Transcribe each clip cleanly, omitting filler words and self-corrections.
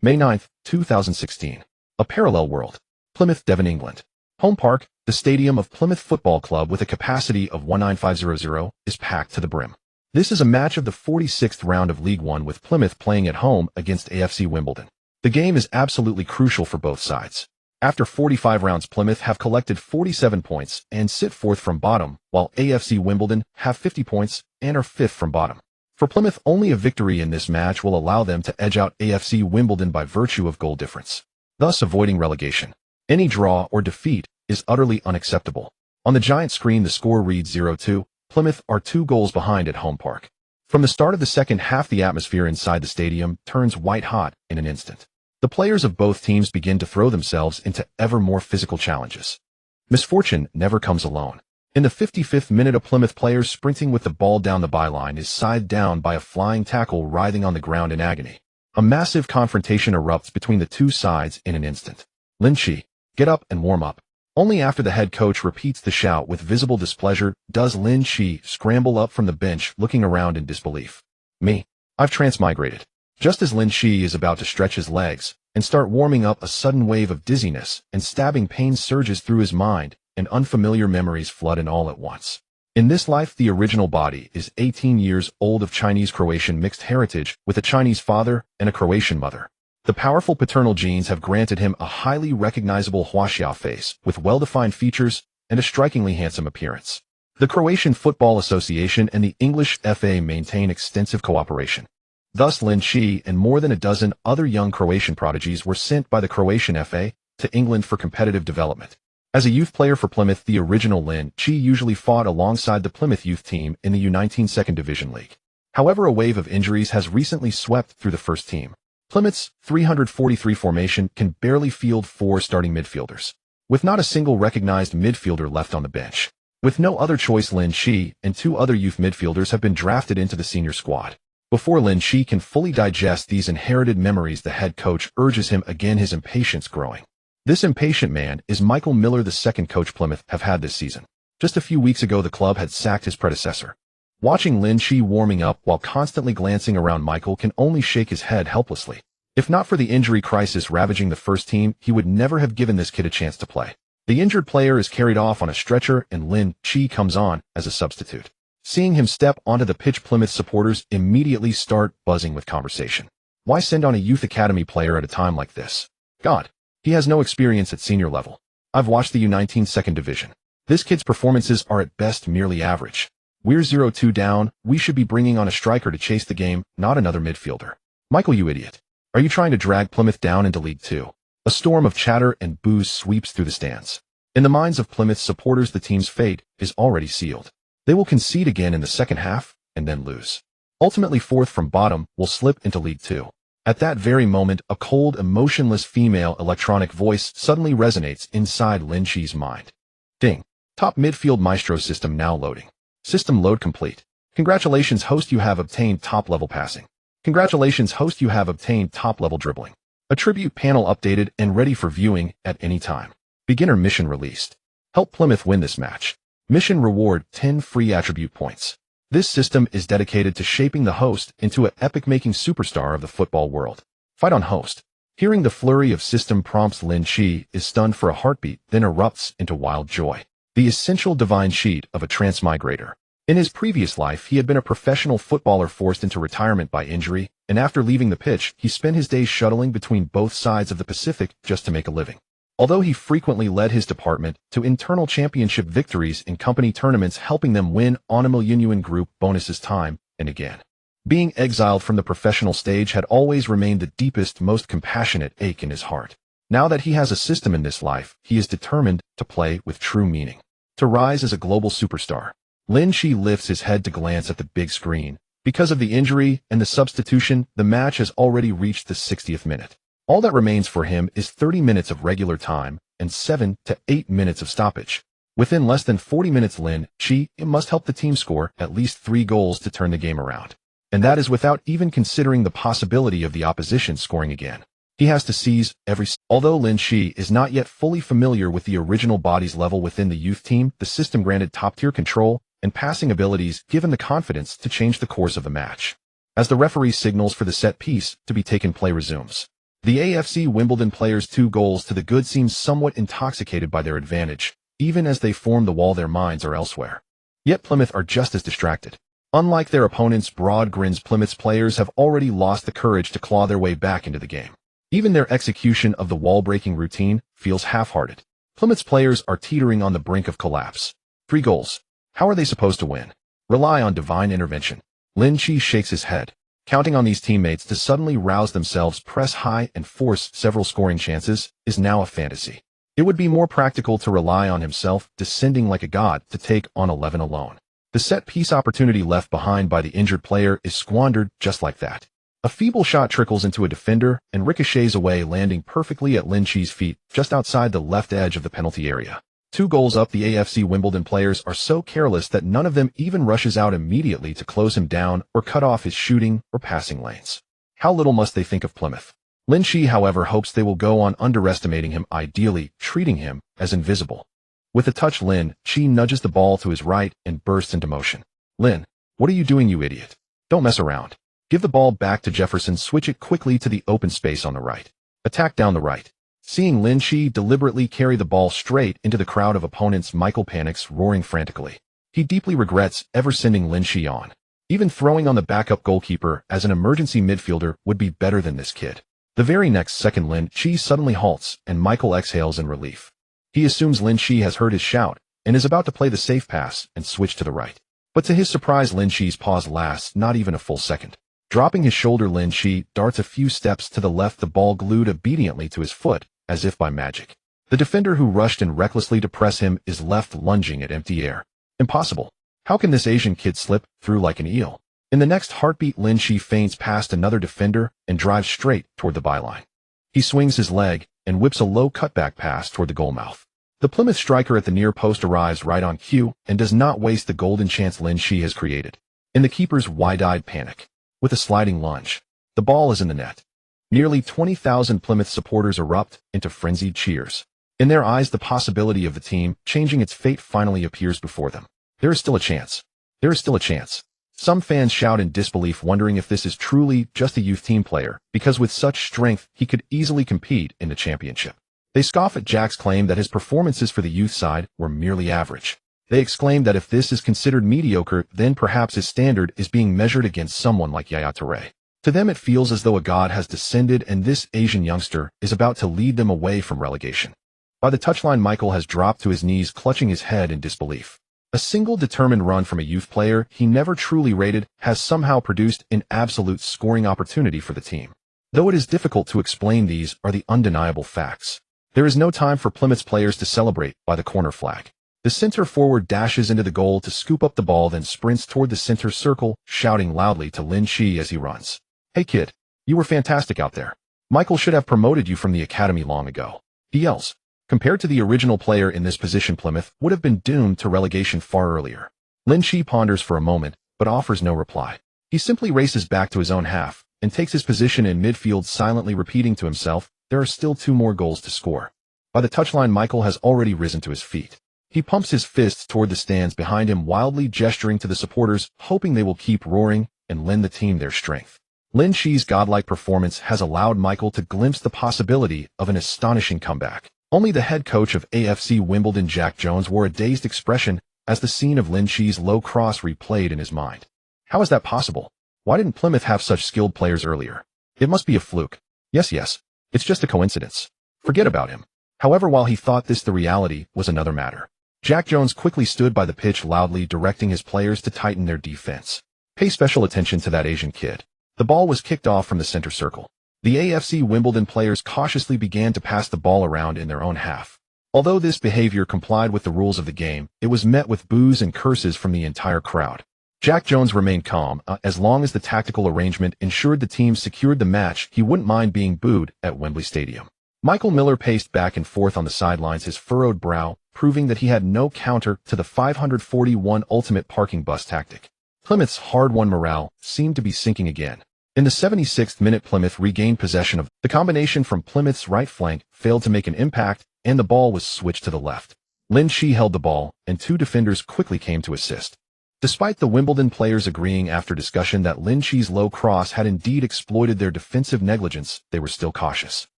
May 9, 2016. A parallel world. Plymouth, Devon, England. Home Park, the stadium of Plymouth Football Club with a capacity of 19500, is packed to the brim. This is a match of the 46th round of League One with Plymouth playing at home against AFC Wimbledon. The game is absolutely crucial for both sides. After 45 rounds, Plymouth have collected 47 points and sit fourth from bottom, while AFC Wimbledon have 50 points and are fifth from bottom. For Plymouth, only a victory in this match will allow them to edge out AFC Wimbledon by virtue of goal difference, thus avoiding relegation. Any draw or defeat is utterly unacceptable. On the giant screen, the score reads 0-2. Plymouth are 2 goals behind at Home Park. From the start of the second half, the atmosphere inside the stadium turns white hot in an instant. The players of both teams begin to throw themselves into ever more physical challenges. Misfortune never comes alone. In the 55th minute, a Plymouth player sprinting with the ball down the byline is scythed down by a flying tackle, writhing on the ground in agony. A massive confrontation erupts between the two sides in an instant. Lin Qi, get up and warm up. Only after the head coach repeats the shout with visible displeasure does Lin Qi scramble up from the bench, looking around in disbelief. I've transmigrated. Just as Lin Qi is about to stretch his legs and start warming up, a sudden wave of dizziness and stabbing pain surges through his mind, and unfamiliar memories flood in all at once. In this life, the original body is 18 years old, of Chinese-Croatian mixed heritage with a Chinese father and a Croatian mother. The powerful paternal genes have granted him a highly recognizable Huaxia face with well-defined features and a strikingly handsome appearance. The Croatian Football Association and the English FA maintain extensive cooperation. Thus, Lin Qi and more than a dozen other young Croatian prodigies were sent by the Croatian FA to England for competitive development. As a youth player for Plymouth, the original Lin Qi usually fought alongside the Plymouth youth team in the U19 Second Division League. However, a wave of injuries has recently swept through the first team. Plymouth's 343 formation can barely field 4 starting midfielders, with not a single recognized midfielder left on the bench. With no other choice, Lin Qi and 2 other youth midfielders have been drafted into the senior squad. Before Lin Qi can fully digest these inherited memories, the head coach urges him again, his impatience growing. This impatient man is Michael Miller, the second coach Plymouth have had this season. Just a few weeks ago, the club had sacked his predecessor. Watching Lin Qi warming up while constantly glancing around, Michael can only shake his head helplessly. If not for the injury crisis ravaging the first team, he would never have given this kid a chance to play. The injured player is carried off on a stretcher and Lin Qi comes on as a substitute. Seeing him step onto the pitch, Plymouth supporters immediately start buzzing with conversation. Why send on a youth academy player at a time like this? God, he has no experience at senior level. I've watched the U19 Second Division. This kid's performances are at best merely average. We're 0-2 down. We should be bringing on a striker to chase the game, not another midfielder. Michael, you idiot. Are you trying to drag Plymouth down into League Two? A storm of chatter and boos sweeps through the stands. In the minds of Plymouth supporters, the team's fate is already sealed. They will concede again in the second half and then lose. Ultimately, fourth from bottom will slip into League Two. At that very moment, a cold, emotionless female electronic voice suddenly resonates inside Lin Qi's mind. Ding. Top Midfield Master System now loading. System load complete. Congratulations, host, you have obtained top-level passing. Congratulations, host, you have obtained top-level dribbling. Attribute panel updated and ready for viewing at any time. Beginner mission released. Help Plymouth win this match. Mission reward 10 free attribute points. This system is dedicated to shaping the host into an epic-making superstar of the football world. Fight on, host. Hearing the flurry of system prompts, Lin Qi is stunned for a heartbeat, then erupts into wild joy. The essential divine sheet of a transmigrator. In his previous life, he had been a professional footballer forced into retirement by injury, and after leaving the pitch, he spent his days shuttling between both sides of the Pacific just to make a living. Although he frequently led his department to internal championship victories in company tournaments, helping them win unapologetic group bonuses time and again. Being exiled from the professional stage had always remained the deepest, most compassionate ache in his heart. Now that he has a system in this life, he is determined to play with true meaning. To rise as a global superstar. Lin Qi lifts his head to glance at the big screen. Because of the injury and the substitution, the match has already reached the 60th minute. All that remains for him is 30 minutes of regular time and 7 to 8 minutes of stoppage. Within less than 40 minutes, Lin Qi must help the team score at least 3 goals to turn the game around. And that is without even considering the possibility of the opposition scoring again. He has to seize every... Although Lin Qi is not yet fully familiar with the original body's level within the youth team, the system granted top-tier control and passing abilities, given the confidence to change the course of the match. As the referee signals for the set piece to be taken, play resumes. The AFC Wimbledon players' 2 goals to the good seem somewhat intoxicated by their advantage, even as they form the wall their minds are elsewhere. Yet Plymouth are just as distracted. Unlike their opponents' broad grins, Plymouth's players have already lost the courage to claw their way back into the game. Even their execution of the wall-breaking routine feels half-hearted. Plymouth's players are teetering on the brink of collapse. 3 goals. How are they supposed to win? Rely on divine intervention. Lin Qi shakes his head. Counting on these teammates to suddenly rouse themselves, press high, and force several scoring chances is now a fantasy. It would be more practical to rely on himself, descending like a god, to take on 11 alone. The set-piece opportunity left behind by the injured player is squandered just like that. A feeble shot trickles into a defender and ricochets away, landing perfectly at Lin Qi's feet, just outside the left edge of the penalty area. 2 goals up, the AFC Wimbledon players are so careless that none of them even rushes out immediately to close him down or cut off his shooting or passing lanes. How little must they think of Plymouth? Lin Qi, however, hopes they will go on underestimating him, ideally treating him as invisible. With a touch, Lin Qi nudges the ball to his right and bursts into motion. Lin, what are you doing, you idiot? Don't mess around. Give the ball back to Jefferson, switch it quickly to the open space on the right. Attack down the right. Seeing Lin Qi deliberately carry the ball straight into the crowd of opponents, Michael panics, roaring frantically. He deeply regrets ever sending Lin Qi on. Even throwing on the backup goalkeeper as an emergency midfielder would be better than this kid. The very next second, Lin Qi suddenly halts, and Michael exhales in relief. He assumes Lin Qi has heard his shout and is about to play the safe pass and switch to the right. But to his surprise, Lin Qi's pause lasts not even a full second. Dropping his shoulder, Lin Qi darts a few steps to the left, the ball glued obediently to his foot, as if by magic. The defender who rushed in recklessly to press him is left lunging at empty air. Impossible. How can this Asian kid slip through like an eel? In the next heartbeat, Lin Qi feints past another defender and drives straight toward the byline. He swings his leg and whips a low cutback pass toward the goal mouth. The Plymouth striker at the near post arrives right on cue and does not waste the golden chance Lin Qi has created. In the keeper's wide-eyed panic, with a sliding lunge, the ball is in the net. Nearly 20,000 Plymouth supporters erupt into frenzied cheers. In their eyes, the possibility of the team changing its fate finally appears before them. There is still a chance. There is still a chance. Some fans shout in disbelief, wondering if this is truly just a youth team player, because with such strength, he could easily compete in the championship. They scoff at Jack's claim that his performances for the youth side were merely average. They exclaim that if this is considered mediocre, then perhaps his standard is being measured against someone like Yaya Touré. To them, it feels as though a god has descended and this Asian youngster is about to lead them away from relegation. By the touchline, Michael has dropped to his knees, clutching his head in disbelief. A single determined run from a youth player he never truly rated has somehow produced an absolute scoring opportunity for the team. Though it is difficult to explain, these are the undeniable facts. There is no time for Plymouth's players to celebrate by the corner flag. The center forward dashes into the goal to scoop up the ball, then sprints toward the center circle, shouting loudly to Lin Qi as he runs. Hey kid, you were fantastic out there. Michael should have promoted you from the academy long ago. He yells. Compared to the original player in this position, Plymouth would have been doomed to relegation far earlier. Lin Qi ponders for a moment, but offers no reply. He simply races back to his own half and takes his position in midfield, silently repeating to himself, there are still 2 more goals to score. By the touchline, Michael has already risen to his feet. He pumps his fists toward the stands behind him, wildly gesturing to the supporters, hoping they will keep roaring and lend the team their strength. Lin Qi's godlike performance has allowed Michael to glimpse the possibility of an astonishing comeback. Only the head coach of AFC Wimbledon, Jack Jones, wore a dazed expression as the scene of Lin Qi's low cross replayed in his mind. How is that possible? Why didn't Plymouth have such skilled players earlier? It must be a fluke. Yes, it's just a coincidence. Forget about him. However, while he thought this, the reality was another matter. Jack Jones quickly stood by the pitch, loudly directing his players to tighten their defense. Pay special attention to that Asian kid. The ball was kicked off from the center circle. The AFC Wimbledon players cautiously began to pass the ball around in their own half. Although this behavior complied with the rules of the game, it was met with boos and curses from the entire crowd. Jack Jones remained calm. As long as the tactical arrangement ensured the team secured the match, he wouldn't mind being booed at Wembley Stadium. Michael Miller paced back and forth on the sidelines, his furrowed brow proving that he had no counter to the 541 ultimate parking bus tactic. Plymouth's hard-won morale seemed to be sinking again. In the 76th minute, Plymouth regained possession of the combination from Plymouth's right flank, failed to make an impact, and the ball was switched to the left. Lin Qi held the ball, and 2 defenders quickly came to assist. Despite the Wimbledon players agreeing after discussion that Lin Qi's low cross had indeed exploited their defensive negligence, they were still cautious.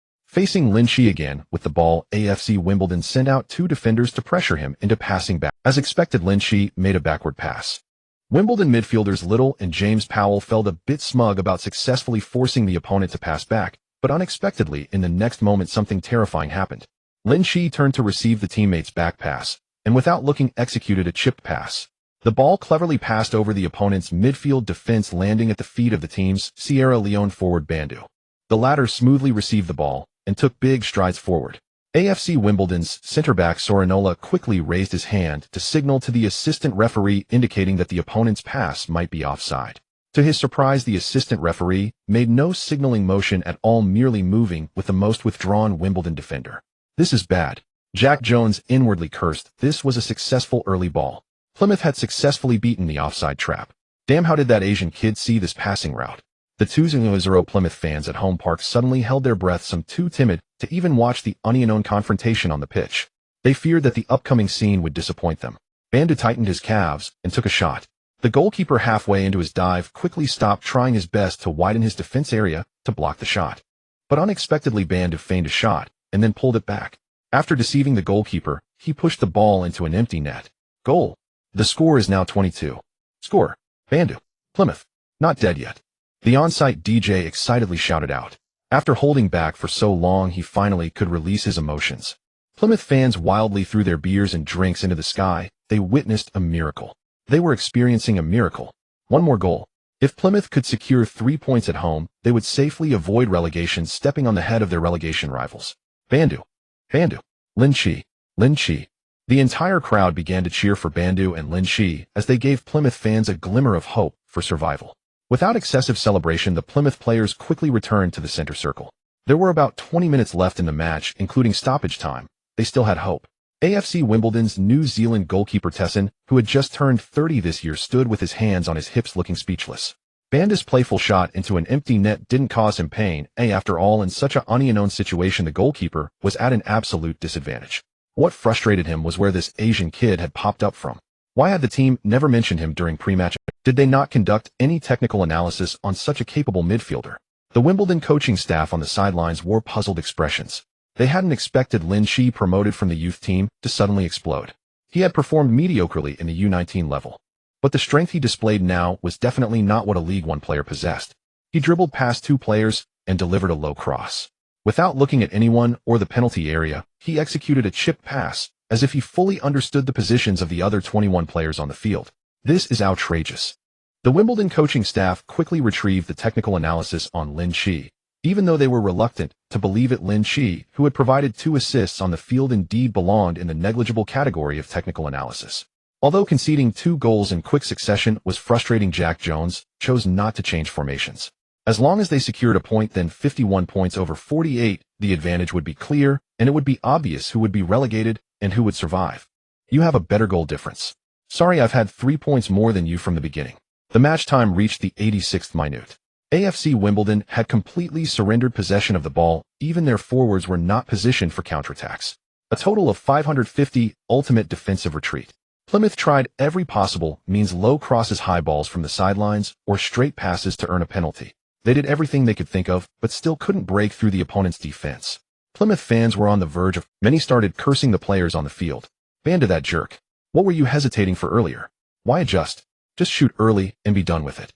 Facing Lin Qi again with the ball, AFC Wimbledon sent out two defenders to pressure him into passing back. As expected, Lin Qi made a backward pass. Wimbledon midfielders Little and James Powell felt a bit smug about successfully forcing the opponent to pass back, but unexpectedly, in the next moment something terrifying happened. Lin Qi turned to receive the teammate's back pass, and without looking executed a chipped pass. The ball cleverly passed over the opponent's midfield defense, landing at the feet of the team's Sierra Leone forward Bandu. The latter smoothly received the ball and took big strides forward. AFC Wimbledon's centre-back Sorinola quickly raised his hand to signal to the assistant referee, indicating that the opponent's pass might be offside. To his surprise, the assistant referee made no signaling motion at all, merely moving with the most withdrawn Wimbledon defender. "This is bad," Jack Jones inwardly cursed. This was a successful early ball. Plymouth had successfully beaten the offside trap. Damn, how did that Asian kid see this passing route? The 2-0 Plymouth fans at home park suddenly held their breath, some too timid to even watch the unknown confrontation on the pitch. They feared that the upcoming scene would disappoint them. Bandu tightened his calves and took a shot. The goalkeeper, halfway into his dive, quickly stopped, trying his best to widen his defense area to block the shot. But unexpectedly, Bandu feigned a shot and then pulled it back. After deceiving the goalkeeper, he pushed the ball into an empty net. Goal. The score is now 22. Score. Bandu. Plymouth. Not dead yet. The on-site DJ excitedly shouted out. After holding back for so long, he finally could release his emotions. Plymouth fans wildly threw their beers and drinks into the sky. They witnessed a miracle. They were experiencing a miracle. One more goal. If Plymouth could secure 3 points at home, they would safely avoid relegation, stepping on the head of their relegation rivals. Bandu. Bandu. Lin Qi. Lin Qi. The entire crowd began to cheer for Bandu and Lin Qi as they gave Plymouth fans a glimmer of hope for survival. Without excessive celebration, the Plymouth players quickly returned to the center circle. There were about 20 minutes left in the match, including stoppage time. They still had hope. AFC Wimbledon's New Zealand goalkeeper Tesson, who had just turned 30 this year, stood with his hands on his hips looking speechless. Bandu's playful shot into an empty net didn't cause him pain. After all, in such an unknown situation, the goalkeeper was at an absolute disadvantage. What frustrated him was where this Asian kid had popped up from. Why had the team never mentioned him during pre-match? Did they not conduct any technical analysis on such a capable midfielder? The Wimbledon coaching staff on the sidelines wore puzzled expressions. They hadn't expected Lin Qi, promoted from the youth team, to suddenly explode. He had performed mediocrely in the U19 level. But the strength he displayed now was definitely not what a League One player possessed. He dribbled past two players and delivered a low cross. Without looking at anyone or the penalty area, he executed a chipped pass, as if he fully understood the positions of the other 21 players on the field. This is outrageous. The Wimbledon coaching staff quickly retrieved the technical analysis on Lin Qi. Even though they were reluctant to believe it, Lin Qi, who had provided 2 assists on the field, indeed belonged in the negligible category of technical analysis. Although conceding 2 goals in quick succession was frustrating, Jack Jones chose not to change formations. As long as they secured a point, then 51 points over 48, the advantage would be clear, and it would be obvious who would be relegated and who would survive. You have a better goal difference. Sorry, I've had 3 points more than you from the beginning. The match time reached the 86th minute. AFC Wimbledon had completely surrendered possession of the ball. Even their forwards were not positioned for counterattacks. A total of 550, ultimate defensive retreat. Plymouth tried every possible means: low crosses, high balls from the sidelines, or straight passes to earn a penalty. They did everything they could think of, but still couldn't break through the opponent's defense. Plymouth fans were on the verge of. Many started cursing the players on the field. Bandu, that jerk. What were you hesitating for earlier? Why adjust? Just shoot early and be done with it.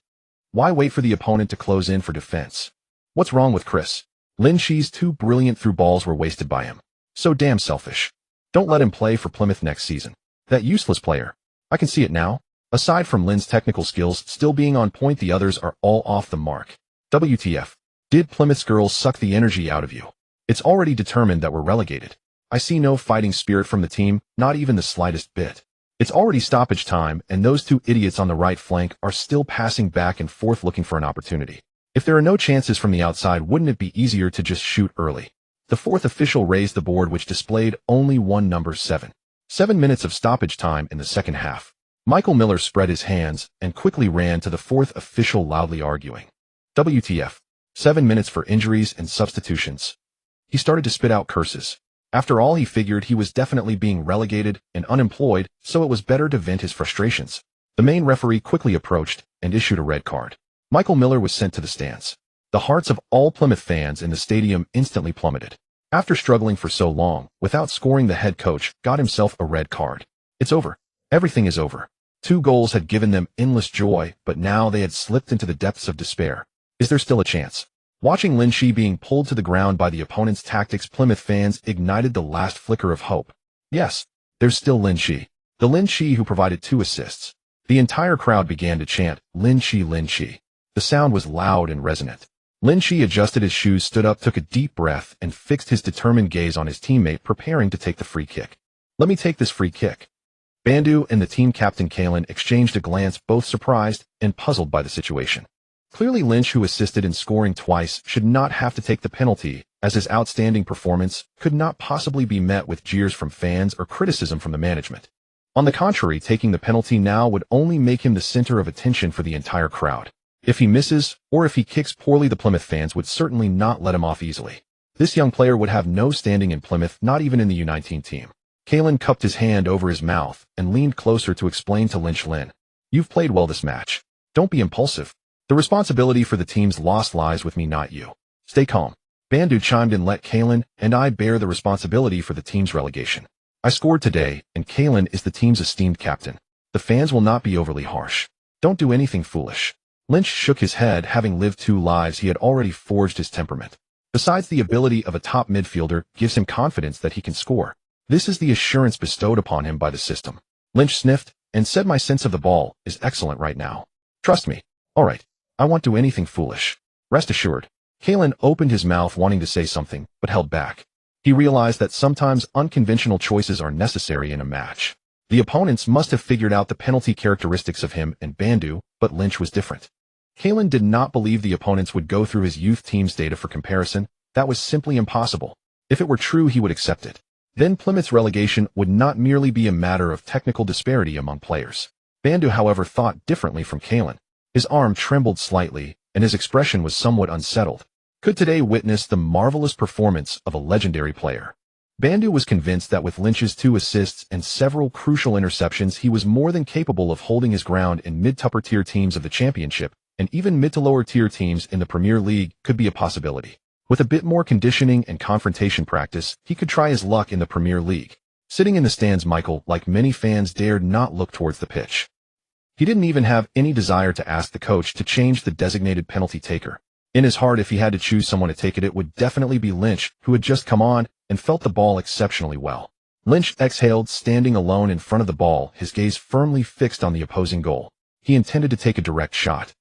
Why wait for the opponent to close in for defense? What's wrong with Chris? Lin Qi's 2 brilliant through balls were wasted by him. So damn selfish. Don't let him play for Plymouth next season. That useless player. I can see it now. Aside from Lin's technical skills still being on point, the others are all off the mark. WTF. Did Plymouth's girls suck the energy out of you? It's already determined that we're relegated. I see no fighting spirit from the team, not even the slightest bit. It's already stoppage time, and those 2 idiots on the right flank are still passing back and forth looking for an opportunity. If there are no chances from the outside, wouldn't it be easier to just shoot early? The 4th official raised the board, which displayed only one number: 7. 7 minutes of stoppage time in the second half. Michael Miller spread his hands and quickly ran to the 4th official, loudly arguing. WTF. 7 minutes for injuries and substitutions. He started to spit out curses. After all, he figured he was definitely being relegated and unemployed, so it was better to vent his frustrations. The main referee quickly approached and issued a red card. Michael Miller was sent to the stands. The hearts of all Plymouth fans in the stadium instantly plummeted. After struggling for so long, without scoring, the head coach got himself a red card. It's over. Everything is over. 2 goals had given them endless joy, but now they had slipped into the depths of despair. Is there still a chance? Watching Lin Qi being pulled to the ground by the opponent's tactics, Plymouth fans ignited the last flicker of hope. Yes, there's still Lin Qi. The Lin Qi who provided 2 assists. The entire crowd began to chant, Lin Qi, Lin Qi. The sound was loud and resonant. Lin Qi adjusted his shoes, stood up, took a deep breath, and fixed his determined gaze on his teammate preparing to take the free kick. Let me take this free kick. Bandu and the team captain Kalin exchanged a glance, both surprised and puzzled by the situation. Clearly Lynch, who assisted in scoring twice, should not have to take the penalty, as his outstanding performance could not possibly be met with jeers from fans or criticism from the management. On the contrary, taking the penalty now would only make him the center of attention for the entire crowd. If he misses, or if he kicks poorly, the Plymouth fans would certainly not let him off easily. This young player would have no standing in Plymouth, not even in the U19 team. Kalin cupped his hand over his mouth and leaned closer to explain to Lynch, Lin, you've played well this match. Don't be impulsive. The responsibility for the team's loss lies with me, not you. Stay calm. Bandu chimed in, let Kalin and I bear the responsibility for the team's relegation. I scored today, and Kalin is the team's esteemed captain. The fans will not be overly harsh. Don't do anything foolish. Lynch shook his head. Having lived 2 lives, he had already forged his temperament. Besides, the ability of a top midfielder gives him confidence that he can score. This is the assurance bestowed upon him by the system. Lynch sniffed and said, my sense of the ball is excellent right now. Trust me. All right. I won't do anything foolish. Rest assured. Kalin opened his mouth wanting to say something, but held back. He realized that sometimes unconventional choices are necessary in a match. The opponents must have figured out the penalty characteristics of him and Bandu, but Lynch was different. Kalin did not believe the opponents would go through his youth team's data for comparison. That was simply impossible. If it were true, he would accept it. Then Plymouth's relegation would not merely be a matter of technical disparity among players. Bandu, however, thought differently from Kalin. His arm trembled slightly, and his expression was somewhat unsettled. Could today witness the marvelous performance of a legendary player. Bandu was convinced that with Lynch's 2 assists and several crucial interceptions, he was more than capable of holding his ground in mid to upper tier teams of the championship, and even mid to lower tier teams in the Premier League could be a possibility. With a bit more conditioning and confrontation practice, he could try his luck in the Premier League. Sitting in the stands, Michael, like many fans, dared not look towards the pitch. He didn't even have any desire to ask the coach to change the designated penalty taker. In his heart, if he had to choose someone to take it, it would definitely be Lynch, who had just come on and felt the ball exceptionally well. Lynch exhaled, standing alone in front of the ball, his gaze firmly fixed on the opposing goal. He intended to take a direct shot.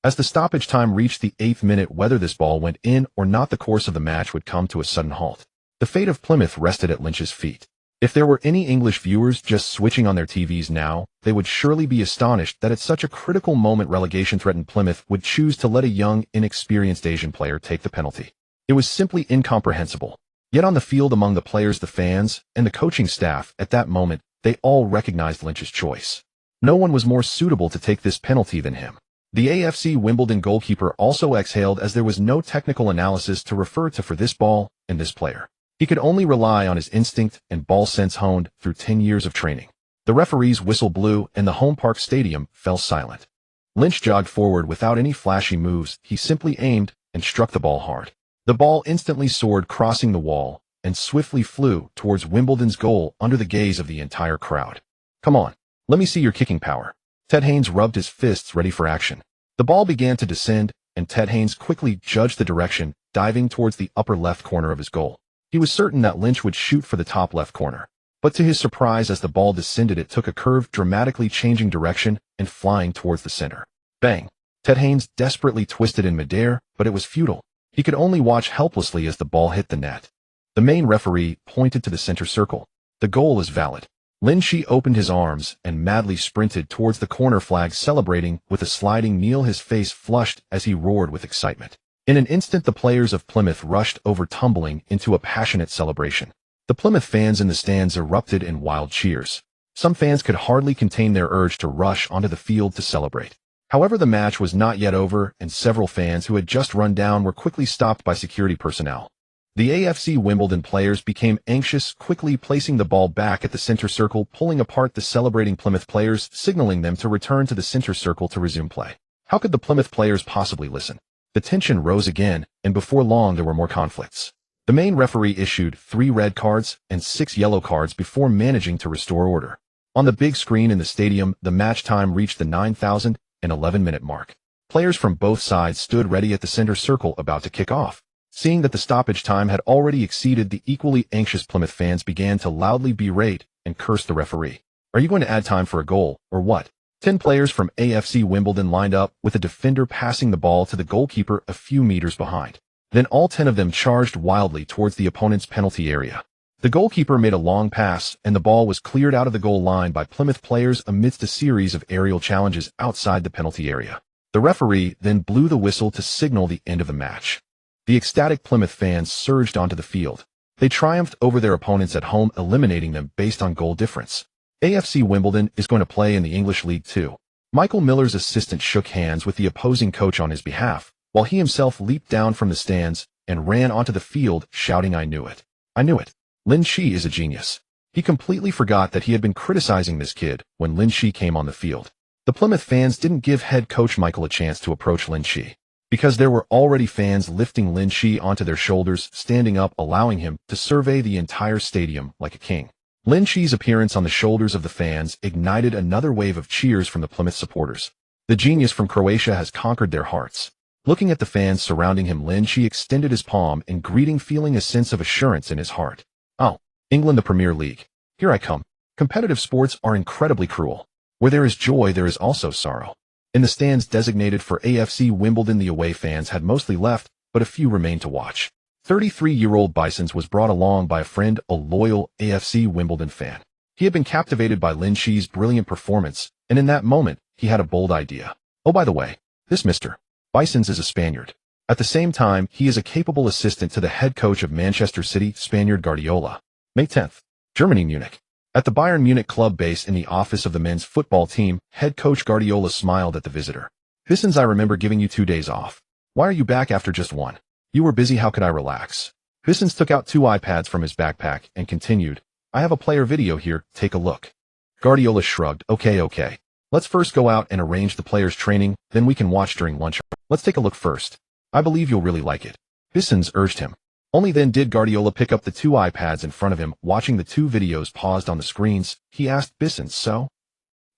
As the stoppage time reached the 8th minute, whether this ball went in or not, the course of the match would come to a sudden halt. The fate of Plymouth rested at Lynch's feet. If there were any English viewers just switching on their TVs now, they would surely be astonished that at such a critical moment relegation threatened Plymouth would choose to let a young, inexperienced Asian player take the penalty. It was simply incomprehensible. Yet on the field, among the players, the fans, and the coaching staff, at that moment, they all recognized Lynch's choice. No one was more suitable to take this penalty than him. The AFC Wimbledon goalkeeper also exhaled, as there was no technical analysis to refer to for this ball and this player. He could only rely on his instinct and ball sense honed through 10 years of training. The referee's whistle blew and the home park stadium fell silent. Lynch jogged forward without any flashy moves. He simply aimed and struck the ball hard. The ball instantly soared, crossing the wall, and swiftly flew towards Wimbledon's goal under the gaze of the entire crowd. Come on, let me see your kicking power. Ted Haynes rubbed his fists, ready for action. The ball began to descend, and Ted Haynes quickly judged the direction, diving towards the upper left corner of his goal. He was certain that Lynch would shoot for the top left corner. But to his surprise, as the ball descended, it took a curve, dramatically changing direction and flying towards the center. Bang! Ted Haynes desperately twisted in midair, but it was futile. He could only watch helplessly as the ball hit the net. The main referee pointed to the center circle. The goal is valid. Lin Qi opened his arms and madly sprinted towards the corner flag, celebrating with a sliding kneel, his face flushed as he roared with excitement. In an instant, the players of Plymouth rushed over, tumbling into a passionate celebration. The Plymouth fans in the stands erupted in wild cheers. Some fans could hardly contain their urge to rush onto the field to celebrate. However, the match was not yet over, and several fans who had just run down were quickly stopped by security personnel. The AFC Wimbledon players became anxious, quickly placing the ball back at the center circle, pulling apart the celebrating Plymouth players, signaling them to return to the center circle to resume play. How could the Plymouth players possibly listen? The tension rose again, and before long there were more conflicts. The main referee issued 3 red cards and 6 yellow cards before managing to restore order. On the big screen in the stadium, the match time reached the 9,011-minute mark. Players from both sides stood ready at the center circle about to kick off. Seeing that the stoppage time had already exceeded, the equally anxious Plymouth fans began to loudly berate and curse the referee. Are you going to add time for a goal, or what? 10 players from AFC Wimbledon lined up, with a defender passing the ball to the goalkeeper a few meters behind. Then all 10 of them charged wildly towards the opponent's penalty area. The goalkeeper made a long pass, and the ball was cleared out of the goal line by Plymouth players amidst a series of aerial challenges outside the penalty area. The referee then blew the whistle to signal the end of the match. The ecstatic Plymouth fans surged onto the field. They triumphed over their opponents at home, eliminating them based on goal difference. AFC Wimbledon is going to play in the English League too. Michael Miller's assistant shook hands with the opposing coach on his behalf, while he himself leaped down from the stands and ran onto the field, shouting, "I knew it. I knew it. Lin Qi is a genius." He completely forgot that he had been criticizing this kid when Lin Qi came on the field. The Plymouth fans didn't give head coach Michael a chance to approach Lin Qi, because there were already fans lifting Lin Qi onto their shoulders, standing up, allowing him to survey the entire stadium like a king. Lin Qi's appearance on the shoulders of the fans ignited another wave of cheers from the Plymouth supporters. The genius from Croatia has conquered their hearts. Looking at the fans surrounding him, Lin Qi extended his palm in greeting, feeling a sense of assurance in his heart. "Oh, England, the Premier League. Here I come." Competitive sports are incredibly cruel. Where there is joy, there is also sorrow. In the stands designated for AFC Wimbledon, the away fans had mostly left, but a few remained to watch. 33-year-old Bisons was brought along by a friend, a loyal AFC Wimbledon fan. He had been captivated by Lin Qi's brilliant performance, and in that moment, he had a bold idea. "Oh, by the way, this Mr. Bisons is a Spaniard. At the same time, he is a capable assistant to the head coach of Manchester City, Spaniard Guardiola." May 10th. Germany, Munich. At the Bayern Munich club base in the office of the men's football team, head coach Guardiola smiled at the visitor. "Bisons, I remember giving you 2 days off. Why are you back after just 1? You were busy, how could I relax?" Bisons took out 2 iPads from his backpack and continued, "I have a player video here, take a look." Guardiola shrugged. Okay. Let's first go out and arrange the players' training, then we can watch during lunch. Let's take a look first. I believe you'll really like it." Bisons urged him. Only then did Guardiola pick up the 2 iPads in front of him. Watching the 2 videos paused on the screens, he asked Bisons, "So,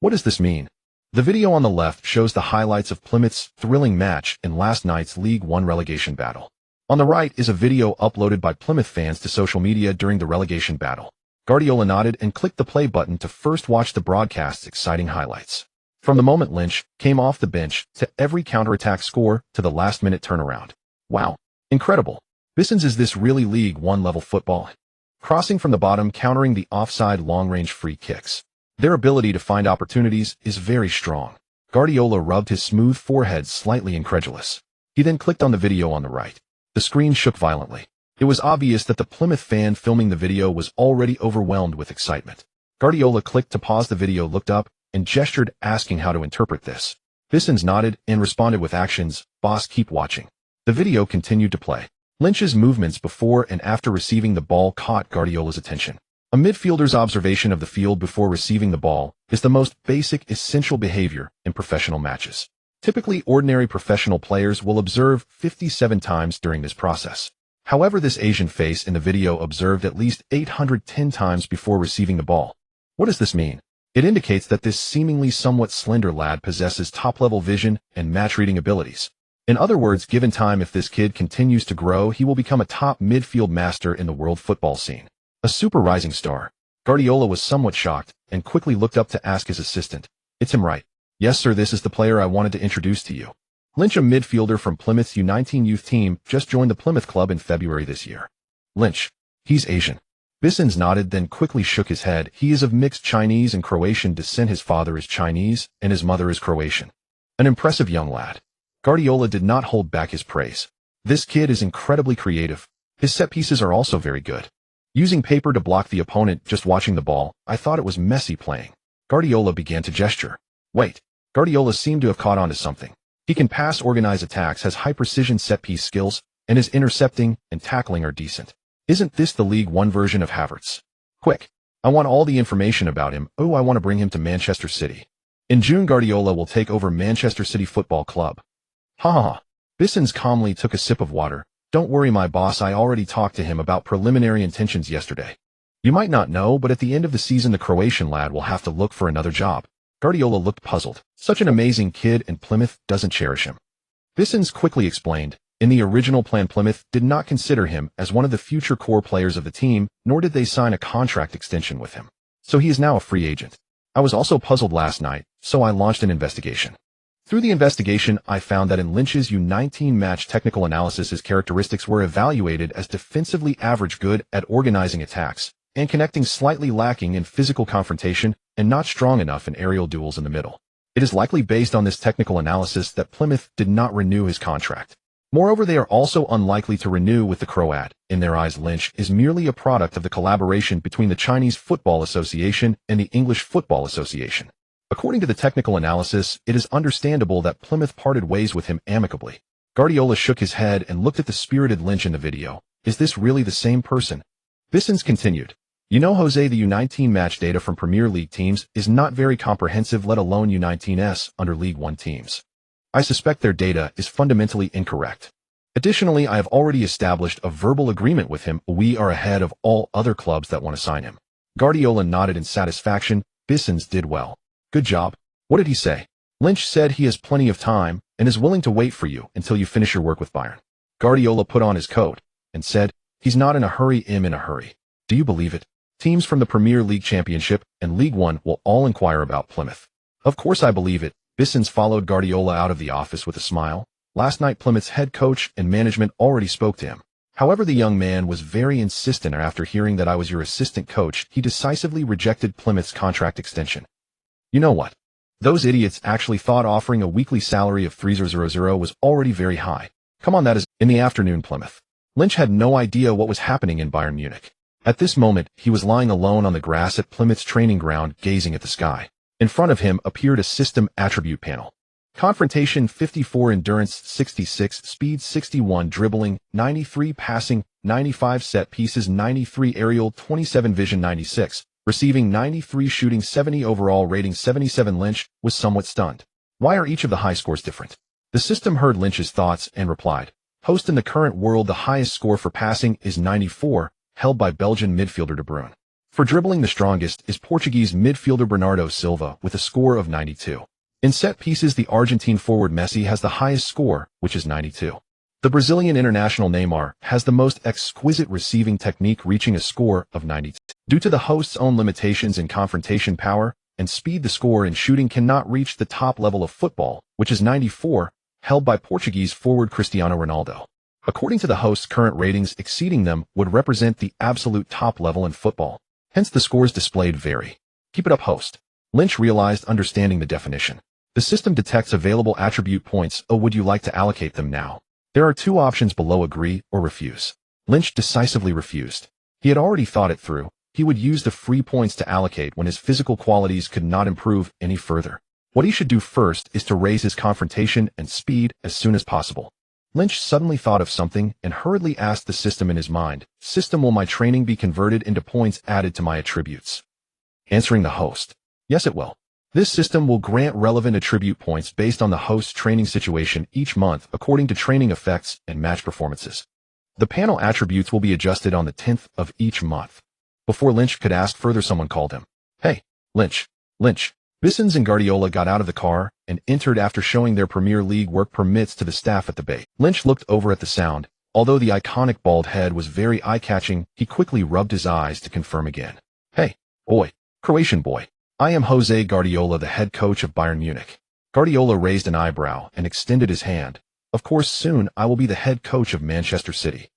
what does this mean?" The video on the left shows the highlights of Plymouth's thrilling match in last night's League One relegation battle. On the right is a video uploaded by Plymouth fans to social media during the relegation battle. Guardiola nodded and clicked the play button to first watch the broadcast's exciting highlights. From the moment Lynch came off the bench, to every counterattack score, to the last-minute turnaround. Wow. Incredible. Bisons, is this really League One level football? Crossing from the bottom, countering the offside long-range free kicks. Their ability to find opportunities is very strong. Guardiola rubbed his smooth forehead, slightly incredulous. He then clicked on the video on the right. The screen shook violently. It was obvious that the Plymouth fan filming the video was already overwhelmed with excitement. Guardiola clicked to pause the video, looked up, and gestured, asking how to interpret this. Bisons nodded and responded with actions. "Boss, keep watching." The video continued to play. Lynch's movements before and after receiving the ball caught Guardiola's attention. A midfielder's observation of the field before receiving the ball is the most basic, essential behavior in professional matches. Typically, ordinary professional players will observe 57 times during this process. However, this Asian face in the video observed at least 810 times before receiving the ball. What does this mean? It indicates that this seemingly somewhat slender lad possesses top-level vision and match-reading abilities. In other words, given time, if this kid continues to grow, he will become a top midfield master in the world football scene. A super rising star. Guardiola was somewhat shocked and quickly looked up to ask his assistant, "It's him, right?" "Yes, sir, this is the player I wanted to introduce to you." Lynch, a midfielder from Plymouth's U19 youth team, just joined the Plymouth club in February this year. Lynch. He's Asian. Bisons nodded, then quickly shook his head. He is of mixed Chinese and Croatian descent. His father is Chinese and his mother is Croatian. An impressive young lad. Guardiola did not hold back his praise. "This kid is incredibly creative. His set pieces are also very good. Using paper to block the opponent, just watching the ball, I thought it was messy playing." Guardiola began to gesture. Wait. Guardiola seemed to have caught on to something. He can pass, organize attacks, has high-precision set-piece skills. and his intercepting and tackling are decent. Isn't this the League One version of Havertz? Quick, I want all the information about him. Oh, I want to bring him to Manchester City. In June, Guardiola will take over Manchester City Football Club. Ha ha ha. Bissons calmly took a sip of water. Don't worry, my boss, I already talked to him about preliminary intentions yesterday. You might not know, but at the end of the season the Croatian lad will have to look for another job. Guardiola looked puzzled. Such an amazing kid and Plymouth doesn't cherish him. Bissons quickly explained, in the original plan Plymouth did not consider him as one of the future core players of the team, nor did they sign a contract extension with him. So he is now a free agent. I was also puzzled last night, so I launched an investigation. Through the investigation, I found that in Lin Qi's U19 match technical analysis his characteristics were evaluated as defensively average, good at organizing attacks, and connecting, slightly lacking in physical confrontation, and not strong enough in aerial duels in the middle. It is likely based on this technical analysis that Plymouth did not renew his contract. Moreover, they are also unlikely to renew with the Croat. In their eyes, Lin Qi is merely a product of the collaboration between the Chinese Football Association and the English Football Association. According to the technical analysis, it is understandable that Plymouth parted ways with him amicably. Guardiola shook his head and looked at the spirited Lin Qi in the video. Is this really the same person? Bissons continued. You know, Jose, the U19 match data from Premier League teams is not very comprehensive, let alone U19s under League One teams. I suspect their data is fundamentally incorrect. Additionally, I have already established a verbal agreement with him. We are ahead of all other clubs that want to sign him. Guardiola nodded in satisfaction. Bissons did well. Good job. What did he say? Lin Qi said he has plenty of time and is willing to wait for you until you finish your work with Bayern. Guardiola put on his coat and said, he's not in a hurry, I'm in a hurry. Do you believe it? Teams from the Premier League Championship and League One will all inquire about Plymouth. Of course I believe it. Bissons followed Guardiola out of the office with a smile. Last night Plymouth's head coach and management already spoke to him. However, the young man was very insistent, and after hearing that I was your assistant coach, he decisively rejected Plymouth's contract extension. You know what? Those idiots actually thought offering a weekly salary of 3,000 was already very high. Come on, that is in the afternoon, Plymouth. Lin Qi had no idea what was happening in Bayern Munich. At this moment, he was lying alone on the grass at Plymouth's training ground, gazing at the sky. In front of him appeared a system attribute panel. Confrontation 54, endurance 66, speed 61, dribbling 93, passing 95, set pieces 93, aerial 27, vision 96, receiving 93, shooting 70, overall rating 77. Lin Qi was somewhat stunned. Why are each of the high scores different? The system heard Lin Qi's thoughts and replied, host, in the current world the highest score for passing is 94, held by Belgian midfielder De Bruyne. For dribbling, the strongest is Portuguese midfielder Bernardo Silva with a score of 92. In set pieces, the Argentine forward Messi has the highest score, which is 92. The Brazilian international Neymar has the most exquisite receiving technique, reaching a score of 92. Due to the host's own limitations in confrontation power and speed, the score in shooting cannot reach the top level of football, which is 94, held by Portuguese forward Cristiano Ronaldo. According to the host's current ratings, exceeding them would represent the absolute top level in football. Hence the scores displayed vary. Keep it up, host. Lin Qi realized, understanding the definition. The system detects available attribute points. Oh, would you like to allocate them now? There are two options below: agree or refuse. Lin Qi decisively refused. He had already thought it through. He would use the free points to allocate when his physical qualities could not improve any further. What he should do first is to raise his confrontation and speed as soon as possible. Lin Qi suddenly thought of something and hurriedly asked the system in his mind, system, will my training be converted into points added to my attributes? Answering the host, yes, it will. This system will grant relevant attribute points based on the host's training situation each month according to training effects and match performances. The panel attributes will be adjusted on the 10th of each month. Before Lin Qi could ask further, someone called him. Hey, Lin Qi. Lin Qi. Bissons and Guardiola got out of the car and entered after showing their Premier League work permits to the staff at the bay. Lin Qi looked over at the sound. Although the iconic bald head was very eye-catching, he quickly rubbed his eyes to confirm again. Hey, boy, Croatian boy. I am Jose Guardiola, the head coach of Bayern Munich. Guardiola raised an eyebrow and extended his hand. Of course, soon I will be the head coach of Manchester City.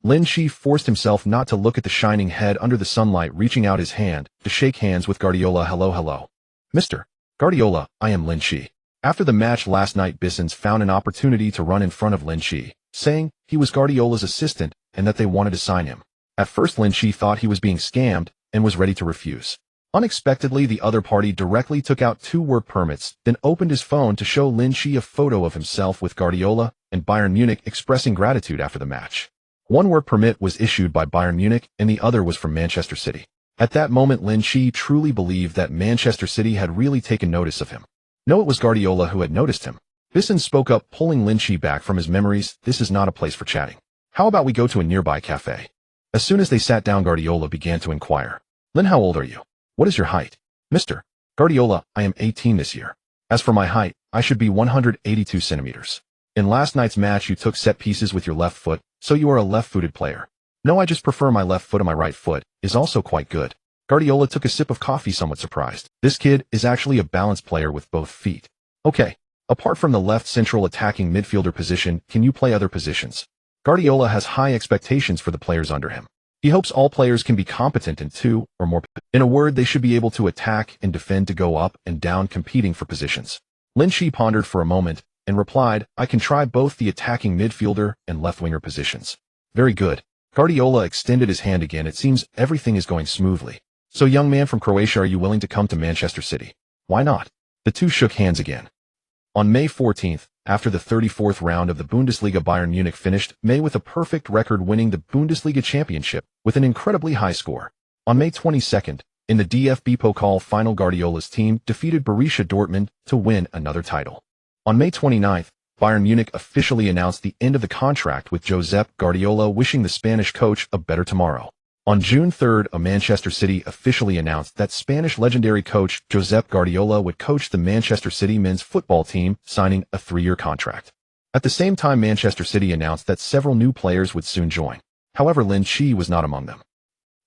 Lin Qi forced himself not to look at the shining head under the sunlight, reaching out his hand to shake hands with Guardiola. Hello. Mr. Guardiola, I am Lin Qi. After the match last night, Bissons found an opportunity to run in front of Lin Qi, saying he was Guardiola's assistant and that they wanted to sign him. At first, Lin Qi thought he was being scammed and was ready to refuse. Unexpectedly, the other party directly took out 2 work permits, then opened his phone to show Lin Qi a photo of himself with Guardiola and Bayern Munich expressing gratitude after the match. 1 work permit was issued by Bayern Munich and the other was from Manchester City. At that moment, Lin Qi truly believed that Manchester City had really taken notice of him. No, it was Guardiola who had noticed him. Bissons spoke up, pulling Lin Qi back from his memories. This is not a place for chatting. How about we go to a nearby cafe? As soon as they sat down, Guardiola began to inquire. Lin, how old are you? What is your height? Mr. Guardiola, I am 18 this year. As for my height, I should be 182 centimeters. In last night's match, you took set pieces with your left foot, so you are a left-footed player. No, I just prefer my left foot, and my right foot is also quite good. Guardiola took a sip of coffee, somewhat surprised. This kid is actually a balanced player with both feet. Okay. Apart from the left central attacking midfielder position, can you play other positions? Guardiola has high expectations for the players under him. He hopes all players can be competent in 2 or more. In a word, they should be able to attack and defend, to go up and down competing for positions. Lin Qi pondered for a moment and replied, I can try both the attacking midfielder and left-winger positions. Very good. Guardiola extended his hand again. It seems everything is going smoothly. So, young man from Croatia, are you willing to come to Manchester City? Why not? The two shook hands again. On May 14th, after the 34th round of the Bundesliga, Bayern Munich finished May with a perfect record, winning the Bundesliga championship with an incredibly high score. On May 22nd, in the DFB Pokal final, Guardiola's team defeated Borussia Dortmund to win another title. On May 29th, Bayern Munich officially announced the end of the contract with Josep Guardiola, wishing the Spanish coach a better tomorrow. On June 3rd, Manchester City officially announced that Spanish legendary coach Josep Guardiola would coach the Manchester City men's football team, signing a 3-year contract. At the same time, Manchester City announced that several new players would soon join. However, Lin Qi was not among them.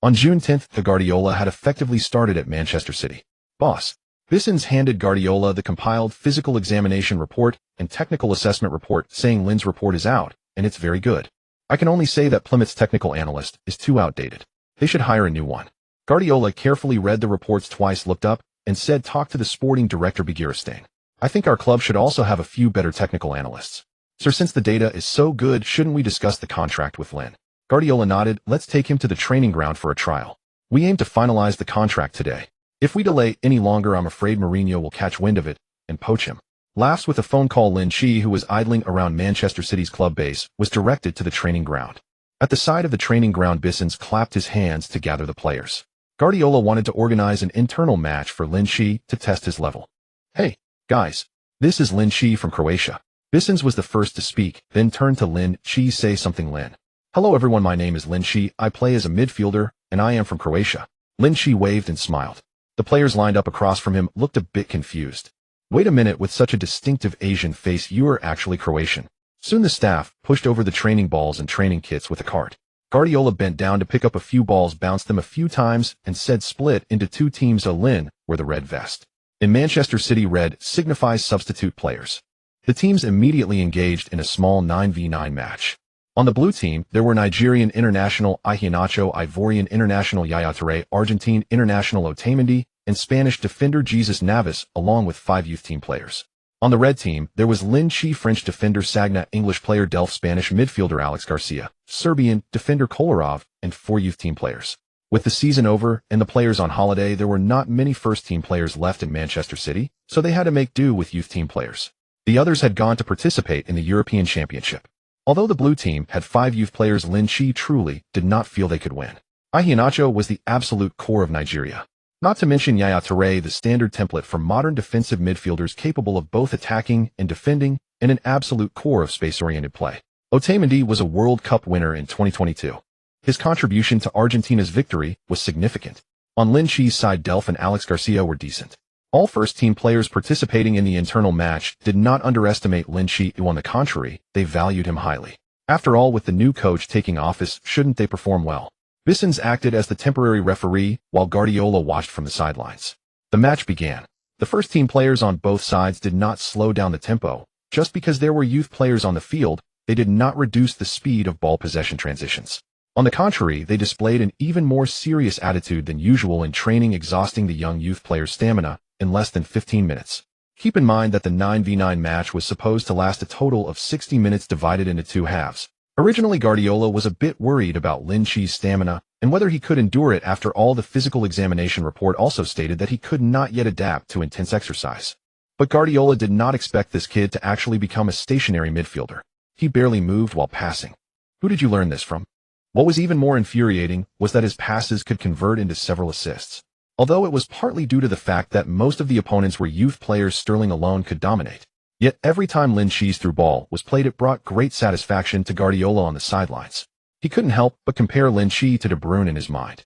On June 10th, the Guardiola had effectively started at Manchester City. Boss Bissons handed Guardiola the compiled physical examination report and technical assessment report, saying Lin's report is out, and it's very good. I can only say that Plymouth's technical analyst is too outdated. They should hire a new one. Guardiola carefully read the reports twice, looked up, and said, talk to the sporting director Begirstein. I think our club should also have a few better technical analysts. Sir, since the data is so good, shouldn't we discuss the contract with Lin? Guardiola nodded. Let's take him to the training ground for a trial. We aim to finalize the contract today. If we delay any longer, I'm afraid Mourinho will catch wind of it and poach him. Laughs with a phone call. Lin Qi, who was idling around Manchester City's club base, was directed to the training ground. At the side of the training ground, Bissons clapped his hands to gather the players. Guardiola wanted to organize an internal match for Lin Qi to test his level. Hey, guys, this is Lin Qi from Croatia. Bissons was the first to speak, then turned to Lin Qi. Say something, Lin. Hello everyone, my name is Lin Qi. I play as a midfielder, and I am from Croatia. Lin Qi waved and smiled. The players lined up across from him looked a bit confused. Wait a minute, with such a distinctive Asian face, you are actually Croatian. Soon the staff pushed over the training balls and training kits with a cart. Guardiola bent down to pick up a few balls, bounced them a few times, and said, split into 2 teams. A Lin wore the red vest. In Manchester City, red signifies substitute players. The teams immediately engaged in a small 9v9 match. On the blue team, there were Nigerian international Iheanacho, Ivorian international Yaya Toure, Argentine international Otamendi, and Spanish defender Jesus Navas, along with 5 youth team players. On the red team, there was Lin Qi, French defender Sagna, English player Delph, Spanish midfielder Alex Garcia, Serbian defender Kolarov, and 4 youth team players. With the season over and the players on holiday, there were not many first-team players left in Manchester City, so they had to make do with youth team players. The others had gone to participate in the European Championship. Although the blue team had 5 youth players, Lin Qi truly did not feel they could win. Iheanacho was the absolute core of Nigeria. Not to mention Yaya Toure, the standard template for modern defensive midfielders capable of both attacking and defending, and an absolute core of space-oriented play. Otamendi was a World Cup winner in 2022. His contribution to Argentina's victory was significant. On Lin Qi's side, Delph and Alex Garcia were decent. All first-team players participating in the internal match did not underestimate Lin Qi. On the contrary, they valued him highly. After all, with the new coach taking office, shouldn't they perform well? Bissons acted as the temporary referee, while Guardiola watched from the sidelines. The match began. The first-team players on both sides did not slow down the tempo. Just because there were youth players on the field, they did not reduce the speed of ball possession transitions. On the contrary, they displayed an even more serious attitude than usual in training, exhausting the young youth players' stamina in less than 15 minutes. Keep in mind that the 9v9 match was supposed to last a total of 60 minutes divided into 2 halves. Originally, Guardiola was a bit worried about Lin Qi's stamina and whether he could endure it. After all, the physical examination report also stated that he could not yet adapt to intense exercise. But Guardiola did not expect this kid to actually become a stationary midfielder. He barely moved while passing. Who did you learn this from? What was even more infuriating was that his passes could convert into several assists. Although it was partly due to the fact that most of the opponents were youth players, Sterling alone could dominate. Yet every time Lin Qi's through ball was played, it brought great satisfaction to Guardiola on the sidelines. He couldn't help but compare Lin Qi to De Bruyne in his mind.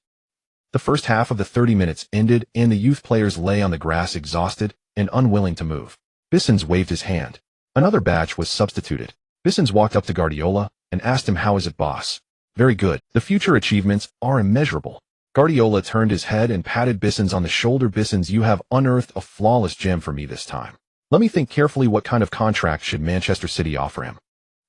The first half of the 30 minutes ended and the youth players lay on the grass exhausted and unwilling to move. Bissons waved his hand. Another batch was substituted. Bissons walked up to Guardiola and asked him, "How is it, boss?" "Very good. The future achievements are immeasurable." Guardiola turned his head and patted Bissons on the shoulder. "Bissons, you have unearthed a flawless gem for me this time. Let me think carefully. What kind of contract should Manchester City offer him?"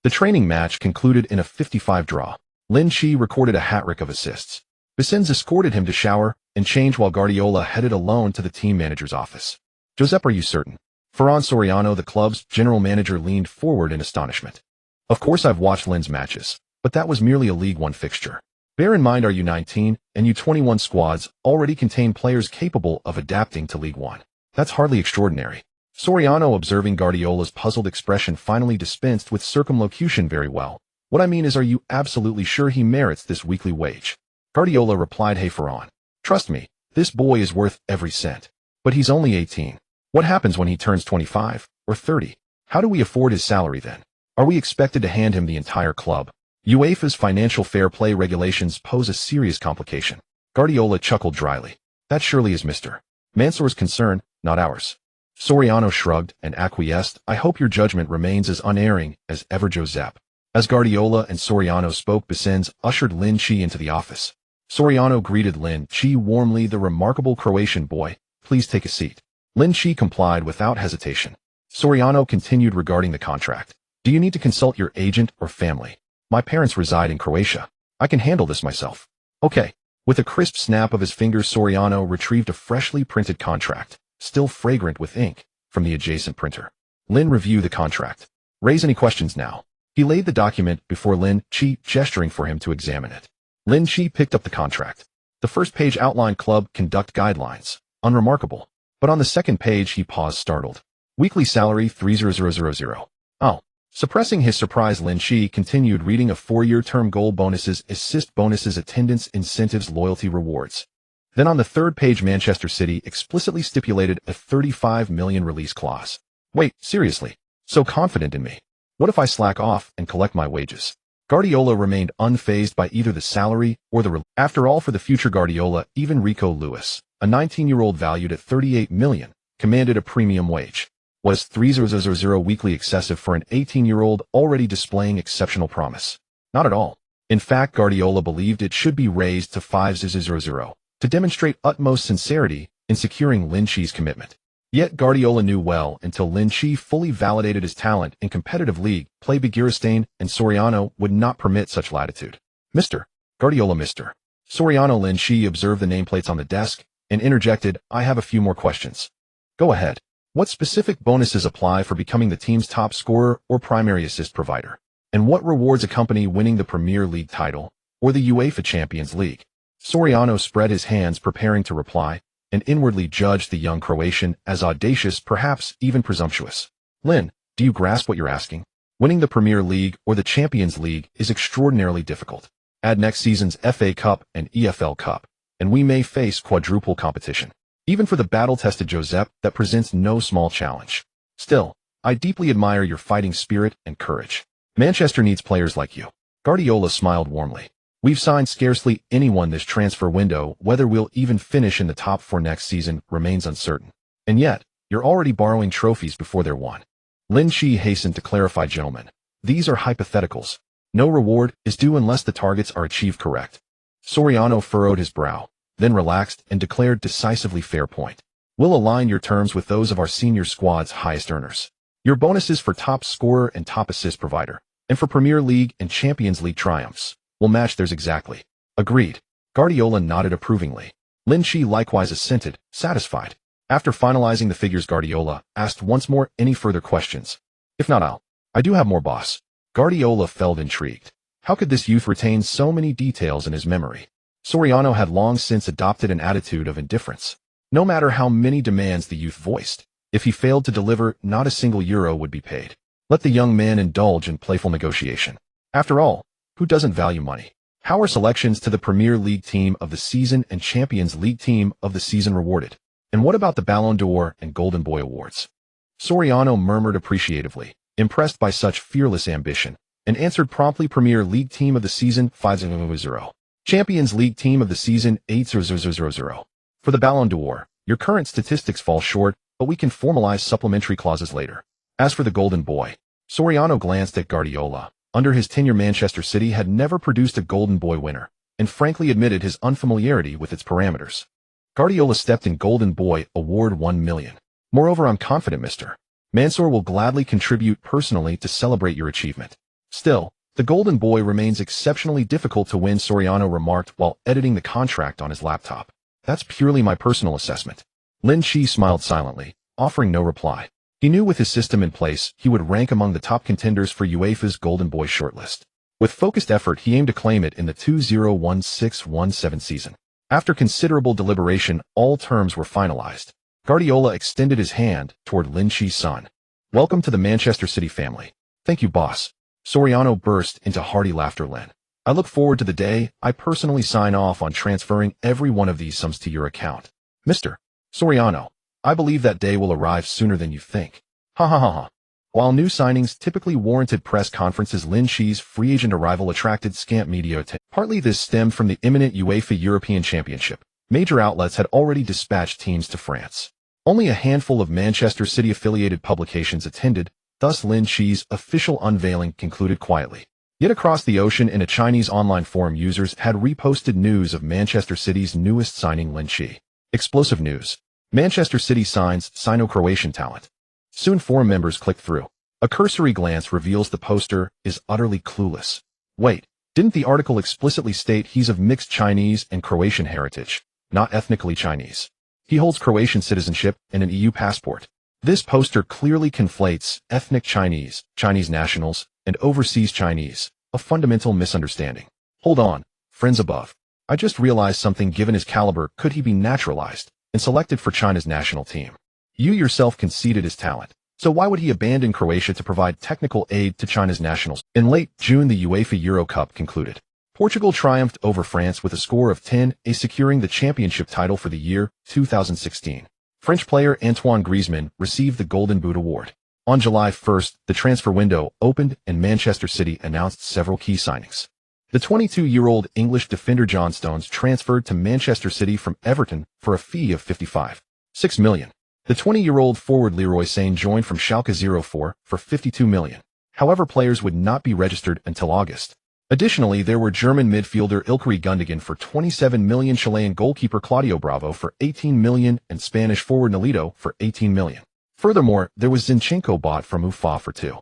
The training match concluded in a 55 draw. Lin Qi recorded a hat-trick of assists. Bissons escorted him to shower and change while Guardiola headed alone to the team manager's office. "Josep, are you certain?" Ferran Soriano, the club's general manager, leaned forward in astonishment. "Of course I've watched Lin's matches, but that was merely a League One fixture. Bear in mind our U19 and U21 squads already contain players capable of adapting to League One. That's hardly extraordinary." Soriano, observing Guardiola's puzzled expression, finally dispensed with circumlocution. "Very well. What I mean is, are you absolutely sure he merits this weekly wage?" Guardiola replied, "Hey Ferran, trust me, this boy is worth every cent. But he's only 18. What happens when he turns 25 or 30? How do we afford his salary then? Are we expected to hand him the entire club? UEFA's financial fair play regulations pose a serious complication." Guardiola chuckled dryly. "That surely is Mr. Mansour's concern, not ours." Soriano shrugged and acquiesced. "I hope your judgment remains as unerring as ever, Josep." As Guardiola and Soriano spoke, Bissons ushered Lin Qi into the office. Soriano greeted Lin Qi warmly. "The remarkable Croatian boy, please take a seat." Lin Qi complied without hesitation. Soriano continued regarding the contract. "Do you need to consult your agent or family?" "My parents reside in Croatia. I can handle this myself." "Okay." With a crisp snap of his fingers, Soriano retrieved a freshly printed contract, still fragrant with ink, from the adjacent printer. Lin reviewed the contract. "Raise any questions now." He laid the document before Lin Qi, gesturing for him to examine it. Lin Qi picked up the contract. The first page outlined club conduct guidelines. Unremarkable. But on the second page he paused, startled. "Weekly salary 30000. Oh. Suppressing his surprise, Lin Qi continued reading. "A 4-year term, goal bonuses, assist bonuses, attendance incentives, loyalty rewards." Then on the third page, Manchester City explicitly stipulated a 35 million release clause. "Wait, seriously? So confident in me? What if I slack off and collect my wages?" Guardiola remained unfazed by either the salary or the After all, for the future Guardiola, even Rico Lewis, a 19-year-old valued at 38 million, commanded a premium wage. Was 300 weekly excessive for an 18-year-old already displaying exceptional promise? Not at all. In fact, Guardiola believed it should be raised to 500 to demonstrate utmost sincerity in securing Lin Qi's commitment. Yet Guardiola knew well, until Lin Qi fully validated his talent in competitive league play, Begiristain and Soriano would not permit such latitude. "Mr. Guardiola, Mr. Soriano." Lin Qi observed the nameplates on the desk and interjected, "I have a few more questions." "Go ahead. What specific bonuses apply for becoming the team's top scorer or primary assist provider? And what rewards accompany winning the Premier League title or the UEFA Champions League?" Soriano spread his hands, preparing to reply, and inwardly judged the young Croatian as audacious, perhaps even presumptuous. "Lin, do you grasp what you're asking? Winning the Premier League or the Champions League is extraordinarily difficult. Add next season's FA Cup and EFL Cup, and we may face quadruple competition. Even for the battle-tested Josep, that presents no small challenge. Still, I deeply admire your fighting spirit and courage. Manchester needs players like you." Guardiola smiled warmly. "We've signed scarcely anyone this transfer window. Whether we'll even finish in the top 4 next season remains uncertain. And yet, you're already borrowing trophies before they're won." Lin Qi hastened to clarify, "Gentlemen, these are hypotheticals. No reward is due unless the targets are achieved." "Correct." Soriano furrowed his brow, then relaxed and declared decisively, "Fair point. We'll align your terms with those of our senior squad's highest earners. Your bonuses for top scorer and top assist provider, and for Premier League and Champions League triumphs, will match theirs exactly." "Agreed." Guardiola nodded approvingly. Lin Qi likewise assented, satisfied. After finalizing the figures, Guardiola asked once more, "Any further questions? If not, I do have more, boss." Guardiola felt intrigued. How could this youth retain so many details in his memory? Soriano had long since adopted an attitude of indifference. No matter how many demands the youth voiced, if he failed to deliver, not a single euro would be paid. Let the young man indulge in playful negotiation. After all, who doesn't value money? How are selections to the Premier League Team of the Season and Champions League Team of the Season rewarded? And what about the Ballon d'Or and Golden Boy awards? Soriano murmured appreciatively, impressed by such fearless ambition, and answered promptly: Premier League Team of the Season 5-0, Champions League Team of the Season 8-0. For the Ballon d'Or, your current statistics fall short, but we can formalize supplementary clauses later. As for the Golden Boy, Soriano glanced at Guardiola. Under his tenure, Manchester City had never produced a Golden Boy winner, and frankly admitted his unfamiliarity with its parameters. Guardiola stepped in: Golden Boy award 1 million. Moreover, I'm confident Mr. Mansour will gladly contribute personally to celebrate your achievement. Still, the Golden Boy remains exceptionally difficult to win, Soriano remarked while editing the contract on his laptop. That's purely my personal assessment. Lin Qi smiled silently, offering no reply. He knew with his system in place, he would rank among the top contenders for UEFA's Golden Boy shortlist. With focused effort, he aimed to claim it in the 2016-17 season. After considerable deliberation, all terms were finalized. Guardiola extended his hand toward Lin Qi's son. Welcome to the Manchester City family. Thank you, boss. Soriano burst into hearty laughter. Lin, I look forward to the day I personally sign off on transferring every one of these sums to your account. Mr. Soriano, I believe that day will arrive sooner than you think. Ha ha ha ha. While new signings typically warranted press conferences, Lin Qi's free agent arrival attracted scant media attention. Partly this stemmed from the imminent UEFA European Championship. Major outlets had already dispatched teams to France. Only a handful of Manchester City-affiliated publications attended, thus Lin Qi's official unveiling concluded quietly. Yet across the ocean, in a Chinese online forum, users had reposted news of Manchester City's newest signing, Lin Qi. Explosive news. Manchester City signs Sino-Croatian talent. Soon forum members clicked through. A cursory glance reveals the poster is utterly clueless. Wait, didn't the article explicitly state he's of mixed Chinese and Croatian heritage, not ethnically Chinese? He holds Croatian citizenship and an EU passport. This poster clearly conflates ethnic Chinese, Chinese nationals, and overseas Chinese, a fundamental misunderstanding. Hold on, friends above. I just realized something. Given his caliber, could he be naturalized and selected for China's national team? You yourself conceded his talent, so why would he abandon Croatia to provide technical aid to China's nationals? In late June, the UEFA Euro Cup concluded. Portugal triumphed over France with a score of 10-0, securing the championship title for the year 2016. French player Antoine Griezmann received the Golden Boot award. On July 1st, the transfer window opened and Manchester City announced several key signings. The 22-year-old English defender John Stones transferred to Manchester City from Everton for a fee of £55.6 million. The 20-year-old forward Leroy Sane joined from Schalke 04 for £52 million. However, players would not be registered until August. Additionally, there were German midfielder Ilkay Gundogan for £27 million, Chilean goalkeeper Claudio Bravo for £18 million, and Spanish forward Nolito for £18 million. Furthermore, there was Zinchenko bought from Ufa for £2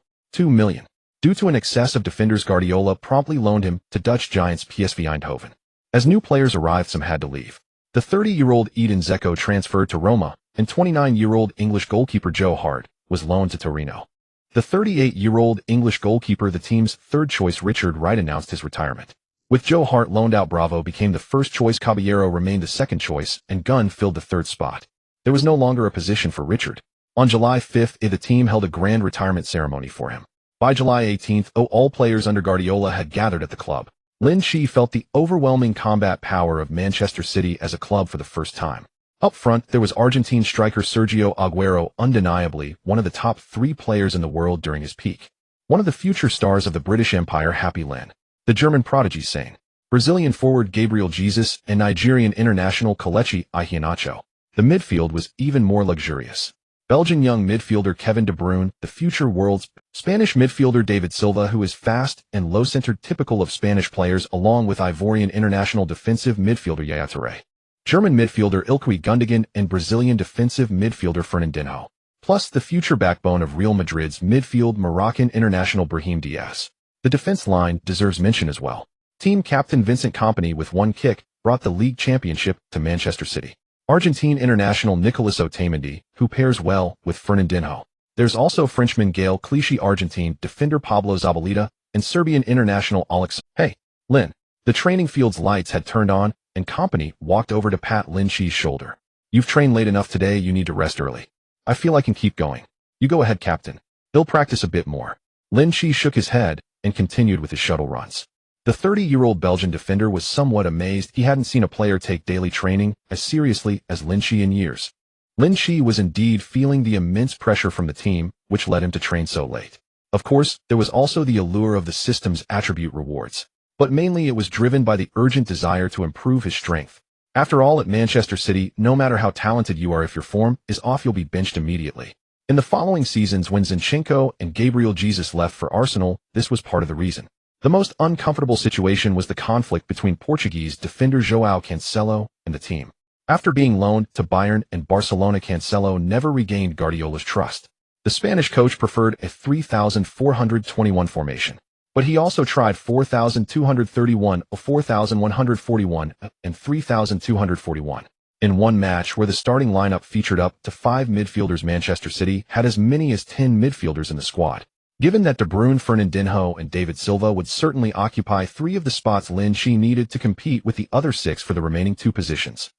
million. Due to an excess of defenders, Guardiola promptly loaned him to Dutch giants PSV Eindhoven. As new players arrived, some had to leave. The 30-year-old Edin Dzeko transferred to Roma, and 29-year-old English goalkeeper Joe Hart was loaned to Torino. The 38-year-old English goalkeeper, the team's third choice Richard Wright, announced his retirement. With Joe Hart loaned out, Bravo became the first choice, Caballero remained the second choice, and Gunn filled the third spot. There was no longer a position for Richard. On July 5th, the team held a grand retirement ceremony for him. By July 18th, all players under Guardiola had gathered at the club. Lin Qi felt the overwhelming combat power of Manchester City as a club for the first time. Up front, there was Argentine striker Sergio Aguero, undeniably one of the top 3 players in the world during his peak. One of the future stars of the British Empire, Happy Lin. The German prodigy Sane. Brazilian forward Gabriel Jesus, and Nigerian international Kelechi Iheanacho. The midfield was even more luxurious. Belgian young midfielder Kevin De Bruyne, the future world's Spanish midfielder David Silva, who is fast and low-centered, typical of Spanish players, along with Ivorian international defensive midfielder Yaya Touré. German midfielder Ilkay Gundogan, and Brazilian defensive midfielder Fernandinho. Plus the future backbone of Real Madrid's midfield, Moroccan international Brahim Diaz. The defense line deserves mention as well. Team captain Vincent Kompany, with 1 kick, brought the league championship to Manchester City. Argentine international Nicolas Otamendi, who pairs well with Fernandinho. There's also Frenchman Gaël Clichy, Argentine defender Pablo Zabaleta, and Serbian international Alex. Hey, Lin. The training field's lights had turned on, and Company walked over to pat Lin Qi's shoulder. You've trained late enough today, you need to rest early. I feel I can keep going. You go ahead, Captain. He'll practice a bit more. Lin Qi shook his head and continued with his shuttle runs. The 30-year-old Belgian defender was somewhat amazed he hadn't seen a player take daily training as seriously as Lin Qi in years. Lin Qi was indeed feeling the immense pressure from the team, which led him to train so late. Of course, there was also the allure of the system's attribute rewards, but mainly it was driven by the urgent desire to improve his strength. After all, at Manchester City, no matter how talented you are, if your form is off, you'll be benched immediately. In the following seasons, when Zinchenko and Gabriel Jesus left for Arsenal, this was part of the reason. The most uncomfortable situation was the conflict between Portuguese defender João Cancelo and the team. After being loaned to Bayern and Barcelona, Cancelo never regained Guardiola's trust. The Spanish coach preferred a 3,421 formation, but he also tried 4,231, 4,141, and 3,241. In one match where the starting lineup featured up to 5 midfielders, Manchester City had as many as 10 midfielders in the squad. Given that De Bruyne, Fernandinho, and David Silva would certainly occupy 3 of the spots, Lin Qi needed to compete with the other 6 for the remaining 2 positions.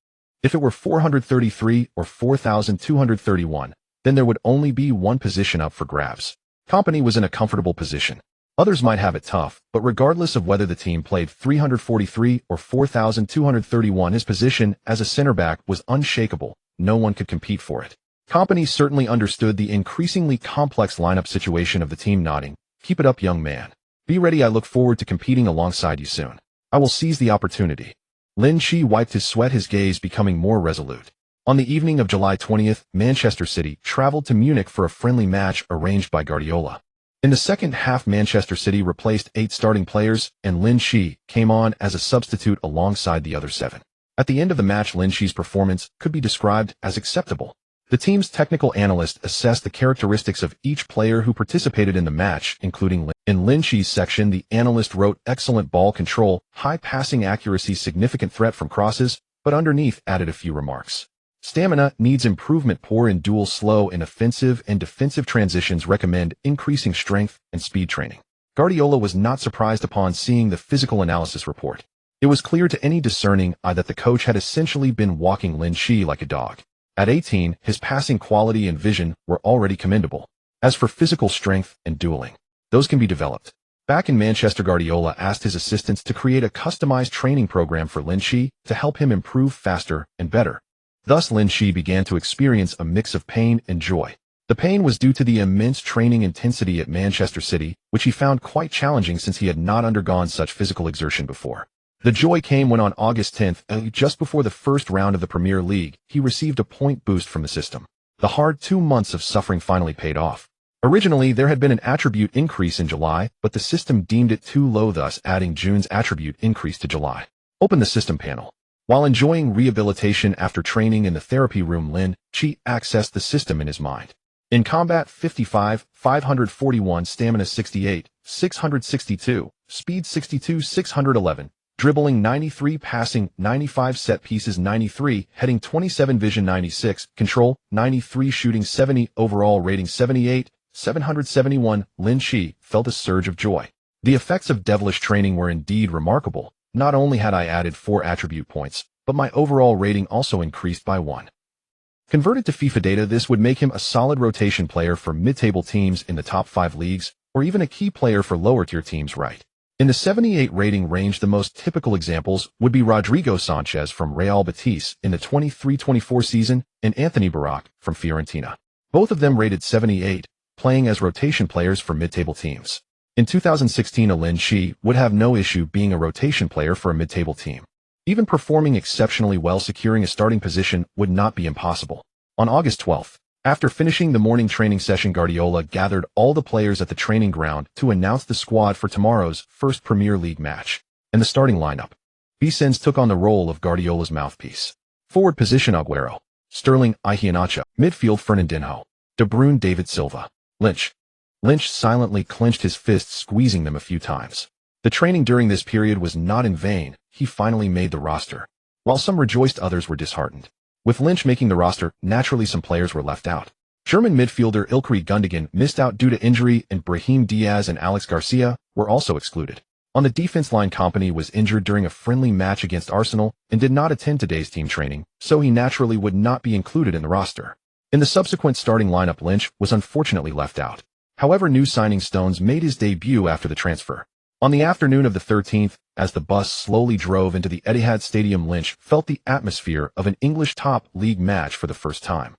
If it were 433 or 4,231, then there would only be 1 position up for grabs. Company was in a comfortable position. Others might have it tough, but regardless of whether the team played 343 or 4,231, his position as a center-back was unshakable. No one could compete for it. Company certainly understood the increasingly complex lineup situation of the team, nodding. Keep it up, young man. Be ready, I look forward to competing alongside you soon. I will seize the opportunity. Lin Qi wiped his sweat, his gaze becoming more resolute. On the evening of July 20th, Manchester City traveled to Munich for a friendly match arranged by Guardiola. In the second half, Manchester City replaced 8 starting players, and Lin Qi came on as a substitute alongside the other 7. At the end of the match, Lin Qi's performance could be described as acceptable. The team's technical analyst assessed the characteristics of each player who participated in the match, including Lin. In Lin Qi's section, the analyst wrote excellent ball control, high passing accuracy, significant threat from crosses, but underneath added a few remarks. Stamina needs improvement, poor in dual, slow in offensive and defensive transitions, recommend increasing strength and speed training. Guardiola was not surprised upon seeing the physical analysis report. It was clear to any discerning eye that the coach had essentially been walking Lin Qi like a dog. At 18, his passing quality and vision were already commendable. As for physical strength and dueling, those can be developed. Back in Manchester, Guardiola asked his assistants to create a customized training program for Lin Qi to help him improve faster and better. Thus, Lin Qi began to experience a mix of pain and joy. The pain was due to the immense training intensity at Manchester City, which he found quite challenging since he had not undergone such physical exertion before. The joy came when on August 10th, just before the first round of the Premier League, he received a point boost from the system. The hard 2 months of suffering finally paid off. Originally, there had been an attribute increase in July, but the system deemed it too low, thus adding June's attribute increase to July. Open the system panel. While enjoying rehabilitation after training in the therapy room, Lin Qi accessed the system in his mind. In combat, 55, 541, stamina 68, 662, speed 62, 611, dribbling 93, passing 95, set pieces 93, heading 27, vision 96, control 93, shooting 70, overall rating 78, 771. Lin Qi felt a surge of joy. The effects of devilish training were indeed remarkable. Not only had I added 4 attribute points, but my overall rating also increased by 1. Converted to FIFA data, this would make him a solid rotation player for mid-table teams in the top 5 leagues, or even a key player for lower-tier teams, right? In the 78 rating range, the most typical examples would be Rodrigo Sanchez from Real Betis in the 23-24 season and Anthony Barak from Fiorentina. Both of them rated 78, playing as rotation players for mid-table teams. In 2016, Lin Qi would have no issue being a rotation player for a mid-table team. Even performing exceptionally well, securing a starting position would not be impossible. On August 12th, after finishing the morning training session, Guardiola gathered all the players at the training ground to announce the squad for tomorrow's first Premier League match. And the starting lineup. Vicens took on the role of Guardiola's mouthpiece. Forward position: Aguero, Sterling, Iheanacho. Midfield: Fernandinho, De Bruyne, David Silva. Lin Qi silently clenched his fists, squeezing them a few times. The training during this period was not in vain. He finally made the roster. While some rejoiced, others were disheartened. With Lin Qi making the roster, naturally some players were left out. German midfielder Ilkay Gundogan missed out due to injury, and Brahim Diaz and Alex Garcia were also excluded. On the defense line, Kompany was injured during a friendly match against Arsenal and did not attend today's team training, so he naturally would not be included in the roster. In the subsequent starting lineup, Lynch was unfortunately left out. However, new signing Stones made his debut after the transfer. On the afternoon of the 13th, as the bus slowly drove into the Etihad Stadium, Lynch felt the atmosphere of an English top league match for the first time.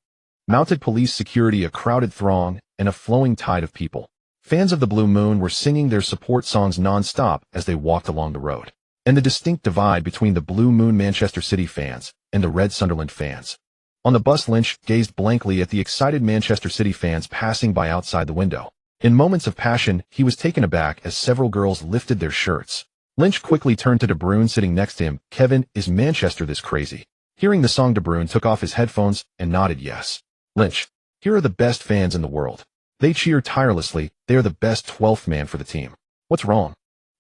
Mounted police security, a crowded throng, and a flowing tide of people. Fans of the Blue Moon were singing their support songs non-stop as they walked along the road. And the distinct divide between the Blue Moon Manchester City fans and the Red Sunderland fans. On the bus, Lynch gazed blankly at the excited Manchester City fans passing by outside the window. In moments of passion, he was taken aback as several girls lifted their shirts. Lynch quickly turned to De Bruyne sitting next to him. "Kevin, is Manchester this crazy?" Hearing the song, De Bruyne took off his headphones and nodded yes. "Lynch, here are the best fans in the world. They cheer tirelessly. They are the best 12th man for the team. What's wrong?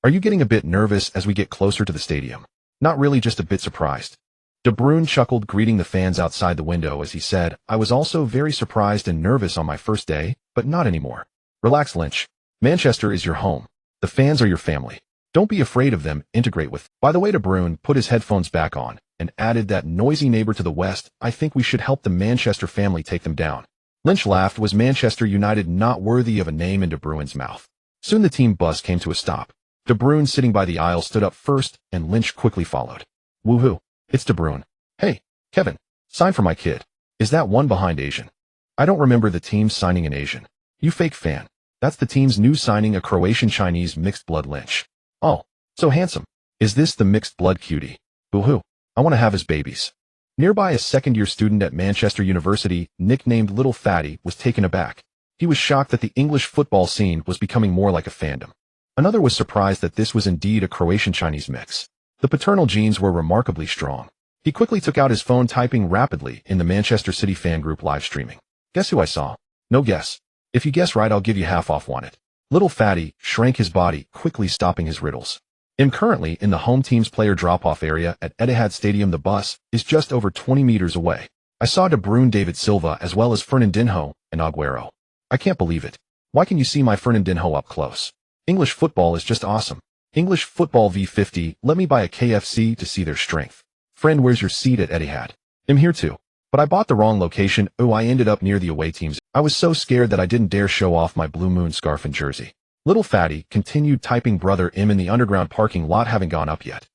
Are you getting a bit nervous as we get closer to the stadium?" "Not really, just a bit surprised." De Bruyne chuckled, greeting the fans outside the window as he said, "I was also very surprised and nervous on my first day, but not anymore. Relax, Lynch. Manchester is your home. The fans are your family. Don't be afraid of them, integrate with." By the way, De Bruyne put his headphones back on and added, "That noisy neighbor to the west, I think we should help the Manchester family take them down." Lynch laughed. Was Manchester United not worthy of a name in De Bruyne's mouth? Soon the team bus came to a stop. De Bruyne, sitting by the aisle, stood up first, and Lynch quickly followed. "Woohoo. It's De Bruyne. Hey, Kevin, sign for my kid. Is that one behind Asian?" "I don't remember the team signing an Asian." "You fake fan. That's the team's new signing, a Croatian Chinese mixed blood." Lynch. "Oh, so handsome. Is this the mixed blood cutie? Woohoo. I want to have his babies." Nearby, a second-year student at Manchester University, nicknamed Little Fatty, was taken aback. He was shocked that the English football scene was becoming more like a fandom. Another was surprised that this was indeed a Croatian-Chinese mix. The paternal genes were remarkably strong. He quickly took out his phone, typing rapidly in the Manchester City fan group live streaming. "Guess who I saw?" "No guess. If you guess right, I'll give you half off. Want it?" Little Fatty shrank his body, quickly stopping his riddles. "I'm currently in the home team's player drop-off area at Etihad Stadium. The bus is just over 20 meters away. I saw De Bruyne, David Silva, as well as Fernandinho and Aguero. I can't believe it. Why can you see my Fernandinho up close? English football is just awesome. English football v50, let me buy a KFC to see their strength. Friend, where's your seat at Etihad?" "I'm here too. But I bought the wrong location. Oh, I ended up near the away teams. I was so scared that I didn't dare show off my Blue Moon scarf and jersey." Little Fatty continued typing, "Brother, I'm in the underground parking lot, haven't gone up yet.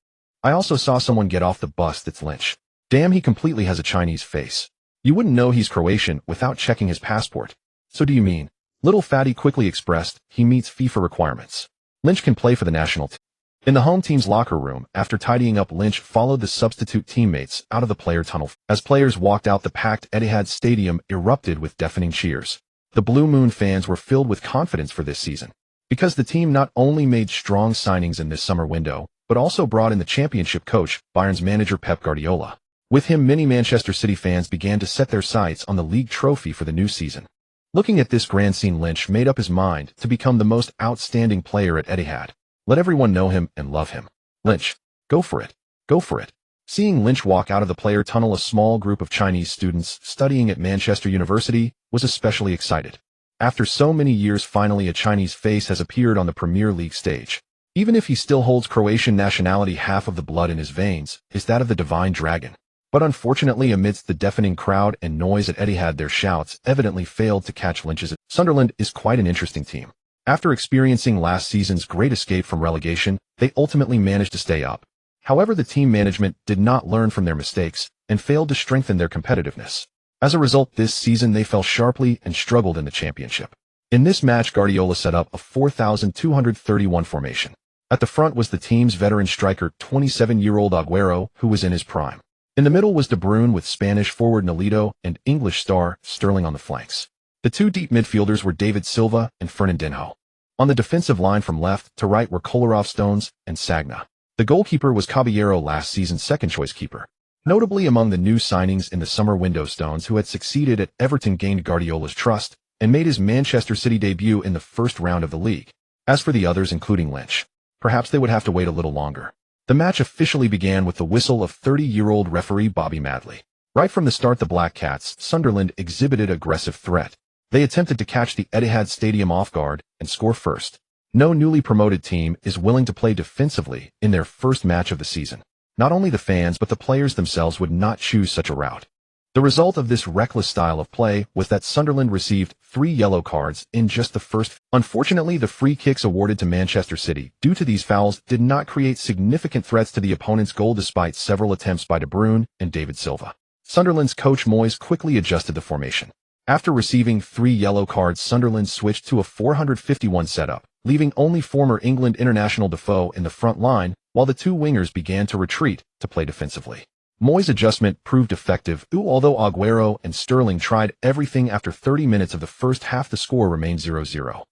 I also saw someone get off the bus. That's Lynch. Damn, he completely has a Chinese face. You wouldn't know he's Croatian without checking his passport." "So do you mean?" Little Fatty quickly expressed, "He meets FIFA requirements. Lynch can play for the national team." In the home team's locker room, after tidying up, Lynch followed the substitute teammates out of the player tunnel. As players walked out, the packed Etihad Stadium erupted with deafening cheers. The Blue Moon fans were filled with confidence for this season, because the team not only made strong signings in this summer window, but also brought in the championship coach, Bayern's manager Pep Guardiola. With him, many Manchester City fans began to set their sights on the league trophy for the new season. Looking at this grand scene, Lynch made up his mind to become the most outstanding player at Etihad. Let everyone know him and love him. Lynch, go for it. Go for it. Seeing Lynch walk out of the player tunnel, a small group of Chinese students studying at Manchester University was especially excited. After so many years, finally a Chinese face has appeared on the Premier League stage. Even if he still holds Croatian nationality, half of the blood in his veins is that of the Divine Dragon. But unfortunately, amidst the deafening crowd and noise at Etihad, their shouts evidently failed to catch Lynch's. Sunderland is quite an interesting team. After experiencing last season's great escape from relegation, they ultimately managed to stay up. However, the team management did not learn from their mistakes and failed to strengthen their competitiveness. As a result, this season they fell sharply and struggled in the championship. In this match, Guardiola set up a 4-2-3-1 formation. At the front was the team's veteran striker, 27-year-old Aguero, who was in his prime. In the middle was De Bruyne with Spanish forward Nolito and English star Sterling on the flanks. The two deep midfielders were David Silva and Fernandinho. On the defensive line from left to right were Kolarov, Stones, and Sagna. The goalkeeper was Caballero, last season's second-choice keeper. Notably among the new signings in the summer window, Stones, who had succeeded at Everton, gained Guardiola's trust and made his Manchester City debut in the first round of the league. As for the others, including Lynch, perhaps they would have to wait a little longer. The match officially began with the whistle of 30-year-old referee Bobby Madley. Right from the start, the Black Cats, Sunderland, exhibited aggressive threat. They attempted to catch the Etihad Stadium off guard and score first. No newly promoted team is willing to play defensively in their first match of the season. Not only the fans but the players themselves would not choose such a route. The result of this reckless style of play was that Sunderland received 3 yellow cards in just the first. Unfortunately, the free kicks awarded to Manchester City due to these fouls did not create significant threats to the opponent's goal despite several attempts by De Bruyne and David Silva. Sunderland's coach Moyes quickly adjusted the formation. After receiving 3 yellow cards, Sunderland switched to a 451 setup, leaving only former England international Defoe in the front line while the 2 wingers began to retreat to play defensively. Moyes' adjustment proved effective, although Aguero and Sterling tried everything. After 30 minutes of the first half, the score remained 0-0.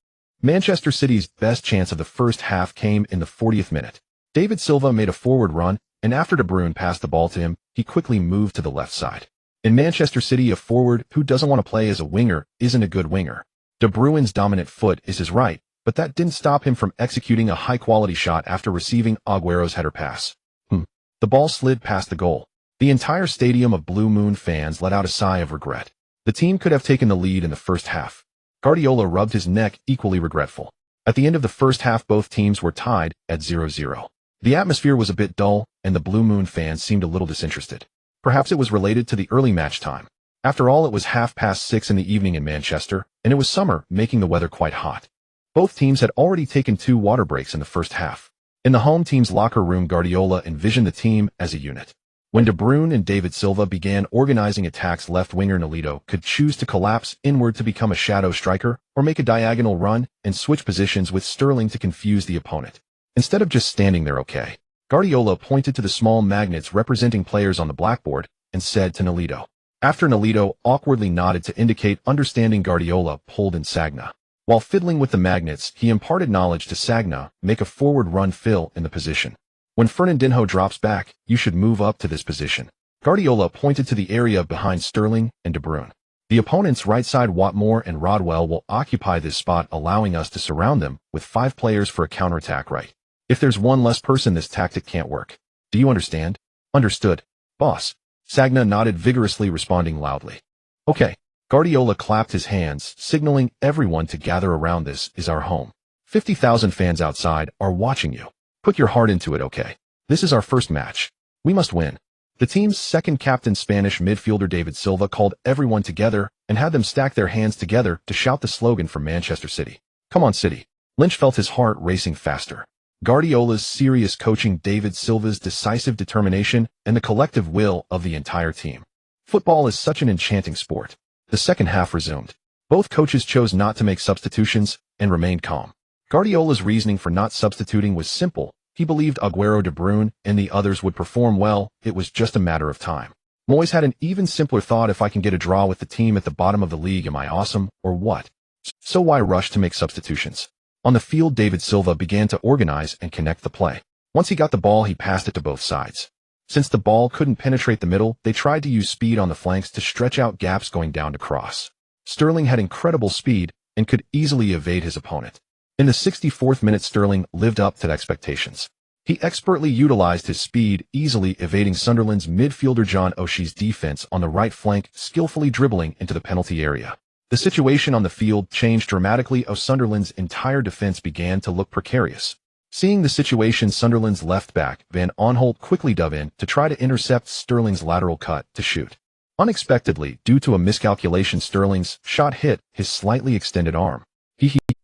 Manchester City's best chance of the first half came in the 40th minute. David Silva made a forward run, and after De Bruyne passed the ball to him, he quickly moved to the left side. In Manchester City, a forward who doesn't want to play as a winger isn't a good winger. De Bruyne's dominant foot is his right, but that didn't stop him from executing a high-quality shot after receiving Aguero's header pass. The ball slid past the goal. The entire stadium of Blue Moon fans let out a sigh of regret. The team could have taken the lead in the first half. Guardiola rubbed his neck, equally regretful. At the end of the first half, both teams were tied at 0-0. The atmosphere was a bit dull, and the Blue Moon fans seemed a little disinterested. Perhaps it was related to the early match time. After all, it was 6:30 in the evening in Manchester, and it was summer, making the weather quite hot. Both teams had already taken 2 water breaks in the first half. In the home team's locker room, Guardiola envisioned the team as a unit. When De Bruyne and David Silva began organizing attacks, left winger Nolito could choose to collapse inward to become a shadow striker or make a diagonal run and switch positions with Sterling to confuse the opponent. Instead of just standing there, Guardiola pointed to the small magnets representing players on the blackboard and said to Nolito. After Nolito awkwardly nodded to indicate understanding, Guardiola pulled in Sagna. While fiddling with the magnets, he imparted knowledge to Sagna: make a forward run, fill in the position. When Fernandinho drops back, you should move up to this position. Guardiola pointed to the area behind Sterling and De Bruyne. The opponent's right side, Watmore and Rodwell, will occupy this spot, allowing us to surround them with 5 players for a counterattack. Right. If there's one less person, this tactic can't work. Do you understand? Understood, boss. Sagna nodded vigorously, responding loudly. Okay. Guardiola clapped his hands, signaling everyone to gather around. This is our home. 50,000 fans outside are watching you. Put your heart into it, okay? This is our first match. We must win. The team's second captain, Spanish midfielder David Silva, called everyone together and had them stack their hands together to shout the slogan for Manchester City. Come on, City. Lynch felt his heart racing faster. Guardiola's serious coaching, David Silva's decisive determination, and the collective will of the entire team. Football is such an enchanting sport. The second half resumed. Both coaches chose not to make substitutions and remained calm. Guardiola's reasoning for not substituting was simple. He believed Aguero, De Bruyne, and the others would perform well. It was just a matter of time. Moyes had an even simpler thought: if I can get a draw with the team at the bottom of the league, am I awesome, or what? So why rush to make substitutions? On the field, David Silva began to organize and connect the play. Once he got the ball, he passed it to both sides. Since the ball couldn't penetrate the middle, they tried to use speed on the flanks to stretch out gaps going down to cross. Sterling had incredible speed and could easily evade his opponent. In the 64th minute, Sterling lived up to expectations. He expertly utilized his speed, easily evading Sunderland's midfielder John O'Shea's defense on the right flank, skillfully dribbling into the penalty area. The situation on the field changed dramatically. Sunderland's entire defense began to look precarious. Seeing the situation, Sunderland's left back, Van Aanholt, quickly dove in to try to intercept Sterling's lateral cut to shoot. Unexpectedly, due to a miscalculation, Sterling's shot hit his slightly extended arm.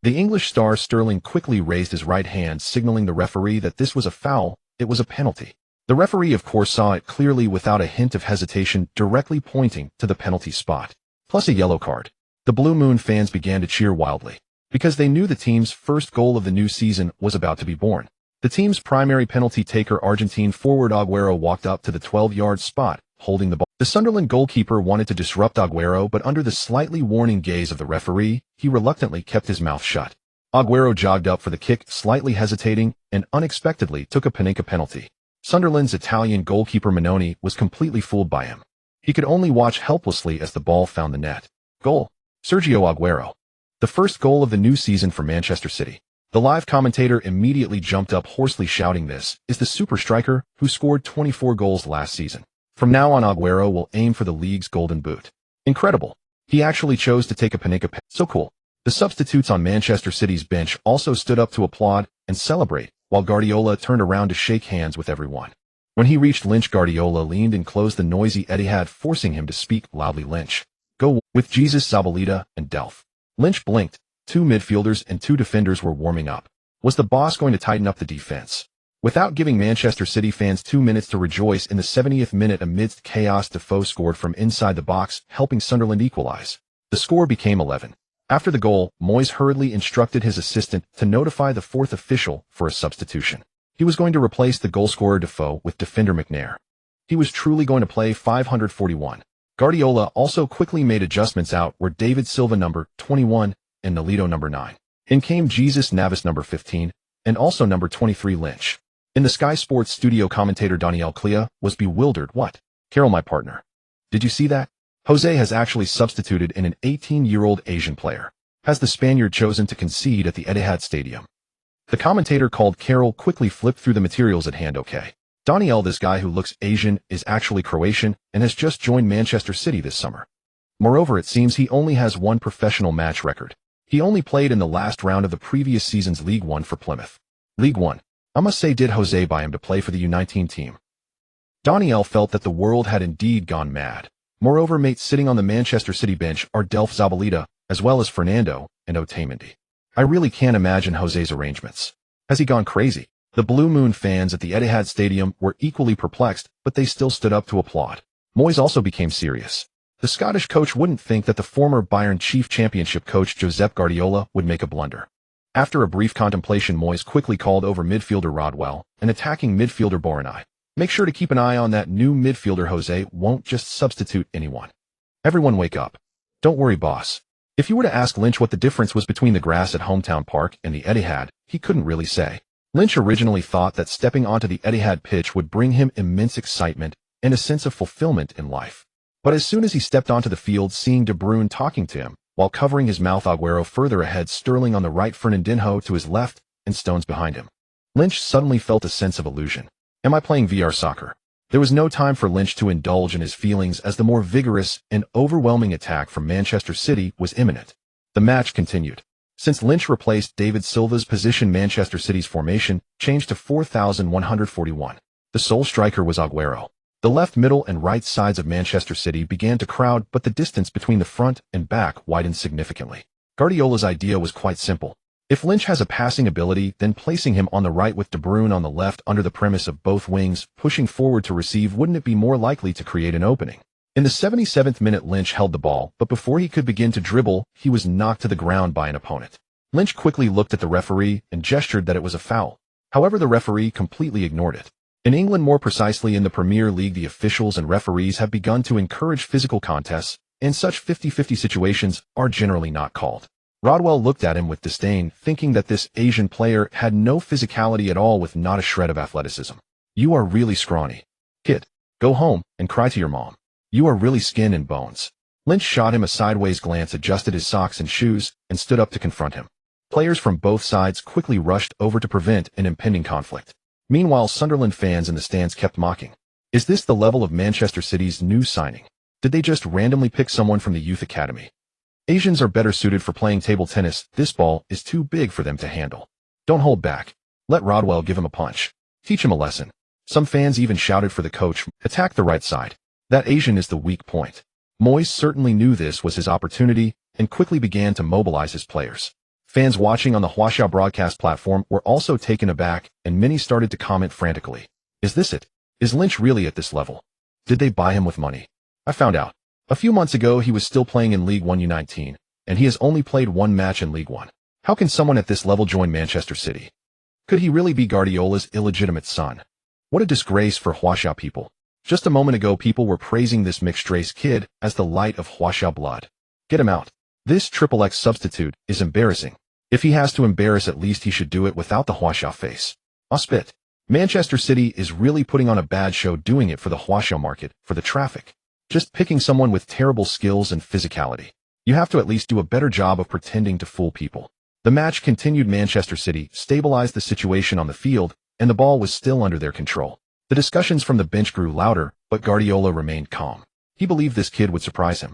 The English star Sterling quickly raised his right hand, signaling the referee that this was a foul. It was a penalty. The referee, of course, saw it clearly without a hint of hesitation, directly pointing to the penalty spot. Plus a yellow card. The Blue Moon fans began to cheer wildly, because they knew the team's first goal of the new season was about to be born. The team's primary penalty taker, Argentine forward Aguero, walked up to the 12-yard spot, holding the ball. The Sunderland goalkeeper wanted to disrupt Aguero, but under the slightly warning gaze of the referee, he reluctantly kept his mouth shut. Aguero jogged up for the kick, slightly hesitating, and unexpectedly took a Panenka penalty. Sunderland's Italian goalkeeper Minoni was completely fooled by him. He could only watch helplessly as the ball found the net. Goal. Sergio Aguero. The first goal of the new season for Manchester City. The live commentator immediately jumped up, hoarsely shouting, "This is the super striker who scored 24 goals last season. From now on, Aguero will aim for the league's golden boot." Incredible. He actually chose to take a panika. So cool. The substitutes on Manchester City's bench also stood up to applaud and celebrate, while Guardiola turned around to shake hands with everyone. When he reached Lynch, Guardiola leaned and closed the noisy Etihad, forcing him to speak loudly. Lynch, go with Jesus, Zabaleta, and Delph. Lynch blinked. 2 midfielders and 2 defenders were warming up. Was the boss going to tighten up the defense? Without giving Manchester City fans 2 minutes to rejoice, in the 70th minute amidst chaos, Defoe scored from inside the box, helping Sunderland equalize. The score became 11. After the goal, Moyes hurriedly instructed his assistant to notify the 4th official for a substitution. He was going to replace the goalscorer Defoe with defender McNair. He was truly going to play 541. Guardiola also quickly made adjustments out where David Silva number 21 and Nolito number 9. In came Jesus Navas number 15 and also number 23 Lynch. In the Sky Sports studio, commentator Daniel Clea was bewildered. What? Carol, my partner. Did you see that? Jose has actually substituted in an 18-year-old Asian player. Has the Spaniard chosen to concede at the Etihad Stadium? The commentator called. Carol quickly flipped through the materials at hand. Okay. Daniel, this guy who looks Asian is actually Croatian and has just joined Manchester City this summer. Moreover, it seems he only has 1 professional match record. He only played in the last round of the previous season's League One for Plymouth. League One. I must say, did Jose buy him to play for the U19 team? Daniel felt that the world had indeed gone mad. Moreover, mates sitting on the Manchester City bench are Delph, Zabaleta, as well as Fernando and Otamendi. I really can't imagine Jose's arrangements. Has he gone crazy? The Blue Moon fans at the Etihad Stadium were equally perplexed, but they still stood up to applaud. Moyes also became serious. The Scottish coach wouldn't think that the former Bayern chief championship coach Josep Guardiola would make a blunder. After a brief contemplation, Moyes quickly called over midfielder Rodwell and attacking midfielder Borini. Make sure to keep an eye on that new midfielder. Jose won't just substitute anyone. Everyone wake up. Don't worry, boss. If you were to ask Lynch what the difference was between the grass at Hometown Park and the Etihad, he couldn't really say. Lynch originally thought that stepping onto the Etihad pitch would bring him immense excitement and a sense of fulfillment in life. But as soon as he stepped onto the field, seeing De Bruyne talking to him, while covering his mouth, Aguero further ahead, Sterling on the right, Fernandinho to his left, and Stones behind him, Lynch suddenly felt a sense of illusion. Am I playing VR soccer? There was no time for Lynch to indulge in his feelings as the more vigorous and overwhelming attack from Manchester City was imminent. The match continued. Since Lynch replaced David Silva's position, Manchester City's formation changed to 4,141. The sole striker was Aguero. The left, middle, and right sides of Manchester City began to crowd, but the distance between the front and back widened significantly. Guardiola's idea was quite simple. If Lynch has a passing ability, then placing him on the right with De Bruyne on the left under the premise of both wings pushing forward to receive, wouldn't it be more likely to create an opening? In the 77th minute, Lynch held the ball, but before he could begin to dribble, he was knocked to the ground by an opponent. Lynch quickly looked at the referee and gestured that it was a foul. However, the referee completely ignored it. In England, more precisely in the Premier League, the officials and referees have begun to encourage physical contests, and such 50-50 situations are generally not called. Rodwell looked at him with disdain, thinking that this Asian player had no physicality at all with not a shred of athleticism. You are really scrawny. Kid, go home and cry to your mom. You are really skin and bones. Lynch shot him a sideways glance, adjusted his socks and shoes, and stood up to confront him. Players from both sides quickly rushed over to prevent an impending conflict. Meanwhile, Sunderland fans in the stands kept mocking. Is this the level of Manchester City's new signing? Did they just randomly pick someone from the youth academy? Asians are better suited for playing table tennis. This ball is too big for them to handle. Don't hold back. Let Rodwell give him a punch. Teach him a lesson. Some fans even shouted for the coach, attack the right side. That Asian is the weak point. Moyes certainly knew this was his opportunity and quickly began to mobilize his players. Fans watching on the Huaxia broadcast platform were also taken aback, and many started to comment frantically. Is this it? Is Lynch really at this level? Did they buy him with money? I found out. A few months ago he was still playing in League One U19, and he has only played 1 match in League One. How can someone at this level join Manchester City? Could he really be Guardiola's illegitimate son? What a disgrace for Huaxia people. Just a moment ago people were praising this mixed-race kid as the light of Huaxia blood. Get him out. This XXX substitute is embarrassing. If he has to embarrass, at least he should do it without the Huaxia face. I'll spit. Manchester City is really putting on a bad show doing it for the Huaxia market, for the traffic. Just picking someone with terrible skills and physicality. You have to at least do a better job of pretending to fool people. The match continued. Manchester City stabilized the situation on the field, and the ball was still under their control. The discussions from the bench grew louder, but Guardiola remained calm. He believed this kid would surprise him.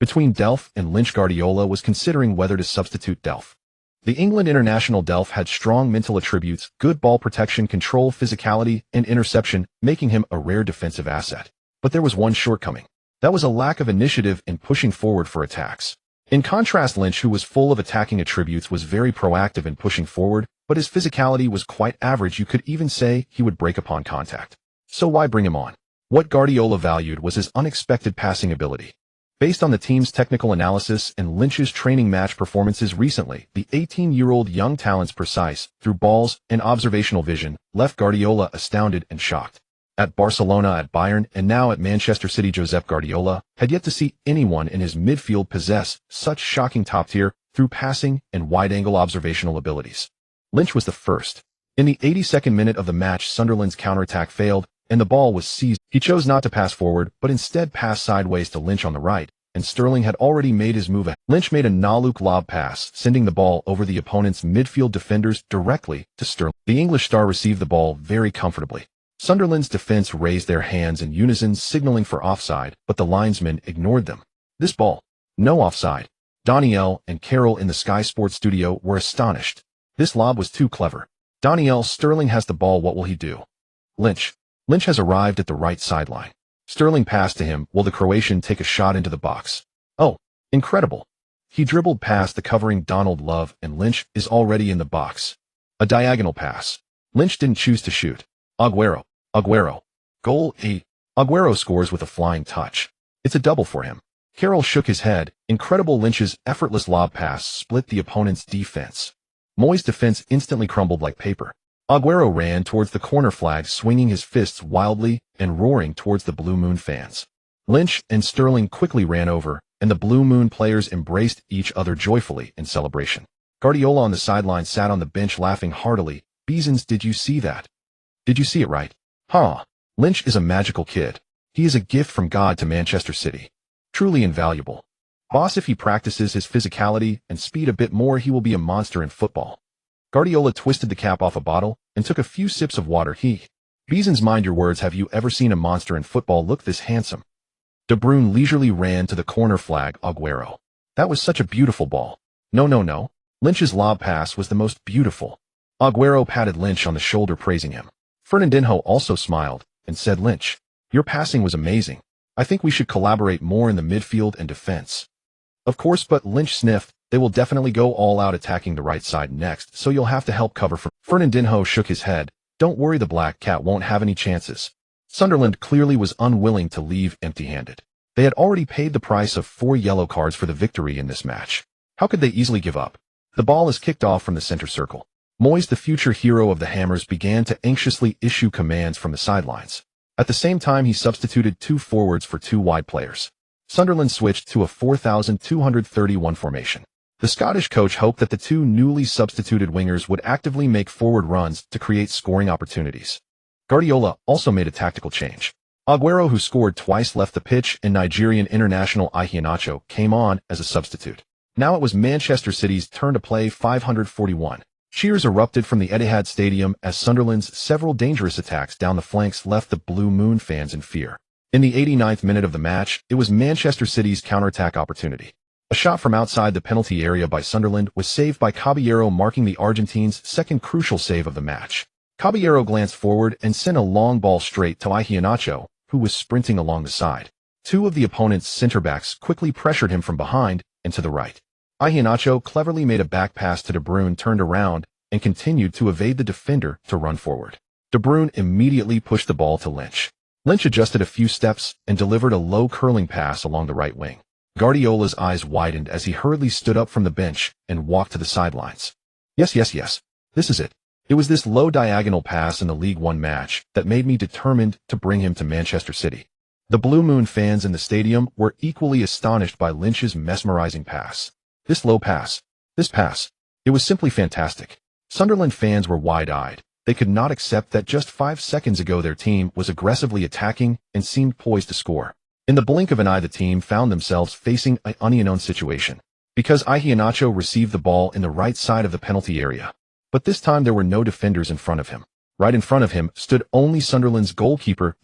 Between Delph and Lynch, Guardiola was considering whether to substitute Delph. The England international Delph had strong mental attributes, good ball protection, control, physicality, and interception, making him a rare defensive asset. But there was one shortcoming. That was a lack of initiative in pushing forward for attacks. In contrast, Lynch, who was full of attacking attributes, was very proactive in pushing forward, but his physicality was quite average. You could even say he would break upon contact. So why bring him on? What Guardiola valued was his unexpected passing ability. Based on the team's technical analysis and Lynch's training match performances recently, the 18-year-old young talent's precise, through balls, and observational vision left Guardiola astounded and shocked. At Barcelona, at Bayern, and now at Manchester City, Josep Guardiola had yet to see anyone in his midfield possess such shocking top-tier, through passing and wide-angle observational abilities. Lynch was the first. In the 82nd minute of the match, Sunderland's counterattack failed, and the ball was seized. He chose not to pass forward, but instead passed sideways to Lynch on the right, and Sterling had already made his move. Lynch made a Naluk lob pass, sending the ball over the opponent's midfield defenders directly to Sterling. The English star received the ball very comfortably. Sunderland's defense raised their hands in unison, signaling for offside, but the linesmen ignored them. This ball, no offside. Daniel and Carroll in the Sky Sports studio were astonished. This lob was too clever. Daniel, Sterling has the ball, what will he do? Lynch has arrived at the right sideline. Sterling passed to him, will the Croatian take a shot into the box? Oh, incredible. He dribbled past the covering Donald Love, and Lynch is already in the box. A diagonal pass. Lynch didn't choose to shoot. Aguero. Goal. Aguero scores with a flying touch. It's a double for him. Carroll shook his head. Incredible. Lynch's effortless lob pass split the opponent's defense. Moyes' defense instantly crumbled like paper. Aguero ran towards the corner flag, swinging his fists wildly and roaring towards the Blue Moon fans. Lynch and Sterling quickly ran over, and the Blue Moon players embraced each other joyfully in celebration. Guardiola on the sideline sat on the bench laughing heartily. Beasons, did you see that? Did you see it right? Huh. Lynch is a magical kid. He is a gift from God to Manchester City. Truly invaluable. Boss, if he practices his physicality and speed a bit more, he will be a monster in football. Guardiola twisted the cap off a bottle and took a few sips of water. Beasons, mind your words. Have you ever seen a monster in football look this handsome? De Bruyne leisurely ran to the corner flag. Aguero. That was such a beautiful ball. No. Lynch's lob pass was the most beautiful. Aguero patted Lynch on the shoulder, praising him. Fernandinho also smiled and said, Lynch, your passing was amazing. I think we should collaborate more in the midfield and defense. Of course, but Lynch sniffed. They will definitely go all out attacking the right side next, so you'll have to help cover for. Fernandinho shook his head. Don't worry, the Black Cat won't have any chances. Sunderland clearly was unwilling to leave empty-handed. They had already paid the price of 4 yellow cards for the victory in this match. How could they easily give up? The ball is kicked off from the center circle. Moyes, the future hero of the Hammers, began to anxiously issue commands from the sidelines. At the same time, he substituted 2 forwards for 2 wide players. Sunderland switched to a 4,231 formation. The Scottish coach hoped that the 2 newly substituted wingers would actively make forward runs to create scoring opportunities. Guardiola also made a tactical change. Aguero, who scored twice, left the pitch, and Nigerian international Iheanacho came on as a substitute. Now it was Manchester City's turn to play. 541. Cheers erupted from the Etihad Stadium as Sunderland's several dangerous attacks down the flanks left the Blue Moon fans in fear. In the 89th minute of the match, it was Manchester City's counterattack opportunity. A shot from outside the penalty area by Sunderland was saved by Caballero, marking the Argentines' second crucial save of the match. Caballero glanced forward and sent a long ball straight to Iheanacho, who was sprinting along the side. 2 of the opponent's center-backs quickly pressured him from behind and to the right. Iheanacho cleverly made a back pass to De Bruyne, turned around, and continued to evade the defender to run forward. De Bruyne immediately pushed the ball to Lynch. Lynch adjusted a few steps and delivered a low curling pass along the right wing. Guardiola's eyes widened as he hurriedly stood up from the bench and walked to the sidelines. Yes. This is it. It was this low diagonal pass in the League One match that made me determined to bring him to Manchester City. The Blue Moon fans in the stadium were equally astonished by Lynch's mesmerizing pass. This low pass. This pass. It was simply fantastic. Sunderland fans were wide-eyed. They could not accept that just 5 seconds ago their team was aggressively attacking and seemed poised to score. In the blink of an eye, the team found themselves facing an unknown situation, because Iheanacho received the ball in the right side of the penalty area. But this time there were no defenders in front of him. Right in front of him stood only Sunderland's goalkeeper.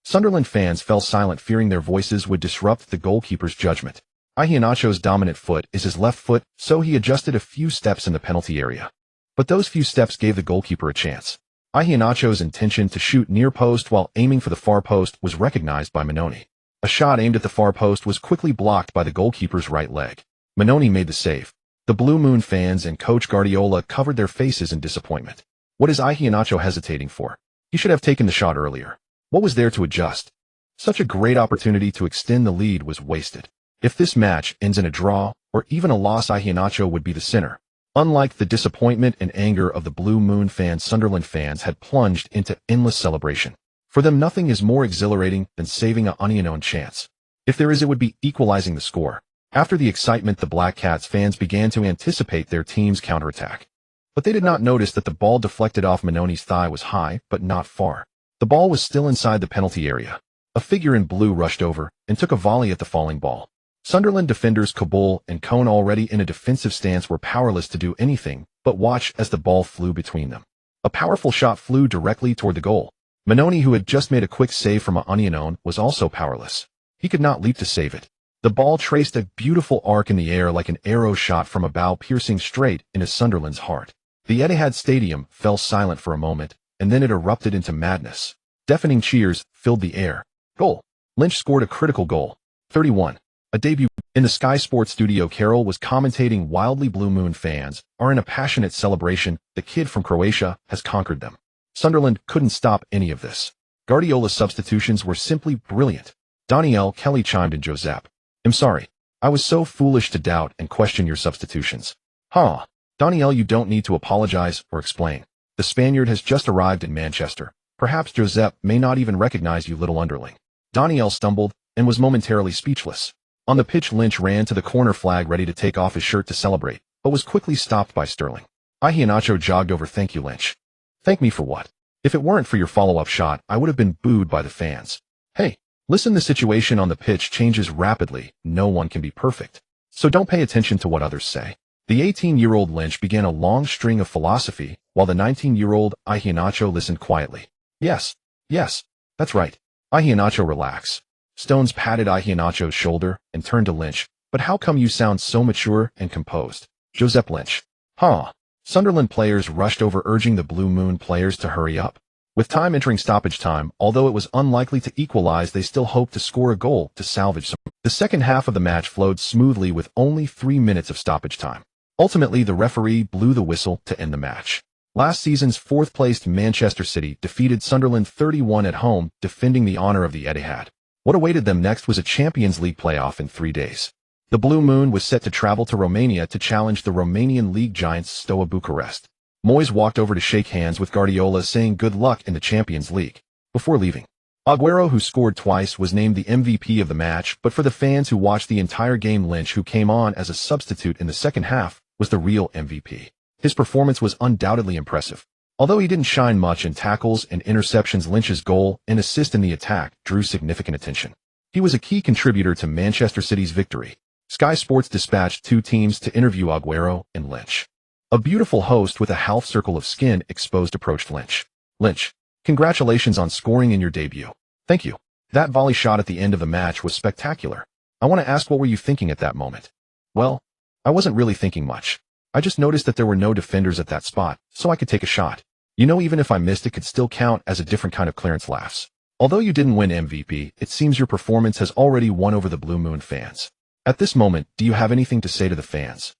Sunderland fans fell silent, fearing their voices would disrupt the goalkeeper's judgment. Iheanacho's dominant foot is his left foot, so he adjusted a few steps in the penalty area. But those few steps gave the goalkeeper a chance. Iheanacho's intention to shoot near post while aiming for the far post was recognized by Minoni. A shot aimed at the far post was quickly blocked by the goalkeeper's right leg. Minoni made the save. The Blue Moon fans and Coach Guardiola covered their faces in disappointment. What is Iheanacho hesitating for? He should have taken the shot earlier. What was there to adjust? Such a great opportunity to extend the lead was wasted. If this match ends in a draw, or even a loss, Iheanacho would be the sinner. Unlike the disappointment and anger of the Blue Moon fans, Sunderland fans had plunged into endless celebration. For them, nothing is more exhilarating than saving an unknown chance. If there is, it would be equalizing the score. After the excitement, the Black Cats fans began to anticipate their team's counterattack. But they did not notice that the ball deflected off Minoni's thigh was high, but not far. The ball was still inside the penalty area. A figure in blue rushed over and took a volley at the falling ball. Sunderland defenders Kabul and Cohn, already in a defensive stance, were powerless to do anything but watch as the ball flew between them. A powerful shot flew directly toward the goal. Minoni, who had just made a quick save from an unknown, was also powerless. He could not leap to save it. The ball traced a beautiful arc in the air like an arrow shot from a bow, piercing straight into Sunderland's heart. The Etihad Stadium fell silent for a moment, and then it erupted into madness. Deafening cheers filled the air. Goal! Lynch scored a critical goal. 31. A debut. In the Sky Sports studio, Carroll was commentating. Wildly Blue Moon fans are in a passionate celebration. The kid from Croatia has conquered them. Sunderland couldn't stop any of this. Guardiola's substitutions were simply brilliant. Daniel Kelly chimed in. Josep, I'm sorry. I was so foolish to doubt and question your substitutions. Huh. Daniel, you don't need to apologize or explain. The Spaniard has just arrived in Manchester. Perhaps Josep may not even recognize you, little underling. Daniel stumbled and was momentarily speechless. On the pitch, Lynch ran to the corner flag ready to take off his shirt to celebrate, but was quickly stopped by Sterling. Iheanacho jogged over. Thank you, Lynch. Thank me for what? If it weren't for your follow-up shot, I would have been booed by the fans. Hey, listen, the situation on the pitch changes rapidly. No one can be perfect. So don't pay attention to what others say. The 18-year-old Lynch began a long string of philosophy, while the 19-year-old Iheanacho listened quietly. Yes, that's right. Iheanacho, relax. Stones patted Iheanacho's shoulder and turned to Lynch. But how come you sound so mature and composed? Josep Lynch. Huh. Sunderland players rushed over, urging the Blue Moon players to hurry up. With time entering stoppage time, although it was unlikely to equalize, they still hoped to score a goal to salvage some. The second half of the match flowed smoothly with only 3 minutes of stoppage time. Ultimately, the referee blew the whistle to end the match. Last season's fourth-placed Manchester City defeated Sunderland 31 at home, defending the honor of the Etihad. What awaited them next was a Champions League playoff in 3 days. The Blue Moon was set to travel to Romania to challenge the Romanian league giants Steaua Bucharest. Moyes walked over to shake hands with Guardiola, saying good luck in the Champions League, before leaving. Aguero, who scored twice, was named the MVP of the match, but for the fans who watched the entire game, Lynch, who came on as a substitute in the second half, was the real MVP. His performance was undoubtedly impressive. Although he didn't shine much in tackles and interceptions, Lynch's goal and assist in the attack drew significant attention. He was a key contributor to Manchester City's victory. Sky Sports dispatched 2 teams to interview Aguero and Lynch. A beautiful host with a half circle of skin exposed approached Lynch. Lynch, congratulations on scoring in your debut. Thank you. That volley shot at the end of the match was spectacular. I want to ask, what were you thinking at that moment? Well, I wasn't really thinking much. I just noticed that there were no defenders at that spot, so I could take a shot. You know, even if I missed, it could still count as a different kind of clearance. Laughs. Although you didn't win MVP, it seems your performance has already won over the Blue Moon fans. At this moment, do you have anything to say to the fans?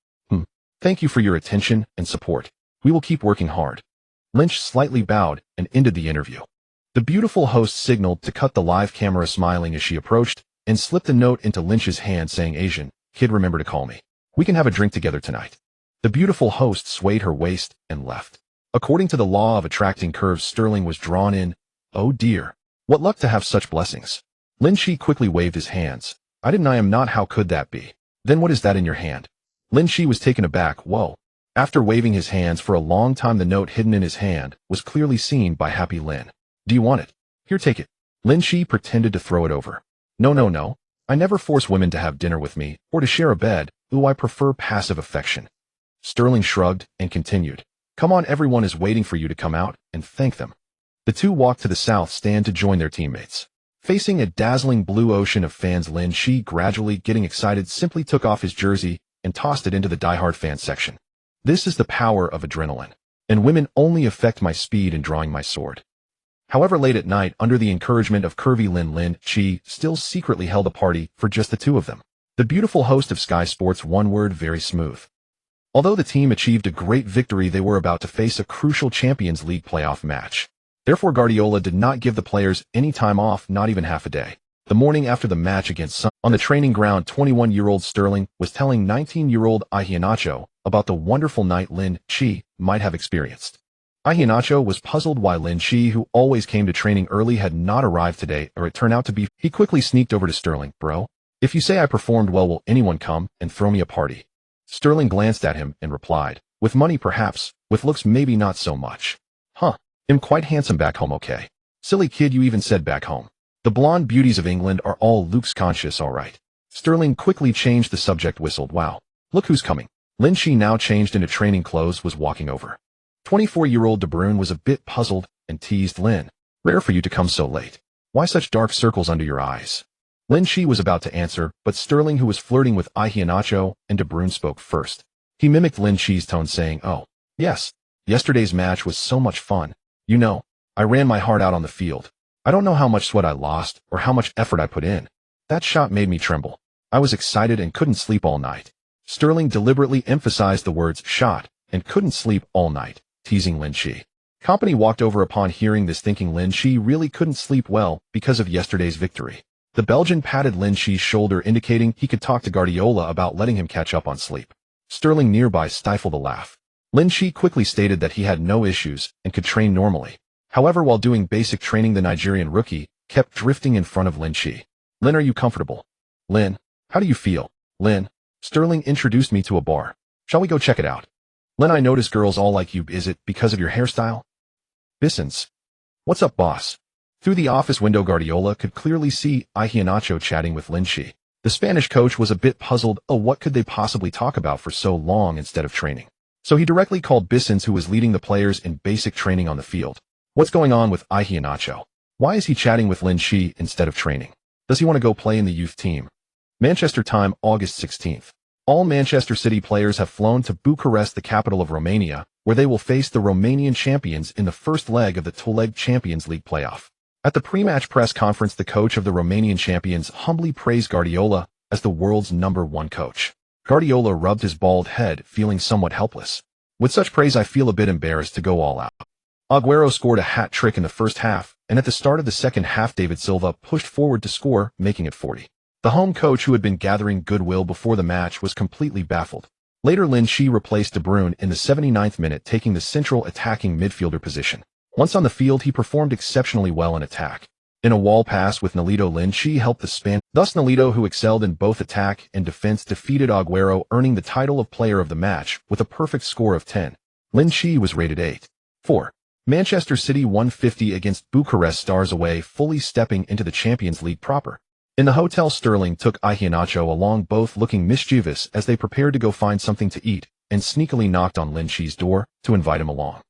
Thank you for your attention and support. We will keep working hard. Lynch slightly bowed and ended the interview. The beautiful host signaled to cut the live camera, smiling as she approached, and slipped a note into Lynch's hand saying, Asian, kid, remember to call me. We can have a drink together tonight. The beautiful host swayed her waist and left. According to the law of attracting curves, Sterling was drawn in. Oh dear. What luck to have such blessings. Lin Qi quickly waved his hands. I am not. How could that be? Then what is that in your hand? Lin Qi was taken aback. Whoa. After waving his hands for a long time, the note hidden in his hand was clearly seen by Happy Lin. Do you want it? Here, take it. Lin Qi pretended to throw it over. No. I never force women to have dinner with me or to share a bed. Ooh, I prefer passive affection. Sterling shrugged and continued. Come on, everyone is waiting for you to come out and thank them. The two walked to the south stand to join their teammates. Facing a dazzling blue ocean of fans, Lin Qi, gradually getting excited, simply took off his jersey and tossed it into the diehard fan section. This is the power of adrenaline. And women only affect my speed in drawing my sword. However, late at night, under the encouragement of curvy Lin Qi still secretly held a party for just the two of them. The beautiful host of Sky Sports, one word, very smooth. Although the team achieved a great victory, they were about to face a crucial Champions League playoff match. Therefore, Guardiola did not give the players any time off, not even half a day. The morning after the match against Sun, on the training ground, 21-year-old Sterling was telling 19-year-old Iheanacho about the wonderful night Lin Qi might have experienced. Iheanacho was puzzled why Lin Qi, who always came to training early, had not arrived today, or it turned out to be. He quickly sneaked over to Sterling. Bro, if you say I performed well, will anyone come and throw me a party? Sterling glanced at him and replied, with money perhaps, with looks maybe not so much. Huh, I'm quite handsome back home, okay? Silly kid, you even said back home. The blonde beauties of England are all looks conscious, all right. Sterling quickly changed the subject, whistled. Wow, look who's coming. Lin Qi, now changed into training clothes, was walking over. 24-year-old De Bruyne was a bit puzzled and teased Lin. Rare for you to come so late. Why such dark circles under your eyes? Lin Qi was about to answer, but Sterling, who was flirting with Iheanacho and De Bruyne, spoke first. He mimicked Lin Qi's tone, saying, oh, yes, yesterday's match was so much fun. You know, I ran my heart out on the field. I don't know how much sweat I lost or how much effort I put in. That shot made me tremble. I was excited and couldn't sleep all night. Sterling deliberately emphasized the words shot and couldn't sleep all night, teasing Lin Qi. Company walked over upon hearing this, thinking Lin Qi really couldn't sleep well because of yesterday's victory. The Belgian patted Lin Qi's shoulder, indicating he could talk to Guardiola about letting him catch up on sleep. Sterling nearby stifled a laugh. Lin Qi quickly stated that he had no issues and could train normally. However, while doing basic training, the Nigerian rookie kept drifting in front of Lin Qi. Lin, are you comfortable? Lin, how do you feel? Lin, Sterling introduced me to a bar. Shall we go check it out? Lin, I notice girls all like you. Is it because of your hairstyle? Bissons. What's up, boss? Through the office window, Guardiola could clearly see Iheanacho chatting with Lin Qi. The Spanish coach was a bit puzzled. Oh, what could they possibly talk about for so long instead of training? So he directly called Bissons, who was leading the players in basic training on the field. What's going on with Iheanacho? Why is he chatting with Lin Qi instead of training? Does he want to go play in the youth team? Manchester time, August 16th. All Manchester City players have flown to Bucharest, the capital of Romania, where they will face the Romanian champions in the first leg of the two-leg Champions League playoff. At the pre-match press conference, the coach of the Romanian champions humbly praised Guardiola as the world's #1 coach. Guardiola rubbed his bald head, feeling somewhat helpless. With such praise, I feel a bit embarrassed to go all out. Agüero scored a hat-trick in the first half, and at the start of the second half, David Silva pushed forward to score, making it 40. The home coach, who had been gathering goodwill before the match, was completely baffled. Later, Lin Qi replaced De Bruyne in the 79th minute, taking the central attacking midfielder position. Once on the field, he performed exceptionally well in attack. In a wall pass with Nolito, Lin Qi helped the span. Thus, Nolito, who excelled in both attack and defense, defeated Agüero, earning the title of player of the match with a perfect score of 10. Lin Qi was rated 8.4. Manchester City 150 against Bucharest Stars away, fully stepping into the Champions League proper. In the hotel, Sterling took Iheanacho along, both looking mischievous as they prepared to go find something to eat, and sneakily knocked on Lin Qi's door to invite him along.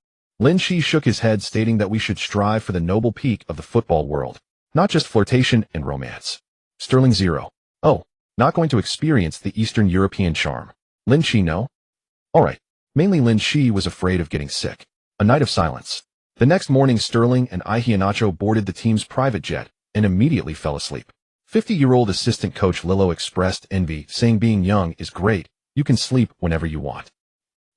Lin Qi shook his head, stating that we should strive for the noble peak of the football world, not just flirtation and romance. Sterling 0. Oh, not going to experience the Eastern European charm. Lin Qi, no? Alright. Mainly Lin Qi was afraid of getting sick. A night of silence. The next morning, Sterling and Iheanacho boarded the team's private jet and immediately fell asleep. 50-year-old assistant coach Lillo expressed envy, saying being young is great, you can sleep whenever you want.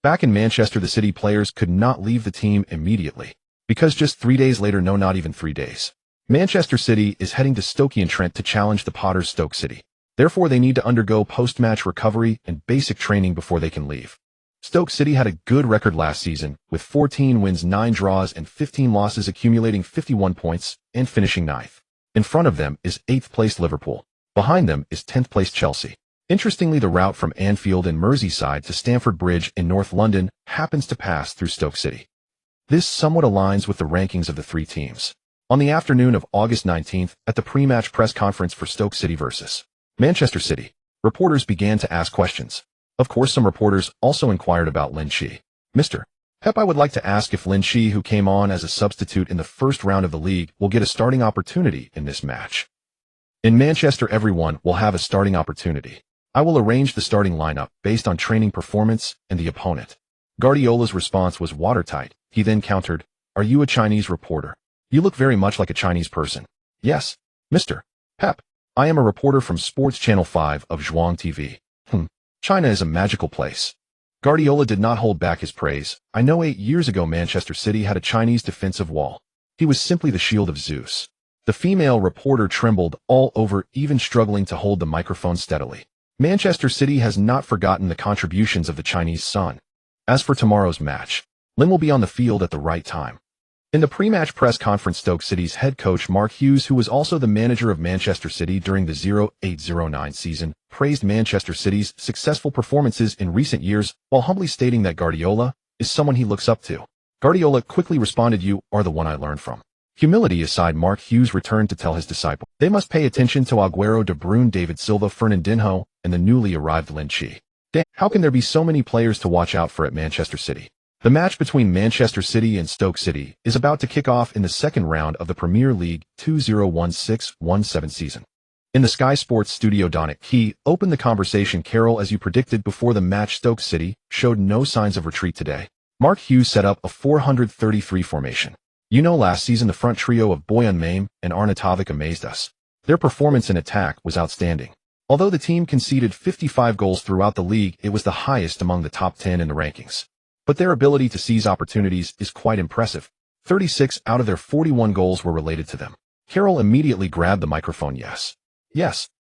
Back in Manchester, the City players could not leave the team immediately, because just 3 days later, no, not even 3 days, Manchester City is heading to Stoke-on-Trent to challenge the Potters Stoke City. Therefore, they need to undergo post-match recovery and basic training before they can leave. Stoke City had a good record last season, with 14 wins, 9 draws, and 15 losses, accumulating 51 points and finishing 9th. In front of them is 8th-placed Liverpool. Behind them is 10th-placed Chelsea. Interestingly, the route from Anfield and Merseyside to Stamford Bridge in North London happens to pass through Stoke City. This somewhat aligns with the rankings of the three teams. On the afternoon of August 19th, at the pre-match press conference for Stoke City versus Manchester City, reporters began to ask questions. Of course, some reporters also inquired about Lin Qi. Mr. Pep, I would like to ask if Lin Qi, who came on as a substitute in the first round of the league, will get a starting opportunity in this match. In Manchester, everyone will have a starting opportunity. I will arrange the starting lineup based on training performance and the opponent. Guardiola's response was watertight. He then countered, "Are you a Chinese reporter? You look very much like a Chinese person." "Yes, Mr. Pep. I am a reporter from Sports Channel 5 of Zhuang TV. China is a magical place." Guardiola did not hold back his praise. "I know 8 years ago Manchester City had a Chinese defensive wall. He was simply the shield of Zeus." The female reporter trembled all over, even struggling to hold the microphone steadily. Manchester City has not forgotten the contributions of the Chinese sun. As for tomorrow's match, Lin will be on the field at the right time. In the pre-match press conference, Stoke City's head coach Mark Hughes, who was also the manager of Manchester City during the 08-09 season, praised Manchester City's successful performances in recent years while humbly stating that Guardiola is someone he looks up to. Guardiola quickly responded, "You are the one I learned from." Humility aside, Mark Hughes returned to tell his disciple they must pay attention to Aguero, De Bruyne, David Silva, Fernandinho, and the newly arrived Lin Qi. How can there be so many players to watch out for at Manchester City? The match between Manchester City and Stoke City is about to kick off in the second round of the Premier League 2016-17 season. In the Sky Sports studio, Lin Qi opened the conversation. "Carol, as you predicted before the match, Stoke City showed no signs of retreat today. Mark Hughes set up a 433 formation. You know, last season the front trio of Boyan Mame and Arnautovic amazed us. Their performance in attack was outstanding. Although the team conceded 55 goals throughout the league, it was the highest among the top 10 in the rankings. But their ability to seize opportunities is quite impressive. 36 out of their 41 goals were related to them." Carroll immediately grabbed the microphone. Yes.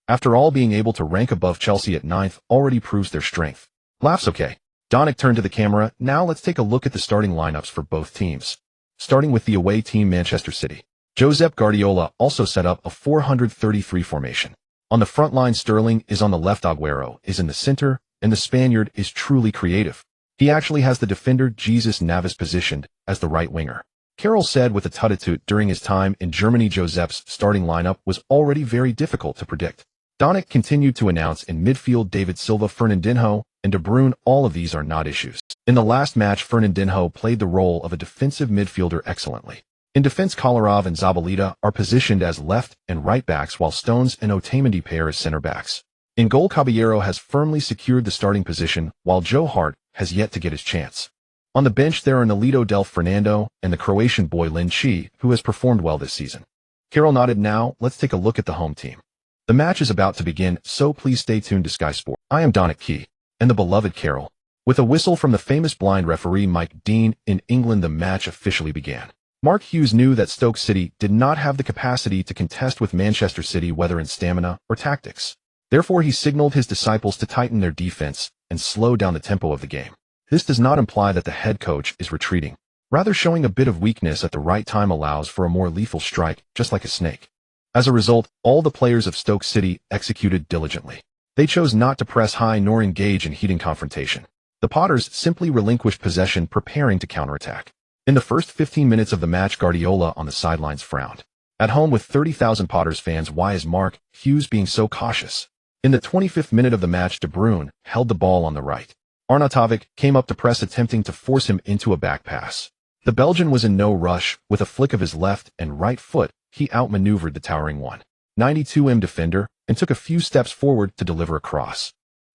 After all, being able to rank above Chelsea at 9th already proves their strength." Laughs. "Okay." Donick turned to the camera. "Now let's take a look at the starting lineups for both teams. Starting with the away team, Manchester City. Josep Guardiola also set up a 433 formation. On the front line, Sterling is on the left, Aguero is in the center, and the Spaniard is truly creative. He actually has the defender Jesus Navas positioned as the right winger." Carroll said with a tut-tut. During his time in Germany, Josep's starting lineup was already very difficult to predict. Donick continued to announce in midfield David Silva, Fernandinho, and De Bruyne. All of these are not issues. In the last match, Fernandinho played the role of a defensive midfielder excellently. In defense, Kolarov and Zabaleta are positioned as left and right backs, while Stones and Otamendi pair as center backs. In goal, Caballero has firmly secured the starting position, while Joe Hart has yet to get his chance. On the bench, there are Nolito del Fernando and the Croatian boy Lin Qi, who has performed well this season. Carroll nodded. "Now, let's take a look at the home team. The match is about to begin, so please stay tuned to Sky Sport. I am Lin Qi, and the beloved Carroll." With a whistle from the famous blind referee Mike Dean in England, the match officially began. Mark Hughes knew that Stoke City did not have the capacity to contest with Manchester City, whether in stamina or tactics. Therefore, he signaled his disciples to tighten their defense and slow down the tempo of the game. This does not imply that the head coach is retreating. Rather, showing a bit of weakness at the right time allows for a more lethal strike, just like a snake. As a result, all the players of Stoke City executed diligently. They chose not to press high nor engage in heated confrontation. The Potters simply relinquished possession, preparing to counterattack. In the first 15 minutes of the match, Guardiola on the sidelines frowned. At home with 30,000 Potters fans, why is Mark Hughes being so cautious? In the 25th minute of the match, De Bruyne held the ball on the right. Arnautovic came up to press, attempting to force him into a back pass. The Belgian was in no rush. With a flick of his left and right foot, he outmaneuvered the towering 192 defender and took a few steps forward to deliver a cross.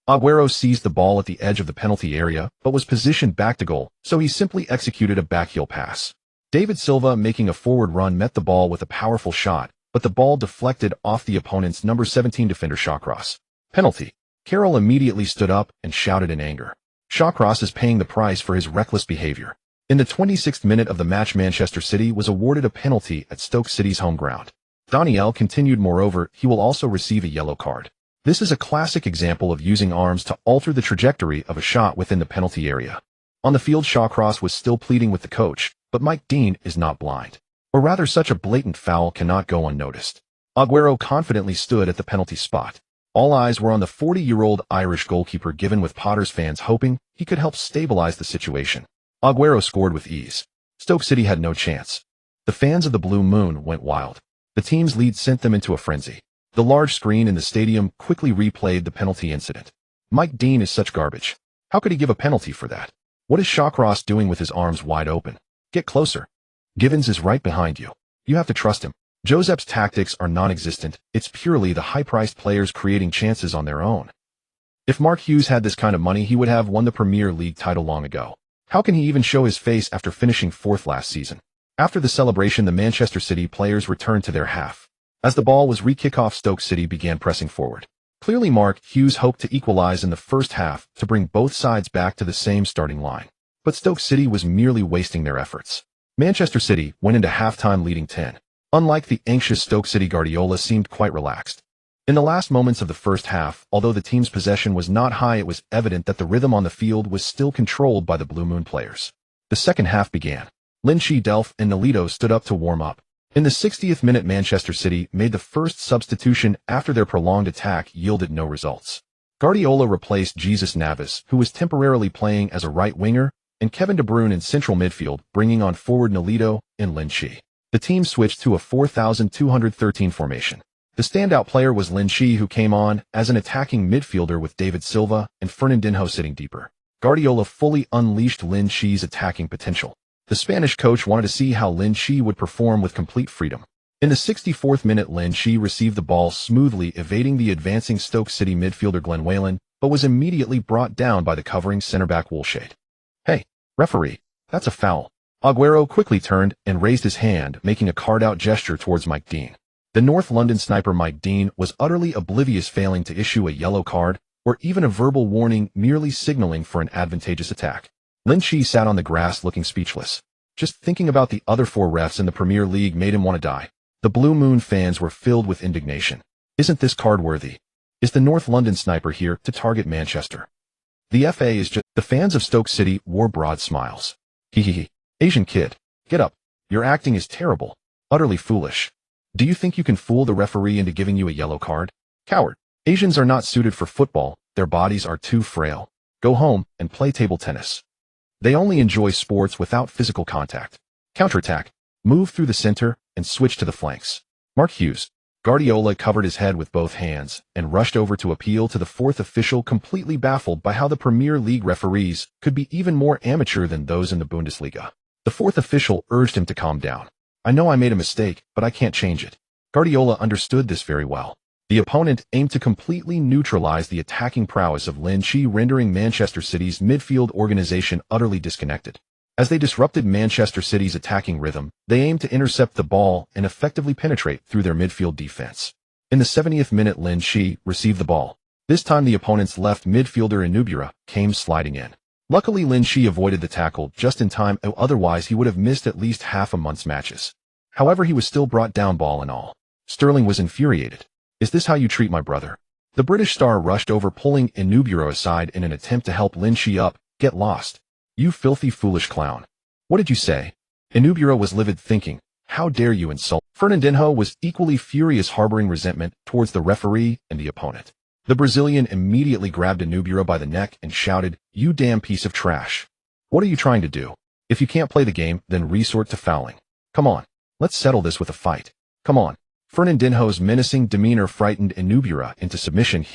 Aguero seized the ball at the edge of the penalty area, but was positioned back to goal, so he simply executed a backheel pass. David Silva, making a forward run, met the ball with a powerful shot, but the ball deflected off the opponent's number 17 defender Shawcross. Penalty. Carroll immediately stood up and shouted in anger. Shawcross is paying the price for his reckless behavior. In the 26th minute of the match, Manchester City was awarded a penalty at Stoke City's home ground. Daniel continued. Moreover, he will also receive a yellow card. This is a classic example of using arms to alter the trajectory of a shot within the penalty area. On the field, Shawcross was still pleading with the coach, but Mike Dean is not blind. Or rather, such a blatant foul cannot go unnoticed. Aguero confidently stood at the penalty spot. All eyes were on the 40-year-old Irish goalkeeper, given with Potters fans hoping he could help stabilize the situation. Aguero scored with ease. Stoke City had no chance. The fans of the Blue Moon went wild. The team's lead sent them into a frenzy. The large screen in the stadium quickly replayed the penalty incident. Mike Dean is such garbage. How could he give a penalty for that? What is Shawcross doing with his arms wide open? Get closer. Givens is right behind you. You have to trust him. Josep's tactics are non-existent, it's purely the high-priced players creating chances on their own. If Mark Hughes had this kind of money, he would have won the Premier League title long ago. How can he even show his face after finishing fourth last season? After the celebration, the Manchester City players returned to their half. As the ball was re-kicked off, Stoke City began pressing forward. Clearly, Mark Hughes hoped to equalize in the first half to bring both sides back to the same starting line. But Stoke City was merely wasting their efforts. Manchester City went into halftime leading 10. Unlike the anxious Stoke City, Guardiola seemed quite relaxed. In the last moments of the first half, although the team's possession was not high, it was evident that the rhythm on the field was still controlled by the Blue Moon players. The second half began. Lin Qi, Delph, and Nolito stood up to warm up. In the 60th minute, Manchester City made the first substitution after their prolonged attack yielded no results. Guardiola replaced Jesus Navas, who was temporarily playing as a right winger, and Kevin De Bruyne in central midfield, bringing on forward Nolito and Lin Qi. The team switched to a 4-2-13 formation. The standout player was Lin Qi, who came on as an attacking midfielder with David Silva and Fernandinho sitting deeper. Guardiola fully unleashed Lin Qi's attacking potential. The Spanish coach wanted to see how Lin Qi would perform with complete freedom. In the 64th minute, Lin Qi received the ball smoothly, evading the advancing Stoke City midfielder Glenn Whelan, but was immediately brought down by the covering centre-back Woolshade. "Hey, referee, that's a foul." Aguero quickly turned and raised his hand, making a card-out gesture towards Mike Dean. The North London sniper Mike Dean was utterly oblivious, failing to issue a yellow card or even a verbal warning, merely signaling for an advantageous attack. Lin Qi sat on the grass looking speechless. Just thinking about the other four refs in the Premier League made him want to die. The Blue Moon fans were filled with indignation. Isn't this card worthy? Is the North London sniper here to target Manchester? The FA is just... The fans of Stoke City wore broad smiles. Hehehe. Asian kid, get up. Your acting is terrible. Utterly foolish. Do you think you can fool the referee into giving you a yellow card? Coward. Asians are not suited for football. Their bodies are too frail. Go home and play table tennis. They only enjoy sports without physical contact. Counterattack. Move through the center and switch to the flanks. Mark Hughes. Guardiola covered his head with both hands and rushed over to appeal to the fourth official, completely baffled by how the Premier League referees could be even more amateur than those in the Bundesliga. The fourth official urged him to calm down. "I know I made a mistake, but I can't change it." Guardiola understood this very well. The opponent aimed to completely neutralize the attacking prowess of Lin Qi, rendering Manchester City's midfield organization utterly disconnected. As they disrupted Manchester City's attacking rhythm, they aimed to intercept the ball and effectively penetrate through their midfield defense. In the 70th minute, Lin Qi received the ball. This time the opponent's left midfielder Inubira came sliding in. Luckily, Lin Qi avoided the tackle just in time, otherwise he would have missed at least half a month's matches. However, he was still brought down, ball and all. Sterling was infuriated. "Is this how you treat my brother?" The British star rushed over, pulling Inubira aside in an attempt to help Lin Qi up. "Get lost. You filthy, foolish clown. What did you say?" Inubira was livid, thinking, "How dare you insult?" Fernandinho was equally furious, harboring resentment towards the referee and the opponent. The Brazilian immediately grabbed Inubira by the neck and shouted, "You damn piece of trash. What are you trying to do? If you can't play the game, then resort to fouling. Come on, let's settle this with a fight. Come on." Fernandinho's menacing demeanor frightened Inubira into submission.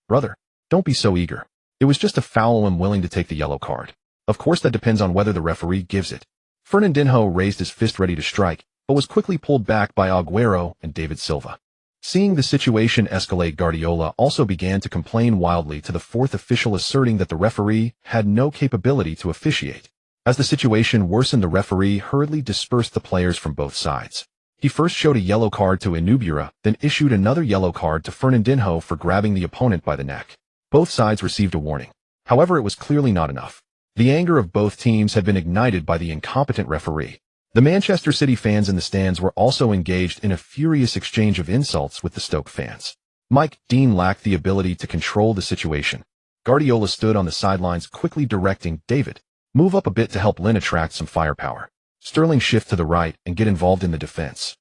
"Brother, don't be so eager. It was just a foul. I'm willing to take the yellow card. Of course that depends on whether the referee gives it." Fernandinho raised his fist ready to strike, but was quickly pulled back by Aguero and David Silva. Seeing the situation escalate, Guardiola also began to complain wildly to the fourth official, asserting that the referee had no capability to officiate. As the situation worsened, the referee hurriedly dispersed the players from both sides. He first showed a yellow card to Inubira, then issued another yellow card to Fernandinho for grabbing the opponent by the neck. Both sides received a warning. However, it was clearly not enough. The anger of both teams had been ignited by the incompetent referee. The Manchester City fans in the stands were also engaged in a furious exchange of insults with the Stoke fans. Mike Dean lacked the ability to control the situation. Guardiola stood on the sidelines, quickly directing, "David, move up a bit to help Lin attract some firepower. Sterling, shift to the right and get involved in the defense.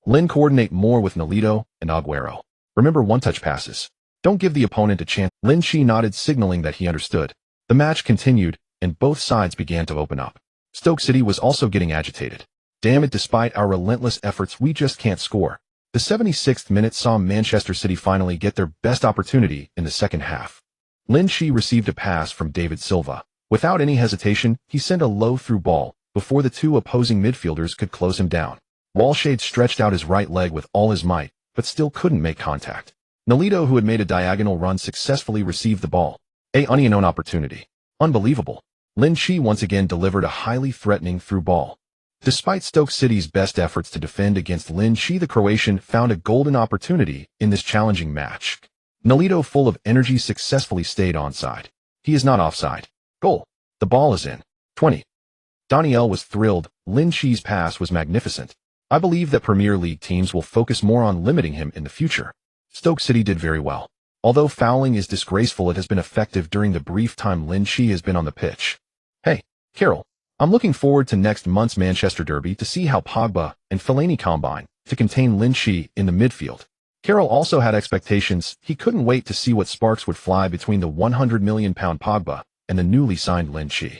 Lin, coordinate more with Nolito and Aguero. Remember one-touch passes. Don't give the opponent a chance." Lin Qi nodded, signaling that he understood. The match continued, and both sides began to open up. Stoke City was also getting agitated. "Damn it, despite our relentless efforts, we just can't score." The 76th minute saw Manchester City finally get their best opportunity in the second half. Lin Qi received a pass from David Silva. Without any hesitation, he sent a low through ball before the two opposing midfielders could close him down. Walshade stretched out his right leg with all his might, but still couldn't make contact. Nolito, who had made a diagonal run, successfully received the ball. A unknown opportunity. Unbelievable. Lin Qi once again delivered a highly threatening through ball. Despite Stoke City's best efforts to defend against Lin Qi, the Croatian found a golden opportunity in this challenging match. Nolito, full of energy, successfully stayed onside. He is not offside. Goal. The ball is in. 20. Daniel was thrilled. Lin Qi's pass was magnificent. I believe that Premier League teams will focus more on limiting him in the future. Stoke City did very well. Although fouling is disgraceful, it has been effective during the brief time Lin Qi has been on the pitch. Hey, Carol, I'm looking forward to next month's Manchester derby to see how Pogba and Fellaini combine to contain Lin Qi in the midfield. Carroll also had expectations. He couldn't wait to see what sparks would fly between the £100 million Pogba and the newly signed Lin Qi.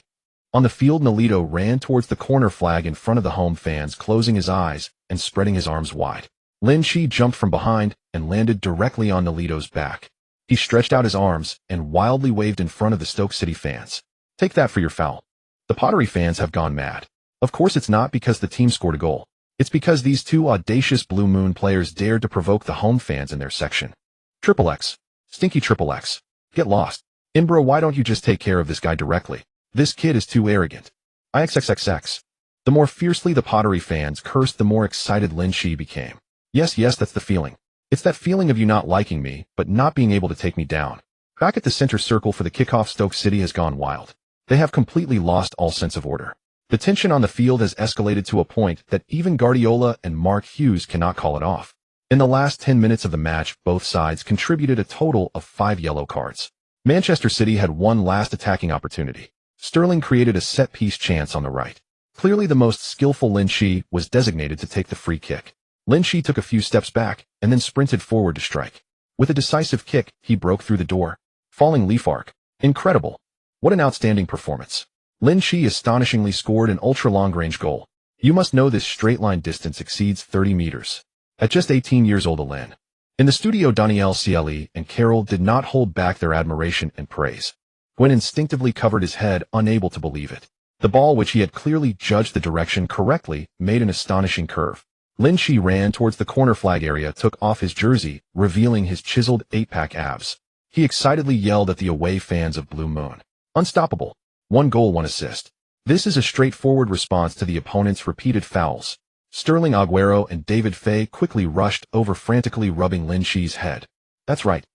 On the field, Nolito ran towards the corner flag in front of the home fans, closing his eyes and spreading his arms wide. Lin Qi jumped from behind and landed directly on Nolito's back. He stretched out his arms and wildly waved in front of the Stoke City fans. Take that for your foul. The Pottery fans have gone mad. Of course, it's not because the team scored a goal. It's because these two audacious Blue Moon players dared to provoke the home fans in their section. Triple X. Stinky Triple X. Get lost. Imbro, why don't you just take care of this guy directly? This kid is too arrogant. IXXXX. The more fiercely the Pottery fans cursed, the more excited Lin Qi became. Yes, that's the feeling. It's that feeling of you not liking me, but not being able to take me down. Back at the center circle for the kickoff, Stoke City has gone wild. They have completely lost all sense of order. The tension on the field has escalated to a point that even Guardiola and Mark Hughes cannot call it off. In the last 10 minutes of the match, both sides contributed a total of 5 yellow cards. Manchester City had one last attacking opportunity. Sterling created a set-piece chance on the right. Clearly the most skillful Lin Qi was designated to take the free kick. Lin Qi took a few steps back and then sprinted forward to strike. With a decisive kick, he broke through the door, falling leaf arc. Incredible. What an outstanding performance. Lin Qi astonishingly scored an ultra-long-range goal. You must know this straight-line distance exceeds 30 meters. At just 18 years old, Lin. In the studio, Daniel Cle and Carroll did not hold back their admiration and praise. Gwen instinctively covered his head, unable to believe it. The ball, which he had clearly judged the direction correctly, made an astonishing curve. Lin Qi ran towards the corner flag area, took off his jersey, revealing his chiseled 8-pack abs. He excitedly yelled at the away fans of Blue Moon. Unstoppable. 1 goal, 1 assist. This is a straightforward response to the opponent's repeated fouls. Sterling, Aguero, and David Fay quickly rushed over, frantically rubbing Lin Qi's head. That's right.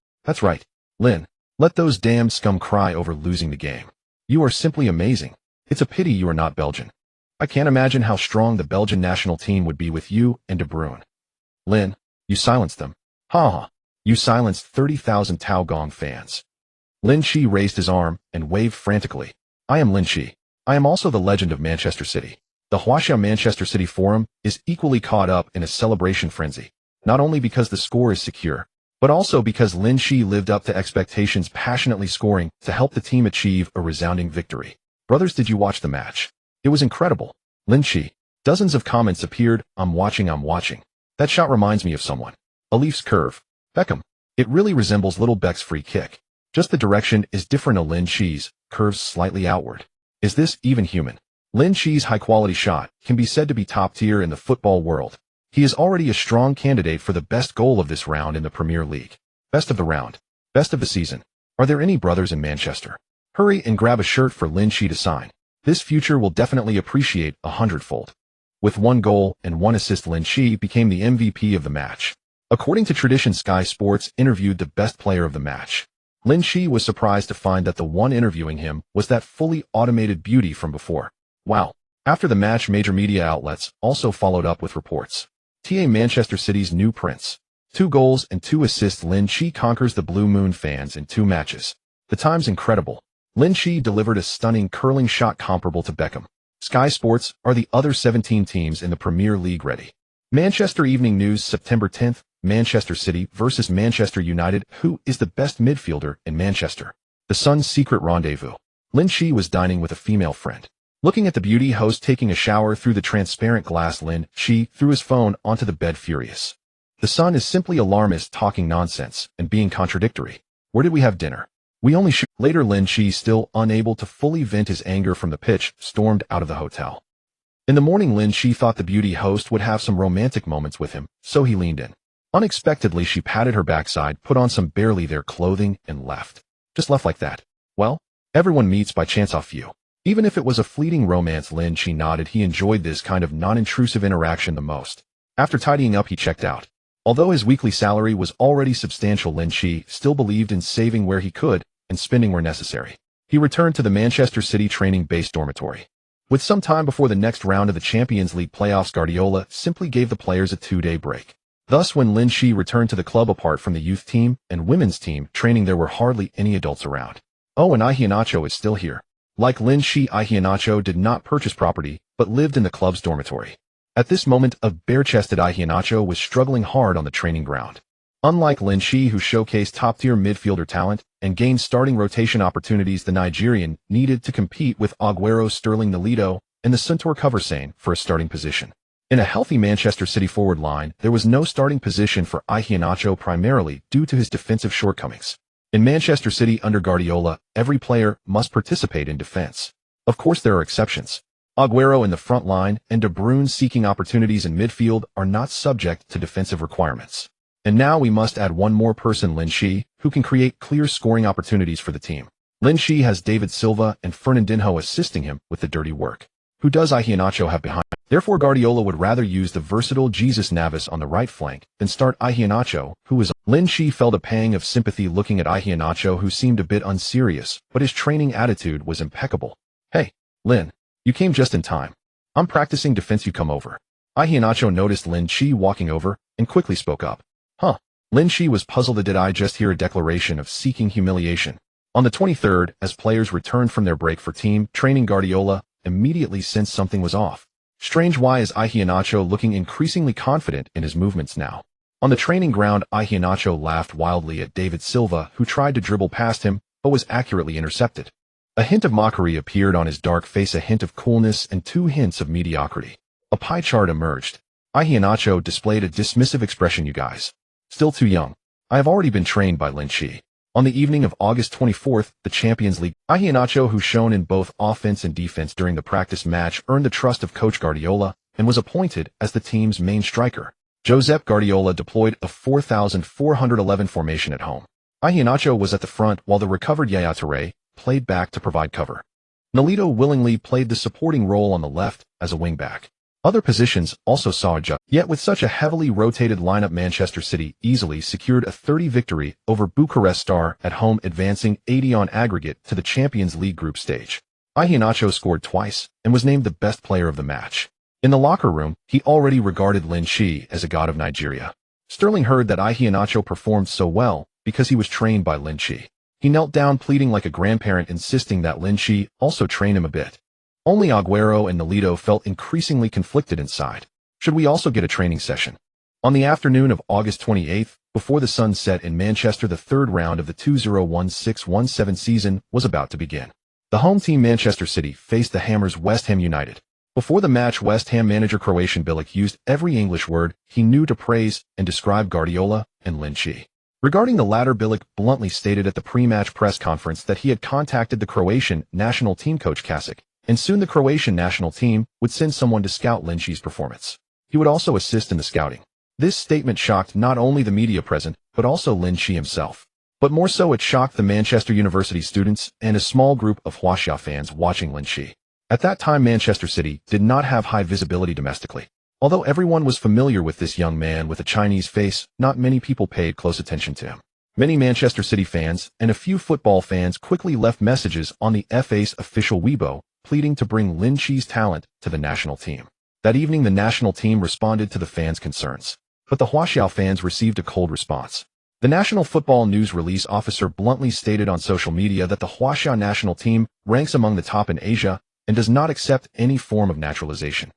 Lin, let those damned scum cry over losing the game. You are simply amazing. It's a pity you are not Belgian. I can't imagine how strong the Belgian national team would be with you and De Bruyne. Lin, you silenced them. Ha. You silenced 30,000 Tao Gong fans. Lin Qi raised his arm and waved frantically. I am Lin Qi. I am also the legend of Manchester City. The Huaxia Manchester City Forum is equally caught up in a celebration frenzy, not only because the score is secure, but also because Lin Qi lived up to expectations, passionately scoring to help the team achieve a resounding victory. Brothers, did you watch the match? It was incredible. Lin Qi. Dozens of comments appeared. I'm watching. That shot reminds me of someone. A Leafs curve. Beckham. It really resembles Little Beck's free kick. Just the direction is different. A Lin Qi's curves slightly outward. Is this even human? Lin Qi's high-quality shot can be said to be top tier in the football world. He is already a strong candidate for the best goal of this round in the Premier League. Best of the round. Best of the season. Are there any brothers in Manchester? Hurry and grab a shirt for Lin Qi to sign. This future will definitely appreciate 100-fold. With 1 goal and 1 assist, Lin Qi became the MVP of the match. According to tradition, Sky Sports interviewed the best player of the match. Lin Qi was surprised to find that the one interviewing him was that fully automated beauty from before. Wow. After the match, major media outlets also followed up with reports. Manchester City's new prince. 2 goals and 2 assists. Lin Qi conquers the Blue Moon fans in 2 matches. The time's incredible. Lin Qi delivered a stunning curling shot comparable to Beckham. Sky Sports are the other 17 teams in the Premier League ready. Manchester Evening News, September 10th, Manchester City versus Manchester United. Who is the best midfielder in Manchester? The Sun's secret rendezvous. Lin Qi was dining with a female friend. Looking at the beauty host taking a shower through the transparent glass, Lin Qi threw his phone onto the bed, furious. The Sun is simply alarmist, talking nonsense and being contradictory. Where did we have dinner? We only shoot. Later, Lin Qi, still unable to fully vent his anger from the pitch, stormed out of the hotel. In the morning, Lin Qi thought the beauty host would have some romantic moments with him, so he leaned in. Unexpectedly, she patted her backside, put on some barely there clothing, and left. Just left like that. Well, everyone meets by chance off you. Even if it was a fleeting romance, Lin Qi nodded. He enjoyed this kind of non-intrusive interaction the most. After tidying up, he checked out. Although his weekly salary was already substantial, Lin Qi still believed in saving where he could and spending where necessary. He returned to the Manchester City training base dormitory. With some time before the next round of the Champions League playoffs, Guardiola simply gave the players a 2-day break. Thus, when Lin Qi returned to the club, apart from the youth team and women's team training, there were hardly any adults around. Oh, and Iheanacho is still here. Like Lin Qi, Iheanacho did not purchase property, but lived in the club's dormitory. At this moment, a bare-chested Iheanacho was struggling hard on the training ground. Unlike Lin Qi, who showcased top-tier midfielder talent and gained starting rotation opportunities, the Nigerian needed to compete with Aguero, Sterling, Nolito, and the Suntour Coversane for a starting position. In a healthy Manchester City forward line, there was no starting position for Iheanacho, primarily due to his defensive shortcomings. In Manchester City under Guardiola, every player must participate in defense. Of course, there are exceptions. Aguero in the front line and De Bruyne seeking opportunities in midfield are not subject to defensive requirements. And now we must add one more person, Lin Qi, who can create clear scoring opportunities for the team. Lin Qi has David Silva and Fernandinho assisting him with the dirty work. Who does Iheanacho have behind him? Therefore, Guardiola would rather use the versatile Jesus Navas on the right flank than start Iheanacho, who is... Lin Qi felt a pang of sympathy looking at Iheanacho, who seemed a bit unserious, but his training attitude was impeccable. Hey, Lin, you came just in time. I'm practicing defense, you come over. Iheanacho noticed Lin Qi walking over and quickly spoke up. Huh. Lin Qi was puzzled. Did I just hear a declaration of seeking humiliation? On the 23rd, as players returned from their break for team training, Guardiola immediately sensed something was off. Strange, why is Iheanacho looking increasingly confident in his movements now? On the training ground, Iheanacho laughed wildly at David Silva, who tried to dribble past him, but was accurately intercepted. A hint of mockery appeared on his dark face, a hint of coolness, and 2 hints of mediocrity. A pie chart emerged. Iheanacho displayed a dismissive expression. You guys. Still too young. I have already been trained by Lin Qi. On the evening of August 24th, the Champions League, Iheanacho, who shone in both offense and defense during the practice match, earned the trust of coach Guardiola and was appointed as the team's main striker. Josep Guardiola deployed a 4,411 formation at home. Iheanacho was at the front while the recovered Yaya Touré played back to provide cover. Nolito willingly played the supporting role on the left as a wing-back. Other positions also saw adjustment. Yet with such a heavily rotated lineup, Manchester City easily secured a 30 victory over Bucharest Star at home, advancing 80 on aggregate to the Champions League group stage. Iheanacho scored twice and was named the best player of the match. In the locker room, he already regarded Lin Qi as a god of Nigeria. Sterling heard that Iheanacho performed so well because he was trained by Lin Qi. He knelt down pleading like a grandparent, insisting that Lin Qi also train him a bit. Only Aguero and Nolito felt increasingly conflicted inside. Should we also get a training session? On the afternoon of August 28th, before the sun set in Manchester, the third round of the 2016-17 season was about to begin. The home team, Manchester City, faced the Hammers, West Ham United. Before the match, West Ham manager Croatian Bilic used every English word he knew to praise and describe Guardiola and Lin Qi. Regarding the latter, Bilic bluntly stated at the pre-match press conference that he had contacted the Croatian national team coach Kasic, and soon the Croatian national team would send someone to scout Lin Qi's performance. He would also assist in the scouting. This statement shocked not only the media present, but also Lin Qi himself. But more so, it shocked the Manchester University students and a small group of Croatia fans watching Lin Qi. At that time, Manchester City did not have high visibility domestically. Although everyone was familiar with this young man with a Chinese face, not many people paid close attention to him. Many Manchester City fans and a few football fans quickly left messages on the FA's official Weibo, pleading to bring Lin Qi's talent to the national team. That evening, the national team responded to the fans' concerns. But the Croatia fans received a cold response. The National Football News Release Officer bluntly stated on social media that the Croatia national team ranks among the top in Asia and does not accept any form of naturalization.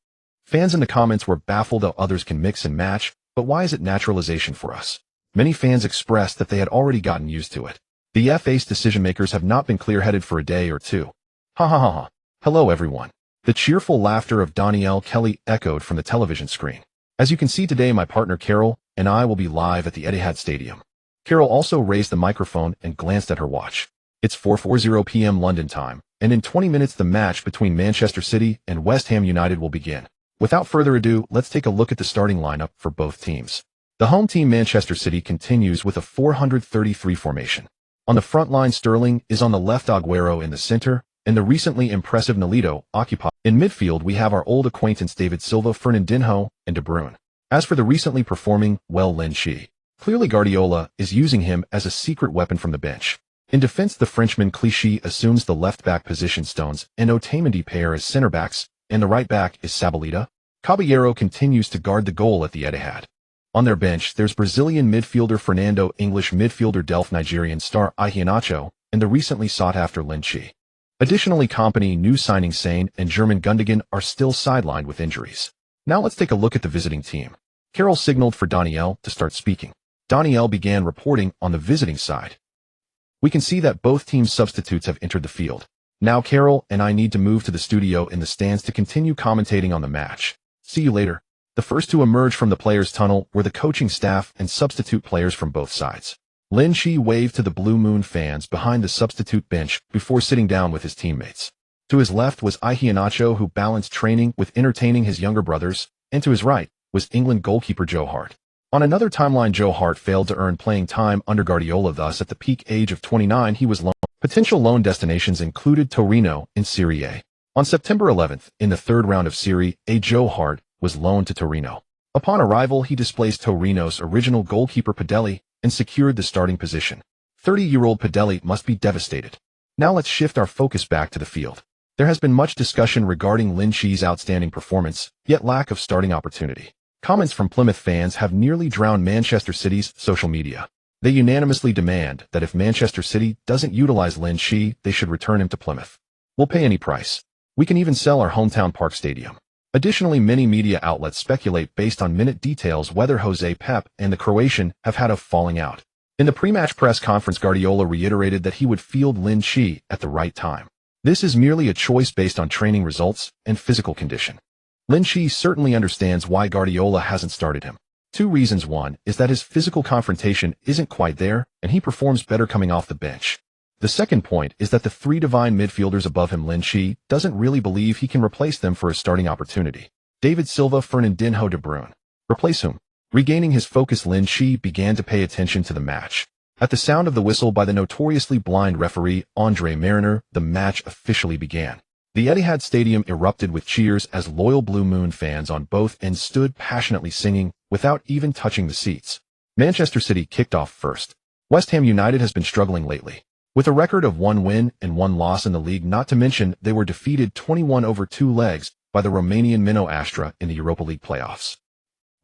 Fans in the comments were baffled how others can mix and match, but why is it naturalization for us? Many fans expressed that they had already gotten used to it. The FA's decision-makers have not been clear-headed for a day or two. Ha ha ha ha. Hello everyone. The cheerful laughter of Danielle Kelly echoed from the television screen. As you can see today, my partner Carol and I will be live at the Etihad Stadium. Carol also raised the microphone and glanced at her watch. It's 4:40 p.m. London time, and in 20 minutes the match between Manchester City and West Ham United will begin. Without further ado, let's take a look at the starting lineup for both teams. The home team Manchester City continues with a 4-3-3 formation. On the front line, Sterling is on the left, Aguero in the center, and the recently impressive Nolito occupy. In midfield, we have our old acquaintance David Silva, Fernandinho, and De Bruyne. As for the recently performing, Lin Qi. Clearly Guardiola is using him as a secret weapon from the bench. In defense, the Frenchman Clichy assumes the left-back position, Stones and Otamendi pair as center-backs, and the right-back is Sabolita. Caballero continues to guard the goal at the Etihad. On their bench, there's Brazilian midfielder Fernando, English midfielder Delph, Nigerian star Iheanacho, and the recently sought-after Lin Qi. Additionally, company new signing Sane and German Gundogan are still sidelined with injuries. Now let's take a look at the visiting team. Carroll signaled for Daniel to start speaking. Daniel began reporting on the visiting side. We can see that both teams' substitutes have entered the field. Now Carroll and I need to move to the studio in the stands to continue commentating on the match. See you later. The first to emerge from the players' tunnel were the coaching staff and substitute players from both sides. Lin Qi waved to the Blue Moon fans behind the substitute bench before sitting down with his teammates. To his left was Iheanacho, who balanced training with entertaining his younger brothers, and to his right was England goalkeeper Joe Hart. On another timeline, Joe Hart failed to earn playing time under Guardiola, thus at the peak age of 29 he was loaned. Potential loan destinations included Torino in Serie A. On September 11th, in the third round of Serie A, Joe Hart was loaned to Torino. Upon arrival, he displaced Torino's original goalkeeper Padelli and secured the starting position. 30-year-old Padelli must be devastated. Now let's shift our focus back to the field. There has been much discussion regarding Lin Qi's outstanding performance, yet lack of starting opportunity. Comments from Plymouth fans have nearly drowned Manchester City's social media. They unanimously demand that if Manchester City doesn't utilize Lin Qi, they should return him to Plymouth. We'll pay any price. We can even sell our hometown Park Stadium. Additionally, many media outlets speculate based on minute details whether Jose Pep and the Croatian have had a falling out. In the pre-match press conference, Guardiola reiterated that he would field Lin Qi at the right time. This is merely a choice based on training results and physical condition. Lin Qi certainly understands why Guardiola hasn't started him. Two reasons. One is that his physical confrontation isn't quite there, and he performs better coming off the bench. The second point is that the three divine midfielders above him, Lin Qi, doesn't really believe he can replace them for a starting opportunity. David Silva, Fernandinho, De Bruyne. Replace whom? Regaining his focus, Lin Qi began to pay attention to the match. At the sound of the whistle by the notoriously blind referee, Andre Mariner, the match officially began. The Etihad Stadium erupted with cheers as loyal Blue Moon fans on both ends stood passionately singing without even touching the seats. Manchester City kicked off first. West Ham United has been struggling lately. With a record of 1 win and 1 loss in the league, not to mention they were defeated 21 over 2 legs by the Romanian Mino Astra in the Europa League playoffs.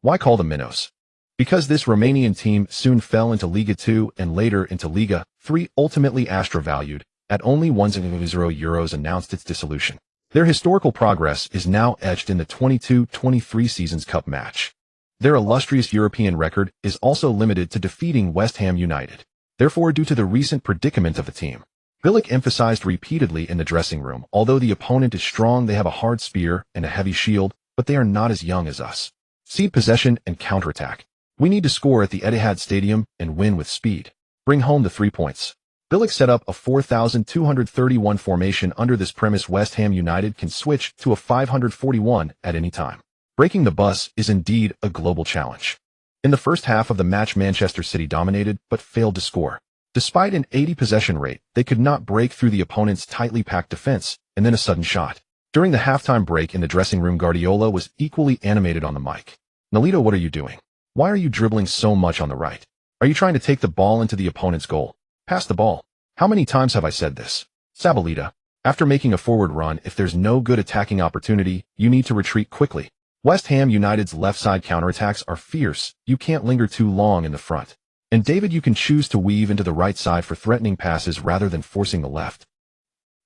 Why call them Minos? Because this Romanian team soon fell into Liga 2 and later into Liga 3, ultimately Astra, valued at only €1.0, announced its dissolution. Their historical progress is now etched in the 22-23 season's cup match. Their illustrious European record is also limited to defeating West Ham United. Therefore, due to the recent predicament of the team, Bilic emphasized repeatedly in the dressing room, although the opponent is strong, they have a hard spear and a heavy shield, but they are not as young as us. Cede possession and counterattack. We need to score at the Etihad Stadium and win with speed. Bring home the 3 points. Bilic set up a 4,231 formation. Under this premise, West Ham United can switch to a 541 at any time. Breaking the bus is indeed a global challenge. In the first half of the match, Manchester City dominated but failed to score. Despite an 80 possession rate, they could not break through the opponent's tightly packed defense, and then a sudden shot. During the halftime break in the dressing room, Guardiola was equally animated on the mic. Nolito, what are you doing? Why are you dribbling so much on the right? Are you trying to take the ball into the opponent's goal? Pass the ball. How many times have I said this? Sabolita, after making a forward run, if there's no good attacking opportunity, you need to retreat quickly. West Ham United's left side counterattacks are fierce. You can't linger too long in the front. And David, you can choose to weave into the right side for threatening passes rather than forcing the left.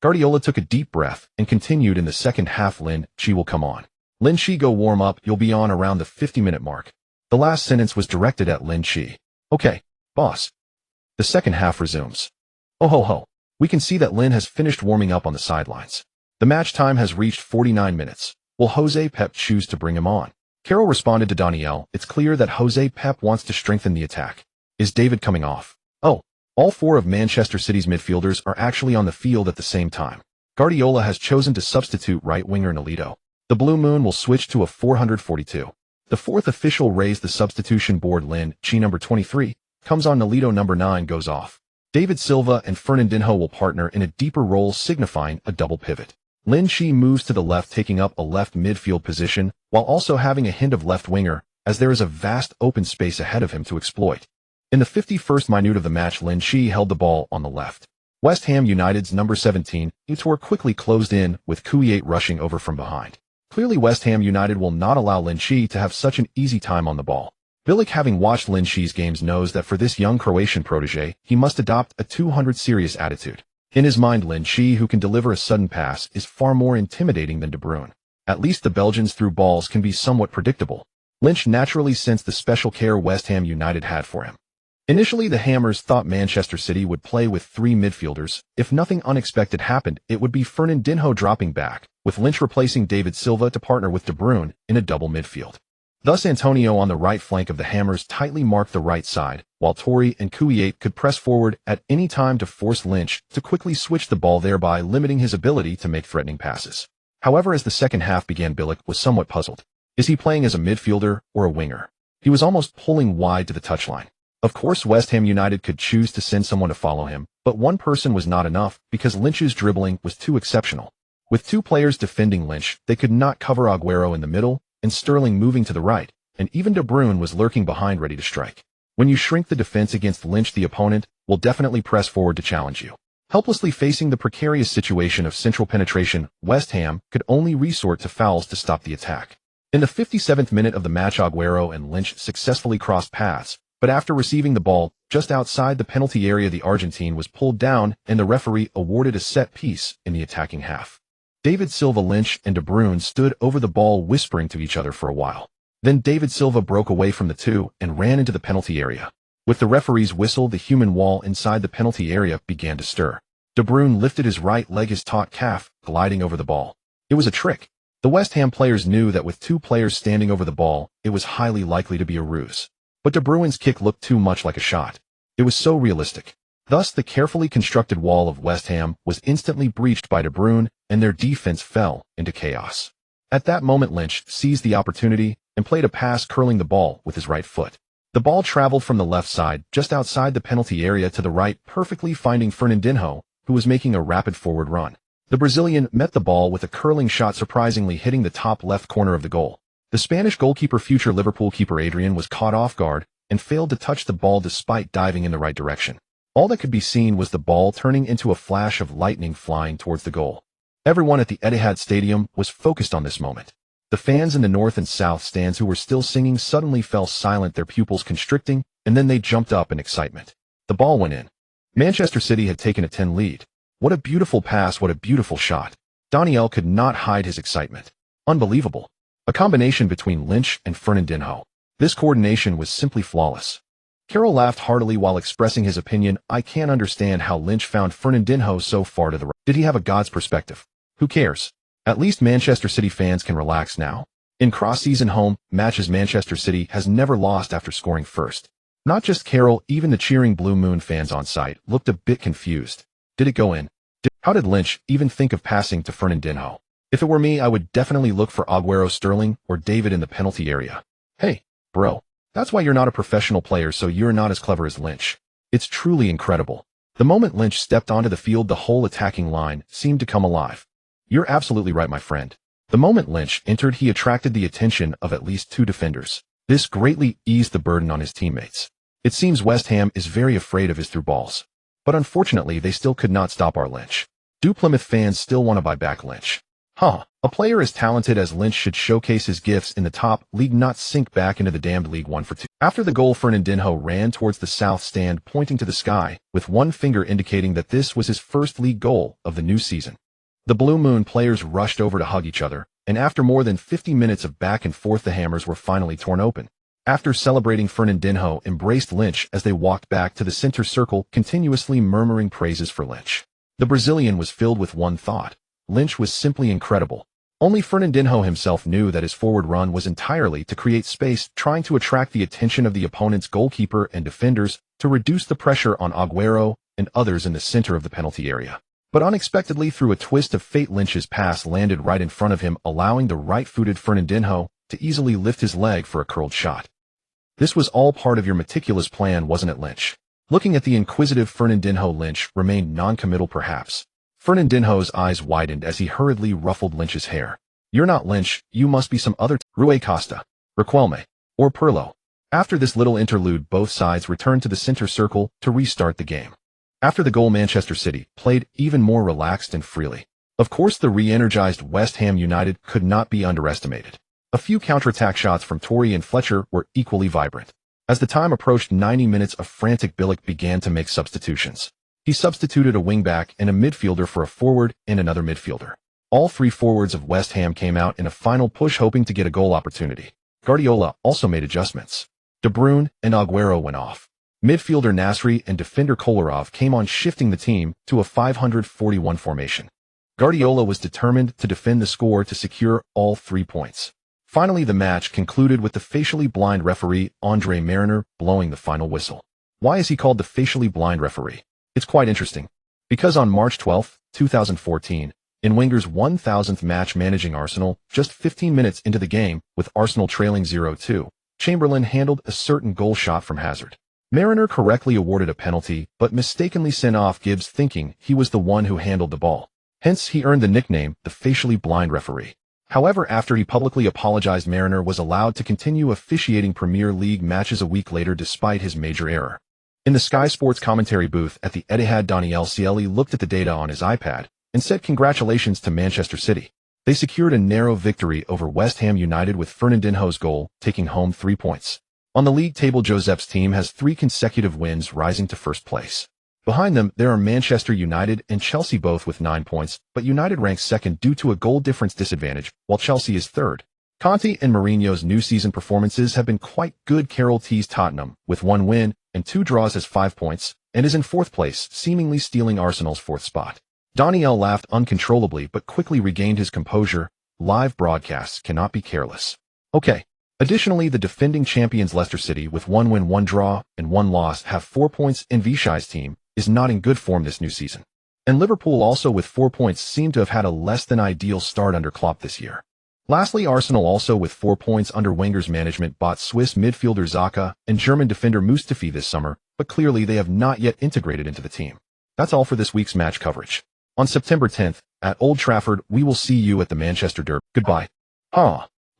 Guardiola took a deep breath and continued in the second half. Lin Qi will come on. Lin Qi, go warm up. You'll be on around the 50-minute mark. The last sentence was directed at Lin Qi. Okay, boss. The second half resumes. Oh ho ho. We can see that Lin has finished warming up on the sidelines. The match time has reached 49 minutes. Will Jose Pep choose to bring him on? Carroll responded to Daniel. It's clear that Jose Pep wants to strengthen the attack. Is David coming off? Oh, all 4 of Manchester City's midfielders are actually on the field at the same time. Guardiola has chosen to substitute right winger Nolito. The Blue Moon will switch to a 442. The fourth official raised the substitution board. Lin Qi number 23 comes on. Nolito number 9 goes off. David Silva and Fernandinho will partner in a deeper role, signifying a double pivot. Lin Qi moves to the left, taking up a left midfield position, while also having a hint of left winger, as there is a vast open space ahead of him to exploit. In the 51st minute of the match, Lin Qi held the ball on the left. West Ham United's number 17, Utor, quickly closed in, with Qi rushing over from behind. Clearly West Ham United will not allow Lin Qi to have such an easy time on the ball. Bilic, having watched Lin Qi's games, knows that for this young Croatian protege, he must adopt a 200 serious attitude. In his mind, Lin Qi, who can deliver a sudden pass, is far more intimidating than De Bruyne. At least the Belgians through balls can be somewhat predictable. Lynch naturally sensed the special care West Ham United had for him. Initially, the Hammers thought Manchester City would play with 3 midfielders. If nothing unexpected happened, it would be Fernandinho dropping back, with Lynch replacing David Silva to partner with De Bruyne in a double midfield. Thus, Antonio on the right flank of the Hammers tightly marked the right side, while Torre and Qi could press forward at any time to force Lynch to quickly switch the ball, thereby limiting his ability to make threatening passes. However, as the second half began, Bilic was somewhat puzzled. Is he playing as a midfielder or a winger? He was almost pulling wide to the touchline. Of course, West Ham United could choose to send someone to follow him, but one person was not enough because Lynch's dribbling was too exceptional. With 2 players defending Lynch, they could not cover Aguero in the middle, and Sterling moving to the right, and even De Bruyne was lurking behind ready to strike. When you shrink the defense against Lynch, the opponent will definitely press forward to challenge you. Helplessly facing the precarious situation of central penetration, West Ham could only resort to fouls to stop the attack. In the 57th minute of the match, Aguero and Lynch successfully crossed paths, but after receiving the ball just outside the penalty area, the Argentine was pulled down and the referee awarded a set piece in the attacking half. David Silva, Lynch, and De Bruyne stood over the ball whispering to each other for a while. Then David Silva broke away from the two and ran into the penalty area. With the referee's whistle, the human wall inside the penalty area began to stir. De Bruyne lifted his right leg, his taut calf, gliding over the ball. It was a trick. The West Ham players knew that with 2 players standing over the ball, it was highly likely to be a ruse. But De Bruyne's kick looked too much like a shot. It was so realistic. Thus, the carefully constructed wall of West Ham was instantly breached by De Bruyne, and their defense fell into chaos. At that moment, Lynch seized the opportunity and played a pass, curling the ball with his right foot. The ball traveled from the left side, just outside the penalty area, to the right, perfectly finding Fernandinho, who was making a rapid forward run. The Brazilian met the ball with a curling shot, surprisingly hitting the top left corner of the goal. The Spanish goalkeeper, future Liverpool keeper Adrian, was caught off guard and failed to touch the ball despite diving in the right direction. All that could be seen was the ball turning into a flash of lightning flying towards the goal. Everyone at the Etihad Stadium was focused on this moment. The fans in the north and south stands, who were still singing, suddenly fell silent, their pupils constricting, and then they jumped up in excitement. The ball went in. Manchester City had taken a 10 lead. What a beautiful pass, what a beautiful shot. Daniel could not hide his excitement. Unbelievable. A combination between Lynch and Fernandinho. This coordination was simply flawless. Carroll laughed heartily while expressing his opinion. I can't understand how Lynch found Fernandinho so far to the right. Did he have a God's perspective? Who cares? At least Manchester City fans can relax now. In cross-season home matches, Manchester City has never lost after scoring first. Not just Carroll, even the cheering Blue Moon fans on site looked a bit confused. Did it go in? How did Lynch even think of passing to Fernandinho? If it were me, I would definitely look for Aguero, Sterling, or David in the penalty area. Hey, bro. That's why you're not a professional player, so you're not as clever as Lynch. It's truly incredible. The moment Lynch stepped onto the field, the whole attacking line seemed to come alive. You're absolutely right, my friend. The moment Lynch entered, he attracted the attention of at least 2 defenders. This greatly eased the burden on his teammates. It seems West Ham is very afraid of his through balls. But unfortunately, they still could not stop our Lynch. Do Plymouth fans still want to buy back Lynch? A player as talented as Lynch should showcase his gifts in the top league, not sink back into the damned League One for 2. After the goal, Fernandinho ran towards the south stand, pointing to the sky, with one finger indicating that this was his first league goal of the new season. The Blue Moon players rushed over to hug each other, and after more than 50 minutes of back and forth, the Hammers were finally torn open. After celebrating, Fernandinho embraced Lynch as they walked back to the center circle, continuously murmuring praises for Lynch. The Brazilian was filled with one thought. Lynch was simply incredible. Only Fernandinho himself knew that his forward run was entirely to create space, trying to attract the attention of the opponent's goalkeeper and defenders to reduce the pressure on Aguero and others in the center of the penalty area. But unexpectedly, through a twist of fate, Lynch's pass landed right in front of him, allowing the right-footed Fernandinho to easily lift his leg for a curled shot. This was all part of your meticulous plan, wasn't it, Lynch? Looking at the inquisitive Fernandinho, Lynch remained non-committal perhaps. Fernandinho's eyes widened as he hurriedly ruffled Lynch's hair. You're not Lynch, you must be some other Rui Costa, Riquelme, or Pirlo. After this little interlude, both sides returned to the center circle to restart the game. After the goal, Manchester City played even more relaxed and freely. Of course, the re-energized West Ham United could not be underestimated. A few counterattack shots from Tory and Fletcher were equally vibrant. As the time approached 90 minutes, a frantic Bilic began to make substitutions. He substituted a wingback and a midfielder for a forward and another midfielder. All three forwards of West Ham came out in a final push, hoping to get a goal opportunity. Guardiola also made adjustments. De Bruyne and Aguero went off. Midfielder Nasri and defender Kolarov came on, shifting the team to a 541 formation. Guardiola was determined to defend the score to secure all 3 points. Finally, the match concluded with the facially blind referee Andre Mariner blowing the final whistle. Why is he called the facially blind referee? It's quite interesting. Because on March 12, 2014, in Wenger's 1000th match managing Arsenal, just 15 minutes into the game, with Arsenal trailing 0-2, Chamberlain handled a certain goal shot from Hazard. Mariner correctly awarded a penalty, but mistakenly sent off Gibbs, thinking he was the one who handled the ball. Hence, he earned the nickname, the facially blind referee. However, after he publicly apologized, Mariner was allowed to continue officiating Premier League matches a week later despite his major error. In the Sky Sports commentary booth at the Etihad, Daniel Cieli looked at the data on his iPad and said congratulations to Manchester City. They secured a narrow victory over West Ham United with Fernandinho's goal, taking home 3 points. On the league table, Josep's team has 3 consecutive wins, rising to first place. Behind them, there are Manchester United and Chelsea, both with 9 points, but United ranks second due to a goal difference disadvantage, while Chelsea is third. Conte and Mourinho's new season performances have been quite good. Carroll teased Tottenham with 1 win and 2 draws as 5 points, and is in 4th place, seemingly stealing Arsenal's 4th spot. Daniel laughed uncontrollably but quickly regained his composure. Live broadcasts cannot be careless. Okay. Additionally, the defending champions Leicester City with 1 win, 1 draw, and 1 loss have 4 points, and Vichai's team is not in good form this new season. And Liverpool, also with 4 points, seem to have had a less than ideal start under Klopp this year. Lastly, Arsenal, also with 4 points under Wenger's management, bought Swiss midfielder Xhaka and German defender Mustafi this summer, but clearly they have not yet integrated into the team. That's all for this week's match coverage. On September 10th, at Old Trafford, we will see you at the Manchester Derby. Goodbye.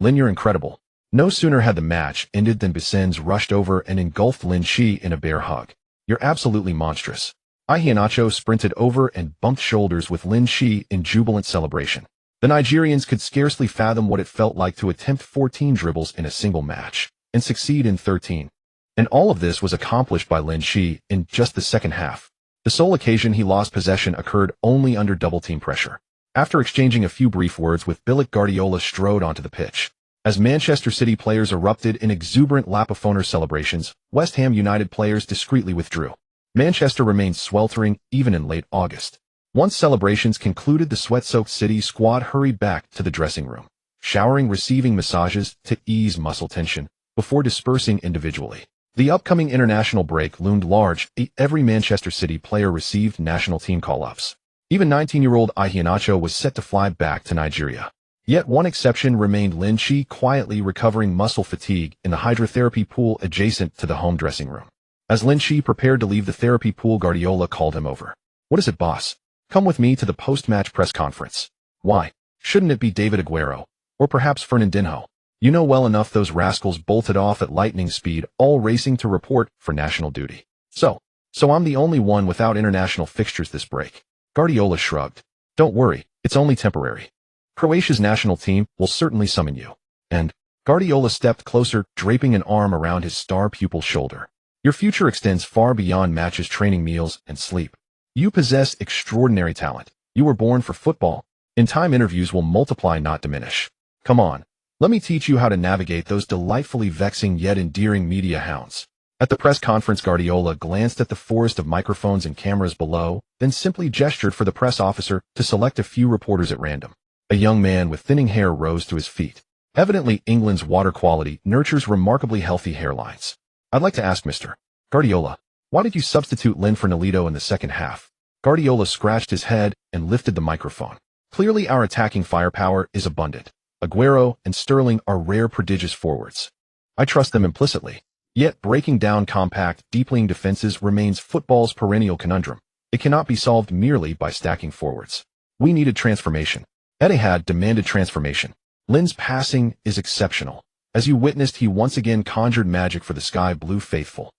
Lin, you're incredible. No sooner had the match ended than Bissens rushed over and engulfed Lin Qi in a bear hug. You're absolutely monstrous. Iheanacho sprinted over and bumped shoulders with Lin Qi in jubilant celebration. The Nigerians could scarcely fathom what it felt like to attempt 14 dribbles in a single match and succeed in 13. And all of this was accomplished by Lin Qi in just the second half. The sole occasion he lost possession occurred only under double-team pressure. After exchanging a few brief words with Bilic, Guardiola strode onto the pitch. As Manchester City players erupted in exuberant Lapafoner celebrations, West Ham United players discreetly withdrew. Manchester remained sweltering even in late August. Once celebrations concluded, the sweat-soaked City squad hurried back to the dressing room, showering receiving massages to ease muscle tension before dispersing individually. The upcoming international break loomed large. Every Manchester City player received national team call-ups. Even 19-year-old Iheanacho was set to fly back to Nigeria. Yet one exception remained: Lin Qi, quietly recovering muscle fatigue in the hydrotherapy pool adjacent to the home dressing room. As Lin Qi prepared to leave the therapy pool, Guardiola called him over. "What is it, boss? Come with me to the post-match press conference." "Why? Shouldn't it be David Aguero? Or perhaps Fernandinho? You know well enough those rascals bolted off at lightning speed, all racing to report for national duty. So I'm the only one without international fixtures this break." Guardiola shrugged. "Don't worry, it's only temporary. Croatia's national team will certainly summon you." And Guardiola stepped closer, draping an arm around his star pupil's shoulder. "Your future extends far beyond matches, training, meals, and sleep. You possess extraordinary talent. You were born for football. In time, interviews will multiply, not diminish. Come on, let me teach you how to navigate those delightfully vexing yet endearing media hounds." At the press conference, Guardiola glanced at the forest of microphones and cameras below, then simply gestured for the press officer to select a few reporters at random. A young man with thinning hair rose to his feet. Evidently, England's water quality nurtures remarkably healthy hairlines. "I'd like to ask Mr. Guardiola, why did you substitute Lin for Nolito in the second half?" Guardiola scratched his head and lifted the microphone. Clearly our attacking firepower is abundant. Aguero and Sterling are rare prodigious forwards. I trust them implicitly. Yet breaking down compact, deep-lying defenses remains football's perennial conundrum. It cannot be solved merely by stacking forwards. We needed transformation. Etihad demanded transformation. Lin's passing is exceptional. As you witnessed, he once again conjured magic for the sky blue faithful.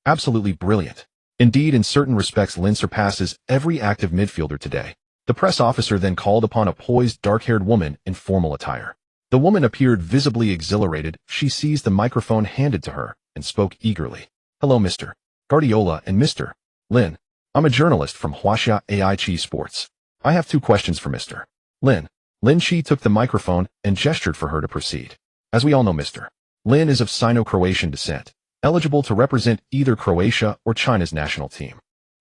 Absolutely brilliant. Indeed, in certain respects, Lin surpasses every active midfielder today. The press officer then called upon a poised, dark-haired woman in formal attire. The woman appeared visibly exhilarated. She seized the microphone handed to her and spoke eagerly. Hello, Mr. Guardiola and Mr. Lin. I'm a journalist from Croatia Lin Qi Sports. I have 2 questions for Mr. Lin. Lin Qi took the microphone and gestured for her to proceed. As we all know, Mr. Lin is of Sino-Croatian descent, eligible to represent either Croatia or China's national team.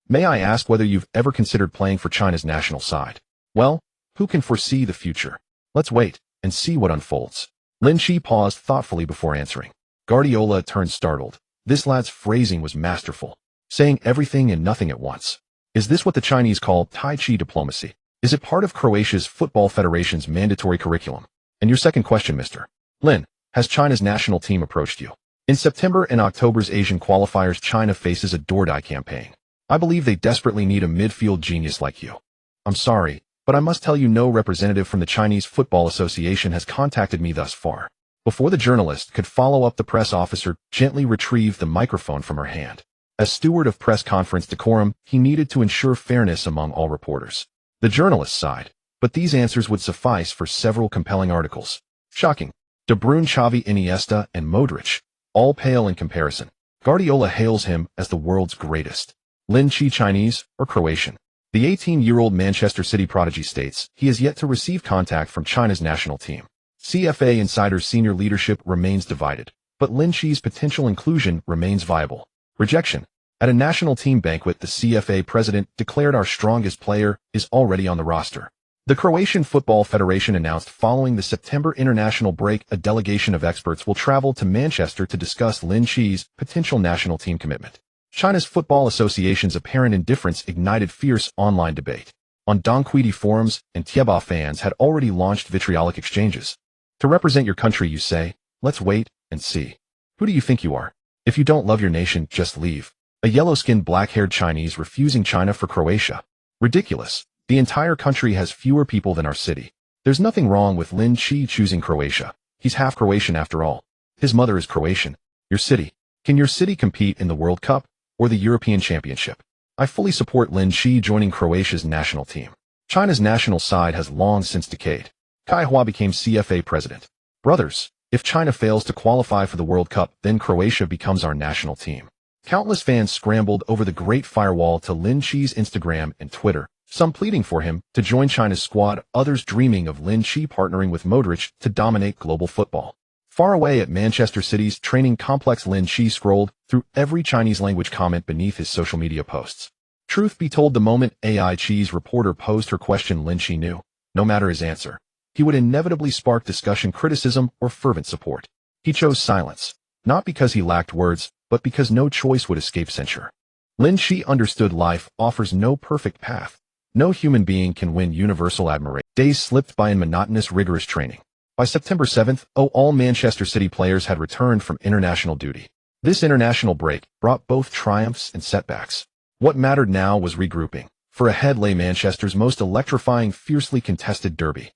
May I ask whether you've ever considered playing for China's national side? Well, who can foresee the future? Let's wait and see what unfolds. Lin Qi paused thoughtfully before answering. Guardiola turned startled. This lad's phrasing was masterful, saying everything and nothing at once. Is this what the Chinese call Tai Chi diplomacy? Is it part of Croatia's Football Federation's mandatory curriculum? And your second question, Mr. Lin, has China's national team approached you? In September and October's Asian qualifiers, China faces a door-die campaign. I believe they desperately need a midfield genius like you. I'm sorry, but I must tell you no representative from the Chinese Football Association has contacted me thus far. Before the journalist could follow up, the press officer gently retrieved the microphone from her hand. As steward of press conference decorum, he needed to ensure fairness among all reporters. The journalist sighed, but these answers would suffice for several compelling articles. Shocking. De Bruyne, Xavi, Iniesta, and Modrić, all pale in comparison. Guardiola hails him as the world's greatest. Lin Qi, Chinese or Croatian? The 18-year-old Manchester City prodigy states he has yet to receive contact from China's national team. CFA Insider's senior leadership remains divided, but Lin Qi's potential inclusion remains viable. Rejection. At a national team banquet, the CFA president declared our strongest player is already on the roster. The Croatian Football Federation announced following the September international break, a delegation of experts will travel to Manchester to discuss Lin Qi's potential national team commitment. China's Football Association's apparent indifference ignited fierce online debate. On Dongquidi forums, and Tieba fans had already launched vitriolic exchanges. To represent your country, you say, let's wait and see. Who do you think you are? If you don't love your nation, just leave. A yellow-skinned, black-haired Chinese refusing China for Croatia. Ridiculous. The entire country has fewer people than our city. There's nothing wrong with Lin Qi choosing Croatia. He's half Croatian after all. His mother is Croatian. Your city. Can your city compete in the World Cup or the European Championship? I fully support Lin Qi joining Croatia's national team. China's national side has long since decayed. Kai Hua became CFA president. Brothers, if China fails to qualify for the World Cup, then Croatia becomes our national team. Countless fans scrambled over the Great Firewall to Lin Qi's Instagram and Twitter, some pleading for him to join China's squad, others dreaming of Lin Qi partnering with Modrić to dominate global football. Far away at Manchester City's training complex, Lin Qi scrolled through every Chinese-language comment beneath his social media posts. Truth be told, the moment Lin Qi's reporter posed her question, Lin Qi knew, no matter his answer, he would inevitably spark discussion, criticism, or fervent support. He chose silence, not because he lacked words, but because no choice would escape censure. Lin Qi understood life offers no perfect path. No human being can win universal admiration. Days slipped by in monotonous, rigorous training. By September 7th, all Manchester City players had returned from international duty. This international break brought both triumphs and setbacks. What mattered now was regrouping, for ahead lay Manchester's most electrifying, fiercely contested derby.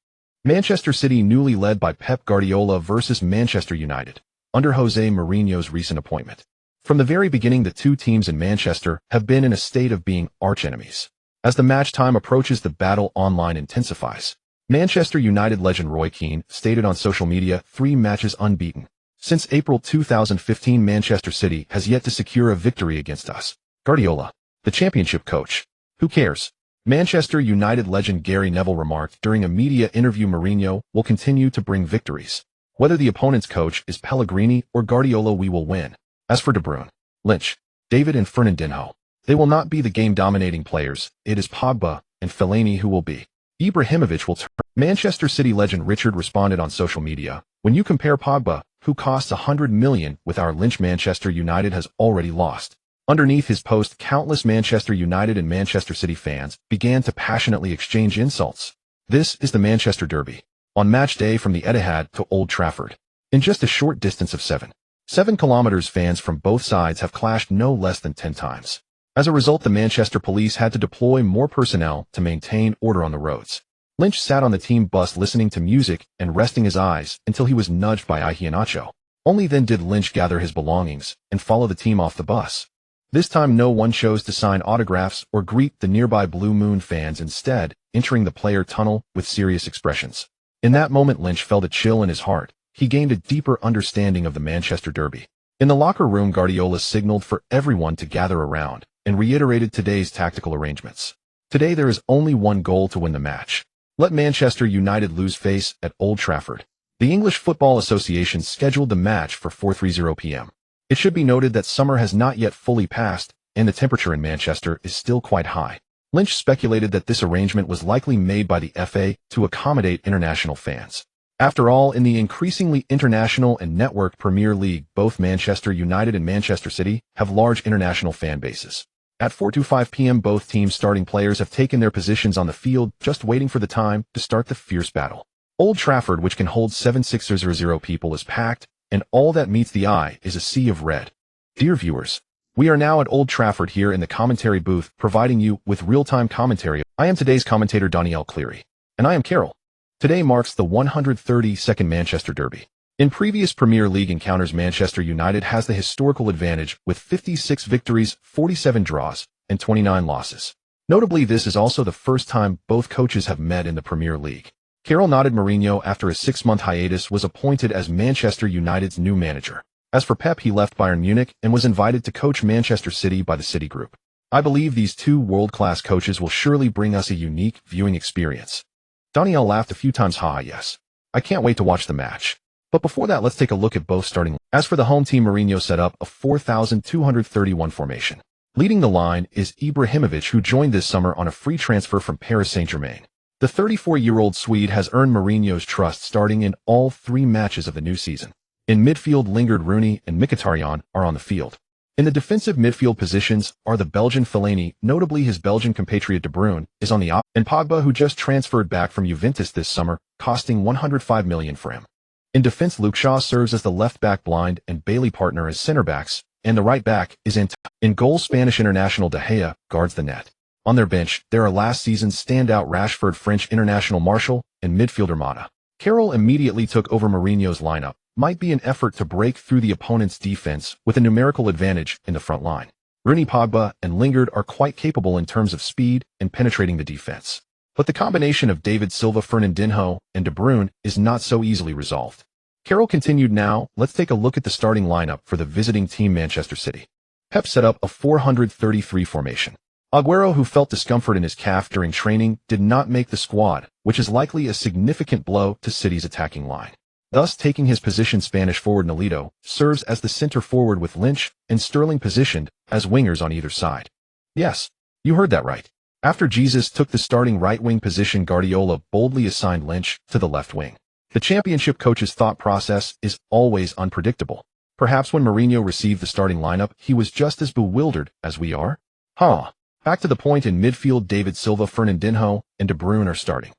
Manchester City, newly led by Pep Guardiola, versus Manchester United, under Jose Mourinho's recent appointment. From the very beginning, the two teams in Manchester have been in a state of being archenemies. As the match time approaches, the battle online intensifies. Manchester United legend Roy Keane stated on social media, 3 matches unbeaten. Since April 2015, Manchester City has yet to secure a victory against us. Guardiola, the championship coach. Who cares? Manchester United legend Gary Neville remarked during a media interview, Mourinho will continue to bring victories. Whether the opponent's coach is Pellegrini or Guardiola, we will win. As for De Bruyne, Lynch, David and Fernandinho, they will not be the game-dominating players. It is Pogba and Fellaini who will be. Ibrahimovic will turn. Manchester City legend Richard responded on social media, when you compare Pogba, who costs 100 million, with our Lynch, Manchester United has already lost. Underneath his post, countless Manchester United and Manchester City fans began to passionately exchange insults. This is the Manchester Derby. On match day from the Etihad to Old Trafford. In just a short distance of 7 kilometers, fans from both sides have clashed no less than 10 times. As a result, the Manchester police had to deploy more personnel to maintain order on the roads. Lynch sat on the team bus listening to music and resting his eyes until he was nudged by Iheanacho. Only then did Lynch gather his belongings and follow the team off the bus. This time no one chose to sign autographs or greet the nearby Blue Moon fans, instead entering the player tunnel with serious expressions. In that moment, Lynch felt a chill in his heart. He gained a deeper understanding of the Manchester Derby. In the locker room, Guardiola signaled for everyone to gather around and reiterated today's tactical arrangements. Today there is only one goal to win the match. Let Manchester United lose face at Old Trafford. The English Football Association scheduled the match for 4:30 p.m. It should be noted that summer has not yet fully passed, and the temperature in Manchester is still quite high. Lynch speculated that this arrangement was likely made by the FA to accommodate international fans. After all, in the increasingly international and networked Premier League, both Manchester United and Manchester City have large international fan bases. At 4:25 p.m. both teams' starting players have taken their positions on the field, just waiting for the time to start the fierce battle. Old Trafford, which can hold 7,600 people, is packed, and all that meets the eye is a sea of red. Dear viewers, we are now at Old Trafford here in the commentary booth, providing you with real-time commentary. I am today's commentator, Danielle Cleary. And I am Carol. Today marks the 132nd Manchester Derby. In previous Premier League encounters, Manchester United has the historical advantage with 56 victories, 47 draws, and 29 losses. Notably, this is also the first time both coaches have met in the Premier League. Carol nodded. Mourinho, after a 6-month hiatus, was appointed as Manchester United's new manager. As for Pep, he left Bayern Munich and was invited to coach Manchester City by the City Group. I believe these two world-class coaches will surely bring us a unique viewing experience. Danielle laughed a few times. Yes. I can't wait to watch the match. But before that, let's take a look at both starting. As for the home team, Mourinho set up a 4,231 formation. Leading the line is Ibrahimovic, who joined this summer on a free transfer from Paris Saint-Germain. The 34-year-old Swede has earned Mourinho's trust, starting in all 3 matches of the new season. In midfield, Lingard, Rooney, and Mkhitaryan are on the field. In the defensive midfield positions are the Belgian Fellaini, notably his Belgian compatriot De Bruyne, is on the op, and Pogba, who just transferred back from Juventus this summer, costing $105 million for him. In defense, Luke Shaw serves as the left-back, Blind and Bailey partner as center-backs, and the right-back is in goal. Spanish international De Gea guards the net. On their bench, there are last season's standout Rashford, French international Martial, and midfielder Mata. Carroll immediately took over Mourinho's lineup. Might be an effort to break through the opponent's defense with a numerical advantage in the front line. Rooney, Pogba, and Lingard are quite capable in terms of speed and penetrating the defense. But the combination of David Silva, Fernandinho, and De Bruyne is not so easily resolved. Carroll continued. Now, let's take a look at the starting lineup for the visiting team, Manchester City. Pep set up a 433 formation. Aguero, who felt discomfort in his calf during training, did not make the squad, which is likely a significant blow to City's attacking line. Thus, taking his position, Spanish forward Nolito serves as the center forward with Lynch and Sterling positioned as wingers on either side. Yes, you heard that right. After Jesus took the starting right wing position, Guardiola boldly assigned Lynch to the left wing. The championship coach's thought process is always unpredictable. Perhaps when Mourinho received the starting lineup, he was just as bewildered as we are. Back to the point. In midfield, David Silva, Fernandinho, and De Bruyne are starting.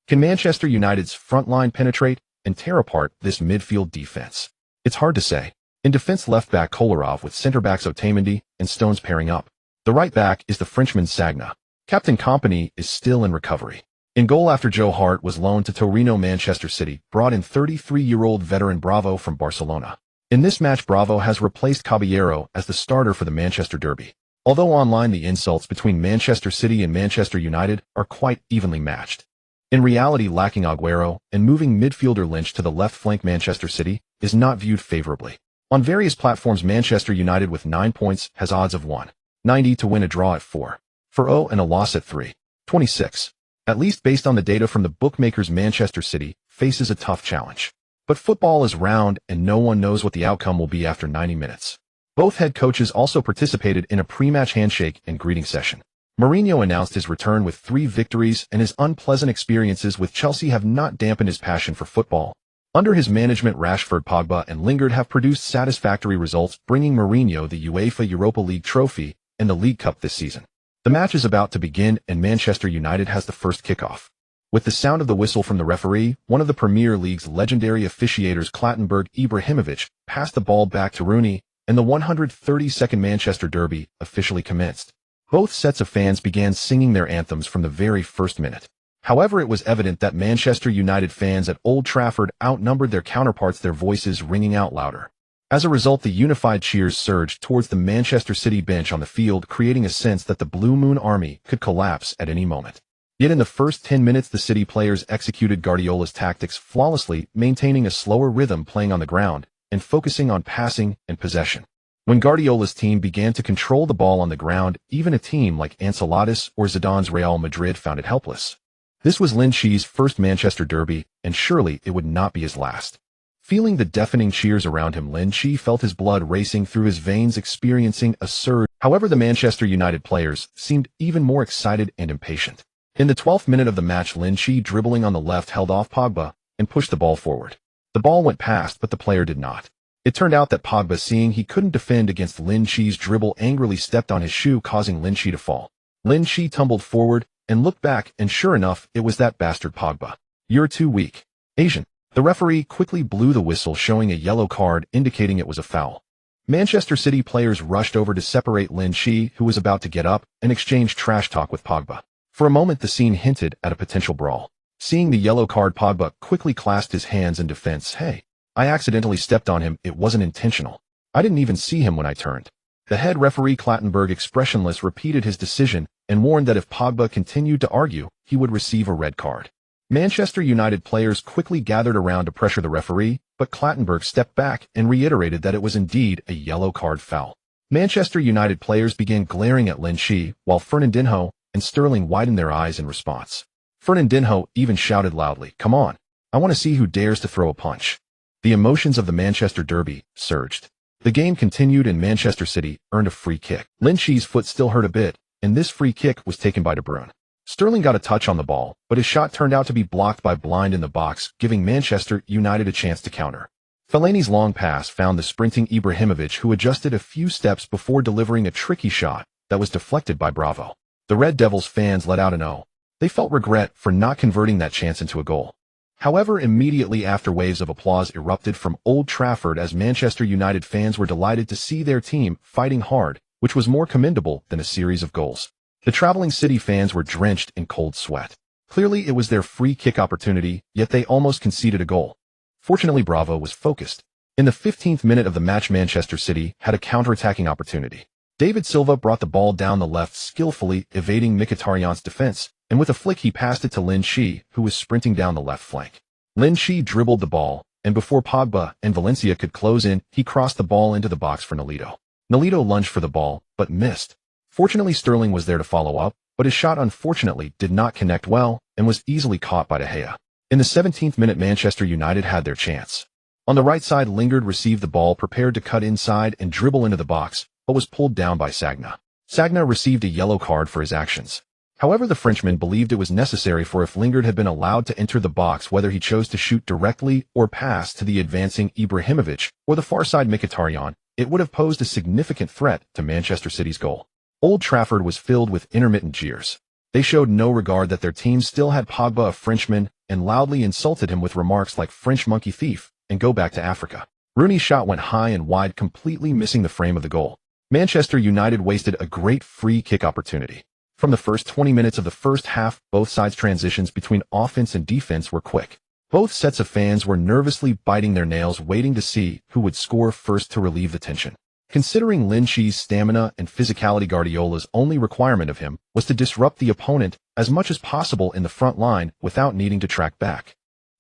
Can Manchester United's front line penetrate and tear apart this midfield defense? It's hard to say. In defense, left-back Kolarov with center-backs Otamendi and Stones pairing up. The right-back is the Frenchman Sagna. Captain Kompany is still in recovery. In goal, after Joe Hart was loaned to Torino, Manchester City brought in 33-year-old veteran Bravo from Barcelona. In this match, Bravo has replaced Caballero as the starter for the Manchester Derby. Although online the insults between Manchester City and Manchester United are quite evenly matched. In reality, lacking Aguero and moving midfielder Lynch to the left flank, Manchester City is not viewed favorably. On various platforms, Manchester United with 9 points has odds of 1.90 to win, a draw at 4.40 and a loss at 3.26. At least based on the data from the bookmakers, Manchester City faces a tough challenge. But football is round and no one knows what the outcome will be after 90 minutes. Both head coaches also participated in a pre-match handshake and greeting session. Mourinho announced his return with 3 victories, and his unpleasant experiences with Chelsea have not dampened his passion for football. Under his management, Rashford, Pogba, and Lingard have produced satisfactory results, bringing Mourinho the UEFA Europa League trophy and the League Cup this season. The match is about to begin, and Manchester United has the first kickoff. With the sound of the whistle from the referee, one of the Premier League's legendary officiators, Clattenburg Ibrahimovic, passed the ball back to Rooney, and the 132nd Manchester derby officially commenced. Both sets of fans began singing their anthems from the very first minute. However, it was evident that Manchester United fans at Old Trafford outnumbered their counterparts, their voices ringing out louder. As a result, the unified cheers surged towards the Manchester City bench on the field, creating a sense that the Blue Moon Army could collapse at any moment. Yet in the first 10 minutes, the City players executed Guardiola's tactics flawlessly, maintaining a slower rhythm, playing on the ground, and focusing on passing and possession. When Guardiola's team began to control the ball on the ground, even a team like Ancelotti's or Zidane's Real Madrid found it helpless. This was Lin Qi's first Manchester derby, and surely it would not be his last. Feeling the deafening cheers around him, Lin Qi felt his blood racing through his veins, experiencing a surge. However, the Manchester United players seemed even more excited and impatient. In the 12th minute of the match, Lin Qi, dribbling on the left, held off Pogba and pushed the ball forward. The ball went past, but the player did not. It turned out that Pogba, seeing he couldn't defend against Lin Qi's dribble, angrily stepped on his shoe, causing Lin Qi to fall. Lin Qi tumbled forward and looked back, and sure enough, it was that bastard Pogba. "You're too weak, Asian." The referee quickly blew the whistle, showing a yellow card, indicating it was a foul. Manchester City players rushed over to separate Lin Qi, who was about to get up, and exchanged trash talk with Pogba. For a moment, the scene hinted at a potential brawl. Seeing the yellow card, Pogba quickly clasped his hands in defense. "Hey, I accidentally stepped on him. It wasn't intentional. I didn't even see him when I turned." The head referee, Clattenburg, expressionless, repeated his decision and warned that if Pogba continued to argue, he would receive a red card. Manchester United players quickly gathered around to pressure the referee, but Clattenburg stepped back and reiterated that it was indeed a yellow card foul. Manchester United players began glaring at Lin Qi, while Fernandinho and Sterling widened their eyes in response. Fernandinho even shouted loudly, "Come on, I want to see who dares to throw a punch." The emotions of the Manchester derby surged. The game continued, and Manchester City earned a free kick. Lin Qi's foot still hurt a bit, and this free kick was taken by De Bruyne. Sterling got a touch on the ball, but his shot turned out to be blocked by Blind in the box, giving Manchester United a chance to counter. Fellaini's long pass found the sprinting Ibrahimovic, who adjusted a few steps before delivering a tricky shot that was deflected by Bravo. The Red Devils fans let out an "oh." They felt regret for not converting that chance into a goal. However, immediately after, waves of applause erupted from Old Trafford as Manchester United fans were delighted to see their team fighting hard, which was more commendable than a series of goals. The traveling City fans were drenched in cold sweat. Clearly, it was their free kick opportunity, yet they almost conceded a goal. Fortunately, Bravo was focused. In the 15th minute of the match, Manchester City had a counter-attacking opportunity. David Silva brought the ball down the left, skillfully evading Mkhitaryan's defense, and with a flick he passed it to Lin Qi, who was sprinting down the left flank. Lin Qi dribbled the ball, and before Pogba and Valencia could close in, he crossed the ball into the box for Nolito. Nolito lunged for the ball, but missed. Fortunately, Sterling was there to follow up, but his shot unfortunately did not connect well and was easily caught by De Gea. In the 17th minute, Manchester United had their chance. On the right side, Lingard received the ball, prepared to cut inside and dribble into the box, but was pulled down by Sagna. Sagna received a yellow card for his actions. However, the Frenchman believed it was necessary, for if Lingard had been allowed to enter the box, whether he chose to shoot directly or pass to the advancing Ibrahimovic or the far side Mkhitaryan, it would have posed a significant threat to Manchester City's goal. Old Trafford was filled with intermittent jeers. They showed no regard that their team still had Pogba, a Frenchman, and loudly insulted him with remarks like "French monkey thief" and "go back to Africa." Rooney's shot went high and wide, completely missing the frame of the goal. Manchester United wasted a great free kick opportunity. From the first 20 minutes of the first half, both sides' transitions between offense and defense were quick. Both sets of fans were nervously biting their nails, waiting to see who would score first to relieve the tension. Considering Lin Qi's stamina and physicality, Guardiola's only requirement of him was to disrupt the opponent as much as possible in the front line without needing to track back.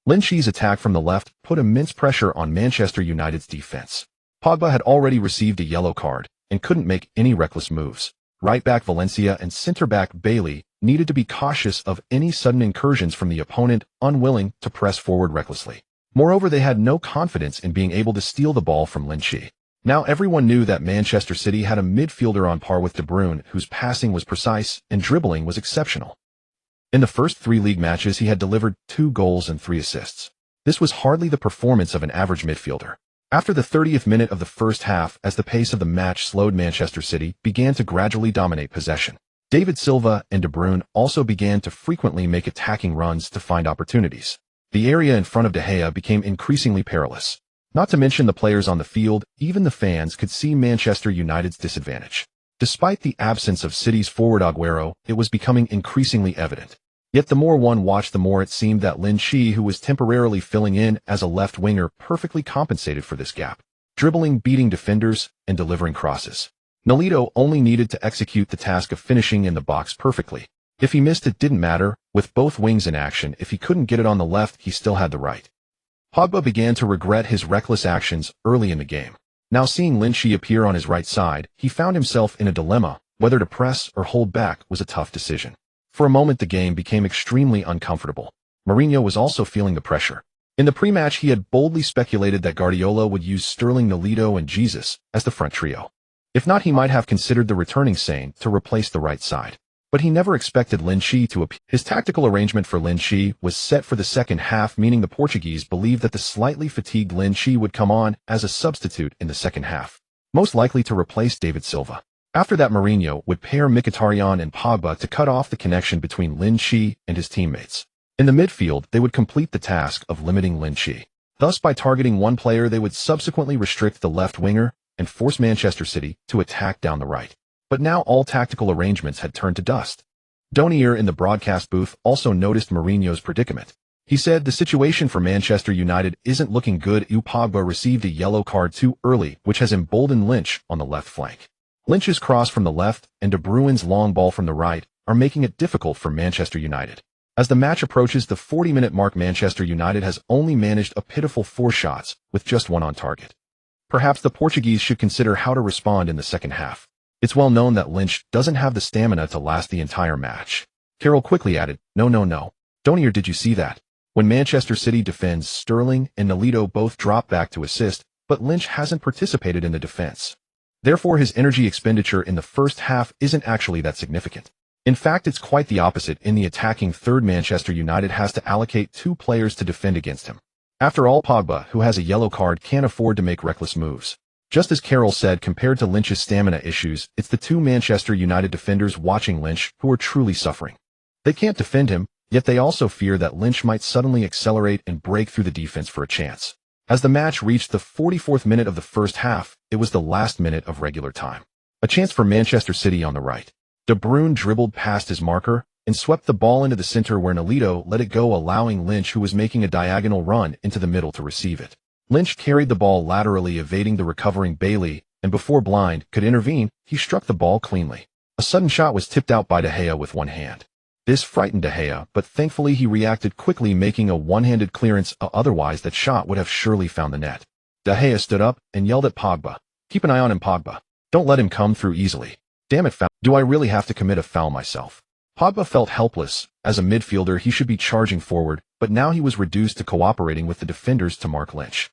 Lin Qi's attack from the left put immense pressure on Manchester United's defense. Pogba had already received a yellow card and couldn't make any reckless moves. Right-back Valencia and centre-back Bailey needed to be cautious of any sudden incursions from the opponent, unwilling to press forward recklessly. Moreover, they had no confidence in being able to steal the ball from Lin Qi. Now everyone knew that Manchester City had a midfielder on par with De Bruyne, whose passing was precise and dribbling was exceptional. In the first 3 league matches, he had delivered 2 goals and 3 assists. This was hardly the performance of an average midfielder. After the 30th minute of the first half, as the pace of the match slowed, Manchester City began to gradually dominate possession. David Silva and De Bruyne also began to frequently make attacking runs to find opportunities. The area in front of De Gea became increasingly perilous. Not to mention the players on the field, even the fans could see Manchester United's disadvantage. Despite the absence of City's forward Aguero, it was becoming increasingly evident. Yet the more one watched, the more it seemed that Lin Qi, who was temporarily filling in as a left winger, perfectly compensated for this gap, dribbling, beating defenders, and delivering crosses. Nolito only needed to execute the task of finishing in the box perfectly. If he missed, it didn't matter. With both wings in action, if he couldn't get it on the left, he still had the right. Pogba began to regret his reckless actions early in the game. Now, seeing Lin Qi appear on his right side, he found himself in a dilemma. Whether to press or hold back was a tough decision. For a moment, the game became extremely uncomfortable. Mourinho was also feeling the pressure. In the pre-match, he had boldly speculated that Guardiola would use Sterling, Nolito, and Jesus as the front trio. If not, he might have considered the returning Sane to replace the right side. But he never expected Lin Qi to appear. His tactical arrangement for Lin Qi was set for the second half, meaning the Portuguese believed that the slightly fatigued Lin Qi would come on as a substitute in the second half, most likely to replace David Silva. After that, Mourinho would pair Mkhitaryan and Pogba to cut off the connection between Lin Qi and his teammates. In the midfield, they would complete the task of limiting Lin Qi. Thus, by targeting one player, they would subsequently restrict the left winger and force Manchester City to attack down the right. But now all tactical arrangements had turned to dust. Donier in the broadcast booth also noticed Mourinho's predicament. He said, "The situation for Manchester United isn't looking good. Pogba received a yellow card too early, which has emboldened Lynch on the left flank. Lynch's cross from the left and De Bruyne's long ball from the right are making it difficult for Manchester United." As the match approaches the 40-minute mark, Manchester United has only managed a pitiful 4 shots, with just 1 on target. Perhaps the Portuguese should consider how to respond in the second half. It's well known that Lynch doesn't have the stamina to last the entire match. Carroll quickly added, No. Donier, did you see that? When Manchester City defends, Sterling and Nolito both drop back to assist, but Lynch hasn't participated in the defense. Therefore, his energy expenditure in the first half isn't actually that significant. In fact, it's quite the opposite. In the attacking third, Manchester United has to allocate 2 players to defend against him. After all, Pogba, who has a yellow card, can't afford to make reckless moves. Just as Carroll said, compared to Lynch's stamina issues, it's the 2 Manchester United defenders watching Lynch who are truly suffering. They can't defend him, yet they also fear that Lynch might suddenly accelerate and break through the defense for a chance. As the match reached the 44th minute of the first half, it was the last minute of regular time. A chance for Manchester City on the right. De Bruyne dribbled past his marker and swept the ball into the center, where Nolito let it go, allowing Lynch, who was making a diagonal run, into the middle to receive it. Lynch carried the ball laterally, evading the recovering Bailey, and before Blind could intervene, he struck the ball cleanly. A sudden shot was tipped out by De Gea with one hand. This frightened De Gea, but thankfully he reacted quickly, making a one-handed clearance. Otherwise, that shot would have surely found the net. De Gea stood up and yelled at Pogba, "Keep an eye on him, Pogba. Don't let him come through easily. Damn it, foul. Do I really have to commit a foul myself?" Pogba felt helpless. As a midfielder, he should be charging forward, but now he was reduced to cooperating with the defenders to mark Lynch.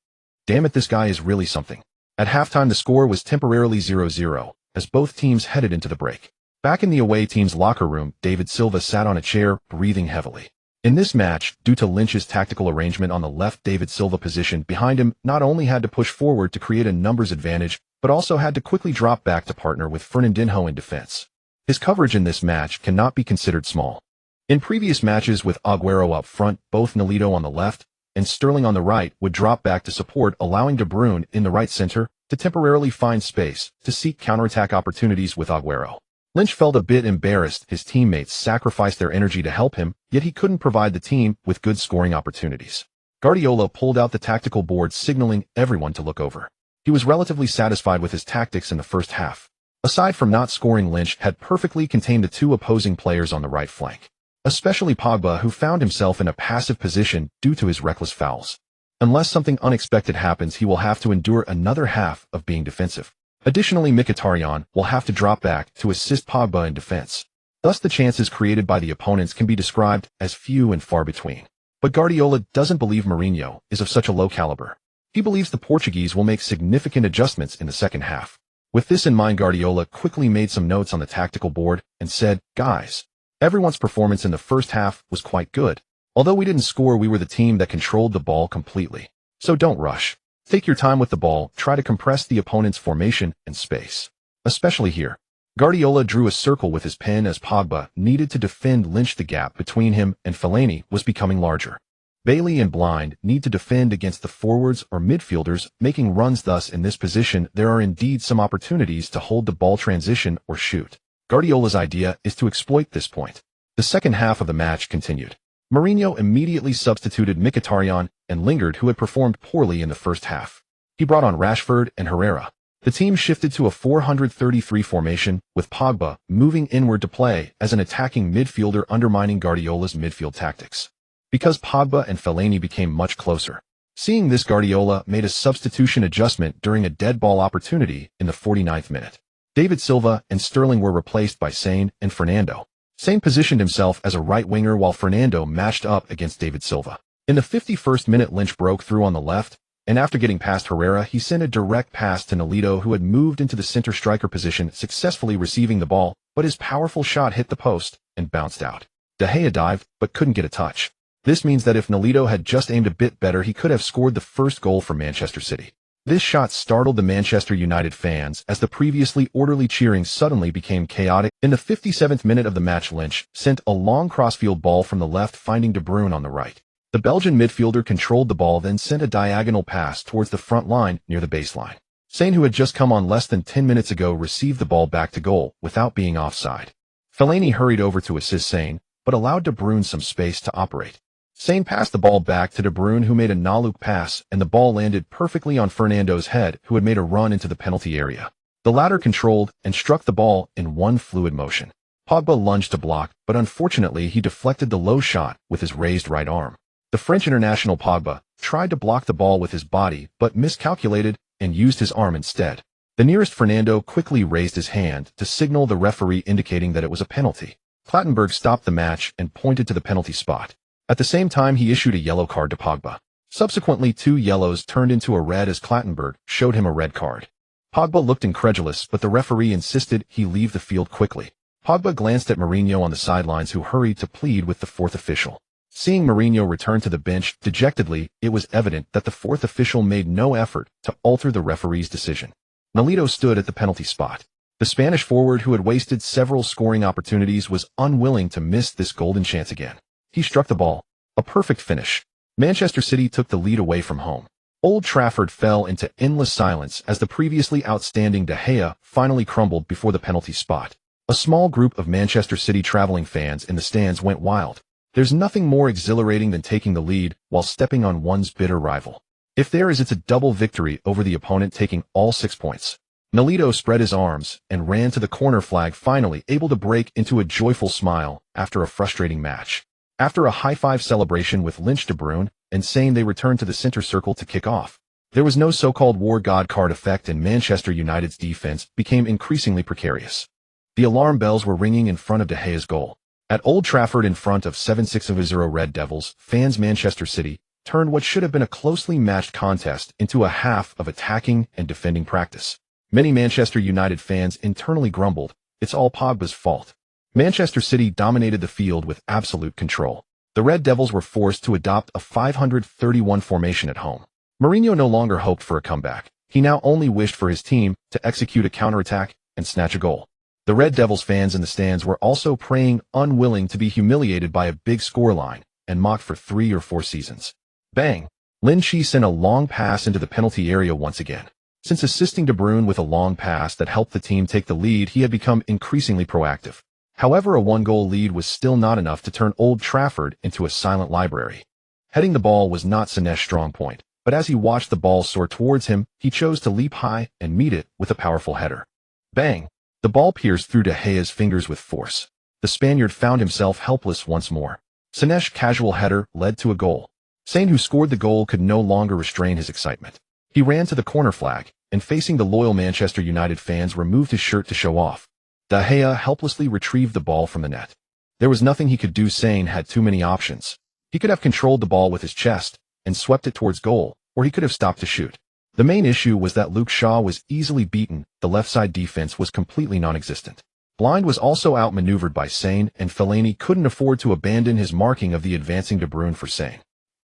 Damn it, this guy is really something. At halftime, the score was temporarily 0-0, as both teams headed into the break. Back in the away team's locker room, David Silva sat on a chair, breathing heavily. In this match, due to Lynch's tactical arrangement on the left, David Silva, positioned behind him, not only had to push forward to create a numbers advantage, but also had to quickly drop back to partner with Fernandinho in defense. His coverage in this match cannot be considered small. In previous matches with Aguero up front, both Nolito on the left and Sterling on the right would drop back to support, allowing De Bruyne in the right center to temporarily find space to seek counterattack opportunities with Aguero. Lynch felt a bit embarrassed. His teammates sacrificed their energy to help him, yet he couldn't provide the team with good scoring opportunities. Guardiola pulled out the tactical board, signaling everyone to look over. He was relatively satisfied with his tactics in the first half. Aside from not scoring, Lynch had perfectly contained the 2 opposing players on the right flank, especially Pogba, who found himself in a passive position due to his reckless fouls. Unless something unexpected happens, he will have to endure another half of being defensive. Additionally, Mkhitaryan will have to drop back to assist Pogba in defense. Thus, the chances created by the opponents can be described as few and far between. But Guardiola doesn't believe Mourinho is of such a low caliber. He believes the Portuguese will make significant adjustments in the second half. With this in mind, Guardiola quickly made some notes on the tactical board and said, "Guys, everyone's performance in the first half was quite good. Although we didn't score, we were the team that controlled the ball completely. So don't rush. Take your time with the ball, try to compress the opponent's formation and space. Especially here. Guardiola drew a circle with his pen as Pogba needed to defend Lin Qi. The gap between him and Fellaini was becoming larger. Bailey and Blind need to defend against the forwards or midfielders making runs. Thus, in this position, there are indeed some opportunities to hold the ball, transition, or shoot. Guardiola's idea is to exploit this point. The second half of the match continued. Mourinho immediately substituted Mkhitaryan and Lingard, who had performed poorly in the first half. He brought on Rashford and Herrera. The team shifted to a 4-3-3 formation, with Pogba moving inward to play as an attacking midfielder, undermining Guardiola's midfield tactics. Because Pogba and Fellaini became much closer. Seeing this, Guardiola made a substitution adjustment during a dead ball opportunity in the 49th minute. David Silva and Sterling were replaced by Sane and Fernando. Sane positioned himself as a right winger while Fernando matched up against David Silva. In the 51st minute, Lin Qi broke through on the left, and after getting past Herrera, he sent a direct pass to Nolito, who had moved into the center striker position, successfully receiving the ball, but his powerful shot hit the post and bounced out. De Gea dived, but couldn't get a touch. This means that if Nolito had just aimed a bit better, he could have scored the first goal for Manchester City. This shot startled the Manchester United fans as the previously orderly cheering suddenly became chaotic. In the 57th minute of the match, Lin Qi sent a long crossfield ball from the left, finding De Bruyne on the right. The Belgian midfielder controlled the ball, then sent a diagonal pass towards the front line near the baseline. Sane, who had just come on less than 10 minutes ago, received the ball back to goal without being offside. Fellaini hurried over to assist Sane, but allowed De Bruyne some space to operate. Sane passed the ball back to De Bruyne, who made a no-look pass, and the ball landed perfectly on Fernando's head, who had made a run into the penalty area. The latter controlled and struck the ball in one fluid motion. Pogba lunged to block, but unfortunately he deflected the low shot with his raised right arm. The French international Pogba tried to block the ball with his body, but miscalculated and used his arm instead. The nearest Fernando quickly raised his hand to signal the referee, indicating that it was a penalty. Clattenburg stopped the match and pointed to the penalty spot. At the same time, he issued a yellow card to Pogba. Subsequently, 2 yellows turned into a red as Clattenburg showed him a red card. Pogba looked incredulous, but the referee insisted he leave the field quickly. Pogba glanced at Mourinho on the sidelines, who hurried to plead with the fourth official. Seeing Mourinho return to the bench dejectedly, it was evident that the fourth official made no effort to alter the referee's decision. Nolito stood at the penalty spot. The Spanish forward, who had wasted several scoring opportunities, was unwilling to miss this golden chance again. He struck the ball. A perfect finish. Manchester City took the lead away from home. Old Trafford fell into endless silence as the previously outstanding De Gea finally crumbled before the penalty spot. A small group of Manchester City traveling fans in the stands went wild. There's nothing more exhilarating than taking the lead while stepping on one's bitter rival. If there is, it's a double victory over the opponent, taking all 6 points. Nolito spread his arms and ran to the corner flag, finally able to break into a joyful smile after a frustrating match. After a high-five celebration with Lin Qi, De Bruyne, and Sane, they returned to the center circle to kick off. There was no so-called war god card effect, and Manchester United's defense became increasingly precarious. The alarm bells were ringing in front of De Gea's goal. At Old Trafford, in front of 7,600 Red Devils fans, Manchester City turned what should have been a closely matched contest into a half of attacking and defending practice. Many Manchester United fans internally grumbled, "It's all Pogba's fault." Manchester City dominated the field with absolute control. The Red Devils were forced to adopt a 531 formation at home. Mourinho no longer hoped for a comeback. He now only wished for his team to execute a counterattack and snatch a goal. The Red Devils fans in the stands were also praying, unwilling to be humiliated by a big scoreline and mocked for 3 or 4 seasons. Bang! Lin Qi sent a long pass into the penalty area once again. Since assisting De Bruyne with a long pass that helped the team take the lead, he had become increasingly proactive. However, a 1-goal lead was still not enough to turn Old Trafford into a silent library. Heading the ball was not Sanesh's strong point, but as he watched the ball soar towards him, he chose to leap high and meet it with a powerful header. Bang! The ball pierced through De Gea's fingers with force. The Spaniard found himself helpless once more. Sanesh's casual header led to a goal. Sane, who scored the goal, could no longer restrain his excitement. He ran to the corner flag, and facing the loyal Manchester United fans, removed his shirt to show off. De Gea helplessly retrieved the ball from the net. There was nothing he could do. Sane had too many options. He could have controlled the ball with his chest and swept it towards goal, or he could have stopped to shoot. The main issue was that Luke Shaw was easily beaten. The left side defense was completely non-existent. Blind was also outmaneuvered by Sane, and Fellaini couldn't afford to abandon his marking of the advancing De Bruyne for Sane.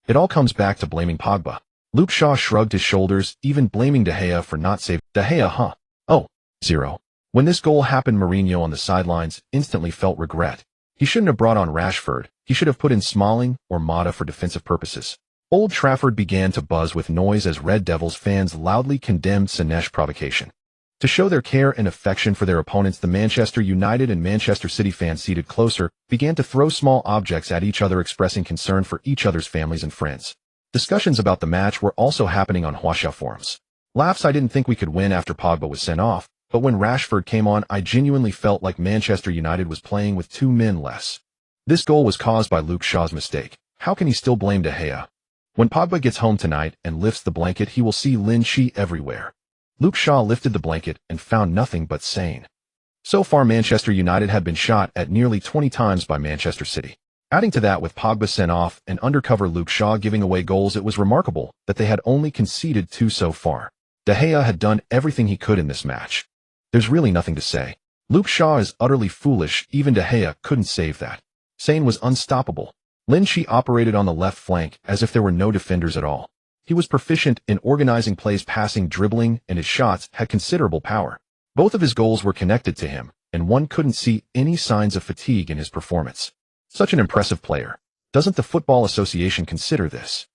It all comes back to blaming Pogba. Luke Shaw shrugged his shoulders, even blaming De Gea for not saving. De Gea, huh? Oh, 0. When this goal happened, Mourinho on the sidelines instantly felt regret. He shouldn't have brought on Rashford. He should have put in Smalling or Mata for defensive purposes. Old Trafford began to buzz with noise as Red Devils fans loudly condemned Sane's provocation. To show their care and affection for their opponents, the Manchester United and Manchester City fans seated closer began to throw small objects at each other, expressing concern for each other's families and friends. Discussions about the match were also happening on Huasha forums. Laughs, I didn't think we could win after Pogba was sent off, but when Rashford came on, I genuinely felt like Manchester United was playing with 2 men less. This goal was caused by Luke Shaw's mistake. How can he still blame De Gea? When Pogba gets home tonight and lifts the blanket, he will see Lin Qi everywhere. Luke Shaw lifted the blanket and found nothing but Sane. So far, Manchester United had been shot at nearly 20 times by Manchester City. Adding to that, with Pogba sent off and undercover Luke Shaw giving away goals, it was remarkable that they had only conceded 2 so far. De Gea had done everything he could in this match. There's really nothing to say. Luke Shaw is utterly foolish. Even De Gea couldn't save that. Sane was unstoppable. Lin Qi operated on the left flank as if there were no defenders at all. He was proficient in organizing plays, passing, dribbling, and his shots had considerable power. Both of his goals were connected to him, and one couldn't see any signs of fatigue in his performance. Such an impressive player. Doesn't the Football Association consider this?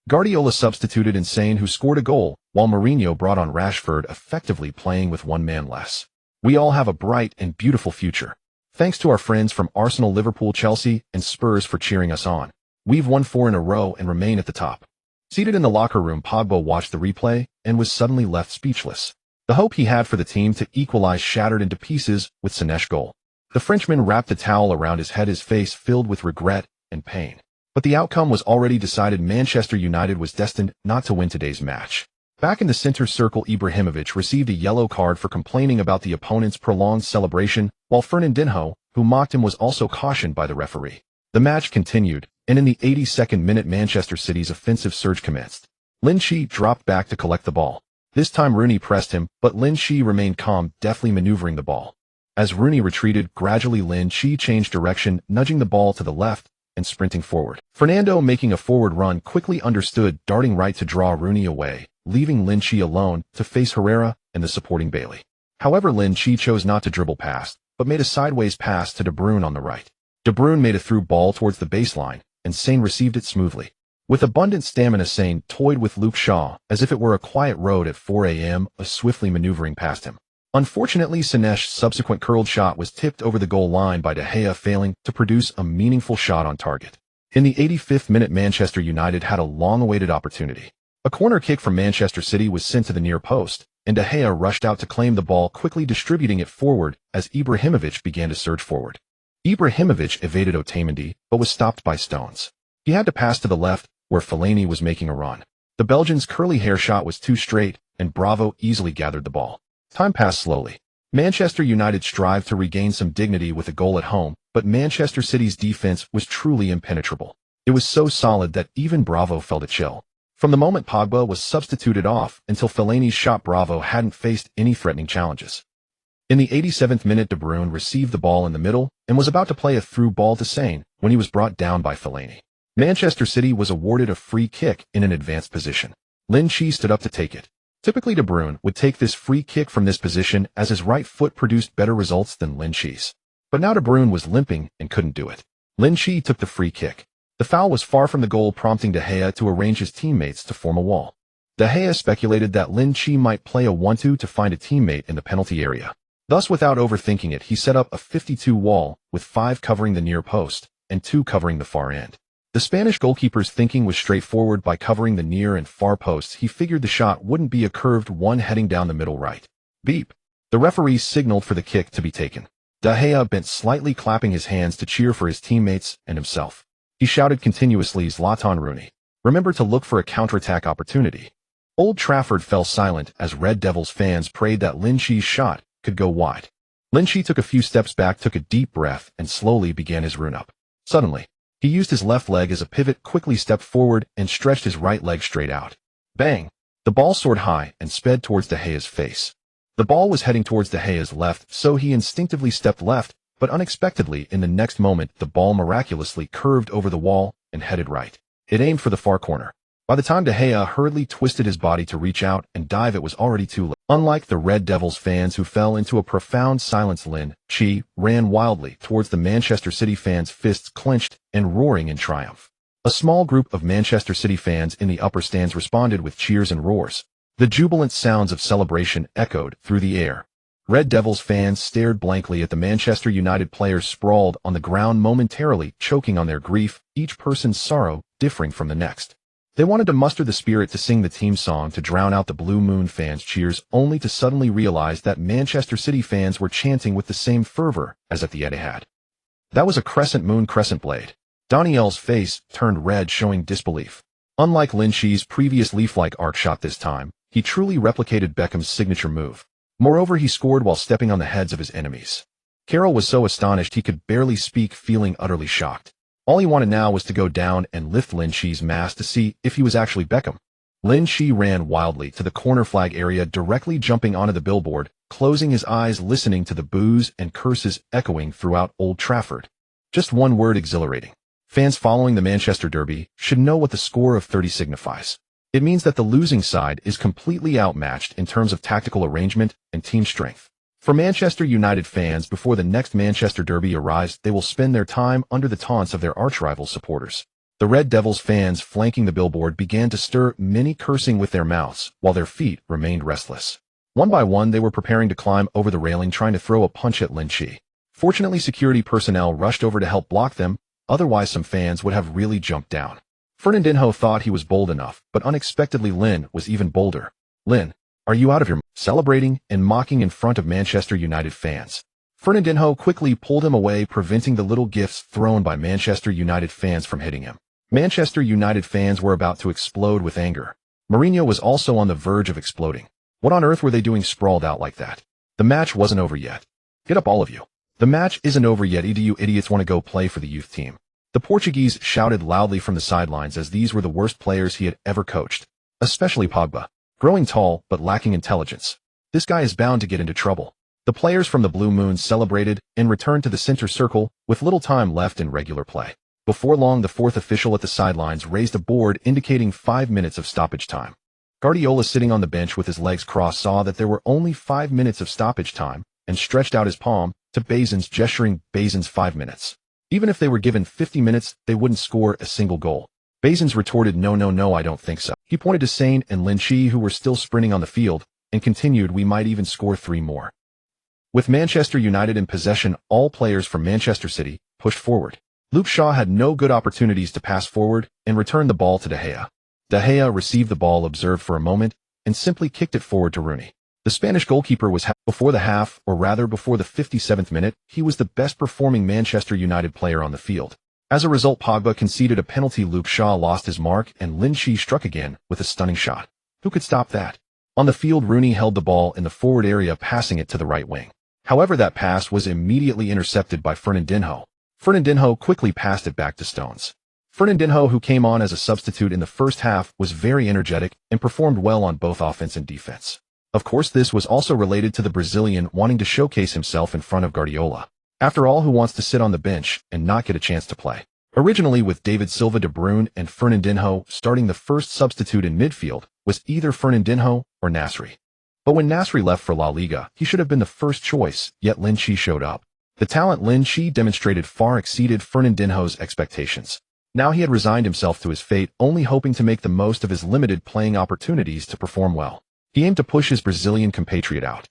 Guardiola substituted in Sane, who scored a goal, while Mourinho brought on Rashford, effectively playing with 1 man less. We all have a bright and beautiful future. Thanks to our friends from Arsenal, Liverpool, Chelsea, and Spurs for cheering us on. We've won 4 in a row and remain at the top. Seated in the locker room, Pogba watched the replay and was suddenly left speechless. The hope he had for the team to equalize shattered into pieces with Sane's goal. The Frenchman wrapped a towel around his head, his face filled with regret and pain. But the outcome was already decided. Manchester United was destined not to win today's match. Back in the center circle, Ibrahimovic received a yellow card for complaining about the opponent's prolonged celebration, while Fernandinho, who mocked him, was also cautioned by the referee. The match continued, and in the 82nd minute, Manchester City's offensive surge commenced. Lin Qi dropped back to collect the ball. This time Rooney pressed him, but Lin Qi remained calm, deftly maneuvering the ball. As Rooney retreated, gradually Lin Qi changed direction, nudging the ball to the left and sprinting forward. Fernando, making a forward run, quickly understood, darting right to draw Rooney away, leaving Lin Qi alone to face Herrera and the supporting Bailey. However, Lin Qi chose not to dribble past, but made a sideways pass to De Bruyne on the right. De Bruyne made a through ball towards the baseline, and Sane received it smoothly. With abundant stamina, Sane toyed with Luke Shaw as if it were a quiet road at 4 a.m., swiftly maneuvering past him. Unfortunately, Sane's subsequent curled shot was tipped over the goal line by De Gea, failing to produce a meaningful shot on target. In the 85th minute, Manchester United had a long-awaited opportunity. A corner kick from Manchester City was sent to the near post, and De Gea rushed out to claim the ball, quickly distributing it forward as Ibrahimovic began to surge forward. Ibrahimovic evaded Otamendi, but was stopped by Stones. He had to pass to the left, where Fellaini was making a run. The Belgian's curly hair shot was too straight, and Bravo easily gathered the ball. Time passed slowly. Manchester United strived to regain some dignity with a goal at home, but Manchester City's defense was truly impenetrable. It was so solid that even Bravo felt a chill. From the moment Pogba was substituted off until Fellaini's shot, Bravo hadn't faced any threatening challenges. In the 87th minute, De Bruyne received the ball in the middle and was about to play a through ball to Sane when he was brought down by Fellaini. Manchester City was awarded a free kick in an advanced position. Lin Qi stood up to take it. Typically, De Bruyne would take this free kick from this position as his right foot produced better results than Lin Qi's. But now De Bruyne was limping and couldn't do it. Lin Qi took the free kick. The foul was far from the goal, prompting De Gea to arrange his teammates to form a wall. De Gea speculated that Lin Qi might play a 1-2 to find a teammate in the penalty area. Thus, without overthinking it, he set up a 52 wall, with 5 covering the near post and 2 covering the far end. The Spanish goalkeeper's thinking was straightforward. By covering the near and far posts, he figured the shot wouldn't be a curved one heading down the middle right. Beep. The referee signaled for the kick to be taken. De Gea bent slightly, clapping his hands to cheer for his teammates and himself. He shouted continuously, "Zlatan Rooney, remember to look for a counterattack opportunity." Old Trafford fell silent as Red Devils fans prayed that Lin Qi's shot could go wide. Lin Qi took a few steps back, took a deep breath, and slowly began his run-up. Suddenly, he used his left leg as a pivot, quickly stepped forward, and stretched his right leg straight out. Bang! The ball soared high and sped towards De Gea's face. The ball was heading towards De Gea's left, so he instinctively stepped left, but unexpectedly in the next moment the ball miraculously curved over the wall and headed right. It aimed for the far corner. By the time De Gea hurriedly twisted his body to reach out and dive, it was already too late. Unlike the Red Devils fans who fell into a profound silence, Lin Qi ran wildly towards the Manchester City fans, fists clenched and roaring in triumph. A small group of Manchester City fans in the upper stands responded with cheers and roars. The jubilant sounds of celebration echoed through the air. Red Devils fans stared blankly at the Manchester United players sprawled on the ground, momentarily choking on their grief, each person's sorrow differing from the next. They wanted to muster the spirit to sing the team song to drown out the Blue Moon fans' cheers, only to suddenly realize that Manchester City fans were chanting with the same fervor as at the Etihad. That was a crescent moon crescent blade. Daniel's face turned red, showing disbelief. Unlike Lin Qi's previous leaf-like arc shot this time, he truly replicated Beckham's signature move. Moreover, he scored while stepping on the heads of his enemies. Carroll was so astonished he could barely speak, feeling utterly shocked. All he wanted now was to go down and lift Lin Qi's mask to see if he was actually Beckham. Lin Qi ran wildly to the corner flag area, directly jumping onto the billboard, closing his eyes, listening to the boos and curses echoing throughout Old Trafford. Just one word: exhilarating. Fans following the Manchester Derby should know what the score of 30 signifies. It means that the losing side is completely outmatched in terms of tactical arrangement and team strength. For Manchester United fans, before the next Manchester Derby arrives, they will spend their time under the taunts of their arch-rival supporters. The Red Devils fans flanking the billboard began to stir, many cursing with their mouths, while their feet remained restless. One by one, they were preparing to climb over the railing, trying to throw a punch at Lin Qi. Fortunately, security personnel rushed over to help block them, otherwise some fans would have really jumped down. Fernandinho thought he was bold enough, but unexpectedly Lin was even bolder. "Lin, are you out of your mind?" Celebrating and mocking in front of Manchester United fans. Fernandinho quickly pulled him away, preventing the little gifts thrown by Manchester United fans from hitting him. Manchester United fans were about to explode with anger. Mourinho was also on the verge of exploding. What on earth were they doing sprawled out like that? The match wasn't over yet. Get up, all of you. The match isn't over yet. Do you idiots want to go play for the youth team? The Portuguese shouted loudly from the sidelines, as these were the worst players he had ever coached. Especially Pogba. Growing tall, but lacking intelligence. This guy is bound to get into trouble. The players from the Blue Moon celebrated and returned to the center circle with little time left in regular play. Before long, the fourth official at the sidelines raised a board indicating 5 minutes of stoppage time. Guardiola, sitting on the bench with his legs crossed, saw that there were only 5 minutes of stoppage time and stretched out his palm to Bazins, gesturing. Bazins, 5 minutes. Even if they were given 50 minutes, they wouldn't score a single goal. Bazins retorted, No, I don't think so. He pointed to Sane and Lin Qi, who were still sprinting on the field, and continued, We might even score 3 more. With Manchester United in possession, all players from Manchester City pushed forward. Luke Shaw had no good opportunities to pass forward and returned the ball to De Gea. De Gea received the ball, observed for a moment, and simply kicked it forward to Rooney. The Spanish goalkeeper was before the half, or rather before the 57th minute, he was the best performing Manchester United player on the field. As a result, Pogba conceded a penalty, Luke Shaw lost his mark, and Lin Qi struck again with a stunning shot. Who could stop that? On the field, Rooney held the ball in the forward area, passing it to the right wing. However, that pass was immediately intercepted by Fernandinho. Fernandinho quickly passed it back to Stones. Fernandinho, who came on as a substitute in the first half, was very energetic and performed well on both offense and defense. Of course, this was also related to the Brazilian wanting to showcase himself in front of Guardiola. After all, who wants to sit on the bench and not get a chance to play? Originally, with David Silva, De Bruyne, and Fernandinho starting, the first substitute in midfield was either Fernandinho or Nasri. But when Nasri left for La Liga, he should have been the first choice, yet Lin Qi showed up. The talent Lin Qi demonstrated far exceeded Fernandinho's expectations. Now he had resigned himself to his fate, only hoping to make the most of his limited playing opportunities to perform well. He aimed to push his Brazilian compatriot out.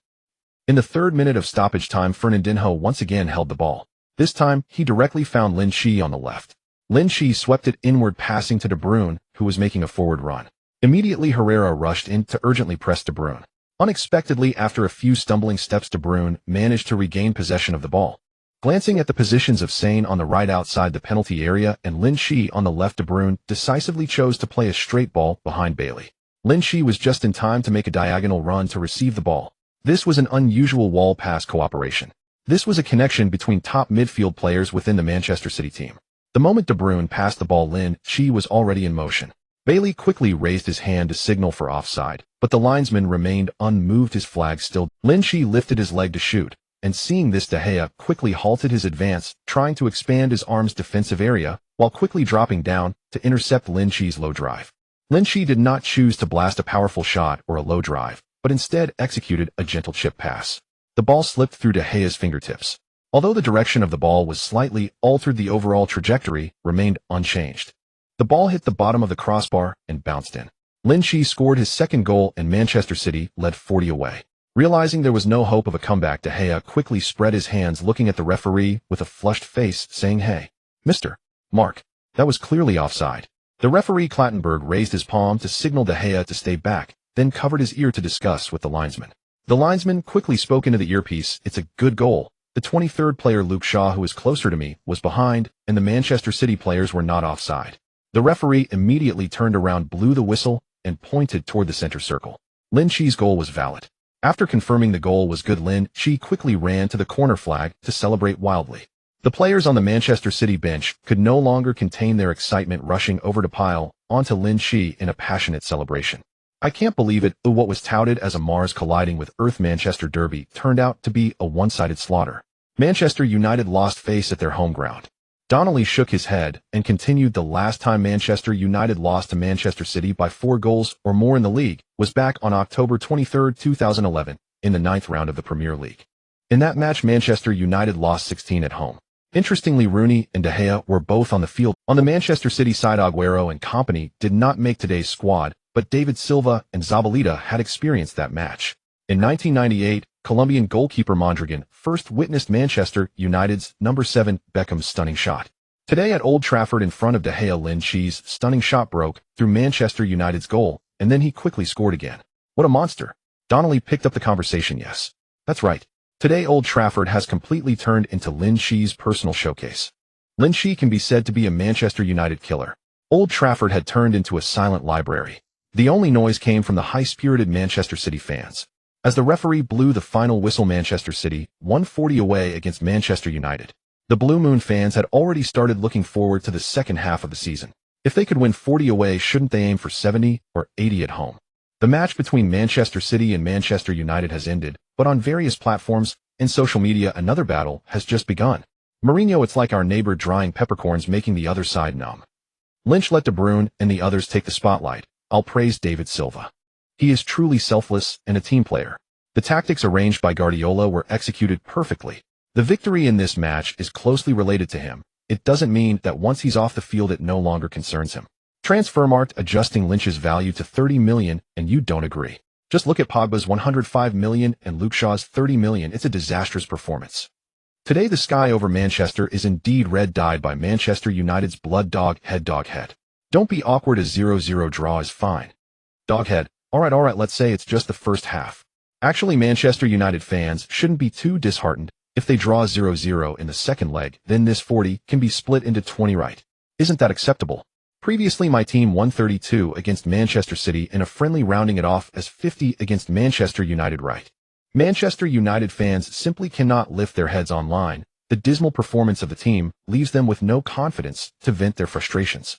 In the 3rd minute of stoppage time, Fernandinho once again held the ball. This time, he directly found Lin Qi on the left. Lin Qi swept it inward, passing to De Bruyne, who was making a forward run. Immediately, Herrera rushed in to urgently press De Bruyne. Unexpectedly, after a few stumbling steps, De Bruyne managed to regain possession of the ball. Glancing at the positions of Sane on the right outside the penalty area and Lin Qi on the left, De Bruyne decisively chose to play a straight ball behind Bailey. Lin Qi was just in time to make a diagonal run to receive the ball. This was an unusual wall-pass cooperation. This was a connection between top midfield players within the Manchester City team. The moment De Bruyne passed the ball, Lin Qi was already in motion. Bailey quickly raised his hand to signal for offside, but the linesman remained unmoved, his flag still. Lin Qi lifted his leg to shoot, and seeing this, De Gea quickly halted his advance, trying to expand his arm's defensive area, while quickly dropping down to intercept Lin Qi's low drive. Lin Qi did not choose to blast a powerful shot or a low drive, but instead executed a gentle chip pass. The ball slipped through De Gea's fingertips. Although the direction of the ball was slightly altered, the overall trajectory remained unchanged. The ball hit the bottom of the crossbar and bounced in. Lin Qi scored his second goal and Manchester City led 40 away. Realizing there was no hope of a comeback, De Gea quickly spread his hands, looking at the referee with a flushed face, saying, "Hey, Mr. Mark, that was clearly offside." The referee Clattenburg raised his palm to signal De Gea to stay back, then covered his ear to discuss with the linesman. The linesman quickly spoke into the earpiece, "It's a good goal. The 23rd player, Luke Shaw, who was closer to me, was behind, and the Manchester City players were not offside." The referee immediately turned around, blew the whistle, and pointed toward the center circle. Lin Qi's goal was valid. After confirming the goal was good, Lin Qi quickly ran to the corner flag to celebrate wildly. The players on the Manchester City bench could no longer contain their excitement, rushing over to pile onto Lin Qi in a passionate celebration. "I can't believe it." What was touted as a Mars colliding with Earth Manchester derby turned out to be a one-sided slaughter. Manchester United lost face at their home ground. Donnelly shook his head and continued, "The last time Manchester United lost to Manchester City by 4 goals or more in the league was back on October 23, 2011, in the 9th round of the Premier League. In that match, Manchester United lost 16 at home." Interestingly, Rooney and De Gea were both on the field. On the Manchester City side, Aguero and company did not make today's squad, but David Silva and Zabaleta had experienced that match. In 1998, Colombian goalkeeper Mondragon first witnessed Manchester United's number 7 Beckham's stunning shot. Today at Old Trafford in front of De Gea, Lin Qi's stunning shot broke through Manchester United's goal, and then he quickly scored again. "What a monster." Donnelly picked up the conversation. "Yes, that's right. Today Old Trafford has completely turned into Lin Qi's personal showcase." Lin Qi can be said to be a Manchester United killer. Old Trafford had turned into a silent library. The only noise came from the high-spirited Manchester City fans. As the referee blew the final whistle, Manchester City won 40 away against Manchester United. The Blue Moon fans had already started looking forward to the second half of the season. If they could win 40 away, shouldn't they aim for 70 or 80 at home? The match between Manchester City and Manchester United has ended, but on various platforms and social media, another battle has just begun. Mourinho, "It's like our neighbor drying peppercorns, making the other side numb." Lynch let De Bruyne and the others take the spotlight. "I'll praise David Silva. He is truly selfless and a team player." The tactics arranged by Guardiola were executed perfectly. The victory in this match is closely related to him. It doesn't mean that once he's off the field it no longer concerns him. Transfermarkt adjusting Lynch's value to 30 million, and you don't agree. Just look at Pogba's 105 million and Luke Shaw's 30 million. It's a disastrous performance. Today the sky over Manchester is indeed red, dyed by Manchester United's blood. Dog head. Don't be awkward, a 0-0 draw is fine. Doghead. Alright, let's say it's just the first half. Actually, Manchester United fans shouldn't be too disheartened. If they draw 0-0 in the second leg, then this 40 can be split into 20, right? Isn't that acceptable? Previously, my team won 32 against Manchester City in a friendly, rounding it off as 50 against Manchester United, right? Manchester United fans simply cannot lift their heads online. The dismal performance of the team leaves them with no confidence to vent their frustrations.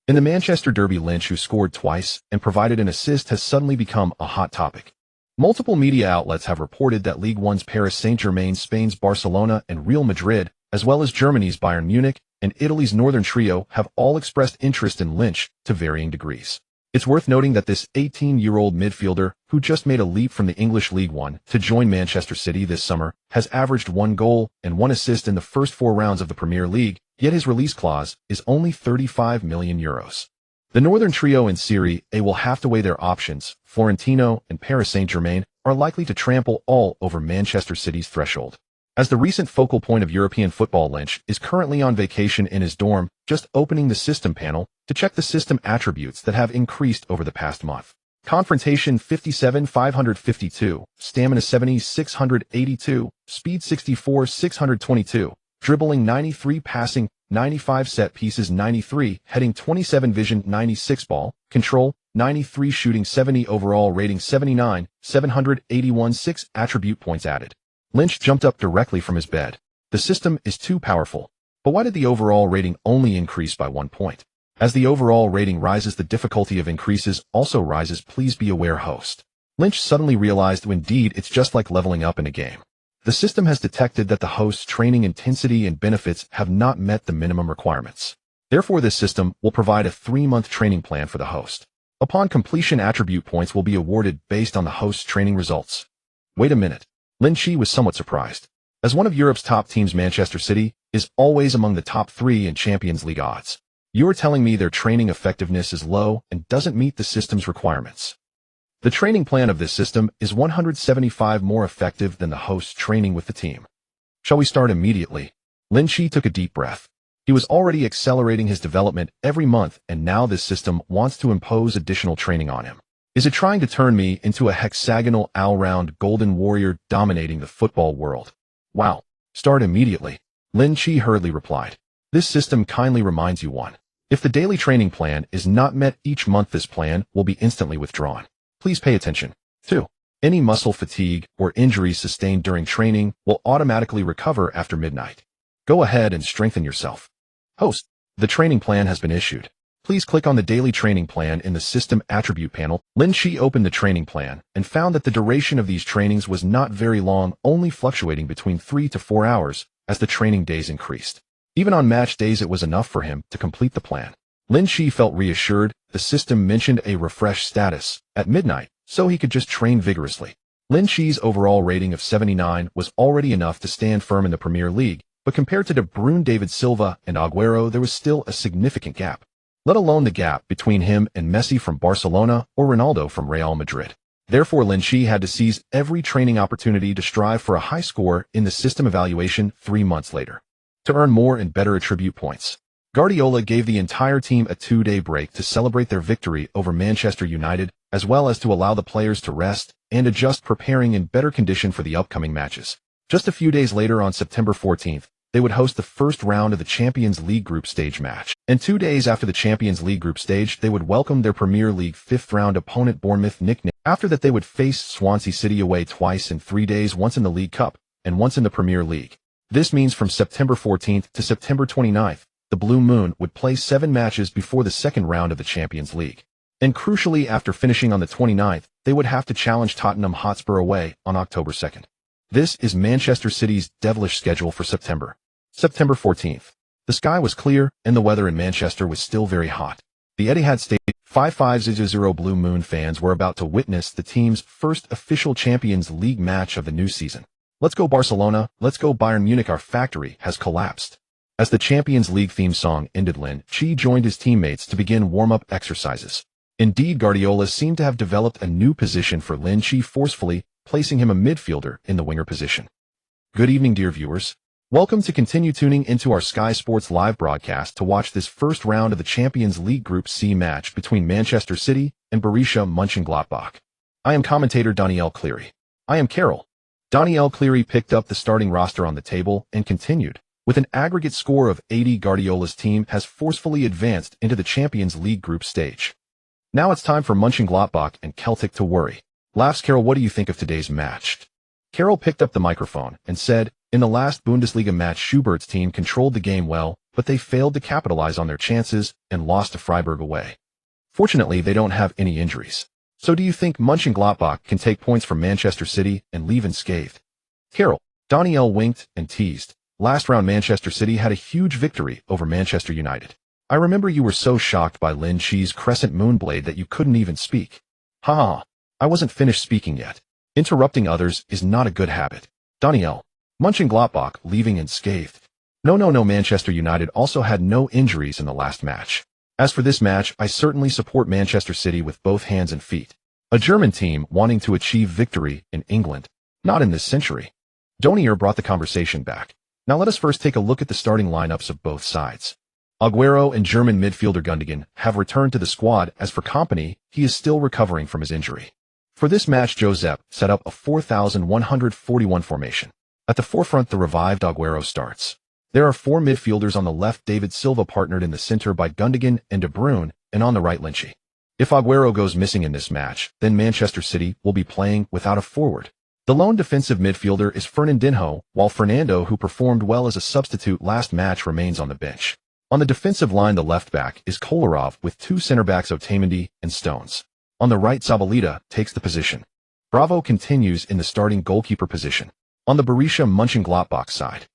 In the Manchester derby, Lynch, who scored twice and provided an assist, has suddenly become a hot topic. Multiple media outlets have reported that Ligue 1's Paris Saint-Germain, Spain's Barcelona, and Real Madrid, as well as Germany's Bayern Munich and Italy's Northern Trio, have all expressed interest in Lynch to varying degrees. It's worth noting that this 18-year-old midfielder, who just made a leap from the English League One to join Manchester City this summer, has averaged 1 goal and 1 assist in the first 4 rounds of the Premier League, yet his release clause is only 35 million euros. The Northern Trio in Serie A will have to weigh their options. Florentino and Paris Saint-Germain are likely to trample all over Manchester City's threshold. As the recent focal point of European football, Lynch is currently on vacation in his dorm, just opening the system panel to check the system attributes that have increased over the past month. Confrontation 57 552, stamina 70 682, speed 64 622, dribbling 93, passing 95, set pieces 93, heading 27, vision 96, ball control 93, shooting 70, overall rating 79, 781, 6 attribute points added. Lynch jumped up directly from his bed. The system is too powerful. But why did the overall rating only increase by 1 point? As the overall rating rises, the difficulty of increases also rises. Please be aware, host. Lin Qi suddenly realized that indeed it's just like leveling up in a game. The system has detected that the host's training intensity and benefits have not met the minimum requirements. Therefore, this system will provide a 3-month training plan for the host. Upon completion, attribute points will be awarded based on the host's training results. Wait a minute. Lin Qi was somewhat surprised. As one of Europe's top teams, Manchester City is always among the top 3 in Champions League odds. You are telling me their training effectiveness is low and doesn't meet the system's requirements. The training plan of this system is 175 more effective than the host's training with the team. Shall we start immediately? Lin Qi took a deep breath. He was already accelerating his development every month, and now this system wants to impose additional training on him. Is it trying to turn me into a hexagonal all-round golden warrior dominating the football world? Wow. Start immediately. Lin Qi hurriedly replied. This system kindly reminds you 1. If the daily training plan is not met each month, this plan will be instantly withdrawn. Please pay attention. 2. Any muscle fatigue or injuries sustained during training will automatically recover after midnight. Go ahead and strengthen yourself. Host, the training plan has been issued. Please click on the daily training plan in the system attribute panel. Lin Qi opened the training plan and found that the duration of these trainings was not very long, only fluctuating between 3 to 4 hours as the training days increased. Even on match days, it was enough for him to complete the plan. Lin Qi felt reassured. The system mentioned a refresh status at midnight, so he could just train vigorously. Lin Qi's overall rating of 79 was already enough to stand firm in the Premier League, but compared to De Bruyne, David Silva, and Agüero, there was still a significant gap, let alone the gap between him and Messi from Barcelona or Ronaldo from Real Madrid. Therefore, Lin Qi had to seize every training opportunity to strive for a high score in the system evaluation 3 months later. To earn more and better attribute points, Guardiola gave the entire team a 2-day break to celebrate their victory over Manchester United, as well as to allow the players to rest and adjust, preparing in better condition for the upcoming matches. Just a few days later, on September 14th, they would host the first round of the Champions League group stage match. And 2 days after the Champions League group stage, they would welcome their Premier League 5th round opponent Bournemouth, nicknamed. After that, they would face Swansea City away twice in 3 days, once in the League Cup and once in the Premier League. This means from September 14th to September 29th, the Blue Moon would play 7 matches before the second round of the Champions League. And crucially, after finishing on the 29th, they would have to challenge Tottenham Hotspur away on October 2nd. This is Manchester City's devilish schedule for September. September 14th. The sky was clear and the weather in Manchester was still very hot. The Etihad Stadium 5500 Blue Moon fans were about to witness the team's first official Champions League match of the new season. Let's go Barcelona, let's go Bayern Munich, our factory has collapsed. As the Champions League theme song ended, Lin Qi joined his teammates to begin warm-up exercises. Indeed, Guardiola seemed to have developed a new position for Lin Qi, forcefully placing him a midfielder in the winger position. Good evening, dear viewers. Welcome to continue tuning into our Sky Sports live broadcast to watch this first round of the Champions League Group C match between Manchester City and Borussia Mönchengladbach. I am commentator Danielle Cleary. I am Carol. Danielle Cleary picked up the starting roster on the table and continued. With an aggregate score of 80, Guardiola's team has forcefully advanced into the Champions League group stage. Now it's time for Mönchengladbach and Celtic to worry. Laughs. Carol, what do you think of today's match? Carol picked up the microphone and said, in the last Bundesliga match, Schubert's team controlled the game well, but they failed to capitalize on their chances and lost to Freiburg away. Fortunately, they don't have any injuries. So do you think Mönchengladbach can take points from Manchester City and leave unscathed? Carol. Danielle winked and teased. Last round, Manchester City had a huge victory over Manchester United. I remember you were so shocked by Lin Qi's crescent moonblade that you couldn't even speak. Ha! I wasn't finished speaking yet. Interrupting others is not a good habit. Danielle. Mönchengladbach leaving unscathed. No, Manchester United also had no injuries in the last match. As for this match, I certainly support Manchester City with both hands and feet. A German team wanting to achieve victory in England. Not in this century. Donier brought the conversation back. Now let us first take a look at the starting lineups of both sides. Agüero and German midfielder Gundogan have returned to the squad. As for Kompany, he is still recovering from his injury. For this match, Josep set up a 4,141 formation. At the forefront, the revived Agüero starts. There are 4 midfielders on the left, David Silva partnered in the center by Gundogan and De Bruyne, and on the right, Lin Qi. If Agüero goes missing in this match, then Manchester City will be playing without a forward. The lone defensive midfielder is Fernandinho, while Fernando, who performed well as a substitute last match, remains on the bench. On the defensive line, the left back is Kolarov with two center backs Otamendi and Stones. On the right, Zabaleta takes the position. Bravo continues in the starting goalkeeper position. On the Borussia Mönchengladbach side,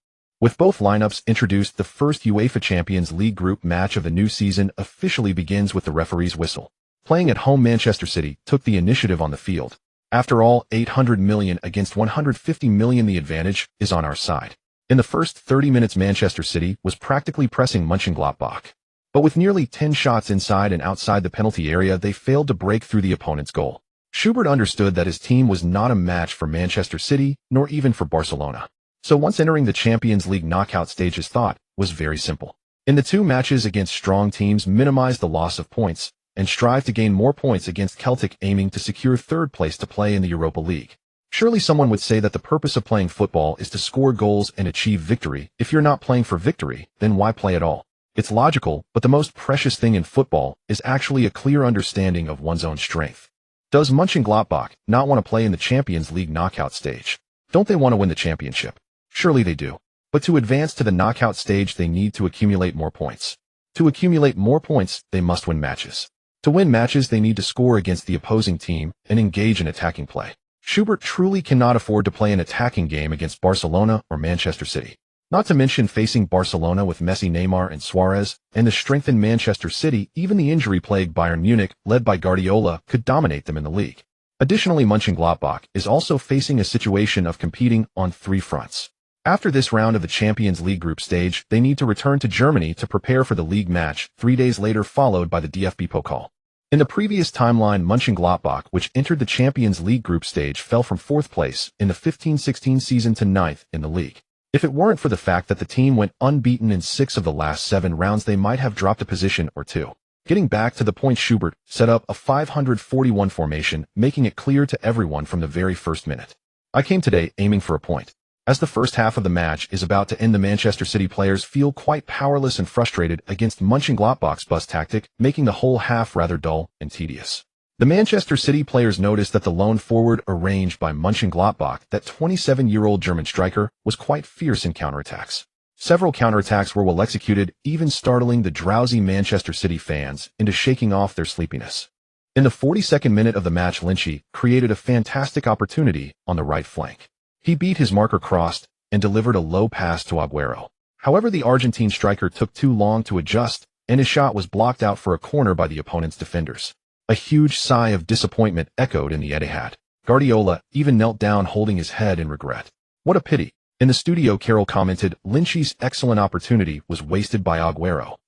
with both lineups introduced, the first UEFA Champions League group match of the new season officially begins with the referee's whistle. Playing at home, Manchester City took the initiative on the field. After all, 800 million against 150 million, the advantage is on our side. In the first 30 minutes, Manchester City was practically pressing Mönchengladbach. But with nearly 10 shots inside and outside the penalty area, they failed to break through the opponent's goal. Schubert understood that his team was not a match for Manchester City, nor even for Barcelona. So once entering the Champions League knockout stage, his thought was very simple. In the two matches against strong teams, minimize the loss of points, and strive to gain more points against Celtic, aiming to secure third place to play in the Europa League. Surely someone would say that the purpose of playing football is to score goals and achieve victory. If you're not playing for victory, then why play at all? It's logical, but the most precious thing in football is actually a clear understanding of one's own strength. Does Mönchengladbach not want to play in the Champions League knockout stage? Don't they want to win the championship? Surely they do. But to advance to the knockout stage, they need to accumulate more points. To accumulate more points, they must win matches. To win matches, they need to score against the opposing team and engage in attacking play. Schubert truly cannot afford to play an attacking game against Barcelona or Manchester City. Not to mention facing Barcelona with Messi, Neymar, and Suarez, and the strengthened Manchester City, even the injury-plagued Bayern Munich, led by Guardiola, could dominate them in the league. Additionally, Mönchengladbach is also facing a situation of competing on three fronts. After this round of the Champions League group stage, they need to return to Germany to prepare for the league match, 3 days later followed by the DFB Pokal. In the previous timeline, Mönchengladbach, which entered the Champions League group stage, fell from 4th place in the 15-16 season to 9th in the league. If it weren't for the fact that the team went unbeaten in 6 of the last 7 rounds, they might have dropped a position or two. Getting back to the point, Schubert set up a 541 formation, making it clear to everyone from the very first minute. I came today aiming for a point. As the first half of the match is about to end, the Manchester City players feel quite powerless and frustrated against Mönchengladbach's bus tactic, making the whole half rather dull and tedious. The Manchester City players noticed that the lone forward arranged by Mönchengladbach, that 27-year-old German striker, was quite fierce in counterattacks. Several counterattacks were well executed, even startling the drowsy Manchester City fans into shaking off their sleepiness. In the 42nd minute of the match, Lin Qi created a fantastic opportunity on the right flank. He beat his marker, crossed, and delivered a low pass to Agüero. However, the Argentine striker took too long to adjust, and his shot was blocked out for a corner by the opponent's defenders. A huge sigh of disappointment echoed in the Etihad. Guardiola even knelt down, holding his head in regret. What a pity. In the studio, Carroll commented, Lin Qi's excellent opportunity was wasted by Agüero.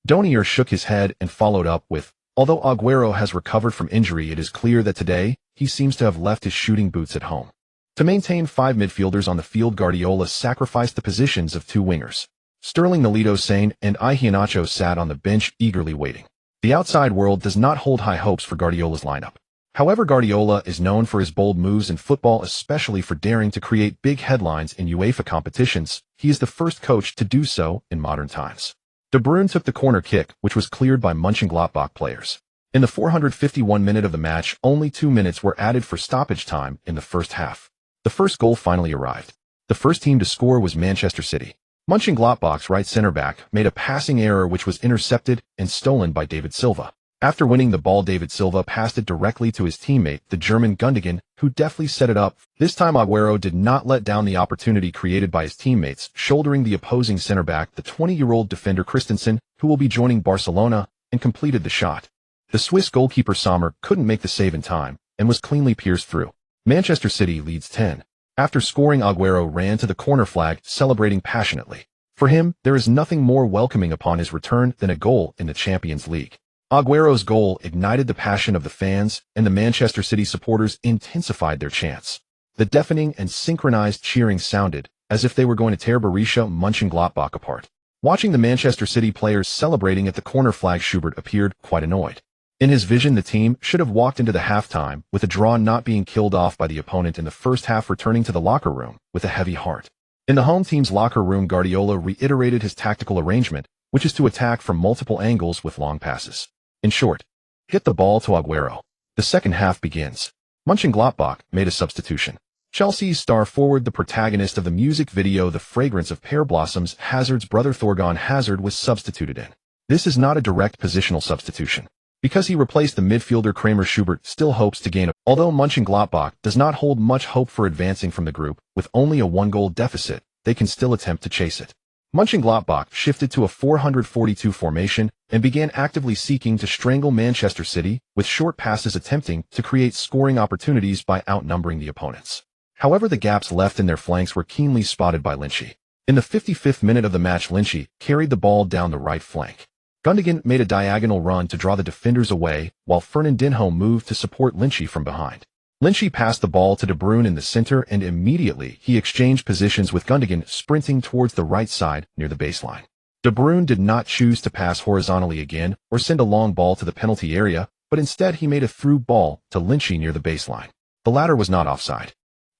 Donier shook his head and followed up with, although Agüero has recovered from injury, it is clear that today he seems to have left his shooting boots at home. To maintain 5 midfielders on the field, Guardiola sacrificed the positions of 2 wingers. Sterling Nolito Sane and Iheanacho sat on the bench, eagerly waiting. The outside world does not hold high hopes for Guardiola's lineup. However, Guardiola is known for his bold moves in football, especially for daring to create big headlines in UEFA competitions. He is the first coach to do so in modern times. De Bruyne took the corner kick, which was cleared by Mönchengladbach players. In the 451 minute of the match, only 2 minutes were added for stoppage time in the first half. The first goal finally arrived. The first team to score was Manchester City. Mönchengladbach's right center-back made a passing error which was intercepted and stolen by David Silva. After winning the ball, David Silva passed it directly to his teammate, the German Gundogan, who deftly set it up. This time Agüero did not let down the opportunity created by his teammates, shouldering the opposing center-back, the 20-year-old defender Christensen, who will be joining Barcelona, and completed the shot. The Swiss goalkeeper Sommer couldn't make the save in time, and was cleanly pierced through. Manchester City leads 10. After scoring, Agüero ran to the corner flag, celebrating passionately. For him, there is nothing more welcoming upon his return than a goal in the Champions League. Agüero's goal ignited the passion of the fans, and the Manchester City supporters intensified their chants. The deafening and synchronized cheering sounded as if they were going to tear Borussia Mönchengladbach apart. Watching the Manchester City players celebrating at the corner flag, Schubert appeared quite annoyed. In his vision, the team should have walked into the halftime with a draw, not being killed off by the opponent in the first half, returning to the locker room with a heavy heart. In the home team's locker room, Guardiola reiterated his tactical arrangement, which is to attack from multiple angles with long passes. In short, hit the ball to Agüero. The second half begins. Mönchengladbach made a substitution. Chelsea's star forward, the protagonist of the music video The Fragrance of Pear Blossoms, Hazard's brother Thorgan Hazard, was substituted in. This is not a direct positional substitution. Because he replaced the midfielder Kramer, Schubert still hopes to gain although Mönchengladbach does not hold much hope for advancing from the group, with only a 1-goal deficit, they can still attempt to chase it. Mönchengladbach shifted to a 442 formation and began actively seeking to strangle Manchester City, with short passes attempting to create scoring opportunities by outnumbering the opponents. However, the gaps left in their flanks were keenly spotted by Lin Qi. In the 55th minute of the match, Lin Qi carried the ball down the right flank. Gundogan made a diagonal run to draw the defenders away, while Fernandinho moved to support Lin Qi from behind. Lin Qi passed the ball to De Bruyne in the center, and immediately he exchanged positions with Gundogan sprinting towards the right side near the baseline. De Bruyne did not choose to pass horizontally again or send a long ball to the penalty area, but instead he made a through ball to Lin Qi near the baseline. The latter was not offside.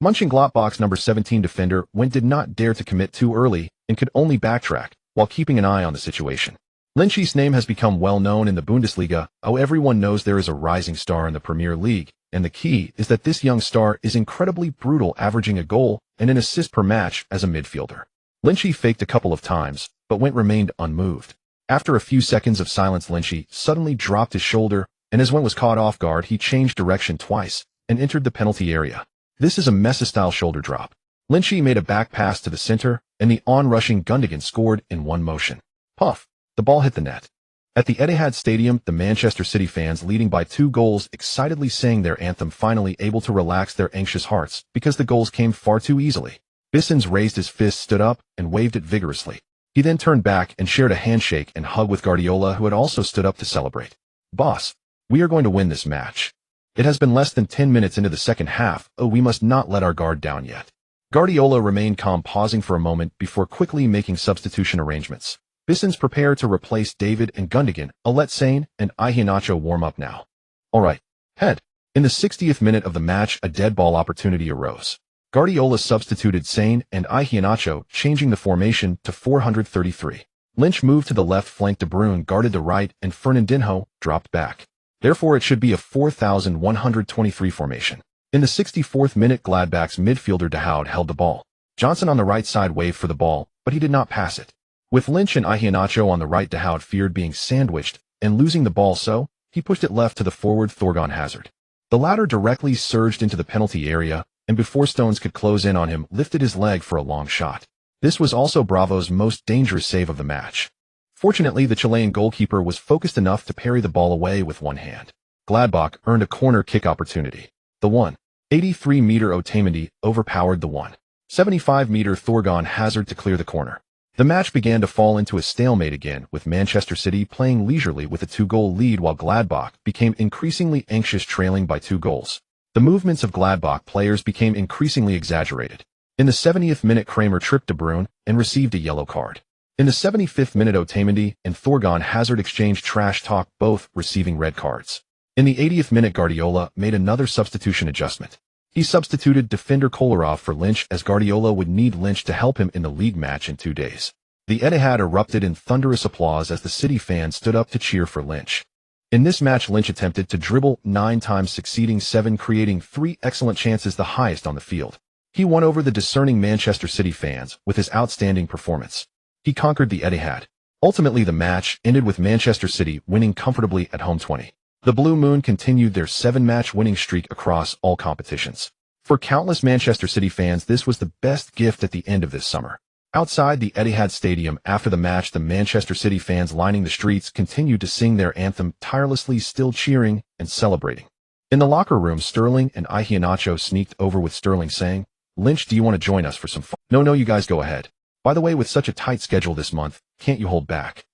Mönchengladbach's number 17 defender did not dare to commit too early and could only backtrack while keeping an eye on the situation. Lin Qi's name has become well known in the Bundesliga. Everyone knows there is a rising star in the Premier League, and the key is that this young star is incredibly brutal, averaging a goal and an assist per match as a midfielder. Lin Qi faked a couple of times, but remained unmoved. After a few seconds of silence, Lin Qi suddenly dropped his shoulder, and as was caught off guard, he changed direction twice and entered the penalty area. This is a Messi-style shoulder drop. Lin Qi made a back pass to the center, and the on-rushing Gundogan scored in one motion. Puff! The ball hit the net. At the Etihad Stadium, the Manchester City fans, leading by 2 goals, excitedly sang their anthem, finally able to relax their anxious hearts because the goals came far too easily. Bissons raised his fist, stood up, and waved it vigorously. He then turned back and shared a handshake and hug with Guardiola, who had also stood up to celebrate. "Boss, we are going to win this match. It has been less than 10 minutes into the second half. We must not let our guard down yet." Guardiola remained calm, pausing for a moment before quickly making substitution arrangements. Bissons prepared to replace David and Gundogan. Let Sane and Iheanacho warm up now. All right, head. In the 60th minute of the match, a dead ball opportunity arose. Guardiola substituted Sane and Iheanacho, changing the formation to 433. Lynch moved to the left flank, De Bruyne guarded the right, and Fernandinho dropped back. Therefore, it should be a 4,123 formation. In the 64th minute, Gladbach's midfielder De Hout held the ball. Johnson on the right side waved for the ball, but he did not pass it. With Lynch and Iheanacho on the right, De Hout feared being sandwiched and losing the ball, so he pushed it left to the forward Thorgan Hazard. The latter directly surged into the penalty area, and before Stones could close in on him, lifted his leg for a long shot. This was also Bravo's most dangerous save of the match. Fortunately, the Chilean goalkeeper was focused enough to parry the ball away with one hand. Gladbach earned a corner kick opportunity. The 183-meter Otamendi overpowered the 175-meter Thorgan Hazard to clear the corner. The match began to fall into a stalemate again, with Manchester City playing leisurely with a 2-goal lead while Gladbach became increasingly anxious, trailing by 2 goals. The movements of Gladbach players became increasingly exaggerated. In the 70th minute, Kramer tripped De Bruyne and received a yellow card. In the 75th minute, Otamendi and Thorgan Hazard exchanged trash talk, both receiving red cards. In the 80th minute, Guardiola made another substitution adjustment. He substituted defender Kolarov for Lynch, as Guardiola would need Lynch to help him in the league match in 2 days. The Etihad erupted in thunderous applause as the City fans stood up to cheer for Lynch. In this match, Lynch attempted to dribble 9 times, succeeding 7, creating 3 excellent chances, the highest on the field. He won over the discerning Manchester City fans with his outstanding performance. He conquered the Etihad. Ultimately, the match ended with Manchester City winning comfortably at home 20. The Blue Moon continued their 7-match winning streak across all competitions. For countless Manchester City fans, this was the best gift at the end of this summer. Outside the Etihad Stadium after the match, the Manchester City fans lining the streets continued to sing their anthem tirelessly, still cheering and celebrating. In the locker room, Sterling and Iheanacho sneaked over with Sterling saying, "Lynch, do you want to join us for some fun?" No, you guys go ahead. By the way, with such a tight schedule this month, can't you hold back?"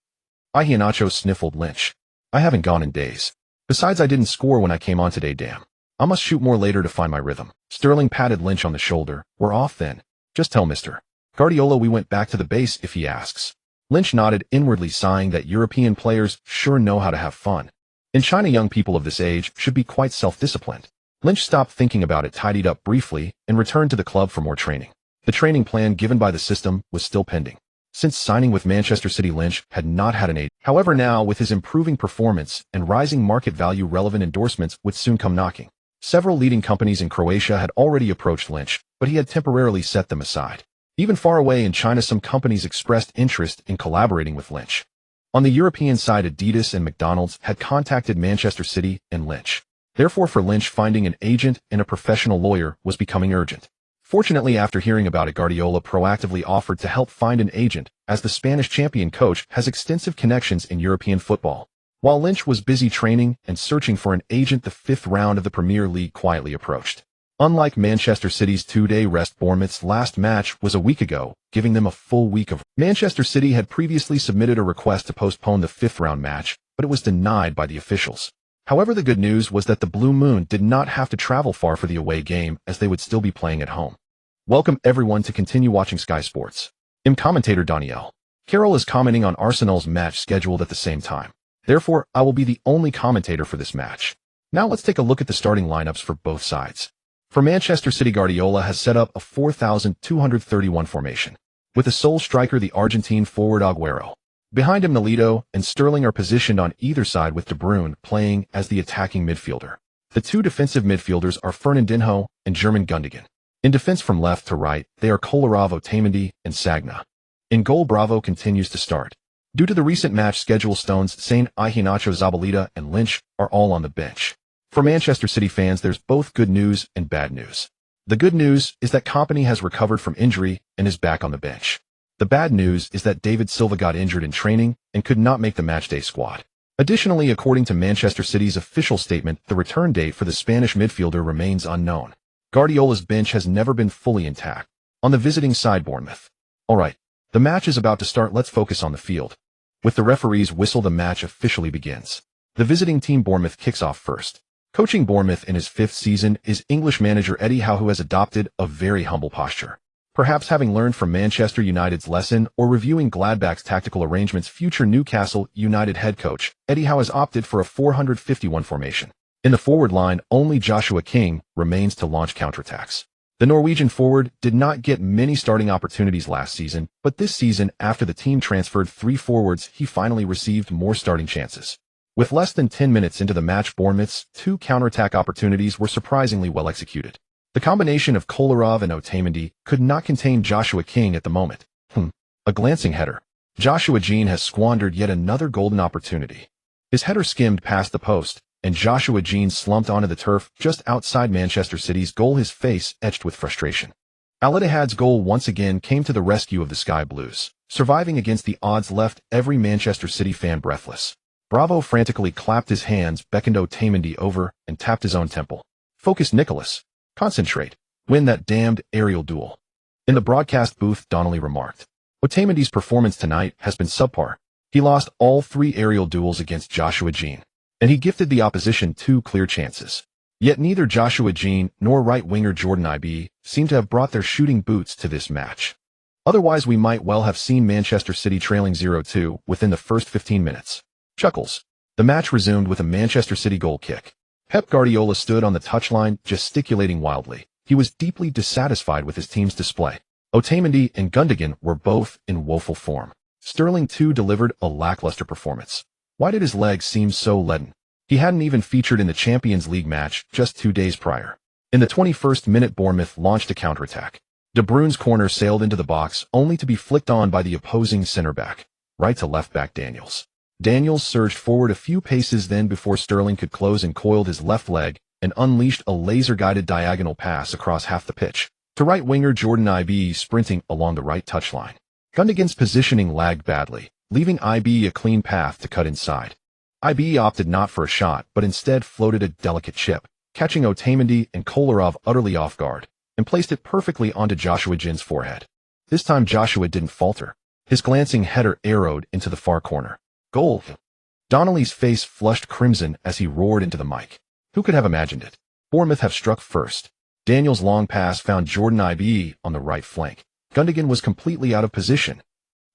Iheanacho sniffled. "Lynch, I haven't gone in days. Besides, I didn't score when I came on today, damn. I must shoot more later to find my rhythm." Sterling patted Lynch on the shoulder. "We're off then. Just tell Mr. Guardiola we went back to the base if he asks." Lynch nodded, inwardly sighing that European players sure know how to have fun. In China, young people of this age should be quite self-disciplined. Lynch stopped thinking about it, tidied up briefly, and returned to the club for more training. The training plan given by the system was still pending. Since signing with Manchester City, Lynch had not had an age. However, now, with his improving performance and rising market value, relevant endorsements would soon come knocking. Several leading companies in Croatia had already approached Lynch, but he had temporarily set them aside. Even far away in China, some companies expressed interest in collaborating with Lynch. On the European side, Adidas and McDonald's had contacted Manchester City and Lynch. Therefore, for Lynch, finding an agent and a professional lawyer was becoming urgent. Fortunately, after hearing about it, Guardiola proactively offered to help find an agent, as the Spanish champion coach has extensive connections in European football. While Lynch was busy training and searching for an agent, the fifth round of the Premier League quietly approached. Unlike Manchester City's two-day rest, Bournemouth's last match was a week ago, giving them a full week of. Manchester City had previously submitted a request to postpone the fifth-round match, but it was denied by the officials. However, the good news was that the Blue Moon did not have to travel far for the away game, as they would still be playing at home. Welcome everyone to continue watching Sky Sports. I'm commentator Danielle. Carol is commenting on Arsenal's match scheduled at the same time. Therefore, I will be the only commentator for this match. Now let's take a look at the starting lineups for both sides. For Manchester City, Guardiola has set up a 4,231 formation, with the sole striker the Argentine forward Agüero. Behind him, Nolito and Sterling are positioned on either side, with De Bruyne playing as the attacking midfielder. The two defensive midfielders are Fernandinho and German Gundogan. In defense from left to right, they are Kolarov, Otamendi, and Sagna. In goal, Bravo continues to start. Due to the recent match schedule, Stones, Saint Iheanacho, Zabaleta, and Lynch are all on the bench. For Manchester City fans, there's both good news and bad news. The good news is that Kompany has recovered from injury and is back on the bench. The bad news is that David Silva got injured in training and could not make the matchday squad. Additionally, according to Manchester City's official statement, the return date for the Spanish midfielder remains unknown. Guardiola's bench has never been fully intact. On the visiting side, Bournemouth. Alright, the match is about to start. Let's focus on the field. With the referee's whistle, the match officially begins. The visiting team, Bournemouth, kicks off first. Coaching Bournemouth in his fifth season is English manager Eddie Howe, who has adopted a very humble posture. Perhaps having learned from Manchester United's lesson or reviewing Gladbach's tactical arrangements, future Newcastle United head coach Eddie Howe has opted for a 451 formation. In the forward line, only Joshua King remains to launch counterattacks. The Norwegian forward did not get many starting opportunities last season, but this season, after the team transferred 3 forwards, he finally received more starting chances. With less than 10 minutes into the match, Bournemouth's 2 counterattack opportunities were surprisingly well executed. The combination of Kolarov and Otamendi could not contain Joshua King at the moment. A glancing header. Joshua Jean has squandered yet another golden opportunity. His header skimmed past the post, and Joshua Jean slumped onto the turf just outside Manchester City's goal, his face etched with frustration. Al Ittihad's goal once again came to the rescue of the Sky Blues. Surviving against the odds left every Manchester City fan breathless. Bravo frantically clapped his hands, beckoned Otamendi over, and tapped his own temple. Focus, Nicholas. Concentrate. Win that damned aerial duel. In the broadcast booth, Donnelly remarked, Otamendi's performance tonight has been subpar. He lost all 3 aerial duels against Joshua Jean, and he gifted the opposition 2 clear chances. Yet neither Joshua Jean nor right winger Jordan Ibe seem to have brought their shooting boots to this match. Otherwise, we might well have seen Manchester City trailing 0-2 within the first 15 minutes. Chuckles. The match resumed with a Manchester City goal kick. Pep Guardiola stood on the touchline, gesticulating wildly. He was deeply dissatisfied with his team's display. Otamendi and Gundogan were both in woeful form. Sterling, too, delivered a lackluster performance. Why did his legs seem so leaden? He hadn't even featured in the Champions League match just 2 days prior. In the 21st minute, Bournemouth launched a counterattack. De Bruyne's corner sailed into the box, only to be flicked on by the opposing center-back, right to left-back Daniels. Daniels surged forward a few paces then before Sterling could close, and coiled his left leg and unleashed a laser-guided diagonal pass across half the pitch to right winger Jordan Ibe, sprinting along the right touchline. Gundogan's positioning lagged badly, leaving Ibe a clean path to cut inside. Ibe opted not for a shot, but instead floated a delicate chip, catching Otamendi and Kolarov utterly off guard, and placed it perfectly onto Joshua Jean's forehead. This time Joshua didn't falter. His glancing header arrowed into the far corner. Goal. Donnelly's face flushed crimson as he roared into the mic. Who could have imagined it? Bournemouth have struck first. Daniels' long pass found Jordan Ibe on the right flank. Gundogan was completely out of position.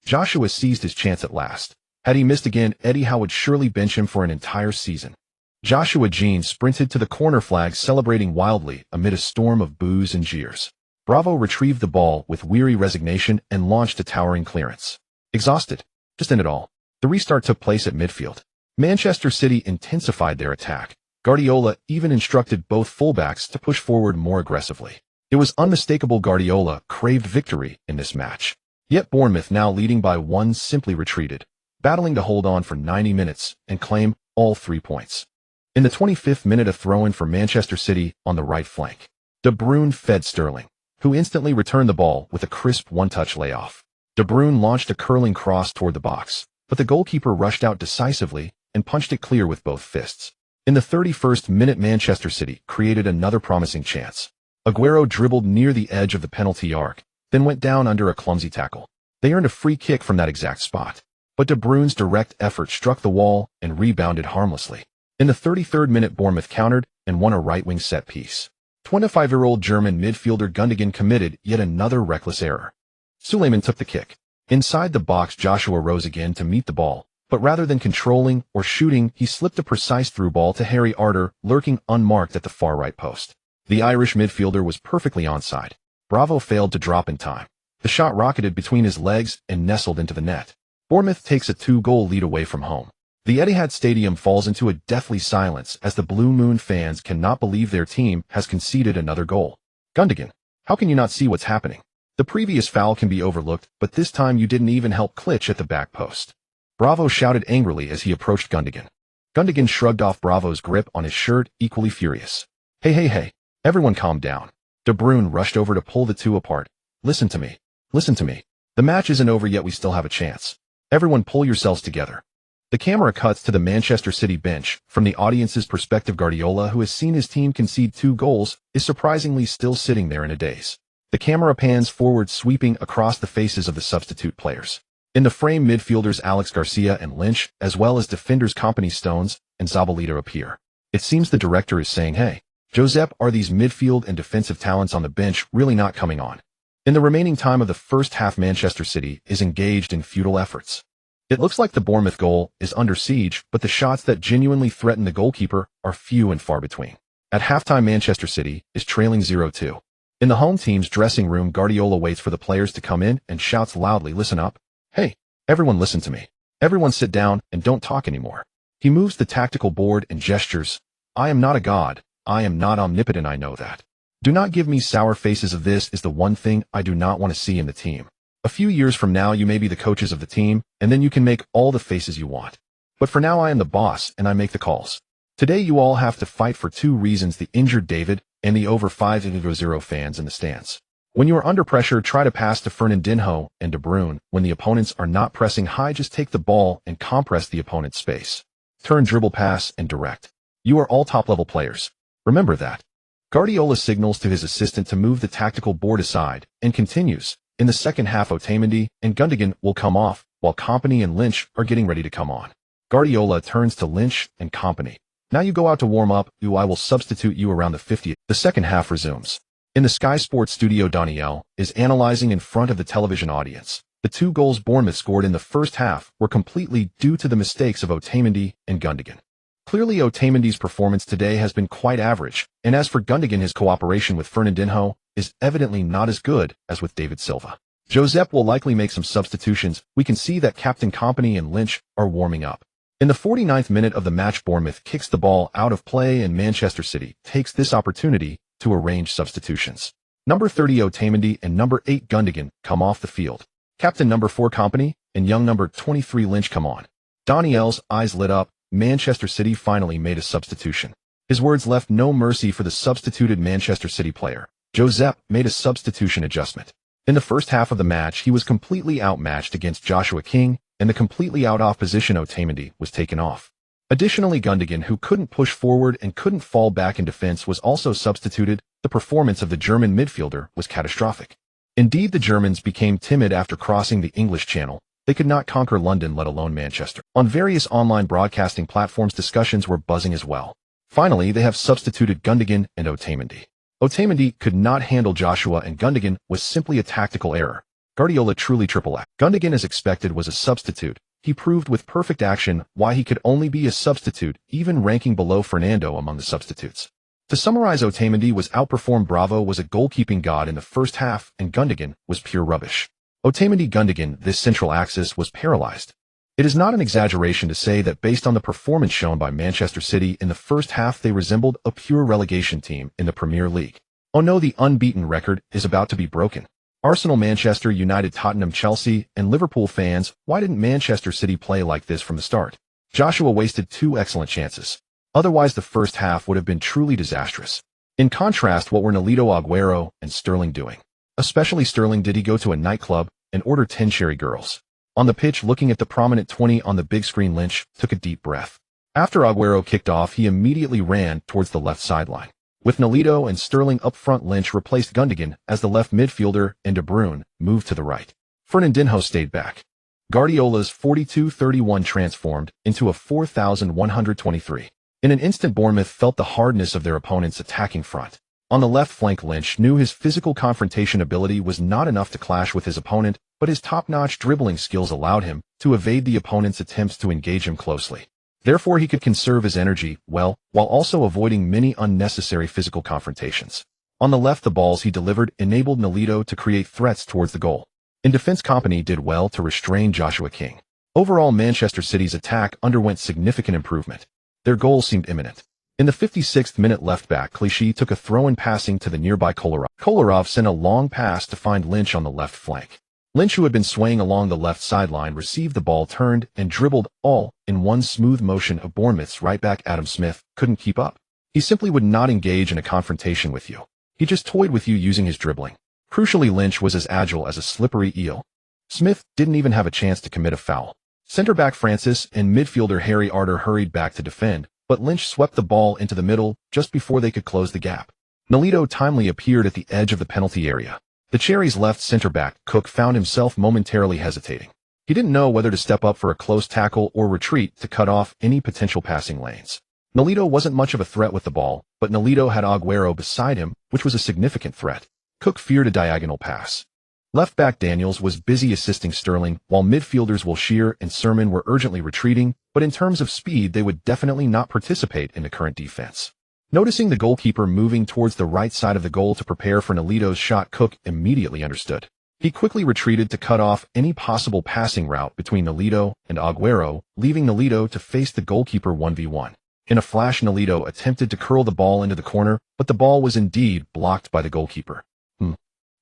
Joshua seized his chance at last. Had he missed again, Eddie Howe would surely bench him for an entire season. Joshua Jean sprinted to the corner flag, celebrating wildly amid a storm of boos and jeers. Bravo retrieved the ball with weary resignation and launched a towering clearance. Exhausted. Just in it all. The restart took place at midfield. Manchester City intensified their attack. Guardiola even instructed both fullbacks to push forward more aggressively. It was unmistakable Guardiola craved victory in this match. Yet Bournemouth, now leading by 1, simply retreated, battling to hold on for 90 minutes and claim all 3 points. In the 25th minute, a throw-in for Manchester City on the right flank. De Bruyne fed Sterling, who instantly returned the ball with a crisp one-touch layoff. De Bruyne launched a curling cross toward the box, but the goalkeeper rushed out decisively and punched it clear with both fists. In the 31st minute, Manchester City created another promising chance. Aguero dribbled near the edge of the penalty arc, then went down under a clumsy tackle. They earned a free kick from that exact spot, but De Bruyne's direct effort struck the wall and rebounded harmlessly. In the 33rd minute, Bournemouth countered and won a right-wing set piece. 25-year-old German midfielder Gundogan committed yet another reckless error. Suleiman took the kick. Inside the box, Joshua rose again to meet the ball, but rather than controlling or shooting, he slipped a precise through ball to Harry Arter, lurking unmarked at the far right post. The Irish midfielder was perfectly onside. Bravo failed to drop in time. The shot rocketed between his legs and nestled into the net. Bournemouth takes a 2-goal lead away from home. The Etihad Stadium falls into a deathly silence as the Blue Moon fans cannot believe their team has conceded another goal. Gundogan, how can you not see what's happening? The previous foul can be overlooked, but this time you didn't even help Klitsch at the back post. Bravo shouted angrily as he approached Gundogan. Gundogan shrugged off Bravo's grip on his shirt, equally furious. Hey, everyone calm down. De Bruyne rushed over to pull the two apart. Listen to me. The match isn't over yet, we still have a chance. Everyone pull yourselves together. The camera cuts to the Manchester City bench. From the audience's perspective, Guardiola, who has seen his team concede 2 goals, is surprisingly still sitting there in a daze. The camera pans forward, sweeping across the faces of the substitute players. In the frame, midfielders Alex Garcia and Lynch, as well as defenders Company Stones and Zabaleta appear. It seems the director is saying, hey, Josep, are these midfield and defensive talents on the bench really not coming on? In the remaining time of the first half, Manchester City is engaged in futile efforts. It looks like the Bournemouth goal is under siege, but the shots that genuinely threaten the goalkeeper are few and far between. At halftime, Manchester City is trailing 0-2. In the home team's dressing room, Guardiola waits for the players to come in and shouts loudly, listen up. Hey, everyone listen to me. Everyone sit down and don't talk anymore. He moves the tactical board and gestures. I am not a god. I am not omnipotent, I know that. Do not give me sour faces. Of this is the one thing I do not want to see in the team. A few years from now, you may be the coaches of the team, and then you can make all the faces you want. But for now, I am the boss, and I make the calls. Today, you all have to fight for 2 reasons: the injured David and the over 5-0 fans in the stands. When you are under pressure, try to pass to Fernandinho and De Bruyne. When the opponents are not pressing high, just take the ball and compress the opponent's space. Turn, dribble, pass, and direct. You are all top-level players. Remember that. Guardiola signals to his assistant to move the tactical board aside and continues. In the second half, Otamendi and Gundogan will come off, while Company and Lynch are getting ready to come on. Guardiola turns to Lynch and Company. Now you go out to warm up. I will substitute you around the 50th. The second half resumes. In the Sky Sports studio, Daniel is analyzing in front of the television audience. The 2 goals Bournemouth scored in the first half were completely due to the mistakes of Otamendi and Gundogan. Clearly, Otamendi's performance today has been quite average, and as for Gundogan, his cooperation with Fernandinho is evidently not as good as with David Silva. Josep will likely make some substitutions. We can see that Captain Company and Lynch are warming up. In the 49th minute of the match, Bournemouth kicks the ball out of play, and Manchester City takes this opportunity to arrange substitutions. Number 30 Otamendi and number 8 Gundogan come off the field. Captain number 4 Company and young number 23 Lynch come on. Daniel's eyes lit up. Manchester City finally made a substitution. His words left no mercy for the substituted Manchester City player. Josep made a substitution adjustment. In the first half of the match, he was completely outmatched against Joshua King, and the completely out of position Otamendi was taken off. Additionally, Gundogan, who couldn't push forward and couldn't fall back in defense, was also substituted. The performance of the German midfielder was catastrophic. Indeed, the Germans became timid after crossing the English Channel. They could not conquer London, let alone Manchester. On various online broadcasting platforms, discussions were buzzing as well. Finally, they have substituted Gundogan and Otamendi. Otamendi could not handle Joshua, and Gundogan was simply a tactical error. Guardiola truly triple X. Gundogan, as expected, was a substitute. He proved with perfect action why he could only be a substitute, even ranking below Fernando among the substitutes. To summarize, Otamendi was outperformed. Bravo was a goalkeeping god in the first half, and Gundogan was pure rubbish. Otamendi Gundogan, this central axis was paralyzed. It is not an exaggeration to say that based on the performance shown by Manchester City in the first half, they resembled a pure relegation team in the Premier League. Oh no, the unbeaten record is about to be broken. Arsenal, Manchester United, Tottenham, Chelsea, and Liverpool fans, why didn't Manchester City play like this from the start? Joshua wasted 2 excellent chances. Otherwise, the first half would have been truly disastrous. In contrast, what were Nolito, Aguero, and Sterling doing? Especially Sterling, did he go to a nightclub and order 10 cherry girls? On the pitch, looking at the prominent 20 on the big screen, Lynch took a deep breath. After Aguero kicked off, he immediately ran towards the left sideline. With Nolito and Sterling up front, Lynch replaced Gundogan as the left midfielder and De Bruyne moved to the right. Fernandinho stayed back. Guardiola's 42-31 transformed into a 4,123. In an instant, Bournemouth felt the hardness of their opponent's attacking front. On the left flank, Lynch knew his physical confrontation ability was not enough to clash with his opponent, but his top-notch dribbling skills allowed him to evade the opponent's attempts to engage him closely. Therefore, he could conserve his energy well, while also avoiding many unnecessary physical confrontations. On the left, the balls he delivered enabled Nolito to create threats towards the goal. In defense, Kompany did well to restrain Joshua King. Overall, Manchester City's attack underwent significant improvement. Their goal seemed imminent. In the 56th minute, left-back Clichy took a throw-in passing to the nearby Kolarov. Kolarov sent a long pass to find Lynch on the left flank. Lynch, who had been swaying along the left sideline, received the ball, turned, and dribbled all in one smooth motion. Of Bournemouth's right-back Adam Smith couldn't keep up. He simply would not engage in a confrontation with you. He just toyed with you using his dribbling. Crucially, Lynch was as agile as a slippery eel. Smith didn't even have a chance to commit a foul. Centre-back Francis and midfielder Harry Arter hurried back to defend, but Lynch swept the ball into the middle just before they could close the gap. Nolito timely appeared at the edge of the penalty area. The Cherries' left centre-back, Cook, found himself momentarily hesitating. He didn't know whether to step up for a close tackle or retreat to cut off any potential passing lanes. Nolito wasn't much of a threat with the ball, but Nolito had Aguero beside him, which was a significant threat. Cook feared a diagonal pass. Left-back Daniels was busy assisting Sterling, while midfielders Wilshere and Sermon were urgently retreating, but in terms of speed, they would definitely not participate in the current defense. Noticing the goalkeeper moving towards the right side of the goal to prepare for Nolito's shot, Cook immediately understood. He quickly retreated to cut off any possible passing route between Nolito and Aguero, leaving Nolito to face the goalkeeper 1v1. In a flash, Nolito attempted to curl the ball into the corner, but the ball was indeed blocked by the goalkeeper.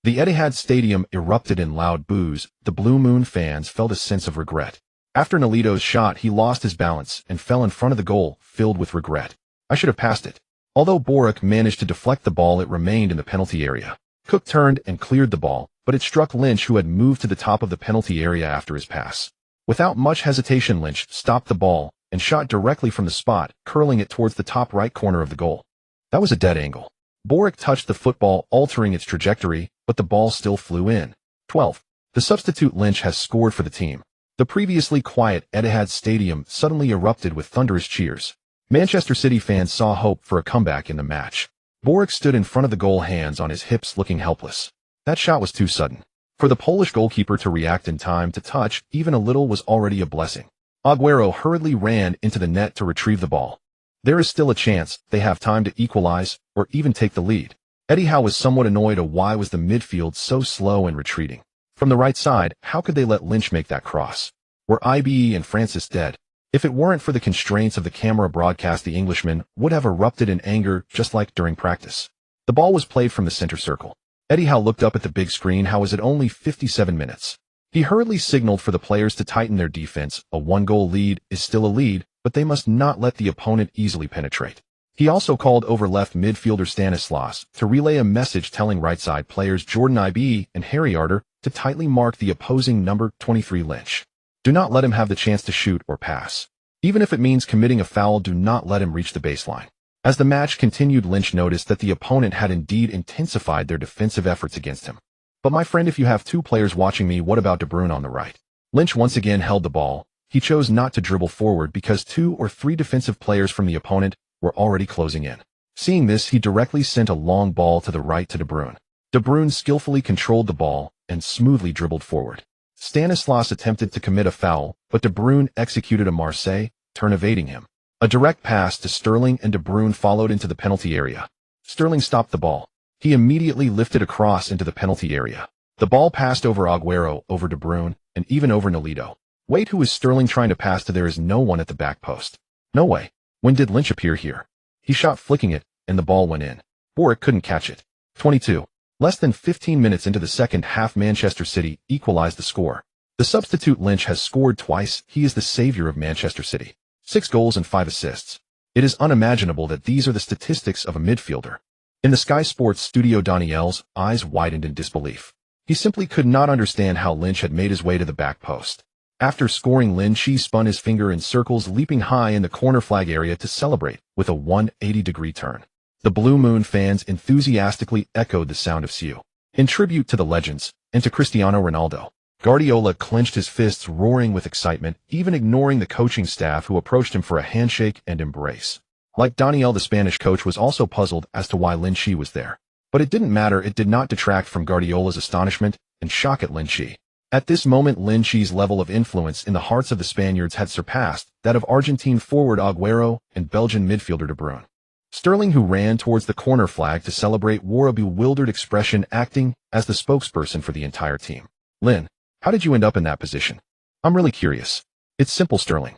The Etihad Stadium erupted in loud boos. The Blue Moon fans felt a sense of regret. After Nolito's shot, he lost his balance and fell in front of the goal, filled with regret. I should have passed it. Although Boruc managed to deflect the ball, it remained in the penalty area. Cook turned and cleared the ball, but it struck Lynch, who had moved to the top of the penalty area after his pass. Without much hesitation, Lynch stopped the ball and shot directly from the spot, curling it towards the top right corner of the goal. That was a dead angle. Boruc touched the football, altering its trajectory, but the ball still flew in. 12. The substitute Lynch has scored for the team. The previously quiet Etihad Stadium suddenly erupted with thunderous cheers. Manchester City fans saw hope for a comeback in the match. Boruc stood in front of the goal, hands on his hips, looking helpless. That shot was too sudden. For the Polish goalkeeper to react in time to touch even a little was already a blessing. Aguero hurriedly ran into the net to retrieve the ball. There is still a chance they have time to equalize or even take the lead. Eddie Howe was somewhat annoyed of why was the midfield so slow and retreating. From the right side, how could they let Lynch make that cross? Were IBE and Francis dead? If it weren't for the constraints of the camera broadcast, the Englishman would have erupted in anger just like during practice. The ball was played from the center circle. Eddie Howe looked up at the big screen. How was it only 57 minutes? He hurriedly signaled for the players to tighten their defense. A one-goal lead is still a lead, but they must not let the opponent easily penetrate. He also called over left midfielder Stanislas to relay a message telling right side players Jordan Ibe and Harry Arter to tightly mark the opposing number 23 Lynch. Do not let him have the chance to shoot or pass. Even if it means committing a foul, do not let him reach the baseline. As the match continued, Lynch noticed that the opponent had indeed intensified their defensive efforts against him. But my friend, if you have two players watching me, what about De Bruyne on the right? Lynch once again held the ball. He chose not to dribble forward because 2 or 3 defensive players from the opponent were already closing in. Seeing this, he directly sent a long ball to the right to De Bruyne. De Bruyne skillfully controlled the ball and smoothly dribbled forward. Stanislas attempted to commit a foul, but De Bruyne executed a Marseille turn, evading him. A direct pass to Sterling and De Bruyne followed into the penalty area. Sterling stopped the ball. He immediately lifted a cross into the penalty area. The ball passed over Aguero, over De Bruyne, and even over Nolito. Wait, who is Sterling trying to pass to? There is no one at the back post. No way. When did Lynch appear here? He shot flicking it, and the ball went in. Boric couldn't catch it. 22. Less than 15 minutes into the second half, Manchester City equalized the score. The substitute Lynch has scored twice. He is the savior of Manchester City. 6 goals and 5 assists. It is unimaginable that these are the statistics of a midfielder. In the Sky Sports studio, Daniel's eyes widened in disbelief. He simply could not understand how Lynch had made his way to the back post. After scoring, Lin Qi spun his finger in circles, leaping high in the corner flag area to celebrate with a 180-degree turn. The Blue Moon fans enthusiastically echoed the sound of Siu. In tribute to the legends and to Cristiano Ronaldo, Guardiola clenched his fists, roaring with excitement, even ignoring the coaching staff who approached him for a handshake and embrace. Like Daniel, the Spanish coach was also puzzled as to why Lin Qi was there. But it didn't matter. It did not detract from Guardiola's astonishment and shock at Lin Qi. At this moment, Lin Qi's level of influence in the hearts of the Spaniards had surpassed that of Argentine forward Agüero and Belgian midfielder De Bruyne. Sterling, who ran towards the corner flag to celebrate, wore a bewildered expression, acting as the spokesperson for the entire team. Lin, how did you end up in that position? I'm really curious. It's simple, Sterling.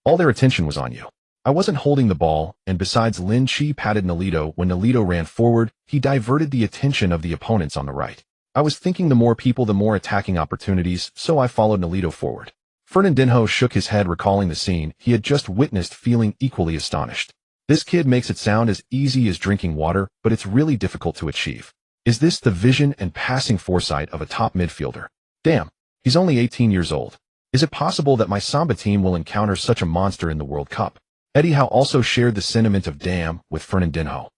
All their attention was on you. I wasn't holding the ball, and besides, Lin Qi patted Nolito. When Nolito ran forward, he diverted the attention of the opponents on the right. I was thinking the more people, the more attacking opportunities, so I followed Nolito forward. Fernandinho shook his head, recalling the scene he had just witnessed, feeling equally astonished. This kid makes it sound as easy as drinking water, but it's really difficult to achieve. Is this the vision and passing foresight of a top midfielder? Damn, he's only 18 years old. Is it possible that my Samba team will encounter such a monster in the World Cup? Eddie Howe also shared the sentiment of damn with Fernandinho.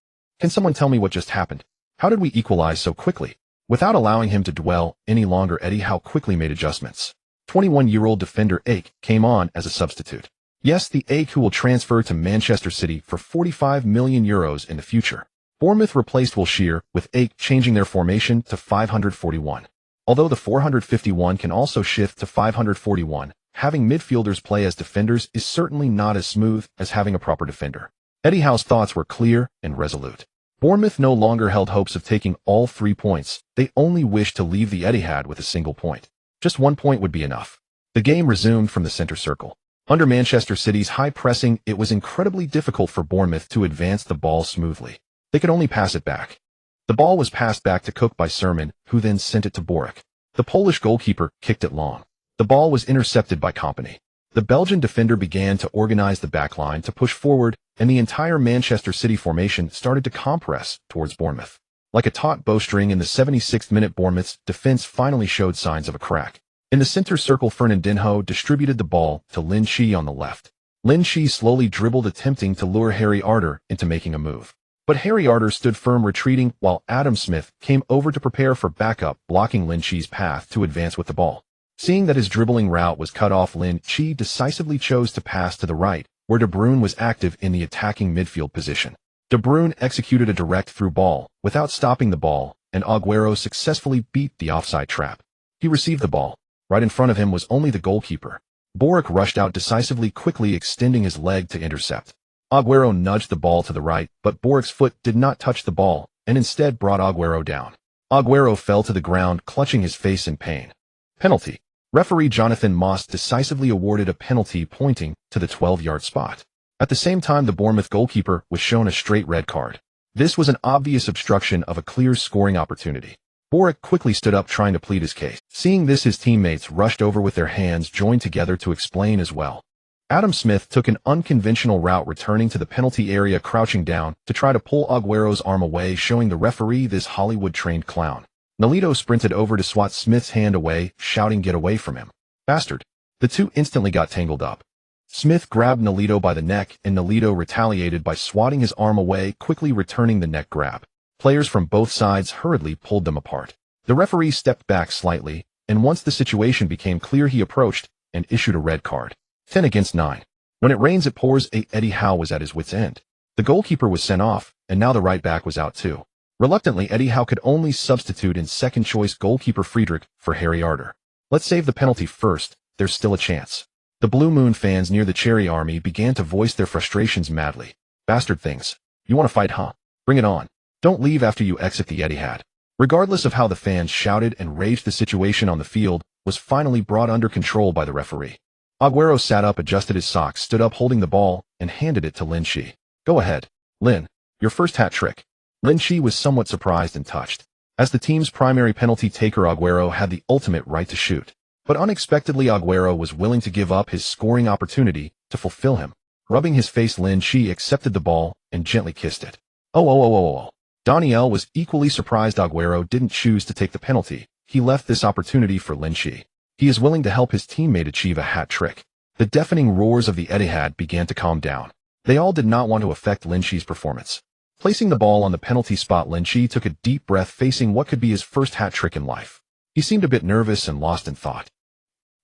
Can someone tell me what just happened? How did we equalize so quickly? Without allowing him to dwell any longer, Eddie Howe quickly made adjustments. 21-year-old defender Ake came on as a substitute. Yes, the Ake who will transfer to Manchester City for €45 million in the future. Bournemouth replaced Wilshere, with Ake changing their formation to 541. Although the 451 can also shift to 541, having midfielders play as defenders is certainly not as smooth as having a proper defender. Eddie Howe's thoughts were clear and resolute. Bournemouth no longer held hopes of taking all 3 points. They only wished to leave the Etihad with a single point. Just 1 point would be enough. The game resumed from the center circle. Under Manchester City's high pressing, it was incredibly difficult for Bournemouth to advance the ball smoothly. They could only pass it back. The ball was passed back to Cook by Sermon, who then sent it to Boric. The Polish goalkeeper kicked it long. The ball was intercepted by Kompany. The Belgian defender began to organize the backline to push forward, and the entire Manchester City formation started to compress towards Bournemouth. Like a taut bowstring, in the 76th minute, Bournemouth's defense finally showed signs of a crack. In the center circle, Fernandinho distributed the ball to Lin Qi on the left. Lin Qi slowly dribbled, attempting to lure Harry Arter into making a move. But Harry Arter stood firm, retreating, while Adam Smith came over to prepare for backup, blocking Lin Qi's path to advance with the ball. Seeing that his dribbling route was cut off, Lin Qi decisively chose to pass to the right, where De Bruyne was active in the attacking midfield position. De Bruyne executed a direct through ball without stopping the ball, and Agüero successfully beat the offside trap. He received the ball. Right in front of him was only the goalkeeper. Boric rushed out decisively, quickly extending his leg to intercept. Agüero nudged the ball to the right, but Boric's foot did not touch the ball, and instead brought Agüero down. Agüero fell to the ground, clutching his face in pain. Penalty. Referee Jonathan Moss decisively awarded a penalty, pointing to the 12-yard spot. At the same time, the Bournemouth goalkeeper was shown a straight red card. This was an obvious obstruction of a clear scoring opportunity. Boric quickly stood up, trying to plead his case. Seeing this, his teammates rushed over with their hands joined together to explain as well. Adam Smith took an unconventional route, returning to the penalty area, crouching down to try to pull Agüero's arm away, showing the referee this Hollywood-trained clown. Nolito sprinted over to swat Smith's hand away, shouting, "Get away from him, bastard." The two instantly got tangled up. Smith grabbed Nolito by the neck, and Nolito retaliated by swatting his arm away, quickly returning the neck grab. Players from both sides hurriedly pulled them apart. The referee stepped back slightly, and once the situation became clear, he approached and issued a red card. 10 against 9. When it rains, it pours. Eddie Howe was at his wit's end. The goalkeeper was sent off, and now the right back was out too. Reluctantly, Eddie Howe could only substitute in second-choice goalkeeper Friedrich for Harry Arter. Let's save the penalty first. There's still a chance. The Blue Moon fans near the Cherry Army began to voice their frustrations madly. Bastard things. You want to fight, huh? Bring it on. Don't leave after you exit the Etihad. Regardless of how the fans shouted and raged, the situation on the field was finally brought under control by the referee. Aguero sat up, adjusted his socks, stood up holding the ball, and handed it to Lin Qi. Go ahead, Lin. Your first hat trick. Lin Qi was somewhat surprised and touched. As the team's primary penalty taker, Aguero had the ultimate right to shoot. But unexpectedly, Aguero was willing to give up his scoring opportunity to fulfill him. Rubbing his face, Lin Qi accepted the ball and gently kissed it. Oh. Daniel was equally surprised Aguero didn't choose to take the penalty. He left this opportunity for Lin Qi. He is willing to help his teammate achieve a hat trick. The deafening roars of the Etihad began to calm down. They all did not want to affect Lin Qi's performance. Placing the ball on the penalty spot, Lin Qi took a deep breath, facing what could be his first hat trick in life. He seemed a bit nervous and lost in thought.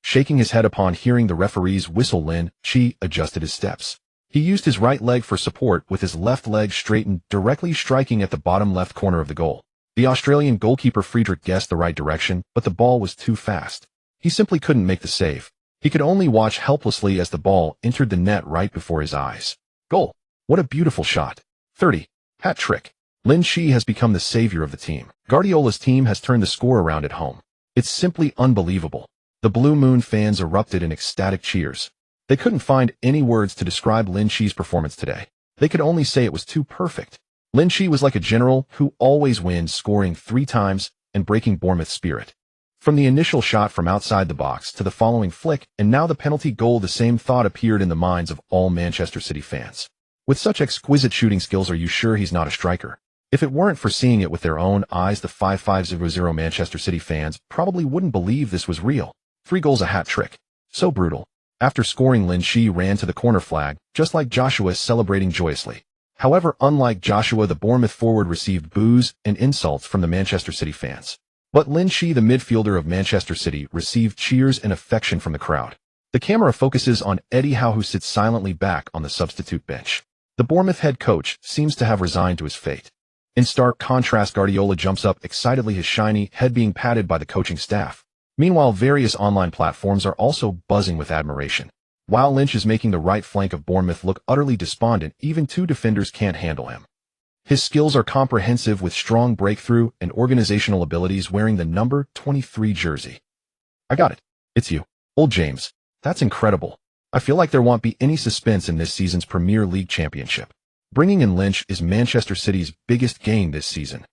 Shaking his head upon hearing the referee's whistle, Lin Qi adjusted his steps. He used his right leg for support, with his left leg straightened, directly striking at the bottom left corner of the goal. The Australian goalkeeper Friedrich guessed the right direction, but the ball was too fast. He simply couldn't make the save. He could only watch helplessly as the ball entered the net right before his eyes. Goal! What a beautiful shot. 30. Hat trick. Lin Qi has become the savior of the team. Guardiola's team has turned the score around at home. It's simply unbelievable. The Blue Moon fans erupted in ecstatic cheers. They couldn't find any words to describe Lin Qi's performance today. They could only say it was too perfect. Lin Qi was like a general who always wins, scoring 3 times and breaking Bournemouth's spirit. From the initial shot from outside the box to the following flick and now the penalty goal, the same thought appeared in the minds of all Manchester City fans. With such exquisite shooting skills, are you sure he's not a striker? If it weren't for seeing it with their own eyes, the 5500 Manchester City fans probably wouldn't believe this was real. 3 goals, a hat trick. So brutal. After scoring, Lin Qi ran to the corner flag, just like Joshua, celebrating joyously. However, unlike Joshua, the Bournemouth forward received boos and insults from the Manchester City fans. But Lin Qi, the midfielder of Manchester City, received cheers and affection from the crowd. The camera focuses on Eddie Howe, who sits silently back on the substitute bench. The Bournemouth head coach seems to have resigned to his fate. In stark contrast, Guardiola jumps up excitedly, his shiny head being patted by the coaching staff. Meanwhile, various online platforms are also buzzing with admiration. While Lynch is making the right flank of Bournemouth look utterly despondent, even 2 defenders can't handle him. His skills are comprehensive, with strong breakthrough and organizational abilities, wearing the number 23 jersey. I got it. It's you. Old James. That's incredible. I feel like there won't be any suspense in this season's Premier League championship. Bringing in Lynch is Manchester City's biggest gain this season.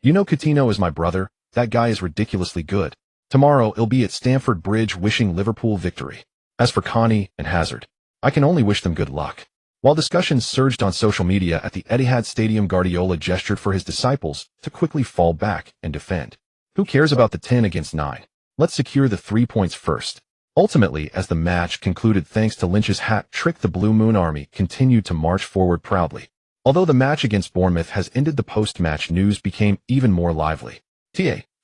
You know, Coutinho is my brother. That guy is ridiculously good. Tomorrow he'll be at Stamford Bridge wishing Liverpool victory. As for Connie and Hazard, I can only wish them good luck. While discussions surged on social media at the Etihad Stadium, Guardiola gestured for his disciples to quickly fall back and defend. Who cares about the 10 against 9? Let's secure the 3 points first. Ultimately, as the match concluded thanks to Lynch's hat trick, the Blue Moon Army continued to march forward proudly. Although the match against Bournemouth has ended, the post-match news became even more lively.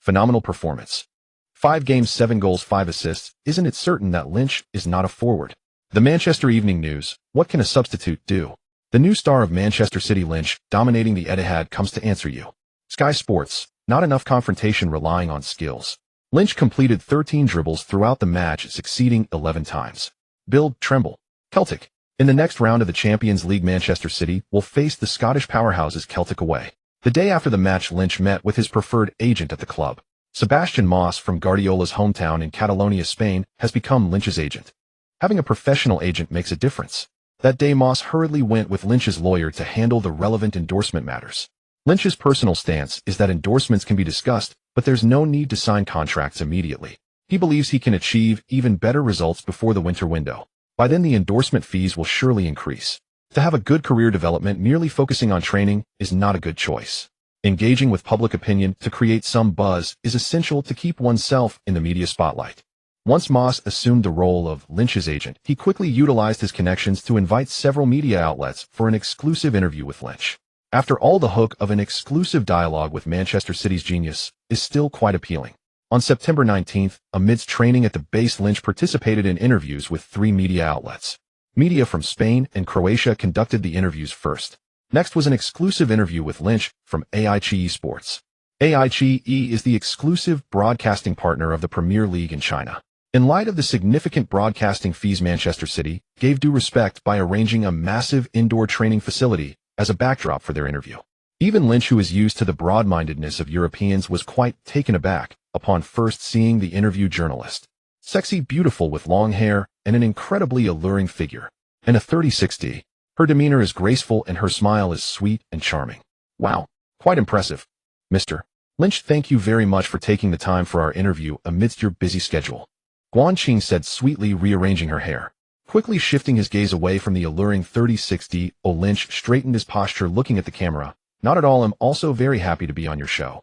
Phenomenal performance. 5 games, 7 goals, 5 assists. Isn't it certain that Lynch is not a forward? The Manchester Evening News. What can a substitute do? The new star of Manchester City, Lynch, dominating the Etihad, comes to answer you. Sky Sports. Not enough confrontation, relying on skills. Lynch completed 13 dribbles throughout the match, succeeding 11 times. Build, tremble. Celtic. In the next round of the Champions League, Manchester City will face the Scottish powerhouses Celtic away. The day after the match, Lynch met with his preferred agent at the club. Sebastian Moss from Guardiola's hometown in Catalonia, Spain, has become Lynch's agent. Having a professional agent makes a difference. That day, Moss hurriedly went with Lynch's lawyer to handle the relevant endorsement matters. Lynch's personal stance is that endorsements can be discussed, but there's no need to sign contracts immediately. He believes he can achieve even better results before the winter window. By then, the endorsement fees will surely increase. To have a good career development, merely focusing on training is not a good choice. Engaging with public opinion to create some buzz is essential to keep oneself in the media spotlight. Once Moss assumed the role of Lynch's agent, he quickly utilized his connections to invite several media outlets for an exclusive interview with Lynch. After all, the hook of an exclusive dialogue with Manchester City's genius is still quite appealing. On September 19th, amidst training at the base, Lynch participated in interviews with 3 media outlets. Media from Spain and Croatia conducted the interviews first. Next was an exclusive interview with Lynch from Qi Sports. Qi is the exclusive broadcasting partner of the Premier League in China. In light of the significant broadcasting fees, Manchester City gave due respect by arranging a massive indoor training facility as a backdrop for their interview. Even Lynch, who is used to the broad-mindedness of Europeans, was quite taken aback upon first seeing the interview journalist. Sexy, beautiful with long hair and an incredibly alluring figure. And a 30-60. Her demeanor is graceful and her smile is sweet and charming. Wow, quite impressive. Mr. Lynch, thank you very much for taking the time for our interview amidst your busy schedule. Guanqing said sweetly, rearranging her hair. Quickly shifting his gaze away from the alluring 30-60, Lynch straightened his posture looking at the camera. Not at all, I'm also very happy to be on your show.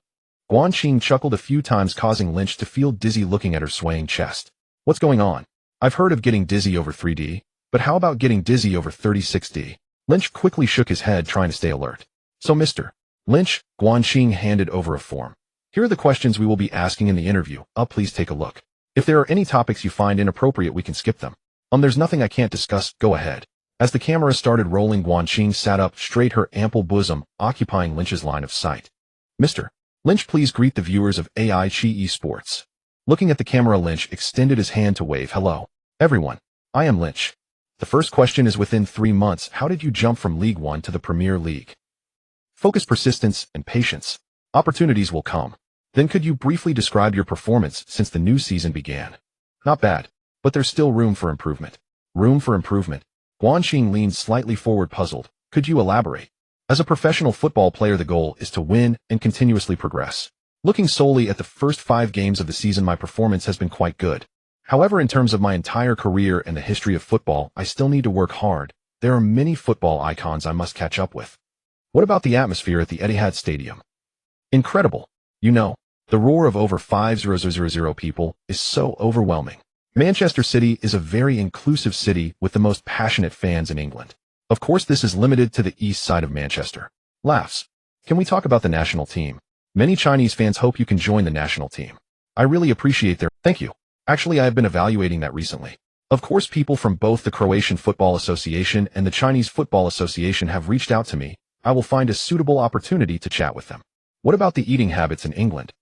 Guanqing chuckled a few times, causing Lynch to feel dizzy looking at her swaying chest. What's going on? I've heard of getting dizzy over 3D, but how about getting dizzy over 30-60? Lynch quickly shook his head, trying to stay alert. So Mr. Lynch, Guanqing handed over a form. Here are the questions we will be asking in the interview. Please take a look. If there are any topics you find inappropriate, we can skip them. There's nothing I can't discuss, go ahead. As the camera started rolling, Guanqing sat up straight, her ample bosom occupying Lynch's line of sight. Mr. Lynch, please greet the viewers of AI Qi Esports. Looking at the camera, Lynch extended his hand to wave. Hello, everyone. I am Lynch. The first question is, within 3 months, how did you jump from League 1 to the Premier League? Focus, persistence, and patience. Opportunities will come. Then could you briefly describe your performance since the new season began? Not bad, but there's still room for improvement. Room for improvement. Guanqing leaned slightly forward, puzzled. Could you elaborate? As a professional football player, the goal is to win and continuously progress. Looking solely at the first 5 games of the season, my performance has been quite good. However, in terms of my entire career and the history of football, I still need to work hard. There are many football icons I must catch up with. What about the atmosphere at the Etihad Stadium? Incredible. You know, the roar of over 5,000 people is so overwhelming. Manchester City is a very inclusive city with the most passionate fans in England. Of course, this is limited to the east side of Manchester. Laughs. Can we talk about the national team? Many Chinese fans hope you can join the national team. I really appreciate their... Thank you. Actually, I have been evaluating that recently. Of course, people from both the Croatian Football Association and the Chinese Football Association have reached out to me. I will find a suitable opportunity to chat with them. What about the eating habits in England?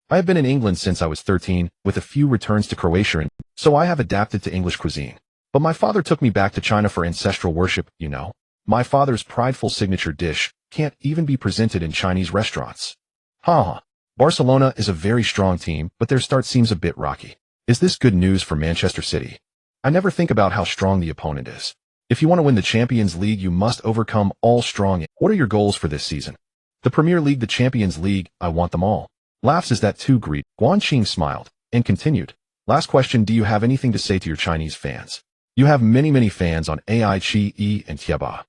I have been in England since I was 13, with a few returns to Croatia, and so I have adapted to English cuisine. But my father took me back to China for ancestral worship, you know. My father's prideful signature dish can't even be presented in Chinese restaurants. Haha. Barcelona is a very strong team, but their start seems a bit rocky. Is this good news for Manchester City? I never think about how strong the opponent is. If you want to win the Champions League, you must overcome all strong. What are your goals for this season? The Premier League, the Champions League, I want them all. Laughs. Is that too greedy? Guanqing smiled and continued. Last question, do you have anything to say to your Chinese fans? You have many fans on AI Qi and Tieba.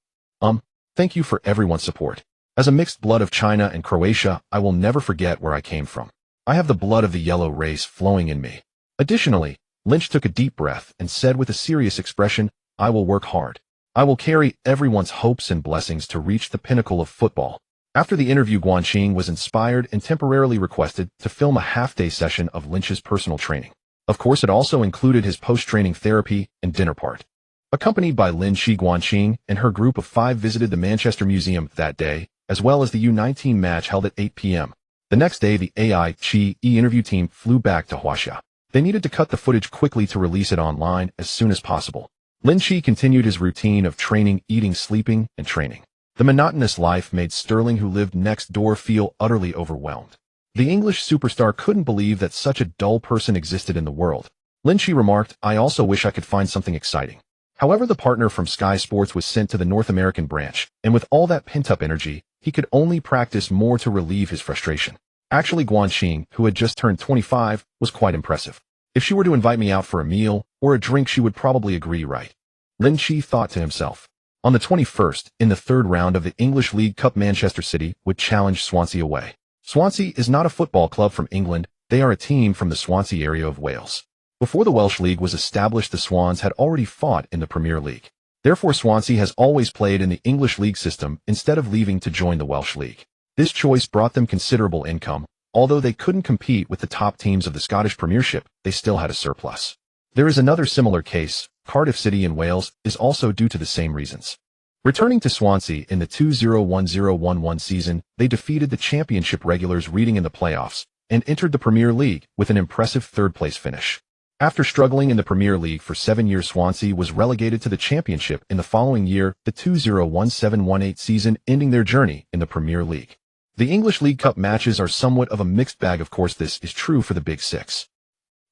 Thank you for everyone's support. As a mixed blood of China and Croatia, I will never forget where I came from. I have the blood of the yellow race flowing in me. Additionally, Lynch took a deep breath and said with a serious expression, I will work hard. I will carry everyone's hopes and blessings to reach the pinnacle of football. After the interview, Guanqing was inspired and temporarily requested to film a half-day session of Lynch's personal training. Of course, it also included his post-training therapy and dinner part. Accompanied by Lin Qi, Guanqing and her group of 5 visited the Manchester Museum that day, as well as the U19 match held at 8 p.m. The next day, the AI Qi interview team flew back to Croatia. They needed to cut the footage quickly to release it online as soon as possible. Lin Qi continued his routine of training, eating, sleeping, and training. The monotonous life made Sterling, who lived next door, feel utterly overwhelmed. The English superstar couldn't believe that such a dull person existed in the world. Lin Qi remarked, I also wish I could find something exciting. However, the partner from Sky Sports was sent to the North American branch, and with all that pent-up energy, he could only practice more to relieve his frustration. Actually, Guanqing, who had just turned 25, was quite impressive. If she were to invite me out for a meal or a drink, she would probably agree, right? Lin Qi thought to himself. On the 21st, in the 3rd round of the English League Cup, Manchester City would challenge Swansea away. Swansea is not a football club from England, they are a team from the Swansea area of Wales. Before the Welsh League was established, the Swans had already fought in the Premier League. Therefore, Swansea has always played in the English League system instead of leaving to join the Welsh League. This choice brought them considerable income. Although they couldn't compete with the top teams of the Scottish Premiership, they still had a surplus. There is another similar case. Cardiff City in Wales is also due to the same reasons. Returning to Swansea in the 2010-11 season, they defeated the Championship regulars Reading in the playoffs and entered the Premier League with an impressive 3rd-place finish. After struggling in the Premier League for 7 years, Swansea was relegated to the Championship in the following year, the 2017-18 season, ending their journey in the Premier League. The English League Cup matches are somewhat of a mixed bag. Of course, this is true for the Big Six.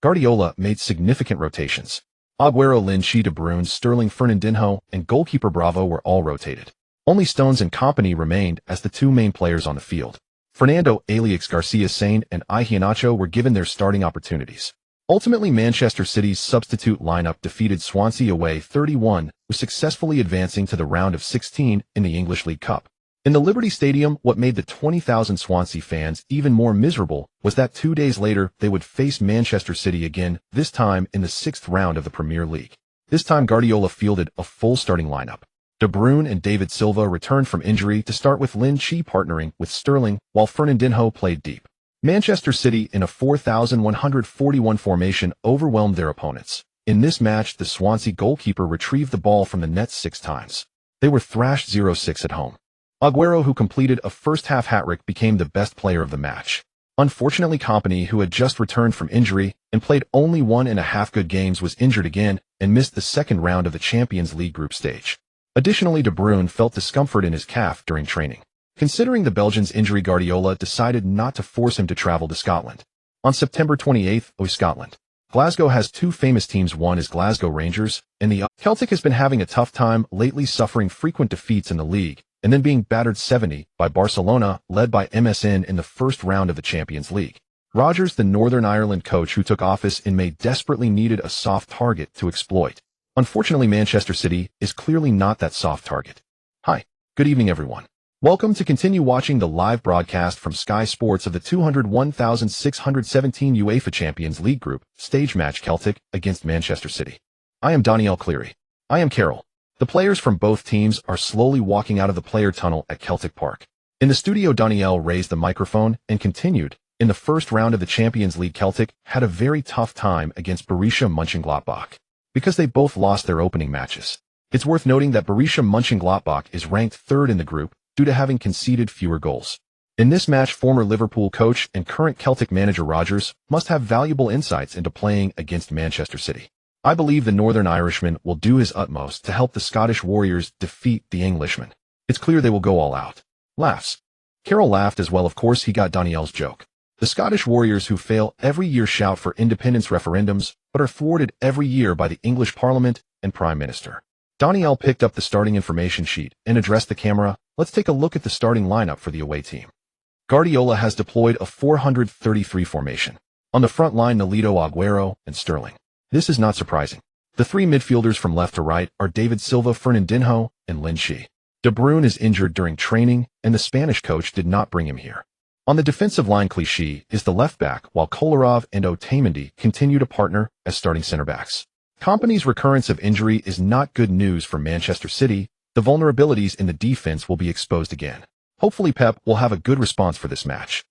Guardiola made significant rotations. Aguero, Lin Qi, De Bruyne, Sterling, Fernandinho, and goalkeeper Bravo were all rotated. Only Stones and company remained as the two main players on the field. Fernando, Alex Garcia Sane, and Iheanacho were given their starting opportunities. Ultimately, Manchester City's substitute lineup defeated Swansea away 3-1, with successfully advancing to the round of 16 in the English League Cup. In the Liberty Stadium, what made the 20,000 Swansea fans even more miserable was that 2 days later they would face Manchester City again, this time in the 6th round of the Premier League. This time Guardiola fielded a full starting lineup. De Bruyne and David Silva returned from injury to start with Lin Qi partnering with Sterling, while Fernandinho played deep. Manchester City, in a 4,141 formation, overwhelmed their opponents. In this match, the Swansea goalkeeper retrieved the ball from the net 6 times. They were thrashed 0-6 at home. Aguero, who completed a first-half hat-trick, became the best player of the match. Unfortunately, Kompany, who had just returned from injury and played only 1.5 good games, was injured again and missed the second round of the Champions League group stage. Additionally, De Bruyne felt discomfort in his calf during training. Considering the Belgian's injury, Guardiola decided not to force him to travel to Scotland. On September 28th, Scotland. Glasgow has two famous teams. One is Glasgow Rangers, and the Celtic has been having a tough time lately, suffering frequent defeats in the league, and then being battered 70 by Barcelona, led by MSN in the first round of the Champions League. Rodgers, the Northern Ireland coach who took office in May, desperately needed a soft target to exploit. Unfortunately, Manchester City is clearly not that soft target. Hi, good evening everyone. Welcome to continue watching the live broadcast from Sky Sports of the 201,617 UEFA Champions League Group stage match, Celtic against Manchester City. I am Danielle Cleary. I am Carol. The players from both teams are slowly walking out of the player tunnel at Celtic Park. In the studio, Danielle raised the microphone and continued. In the first round of the Champions League, Celtic had a very tough time against Borussia Mönchengladbach because they both lost their opening matches. It's worth noting that Borussia Mönchengladbach is ranked third in the group due to having conceded fewer goals. In this match, former Liverpool coach and current Celtic manager Rodgers must have valuable insights into playing against Manchester City. I believe the Northern Irishman will do his utmost to help the Scottish Warriors defeat the Englishmen. It's clear they will go all out. Laughs. Carol laughed as well. Of course, he got Danielle's joke. The Scottish Warriors, who fail every year, shout for independence referendums, but are thwarted every year by the English Parliament and Prime Minister. Danielle picked up the starting information sheet and addressed the camera. Let's take a look at the starting lineup for the away team. Guardiola has deployed a 433 formation. On the front line, Nolito, Aguero, and Sterling. This is not surprising. The three midfielders from left to right are David Silva, Fernandinho, and Lin Qi. De Bruyne is injured during training, and the Spanish coach did not bring him here. On the defensive line, Clichy is the left back, while Kolarov and Otamendi continue to partner as starting center backs. Kompany's recurrence of injury is not good news for Manchester City. The vulnerabilities in the defense will be exposed again. Hopefully Pep will have a good response for this match.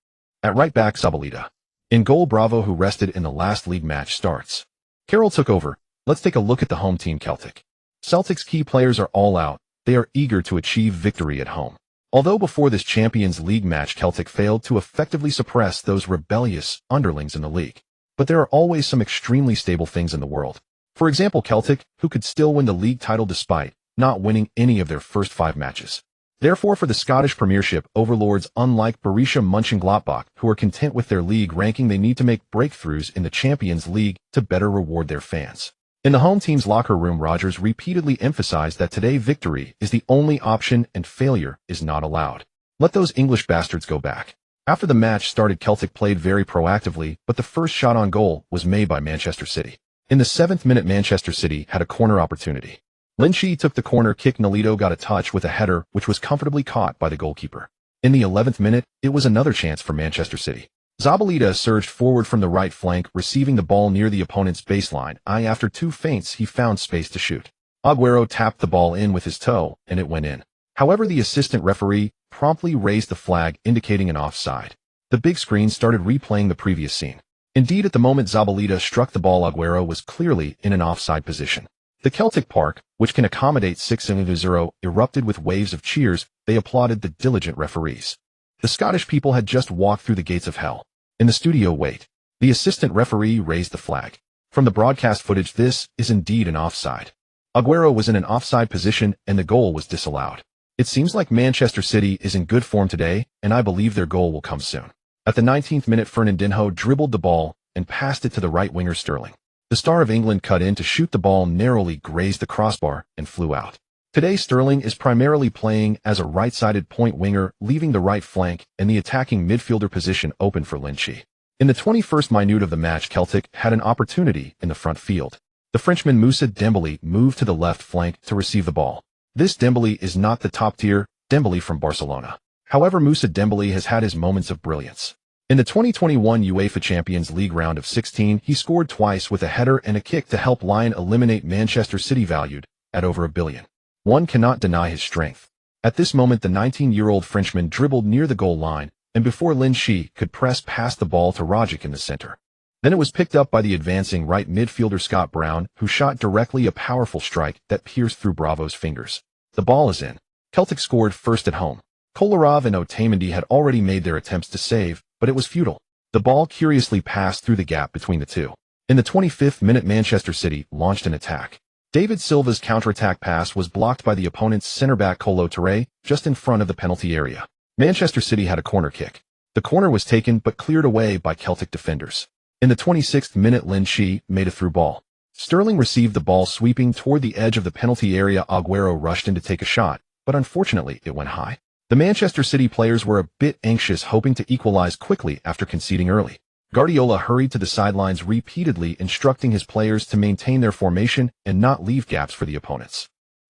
At right back, Zabaleta. In goal, Bravo, who rested in the last league match, starts. Carroll took over. Let's take a look at the home team, Celtic. Celtic's key players are all out. They are eager to achieve victory at home. Although before this Champions League match, Celtic failed to effectively suppress those rebellious underlings in the league. But there are always some extremely stable things in the world. For example, Celtic, who could still win the league title despite not winning any of their first 5 matches. Therefore, for the Scottish Premiership overlords, unlike Borussia Mönchengladbach, who are content with their league ranking, they need to make breakthroughs in the Champions League to better reward their fans. In the home team's locker room, Rodgers repeatedly emphasized that today victory is the only option and failure is not allowed. Let those English bastards go back. After the match started, Celtic played very proactively, but the first shot on goal was made by Manchester City. In the 7th minute, Manchester City had a corner opportunity. Lin Qi took the corner kick. Nolito got a touch with a header, which was comfortably caught by the goalkeeper. In the 11th minute, it was another chance for Manchester City. Zabaleta surged forward from the right flank, receiving the ball near the opponent's baseline. After 2 feints, he found space to shoot. Aguero tapped the ball in with his toe, and it went in. However, the assistant referee promptly raised the flag, indicating an offside. The big screen started replaying the previous scene. Indeed, at the moment Zabaleta struck the ball, Aguero was clearly in an offside position. The Celtic Park, which can accommodate 6-0, erupted with waves of cheers. They applauded the diligent referees. The Scottish people had just walked through the gates of hell. In the studio, wait. The assistant referee raised the flag. From the broadcast footage, this is indeed an offside. Aguero was in an offside position and the goal was disallowed. It seems like Manchester City is in good form today, and I believe their goal will come soon. At the 19th minute, Fernandinho dribbled the ball and passed it to the right winger Sterling. The star of England cut in to shoot the ball, narrowly grazed the crossbar, and flew out. Today Sterling is primarily playing as a right-sided point winger, leaving the right flank and the attacking midfielder position open for Lin Qi. In the 21st minute of the match, Celtic had an opportunity in the front field. The Frenchman Moussa Dembélé moved to the left flank to receive the ball. This Dembélé is not the top-tier Dembélé from Barcelona. However, Moussa Dembélé has had his moments of brilliance. In the 2021 UEFA Champions League round of 16, he scored twice with a header and a kick to help Lyon eliminate Manchester City, valued at over £1 billion. One cannot deny his strength. At this moment, the 19-year-old Frenchman dribbled near the goal line, and before Lin Qi could press past the ball to Modrić in the center. Then it was picked up by the advancing right midfielder Scott Brown, who shot directly a powerful strike that pierced through Bravo's fingers. The ball is in. Celtic scored first at home. Kolarov and Otamendi had already made their attempts to save, but it was futile. The ball curiously passed through the gap between the two. In the 25th minute, Manchester City launched an attack. David Silva's counterattack pass was blocked by the opponent's centre-back Kolo Touré, just in front of the penalty area. Manchester City had a corner kick. The corner was taken but cleared away by Celtic defenders. In the 26th minute, Lin Qi made a through ball. Sterling received the ball sweeping toward the edge of the penalty area. Aguero rushed in to take a shot, but unfortunately it went high. The Manchester City players were a bit anxious, hoping to equalize quickly after conceding early. Guardiola hurried to the sidelines, repeatedly instructing his players to maintain their formation and not leave gaps for the opponents.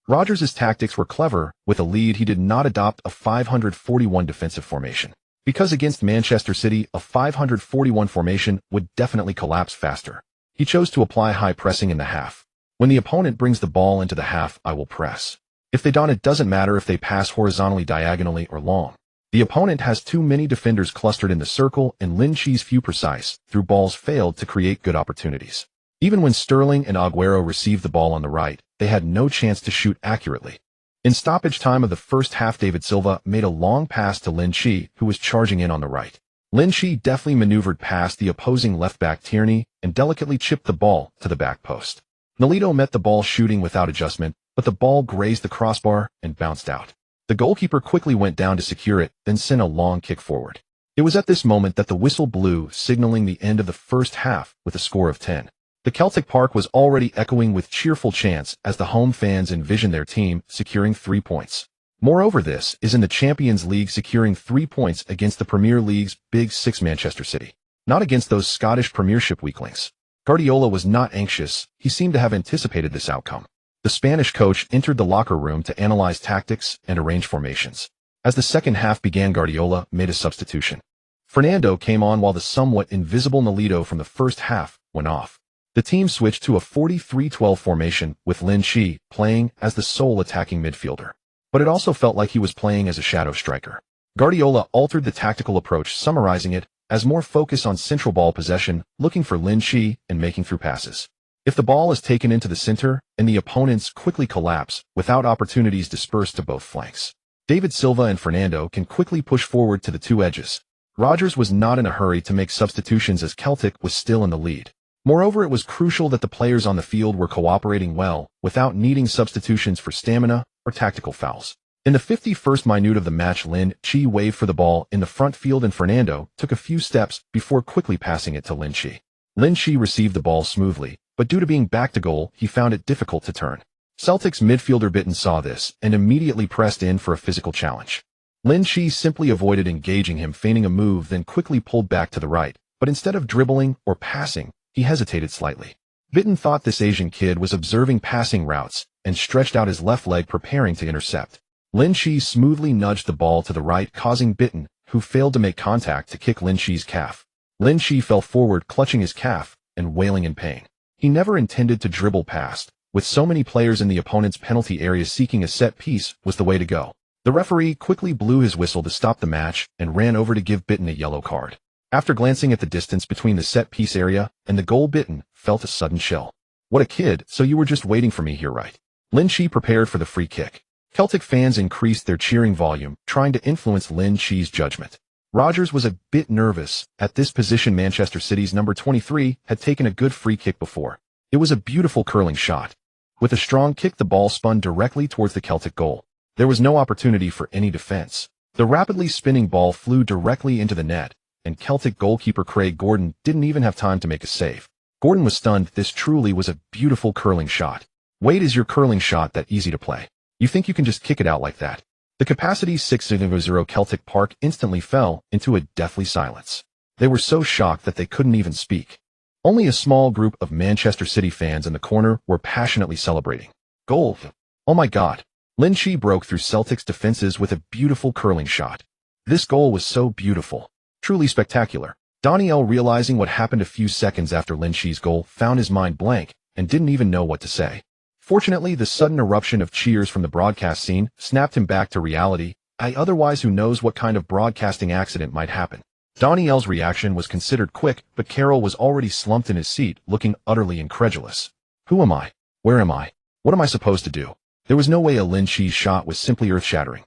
Rodgers' tactics were clever. With a lead, he did not adopt a 541 defensive formation. Because against Manchester City, a 541 formation would definitely collapse faster. He chose to apply high pressing in the half. When the opponent brings the ball into the half, I will press. If they don't, it doesn't matter if they pass horizontally, diagonally, or long. The opponent has too many defenders clustered in the circle, and Lin Qi's few precise through balls failed to create good opportunities. Even when Sterling and Aguero received the ball on the right, they had no chance to shoot accurately. In stoppage time of the first half, David Silva made a long pass to Lin Qi, who was charging in on the right. Lin Qi deftly maneuvered past the opposing left-back Tierney and delicately chipped the ball to the back post. Nolito met the ball shooting without adjustment, but the ball grazed the crossbar and bounced out. The goalkeeper quickly went down to secure it, then sent a long kick forward. It was at this moment that the whistle blew, signaling the end of the first half with a score of 10. The Celtic Park was already echoing with cheerful chants as the home fans envisioned their team securing 3 points. Moreover, this is in the Champions League, securing 3 points against the Premier League's Big Six Manchester City, not against those Scottish Premiership weaklings. Guardiola was not anxious. He seemed to have anticipated this outcome. The Spanish coach entered the locker room to analyze tactics and arrange formations. As the second half began, Guardiola made a substitution. Fernando came on while the somewhat invisible Nolito from the first half went off. The team switched to a 43-12 formation, with Lin Qi playing as the sole attacking midfielder. But it also felt like he was playing as a shadow striker. Guardiola altered the tactical approach, summarizing it as more focus on central ball possession, looking for Lin Qi and making through passes. If the ball is taken into the center and the opponents quickly collapse without opportunities dispersed to both flanks, David Silva and Fernando can quickly push forward to the two edges. Rodgers was not in a hurry to make substitutions as Celtic was still in the lead. Moreover, it was crucial that the players on the field were cooperating well without needing substitutions for stamina or tactical fouls. In the 51st minute of the match, Lin Qi waved for the ball in the front field and Fernando took a few steps before quickly passing it to Lin Qi. Lin Qi received the ball smoothly, but due to being back to goal, he found it difficult to turn. Celtic's midfielder Bitten saw this and immediately pressed in for a physical challenge. Lin Qi simply avoided engaging him, feigning a move, then quickly pulled back to the right, but instead of dribbling or passing, he hesitated slightly. Bitten thought this Asian kid was observing passing routes and stretched out his left leg, preparing to intercept. Lin Qi smoothly nudged the ball to the right, causing Bitten, who failed to make contact, to kick Lin Qi's calf. Lin Qi fell forward, clutching his calf and wailing in pain. He never intended to dribble past. With so many players in the opponent's penalty area, seeking a set piece was the way to go. The referee quickly blew his whistle to stop the match and ran over to give Bitten a yellow card. After glancing at the distance between the set-piece area and the goal, Bitten felt a sudden chill. What a kid, so you were just waiting for me here, right? Lin Qi prepared for the free kick. Celtic fans increased their cheering volume, trying to influence Lin Qi's judgment. Rodgers was a bit nervous. At this position, Manchester City's number 23 had taken a good free kick before. It was a beautiful curling shot. With a strong kick, the ball spun directly towards the Celtic goal. There was no opportunity for any defense. The rapidly spinning ball flew directly into the net, and Celtic goalkeeper Craig Gordon didn't even have time to make a save. Gordon was stunned. This truly was a beautiful curling shot. Wait, is your curling shot that easy to play? You think you can just kick it out like that? The capacity 6-0 Celtic Park instantly fell into a deathly silence. They were so shocked that they couldn't even speak. Only a small group of Manchester City fans in the corner were passionately celebrating. Goal! Oh my God! Lin Qi broke through Celtic's defenses with a beautiful curling shot. This goal was so beautiful. Truly spectacular. Daniel, realizing what happened a few seconds after Lin Qi's goal, found his mind blank and didn't even know what to say. Fortunately, the sudden eruption of cheers from the broadcast scene snapped him back to reality. Otherwise, who knows what kind of broadcasting accident might happen. Daniel's reaction was considered quick, but Carroll was already slumped in his seat, looking utterly incredulous. Who am I? Where am I? What am I supposed to do? There was no way a Lin Qi shot was simply earth-shattering.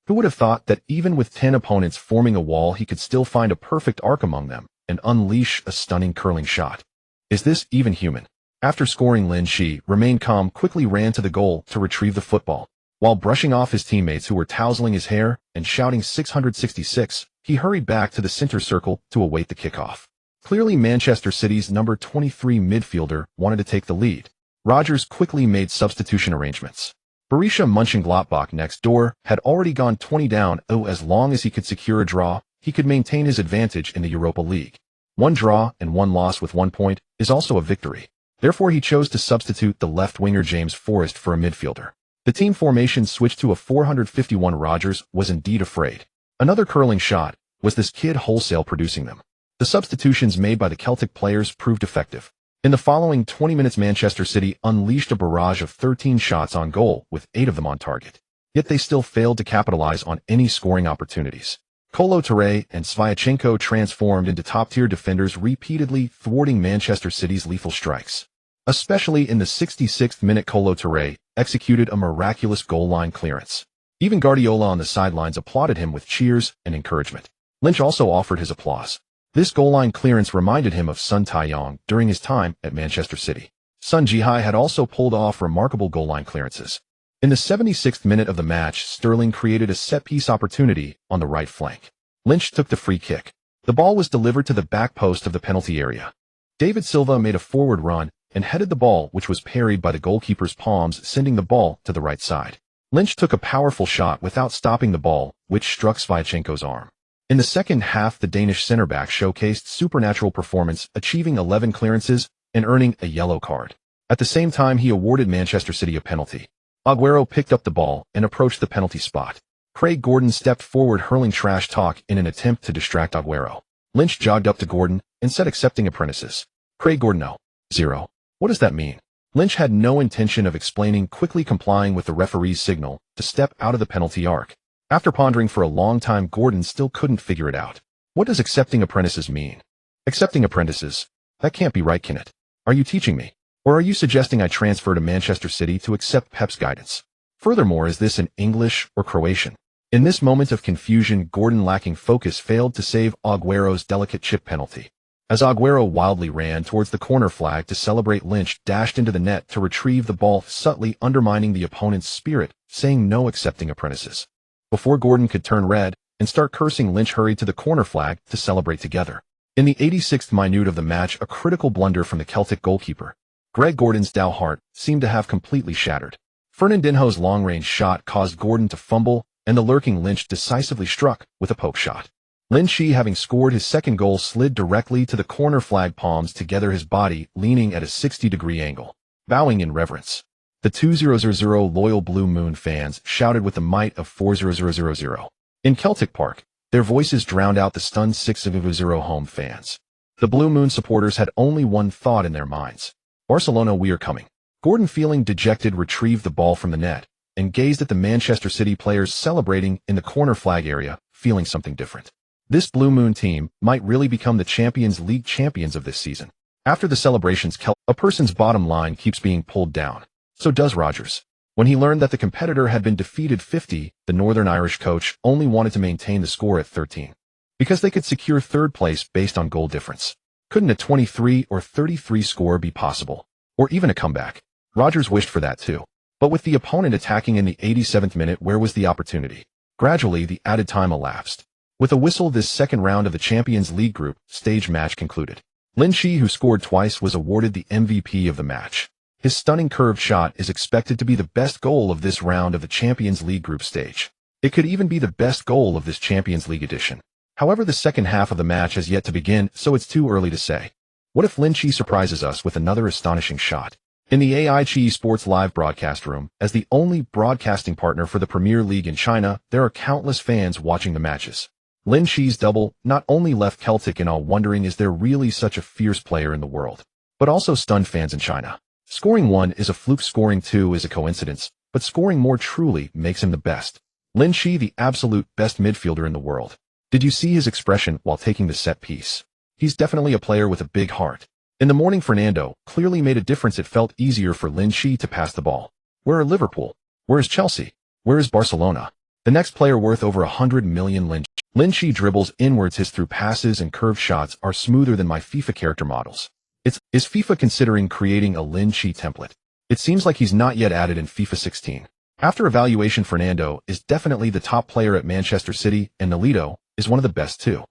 Who would have thought that even with 10 opponents forming a wall, he could still find a perfect arc among them and unleash a stunning curling shot? Is this even human? After scoring, Lin Qi remained calm, quickly ran to the goal to retrieve the football. While brushing off his teammates who were tousling his hair and shouting 666, he hurried back to the center circle to await the kickoff. Clearly, Manchester City's number 23 midfielder wanted to take the lead. Rodgers quickly made substitution arrangements. Borussia Mönchengladbach next door had already gone 20 down. As long as he could secure a draw, he could maintain his advantage in the Europa League. One draw and one loss with 1 point is also a victory. Therefore, he chose to substitute the left winger James Forrest for a midfielder. The team formation switched to a 451. Rodgers was indeed afraid. Another curling shot. Was this kid wholesale producing them? The substitutions made by the Celtic players proved effective. In the following 20 minutes, Manchester City unleashed a barrage of 13 shots on goal, with 8 of them on target. Yet they still failed to capitalize on any scoring opportunities. Kolo Touré and Sviatchenko transformed into top-tier defenders, repeatedly thwarting Manchester City's lethal strikes. Especially in the 66th minute, Kolo Touré executed a miraculous goal-line clearance. Even Guardiola on the sidelines applauded him with cheers and encouragement. Lynch also offered his applause. This goal-line clearance reminded him of Sun Tae-yong during his time at Manchester City. Sun Ji-hai had also pulled off remarkable goal-line clearances. In the 76th minute of the match, Sterling created a set-piece opportunity on the right flank. Lynch took the free kick. The ball was delivered to the back post of the penalty area. David Silva made a forward run and headed the ball, which was parried by the goalkeeper's palms, sending the ball to the right side. Lynch took a powerful shot without stopping the ball, which struck Sviatchenko's arm. In the second half, the Danish center-back showcased supernatural performance, achieving 11 clearances and earning a yellow card. At the same time, he awarded Manchester City a penalty. Aguero picked up the ball and approached the penalty spot. Craig Gordon stepped forward, hurling trash talk in an attempt to distract Aguero. Lynch jogged up to Gordon and said, "Accepting apprentices." Craig Gordon, "No. 0. What does that mean?" Lynch had no intention of explaining, quickly complying with the referee's signal to step out of the penalty arc. After pondering for a long time, Gordon still couldn't figure it out. What does accepting apprentices mean? Accepting apprentices? That can't be right, can it? Are you teaching me? Or are you suggesting I transfer to Manchester City to accept Pep's guidance? Furthermore, is this in English or Croatian? In this moment of confusion, Gordon, lacking focus, failed to save Aguero's delicate chip penalty. As Aguero wildly ran towards the corner flag to celebrate, Lynch dashed into the net to retrieve the ball, subtly undermining the opponent's spirit, saying no accepting apprentices. Before Gordon could turn red and start cursing, Lynch hurried to the corner flag to celebrate together. In the 86th minute of the match, a critical blunder from the Celtic goalkeeper. Greg Gordon's heart seemed to have completely shattered. Fernandinho's long-range shot caused Gordon to fumble, and the lurking Lynch decisively struck with a poke shot. Lin Qi, having scored his second goal, slid directly to the corner flag, palms together, his body leaning at a 60-degree angle, bowing in reverence. The 2000 loyal Blue Moon fans shouted with the might of 4000. In Celtic Park, their voices drowned out the stunned 6-0 home fans. The Blue Moon supporters had only one thought in their minds: Barcelona, we are coming. Gordon, feeling dejected, retrieved the ball from the net and gazed at the Manchester City players celebrating in the corner flag area, feeling something different. This Blue Moon team might really become the Champions League champions of this season. After the celebrations, a person's bottom line keeps being pulled down. So does Rodgers. When he learned that the competitor had been defeated 50, the Northern Irish coach only wanted to maintain the score at 13. Because they could secure third place based on goal difference. Couldn't a 23 or 33 score be possible? Or even a comeback? Rodgers wished for that too. But with the opponent attacking in the 87th minute, where was the opportunity? Gradually, the added time elapsed. With a whistle, this second round of the Champions League group stage match concluded. Lin Qi, who scored twice, was awarded the MVP of the match. His stunning curved shot is expected to be the best goal of this round of the Champions League group stage. It could even be the best goal of this Champions League edition. However, the second half of the match has yet to begin, so it's too early to say. What if Lin Qi surprises us with another astonishing shot? In the AI Qi Sports live broadcast room, as the only broadcasting partner for the Premier League in China, there are countless fans watching the matches. Lin Qi's double not only left Celtic in awe, wondering is there really such a fierce player in the world, but also stunned fans in China. Scoring 1 is a fluke, scoring 2 is a coincidence, but scoring more truly makes him the best. Lin Qi, the absolute best midfielder in the world. Did you see his expression while taking the set piece? He's definitely a player with a big heart. In the morning, Fernando clearly made a difference. It felt easier for Lin Qi to pass the ball. Where are Liverpool? Where is Chelsea? Where is Barcelona? The next player worth over 100 million. Lin Qi dribbles inwards. His through passes and curved shots are smoother than my FIFA character models. Is FIFA considering creating a Lin Qi template? It seems like he's not yet added in FIFA 16. After evaluation, Fernando is definitely the top player at Manchester City, and Nolito is one of the best too.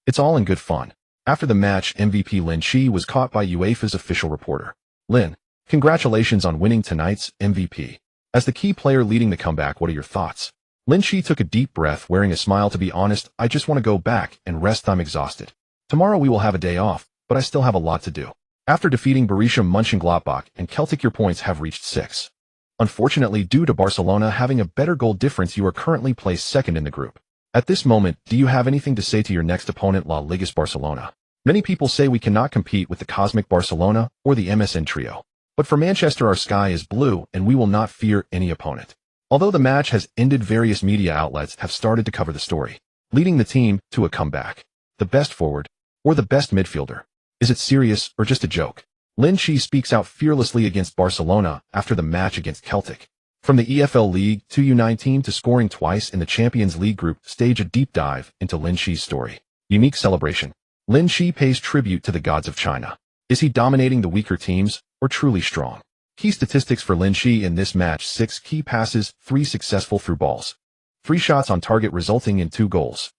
It's all in good fun. After the match, MVP Lin Qi was caught by UEFA's official reporter. Lin, congratulations on winning tonight's MVP. As the key player leading the comeback, what are your thoughts? Lin Qi took a deep breath, wearing a smile. To be honest, I just want to go back and rest. I'm exhausted. Tomorrow we will have a day off, but I still have a lot to do. After defeating Borussia Mönchengladbach and Celtic, your points have reached 6. Unfortunately, due to Barcelona having a better goal difference, you are currently placed second in the group. At this moment, do you have anything to say to your next opponent, La Liga's Barcelona? Many people say we cannot compete with the Cosmic Barcelona or the MSN trio. But for Manchester, our sky is blue and we will not fear any opponent. Although the match has ended, various media outlets have started to cover the story, leading the team to a comeback. The best forward or the best midfielder? Is it serious or just a joke? Lin Qi speaks out fearlessly against Barcelona after the match against Celtic. From the EFL League to U19 to scoring twice in the Champions League group stage, a deep dive into Lin Qi's story. Unique celebration. Lin Qi pays tribute to the gods of China. Is he dominating the weaker teams or truly strong? Key statistics for Lin Qi in this match: 6 key passes, 3 successful through balls, 3 shots on target resulting in 2 goals.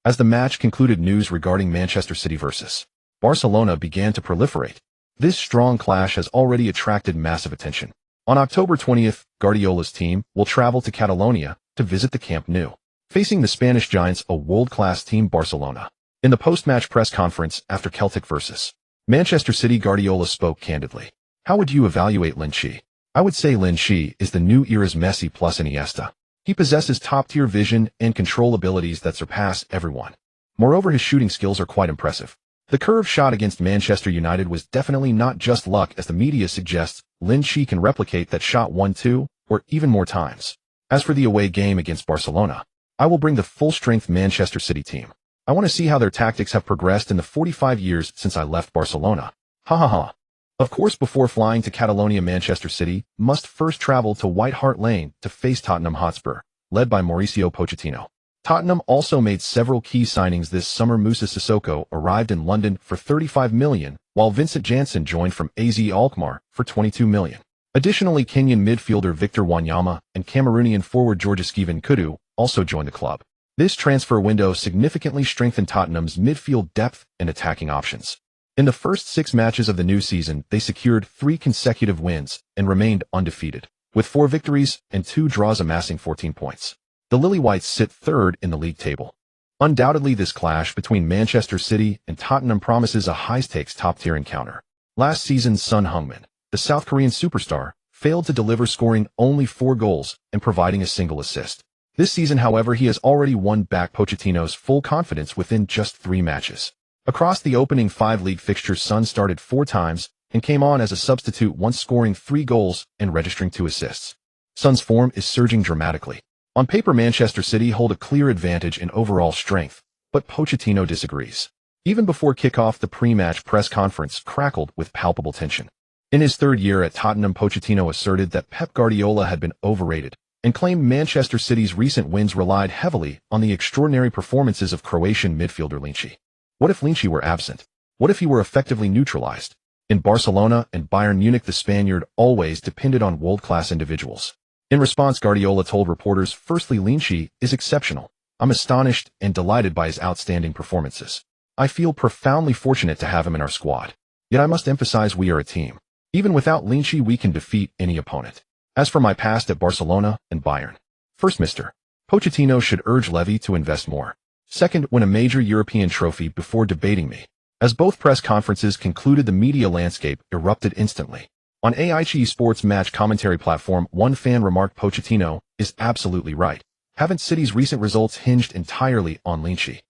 As the match concluded, news regarding Manchester City versus Barcelona began to proliferate. This strong clash has already attracted massive attention. On October 20th, Guardiola's team will travel to Catalonia to visit the Camp Nou, facing the Spanish giants, a world-class team, Barcelona. In the post-match press conference after Celtic versus Manchester City, Guardiola spoke candidly. How would you evaluate Lin Qi? I would say Lin Qi is the new era's Messi plus Iniesta. He possesses top-tier vision and control abilities that surpass everyone. Moreover, his shooting skills are quite impressive. The curved shot against Manchester United was definitely not just luck, as the media suggests. Lin Qi can replicate that shot 1, 2, or even more times. As for the away game against Barcelona, I will bring the full-strength Manchester City team. I want to see how their tactics have progressed in the 45 years since I left Barcelona. Of course, before flying to Catalonia, Manchester City must first travel to White Hart Lane to face Tottenham Hotspur, led by Mauricio Pochettino. Tottenham also made several key signings this summer. Moussa Sissoko arrived in London for 35 million, while Vincent Janssen joined from AZ Alkmaar for 22 million. Additionally, Kenyan midfielder Victor Wanyama and Cameroonian forward Georges-Kevin Kudu also joined the club. This transfer window significantly strengthened Tottenham's midfield depth and attacking options. In the first 6 matches of the new season, they secured 3 consecutive wins and remained undefeated, with 4 victories and 2 draws, amassing 14 points. The Lily Whites sit third in the league table. Undoubtedly, this clash between Manchester City and Tottenham promises a high-stakes top-tier encounter. Last season's Son Heung-min, the South Korean superstar, failed to deliver, scoring only 4 goals and providing a single assist. This season, however, he has already won back Pochettino's full confidence within just 3 matches. Across the opening 5 league fixtures, Son started 4 times and came on as a substitute, once scoring 3 goals and registering 2 assists. Son's form is surging dramatically. On paper, Manchester City hold a clear advantage in overall strength, but Pochettino disagrees. Even before kickoff, the pre-match press conference crackled with palpable tension. In his 3rd year at Tottenham, Pochettino asserted that Pep Guardiola had been overrated and claimed Manchester City's recent wins relied heavily on the extraordinary performances of Croatian midfielder Lin Qi. What if Lin Qi were absent? What if he were effectively neutralized? In Barcelona and Bayern Munich, the Spaniard always depended on world-class individuals. In response, Guardiola told reporters, firstly, Lin Qi is exceptional. I'm astonished and delighted by his outstanding performances. I feel profoundly fortunate to have him in our squad. Yet I must emphasize we are a team. Even without Lin Qi, we can defeat any opponent. As for my past at Barcelona and Bayern. First, Mr. Pochettino should urge Levy to invest more. Second, win a major European trophy before debating me. As both press conferences concluded, the media landscape erupted instantly. On AIG Sports match commentary platform, one fan remarked Pochettino is absolutely right. Haven't City's recent results hinged entirely on Lin Qi?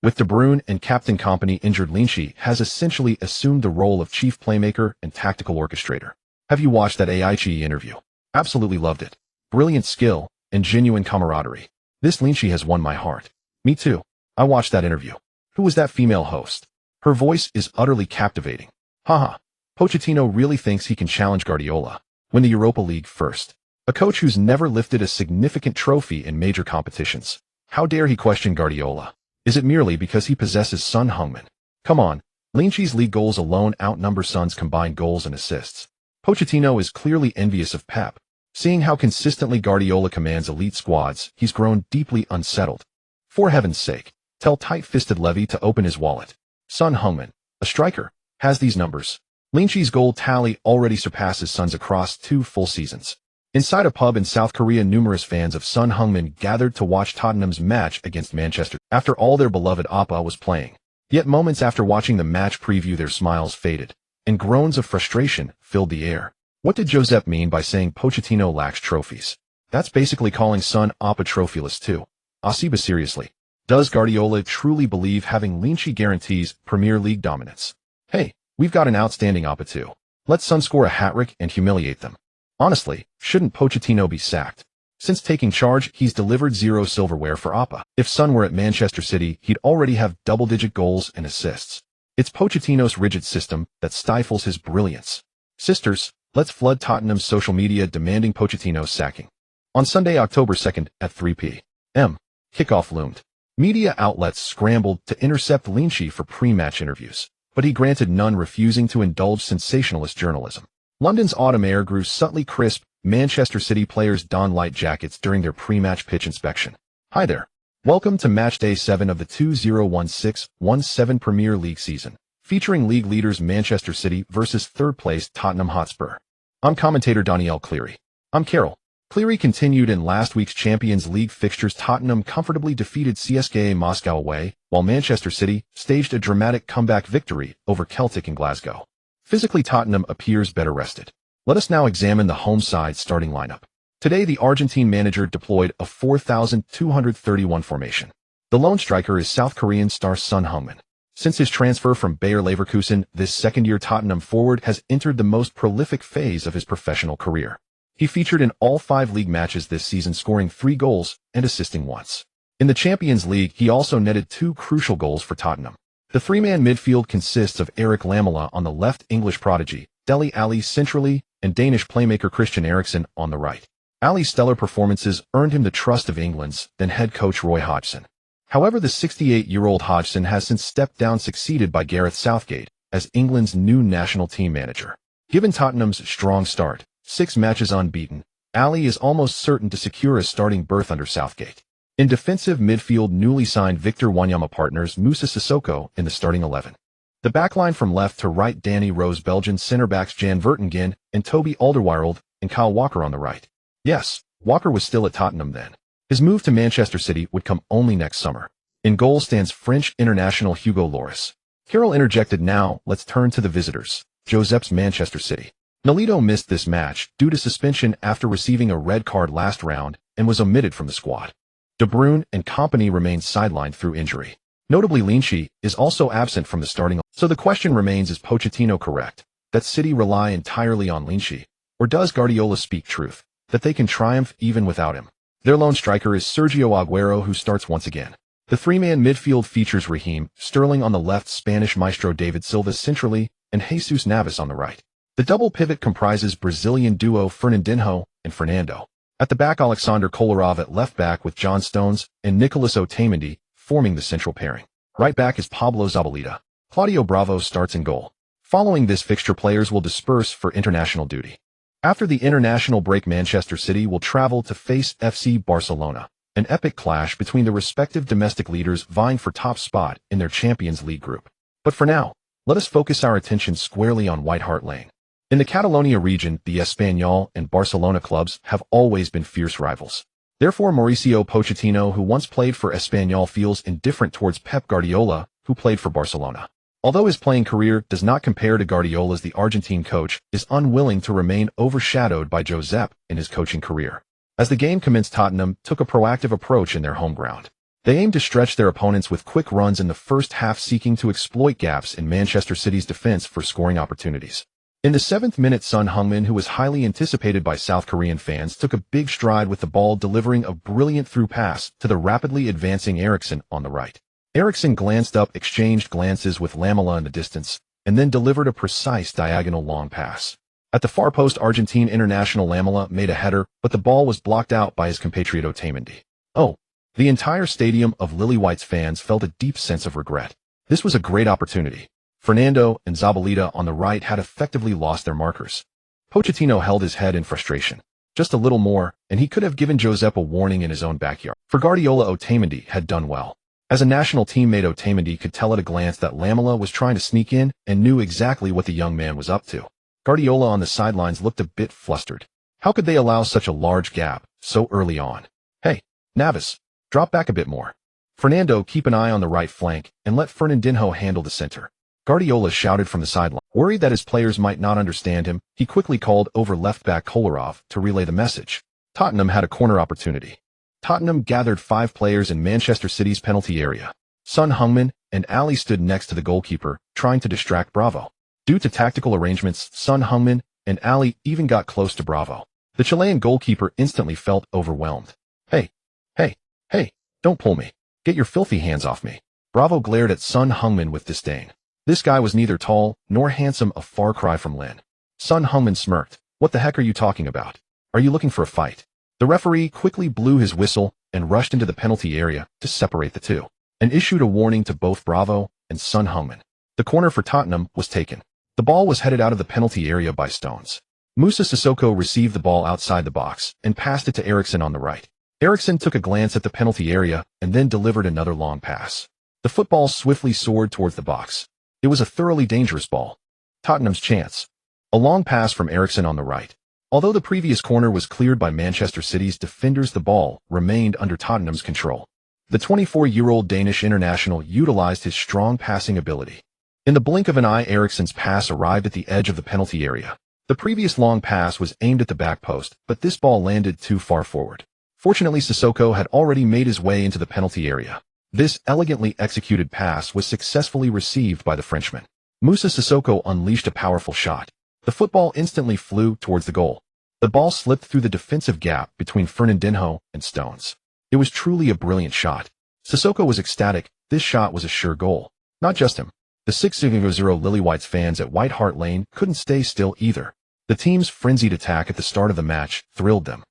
With De Bruyne and captain Kompany injured, Lin Qi has essentially assumed the role of chief playmaker and tactical orchestrator. Have you watched that AIG interview? Absolutely loved it. Brilliant skill and genuine camaraderie. This Lin Qi has won my heart. Me too. I watched that interview. Who was that female host? Her voice is utterly captivating. Haha. Pochettino really thinks he can challenge Guardiola. Win the Europa League first. A coach who's never lifted a significant trophy in major competitions. How dare he question Guardiola? Is it merely because he possesses Son Heung-min? Come on. Lin Qi's league goals alone outnumber Son's combined goals and assists. Pochettino is clearly envious of Pep. Seeing how consistently Guardiola commands elite squads, he's grown deeply unsettled. For heaven's sake, tell tight-fisted Levy to open his wallet. Son Heung-min, a striker, has these numbers. Lin Qi's goal tally already surpasses Son's across 2 full seasons. Inside a pub in South Korea, numerous fans of Son Heung-min gathered to watch Tottenham's match against Manchester after all their beloved Appa was playing. Yet moments after watching the match preview, their smiles faded, and groans of frustration filled the air. What did Josep mean by saying Pochettino lacks trophies? That's basically calling Son Appa trophyless too. But seriously, does Guardiola truly believe having Lin Qi guarantees Premier League dominance? Hey, we've got an outstanding Appa too. Let Son score a hat-trick and humiliate them. Honestly, shouldn't Pochettino be sacked? Since taking charge, he's delivered 0 silverware for Appa. If Son were at Manchester City, he'd already have double-digit goals and assists. It's Pochettino's rigid system that stifles his brilliance. Sisters, let's flood Tottenham's social media demanding Pochettino's sacking. On Sunday, October 2nd, at 3 p.m., kickoff loomed. Media outlets scrambled to intercept Lin Qi for pre-match interviews, but he granted none, refusing to indulge sensationalist journalism. London's autumn air grew subtly crisp. Manchester City players donned light jackets during their pre-match pitch inspection. Hi there. Welcome to match day 7 of the 2016-17 Premier League season, featuring league leaders Manchester City versus third-place Tottenham Hotspur. I'm commentator Danielle Cleary. I'm Carol. Cleary continued in last week's Champions League fixtures. Tottenham comfortably defeated CSKA Moscow away, while Manchester City staged a dramatic comeback victory over Celtic in Glasgow. Physically, Tottenham appears better rested. Let us now examine the home side's starting lineup. Today, the Argentine manager deployed a 4,231 formation. The lone striker is South Korean star Son Heung-min. Since his transfer from Bayer Leverkusen, this second-year Tottenham forward has entered the most prolific phase of his professional career. He featured in all 5 league matches this season, scoring 3 goals and assisting once. In the Champions League, he also netted 2 crucial goals for Tottenham. The 3-man midfield consists of Eric Lamela on the left, English prodigy Dele Alli centrally, and Danish playmaker Christian Eriksen on the right. Alli's stellar performances earned him the trust of England's then head coach Roy Hodgson. However, the 68-year-old Hodgson has since stepped down, succeeded by Gareth Southgate as England's new national team manager. Given Tottenham's strong start, 6 matches unbeaten, Alli is almost certain to secure a starting berth under Southgate. In defensive midfield, newly signed Victor Wanyama partners Moussa Sissoko in the starting 11. The backline from left to right, Danny Rose, Belgian centre-backs Jan Vertonghen and Toby Alderweireld, and Kyle Walker on the right. Yes, Walker was still at Tottenham then. His move to Manchester City would come only next summer. In goal stands French international Hugo Lloris. Carroll interjected. Now, let's turn to the visitors, Josep's Manchester City. Nolito missed this match due to suspension after receiving a red card last round and was omitted from the squad. De Bruyne and Kompany remain sidelined through injury. Notably, Lin Qi is also absent from the starting. So the question remains, is Pochettino correct that City rely entirely on Lin Qi, or does Guardiola speak truth that they can triumph even without him? Their lone striker is Sergio Aguero, who starts once again. The 3-man midfield features Raheem Sterling on the left, Spanish maestro David Silva centrally, and Jesus Navas on the right. The double pivot comprises Brazilian duo Fernandinho and Fernando. At the back, Alexander Kolarov at left back with John Stones and Nicolas Otamendi forming the central pairing. Right back is Pablo Zabaleta. Claudio Bravo starts in goal. Following this fixture, players will disperse for international duty. After the international break, Manchester City will travel to face FC Barcelona. an epic clash between the respective domestic leaders vying for top spot in their Champions League group. But for now, let us focus our attention squarely on White Hart Lane. In the Catalonia region, the Espanyol and Barcelona clubs have always been fierce rivals. Therefore, Mauricio Pochettino, who once played for Espanyol, feels indifferent towards Pep Guardiola, who played for Barcelona. Although his playing career does not compare to Guardiola's, the Argentine coach is unwilling to remain overshadowed by Josep in his coaching career. As the game commenced, Tottenham took a proactive approach in their home ground. They aimed to stretch their opponents with quick runs in the first half, seeking to exploit gaps in Manchester City's defense for scoring opportunities. In the 7th minute, Son Heung-min, who was highly anticipated by South Korean fans, took a big stride with the ball, delivering a brilliant through pass to the rapidly advancing Eriksen on the right. Eriksen glanced up, exchanged glances with Lamela in the distance, and then delivered a precise diagonal long pass. At the far post, Argentine international Lamela made a header, but the ball was blocked out by his compatriot Otamendi. Oh, the entire stadium of Lily White's fans felt a deep sense of regret. This was a great opportunity. Fernando and Zabaleta on the right had effectively lost their markers. Pochettino held his head in frustration. Just a little more, and he could have given Josep a warning in his own backyard. For Guardiola, Otamendi had done well. As a national teammate, Otamendi could tell at a glance that Lamela was trying to sneak in and knew exactly what the young man was up to. Guardiola on the sidelines looked a bit flustered. How could they allow such a large gap so early on? Hey, Navas, drop back a bit more. Fernando, keep an eye on the right flank and let Fernandinho handle the center. Guardiola shouted from the sideline. Worried that his players might not understand him, he quickly called over left-back Kolarov to relay the message. Tottenham had a corner opportunity. Tottenham gathered 5 players in Manchester City's penalty area. Son Heung-min and Ali stood next to the goalkeeper, trying to distract Bravo. Due to tactical arrangements, Son Heung-min and Ali even got close to Bravo. The Chilean goalkeeper instantly felt overwhelmed. Hey, don't pull me. Get your filthy hands off me. Bravo glared at Son Heung-min with disdain. This guy was neither tall nor handsome, a far cry from Lin. Son Heung-min smirked. What the heck are you talking about? Are you looking for a fight? The referee quickly blew his whistle and rushed into the penalty area to separate the two, and issued a warning to both Bravo and Son Heung-min. The corner for Tottenham was taken. The ball was headed out of the penalty area by Stones. Moussa Sissoko received the ball outside the box and passed it to Eriksen on the right. Eriksen took a glance at the penalty area and then delivered another long pass. The football swiftly soared towards the box. It was a thoroughly dangerous ball. Tottenham's chance. A long pass from Eriksen on the right. Although the previous corner was cleared by Manchester City's defenders, the ball remained under Tottenham's control. The 24-year-old Danish international utilized his strong passing ability. In the blink of an eye, Eriksen's pass arrived at the edge of the penalty area. The previous long pass was aimed at the back post, but this ball landed too far forward. Fortunately, Sissoko had already made his way into the penalty area. This elegantly executed pass was successfully received by the Frenchman. Moussa Sissoko unleashed a powerful shot. The football instantly flew towards the goal. The ball slipped through the defensive gap between Fernandinho and Stones. It was truly a brilliant shot. Sissoko was ecstatic. This shot was a sure goal. Not just him. The 6-0 Lily White's fans at White Hart Lane couldn't stay still either. The team's frenzied attack at the start of the match thrilled them.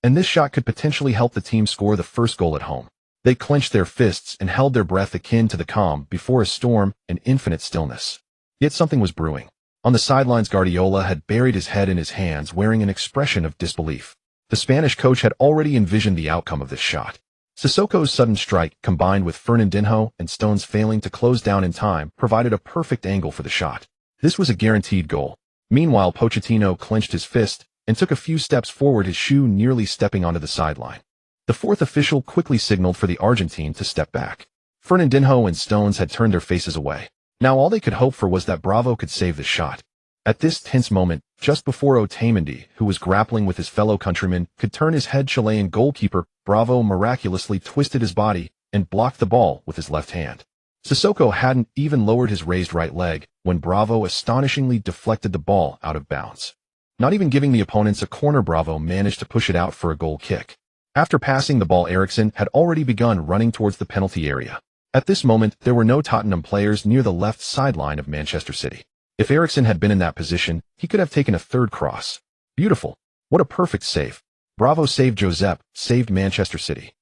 And this shot could potentially help the team score the first goal at home. They clenched their fists and held their breath, akin to the calm before a storm and infinite stillness. Yet something was brewing. On the sidelines, Guardiola had buried his head in his hands, wearing an expression of disbelief. The Spanish coach had already envisioned the outcome of this shot. Sissoko's sudden strike, combined with Fernandinho and Stones failing to close down in time, provided a perfect angle for the shot. This was a guaranteed goal. Meanwhile, Pochettino clenched his fist and took a few steps forward, his shoe nearly stepping onto the sideline. The fourth official quickly signaled for the Argentine to step back. Fernandinho and Stones had turned their faces away. Now all they could hope for was that Bravo could save the shot. At this tense moment, just before Otamendi, who was grappling with his fellow countryman, could turn his head, Chilean goalkeeper Bravo miraculously twisted his body and blocked the ball with his left hand. Sissoko hadn't even lowered his raised right leg when Bravo astonishingly deflected the ball out of bounds. Not even giving the opponents a corner, Bravo managed to push it out for a goal kick. After passing the ball, Eriksen had already begun running towards the penalty area. At this moment, there were no Tottenham players near the left sideline of Manchester City. If Eriksen had been in that position, he could have taken a third cross. Beautiful. What a perfect save. Bravo saved Josep, saved Manchester City.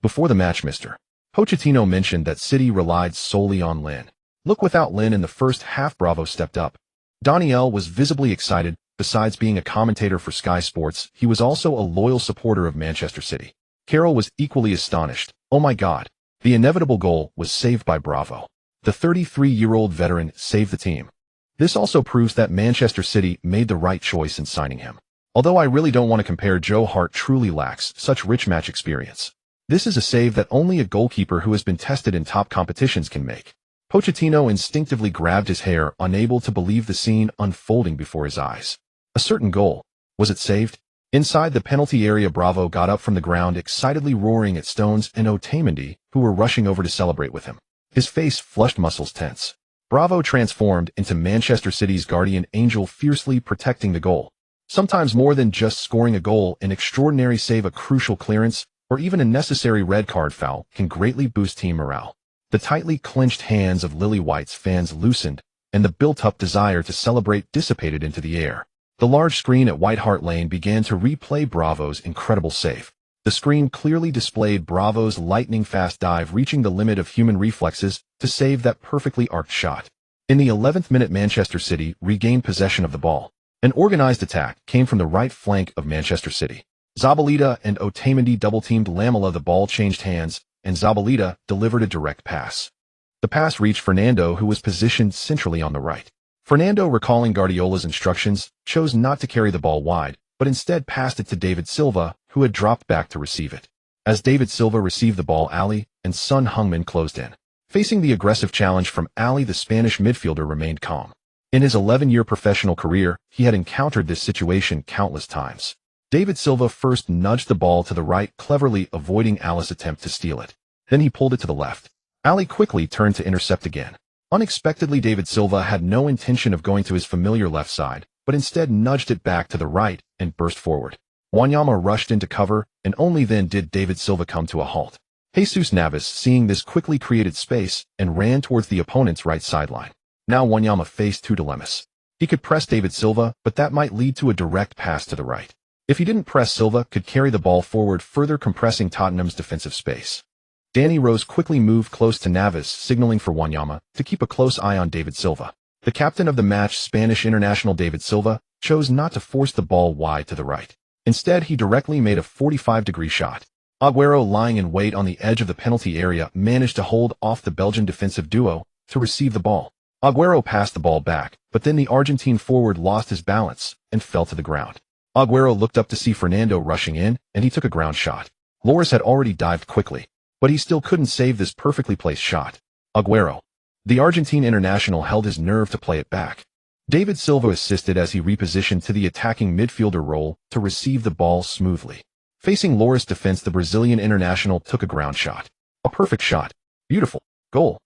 Before the match, Mr. Pochettino mentioned that City relied solely on Lin. Look, without Lin in the first half, Bravo stepped up. Daniel was visibly excited. Besides being a commentator for Sky Sports, he was also a loyal supporter of Manchester City. Carroll was equally astonished. Oh my God. The inevitable goal was saved by Bravo. The 33-year-old veteran saved the team. This also proves that Manchester City made the right choice in signing him. Although I really don't want to compare, Joe Hart truly lacks such rich match experience. This is a save that only a goalkeeper who has been tested in top competitions can make. Pochettino instinctively grabbed his hair, unable to believe the scene unfolding before his eyes. A certain goal. Was it saved? Inside the penalty area, Bravo got up from the ground, excitedly roaring at Stones and Otamendi, who were rushing over to celebrate with him. His face flushed, muscles tense. Bravo transformed into Manchester City's guardian angel, fiercely protecting the goal. Sometimes more than just scoring a goal, an extraordinary save, a crucial clearance, or even a necessary red card foul can greatly boost team morale. The tightly clenched hands of Lily White's fans loosened, and the built-up desire to celebrate dissipated into the air. The large screen at White Hart Lane began to replay Bravo's incredible save. The screen clearly displayed Bravo's lightning-fast dive, reaching the limit of human reflexes to save that perfectly arced shot. In the 11th minute, Manchester City regained possession of the ball. An organized attack came from the right flank of Manchester City. Zabaleta and Otamendi double-teamed Lamela. The ball changed hands, and Zabaleta delivered a direct pass. The pass reached Fernando, who was positioned centrally on the right. Fernando, recalling Guardiola's instructions, chose not to carry the ball wide, but instead passed it to David Silva, who had dropped back to receive it. As David Silva received the ball, Ali and Son Heung-min closed in. Facing the aggressive challenge from Ali, the Spanish midfielder remained calm. In his 11-year professional career, he had encountered this situation countless times. David Silva first nudged the ball to the right, cleverly avoiding Ali's attempt to steal it. Then he pulled it to the left. Ali quickly turned to intercept again. Unexpectedly, David Silva had no intention of going to his familiar left side, but instead nudged it back to the right and burst forward. Wanyama rushed into cover, and only then did David Silva come to a halt. Jesus Navas, seeing this, quickly created space and ran towards the opponent's right sideline. Now Wanyama faced two dilemmas. He could press David Silva, but that might lead to a direct pass to the right. If he didn't press, Silva could carry the ball forward, further compressing Tottenham's defensive space. Danny Rose quickly moved close to Navas, signaling for Wanyama to keep a close eye on David Silva. The captain of the match, Spanish international David Silva, chose not to force the ball wide to the right. Instead, he directly made a 45-degree shot. Agüero, lying in wait on the edge of the penalty area, managed to hold off the Belgian defensive duo to receive the ball. Agüero passed the ball back, but then the Argentine forward lost his balance and fell to the ground. Agüero looked up to see Fernando rushing in, and he took a ground shot. Loris had already dived quickly, but he still couldn't save this perfectly placed shot. Agüero, the Argentine international, held his nerve to play it back. David Silva assisted as he repositioned to the attacking midfielder role to receive the ball smoothly. Facing Loris' defense, the Brazilian international took a ground shot. A perfect shot. Beautiful. Goal.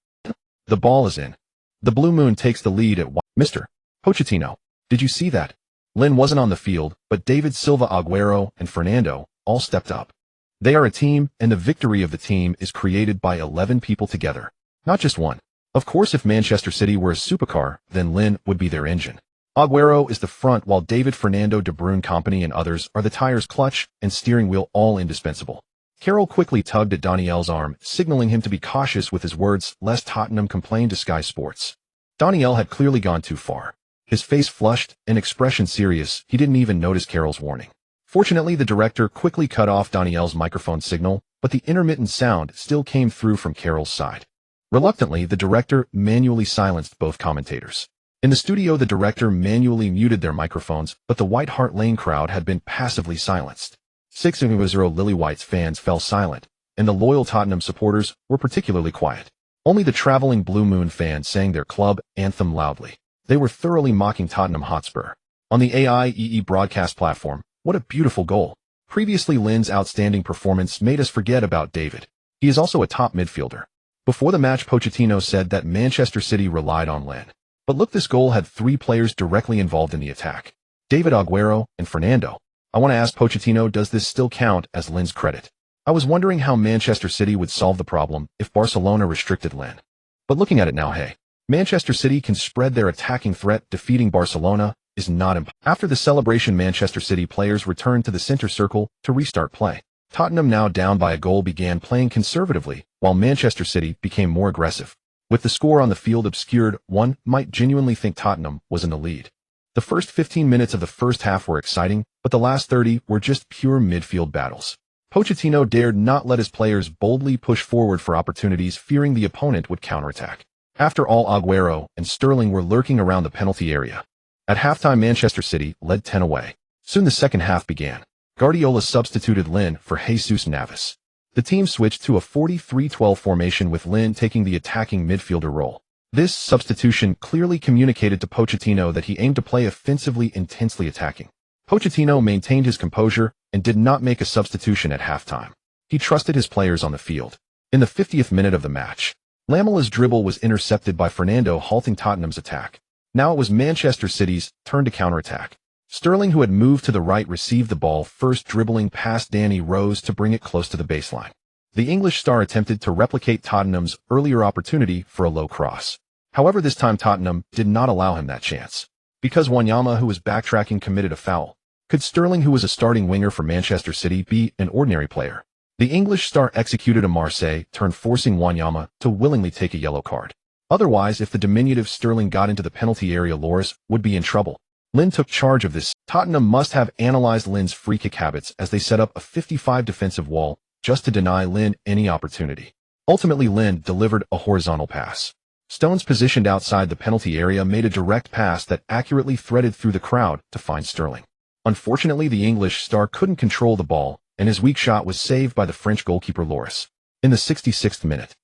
The ball is in. The Blue Moon takes the lead at Mr. Pochettino. Did you see that? Lin wasn't on the field, but David Silva, Agüero, and Fernando all stepped up. They are a team, and the victory of the team is created by 11 people together, not just one. Of course, if Manchester City were a supercar, then Lin would be their engine. Agüero is the front, while David, Fernando, De Bruyne, company, and others are the tires, clutch, and steering wheel, all indispensable. Carroll quickly tugged at Daniel's arm, signaling him to be cautious with his words, lest Tottenham complain to Sky Sports. Daniel had clearly gone too far. His face flushed, an expression serious. He didn't even notice Carroll's warning. Fortunately, the director quickly cut off Daniel's microphone signal, but the intermittent sound still came through from Carroll's side. Reluctantly, the director manually silenced both commentators. In the studio, the director manually muted their microphones, but the White Hart Lane crowd had been passively silenced. 6-0 Lily White's fans fell silent, and the loyal Tottenham supporters were particularly quiet. Only the traveling Blue Moon fans sang their club anthem loudly. They were thoroughly mocking Tottenham Hotspur. On the AIEE broadcast platform, what a beautiful goal. Previously, Lin's outstanding performance made us forget about David. He is also a top midfielder. Before the match, Pochettino said that Manchester City relied on Lin. But look, this goal had three players directly involved in the attack. David, Agüero, and Fernando. I want to ask Pochettino, does this still count as Lin's credit? I was wondering how Manchester City would solve the problem if Barcelona restricted Lin. But looking at it now, hey, Manchester City can spread their attacking threat. Defeating Barcelona is not impossible. After the celebration, Manchester City players returned to the center circle to restart play. Tottenham, now down by a goal, began playing conservatively, while Manchester City became more aggressive. With the score on the field obscured, one might genuinely think Tottenham was in the lead. The first 15 minutes of the first half were exciting, but the last 30 were just pure midfield battles. Pochettino dared not let his players boldly push forward for opportunities, fearing the opponent would counterattack. After all, Aguero and Sterling were lurking around the penalty area. At halftime, Manchester City led 10 away. Soon the second half began. Guardiola substituted Lin for Jesus Navas. The team switched to a 4-3-12 formation with Lin taking the attacking midfielder role. This substitution clearly communicated to Pochettino that he aimed to play offensively, intensely attacking. Pochettino maintained his composure and did not make a substitution at halftime. He trusted his players on the field. In the 50th minute of the match, Lamela's dribble was intercepted by Fernando, halting Tottenham's attack. Now it was Manchester City's turn to counterattack. Sterling, who had moved to the right, received the ball first, dribbling past Danny Rose to bring it close to the baseline. The English star attempted to replicate Tottenham's earlier opportunity for a low cross. However, this time Tottenham did not allow him that chance. Because Wanyama, who was backtracking, committed a foul. Could Sterling, who was a starting winger for Manchester City, be an ordinary player? The English star executed a Marseille turn, forcing Wanyama to willingly take a yellow card. Otherwise, if the diminutive Sterling got into the penalty area, Lloris would be in trouble. Lin took charge of this. Tottenham must have analyzed Lin's free kick habits, as they set up a 55 defensive wall just to deny Lin any opportunity. Ultimately, Lin delivered a horizontal pass. Stones, positioned outside the penalty area, made a direct pass that accurately threaded through the crowd to find Sterling. Unfortunately, the English star couldn't control the ball, and his weak shot was saved by the French goalkeeper Lloris. In the 66th minute,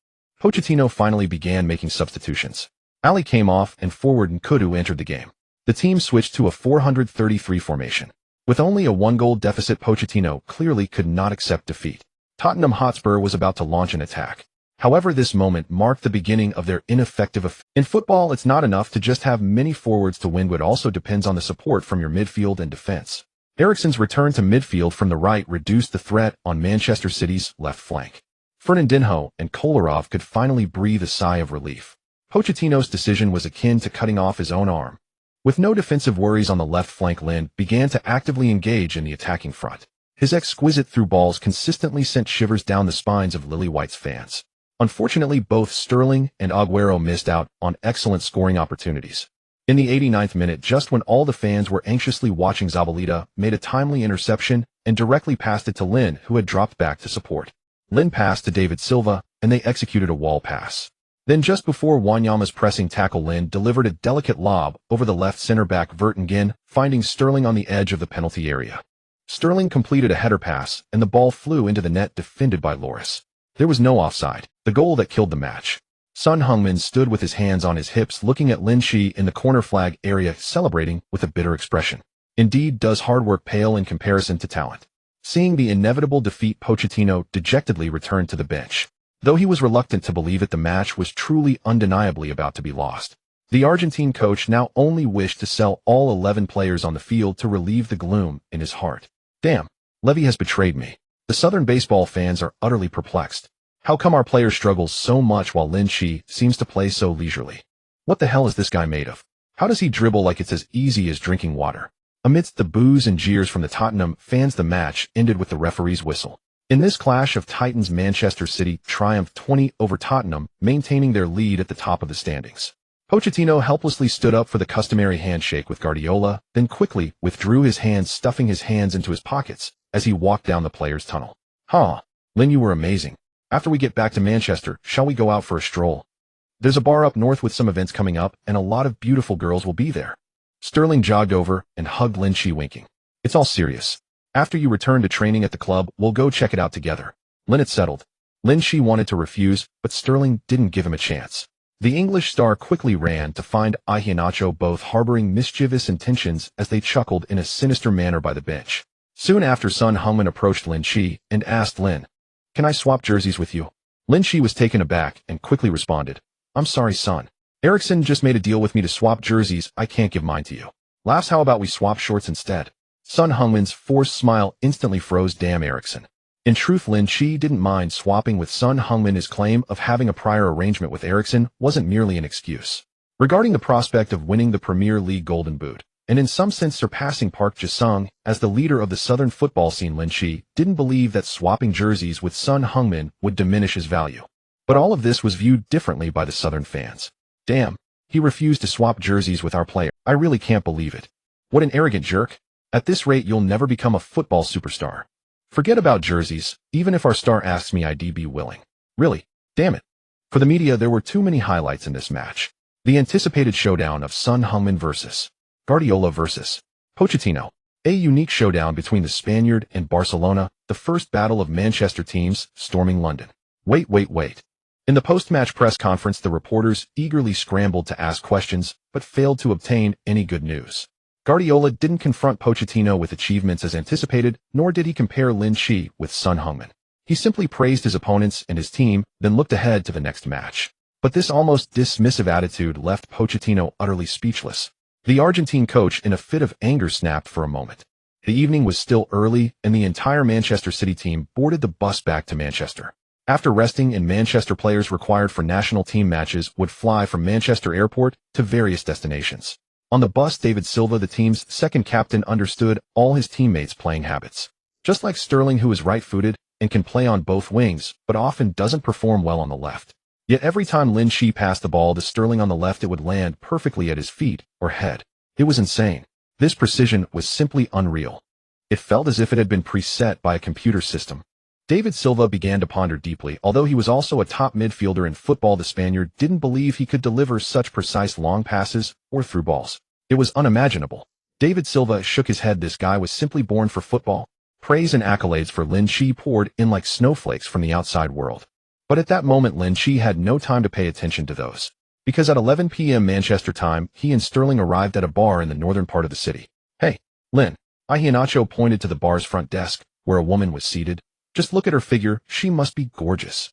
Pochettino finally began making substitutions. Ali came off and forward Nkudu entered the game. The team switched to a 433 formation. With only a one-goal deficit, Pochettino clearly could not accept defeat. Tottenham Hotspur was about to launch an attack. However, this moment marked the beginning of their ineffective In football, it's not enough to just have many forwards to win. It also depends on the support from your midfield and defense. Eriksen's return to midfield from the right reduced the threat on Manchester City's left flank. Fernandinho and Kolarov could finally breathe a sigh of relief. Pochettino's decision was akin to cutting off his own arm. With no defensive worries on the left flank, Lin began to actively engage in the attacking front. His exquisite through balls consistently sent shivers down the spines of Lily White's fans. Unfortunately, both Sterling and Aguero missed out on excellent scoring opportunities. In the 89th minute, just when all the fans were anxiously watching, Zabaleta made a timely interception and directly passed it to Lin, who had dropped back to support. Lin passed to David Silva, and they executed a wall pass. Then, just before Wanyama's pressing tackle, Lin delivered a delicate lob over the left center-back Vertonghen, finding Sterling on the edge of the penalty area. Sterling completed a header pass, and the ball flew into the net, defended by Lloris. There was no offside, the goal that killed the match. Son Heung-min stood with his hands on his hips, looking at Lin Qi in the corner flag area, celebrating with a bitter expression. Indeed, does hard work pale in comparison to talent? Seeing the inevitable defeat, Pochettino dejectedly returned to the bench. Though he was reluctant to believe it, the match was truly undeniably about to be lost. The Argentine coach now only wished to sell all 11 players on the field to relieve the gloom in his heart. Damn, Levy has betrayed me. The Southern baseball fans are utterly perplexed. How come our player struggles so much while Lin Qi seems to play so leisurely? What the hell is this guy made of? How does he dribble like it's as easy as drinking water? Amidst the boos and jeers from the Tottenham fans, the match ended with the referee's whistle. In this clash of titans, Manchester City triumphed 20 over Tottenham, maintaining their lead at the top of the standings. Pochettino helplessly stood up for the customary handshake with Guardiola, then quickly withdrew his hands, stuffing his hands into his pockets as he walked down the players' tunnel. Lin, you were amazing. After we get back to Manchester, shall we go out for a stroll? There's a bar up north with some events coming up, and a lot of beautiful girls will be there. Sterling jogged over and hugged Lin Qi, winking. It's all serious. After you return to training at the club, we'll go check it out together. Lin, it's settled. Lin Qi wanted to refuse, but Sterling didn't give him a chance. The English star quickly ran to find Iheanacho, both harboring mischievous intentions as they chuckled in a sinister manner by the bench. Soon after, Son Heung-min approached Lin Qi and asked Lin, "Can I swap jerseys with you?" Lin Qi was taken aback and quickly responded, "I'm sorry, son. Eriksen just made a deal with me to swap jerseys. I can't give mine to you." Laughs, how about we swap shorts instead? Son Heung-min's forced smile instantly froze. Damn Eriksen. In truth, Lin Qi didn't mind swapping with Son Heung-min. His claim of having a prior arrangement with Eriksen wasn't merely an excuse. Regarding the prospect of winning the Premier League Golden Boot, and in some sense surpassing Park Ji-sung as the leader of the southern football scene, Lin Qi didn't believe that swapping jerseys with Son Heung-min would diminish his value. But all of this was viewed differently by the southern fans. Damn, he refused to swap jerseys with our player. I really can't believe it. What an arrogant jerk. At this rate, you'll never become a football superstar. Forget about jerseys. Even if our star asks me, I'd be willing. Really? Damn it. For the media, there were too many highlights in this match. The anticipated showdown of Son Heung-min versus Guardiola versus Pochettino. A unique showdown between the Spaniard and Barcelona, the first battle of Manchester teams storming London. Wait. In the post-match press conference, the reporters eagerly scrambled to ask questions, but failed to obtain any good news. Guardiola didn't confront Pochettino with achievements as anticipated, nor did he compare Lin Qi with Son Heung-min. He simply praised his opponents and his team, then looked ahead to the next match. But this almost dismissive attitude left Pochettino utterly speechless. The Argentine coach, in a fit of anger, snapped for a moment. The evening was still early, and the entire Manchester City team boarded the bus back to Manchester. After resting, and Manchester players required for national team matches would fly from Manchester Airport to various destinations. On the bus, David Silva, the team's second captain, understood all his teammates' playing habits. Just like Sterling, who is right-footed and can play on both wings, but often doesn't perform well on the left. Yet every time Lin Qi passed the ball to Sterling on the left, it would land perfectly at his feet or head. It was insane. This precision was simply unreal. It felt as if it had been preset by a computer system. David Silva began to ponder deeply. Although he was also a top midfielder in football, the Spaniard didn't believe he could deliver such precise long passes or through balls. It was unimaginable. David Silva shook his head. This guy was simply born for football. Praise and accolades for Lin Qi poured in like snowflakes from the outside world. But at that moment, Lin Qi had no time to pay attention to those. Because at 11 p.m. Manchester time, he and Sterling arrived at a bar in the northern part of the city. Hey, Lin. Iheanacho pointed to the bar's front desk, where a woman was seated. Just look at her figure. She must be gorgeous.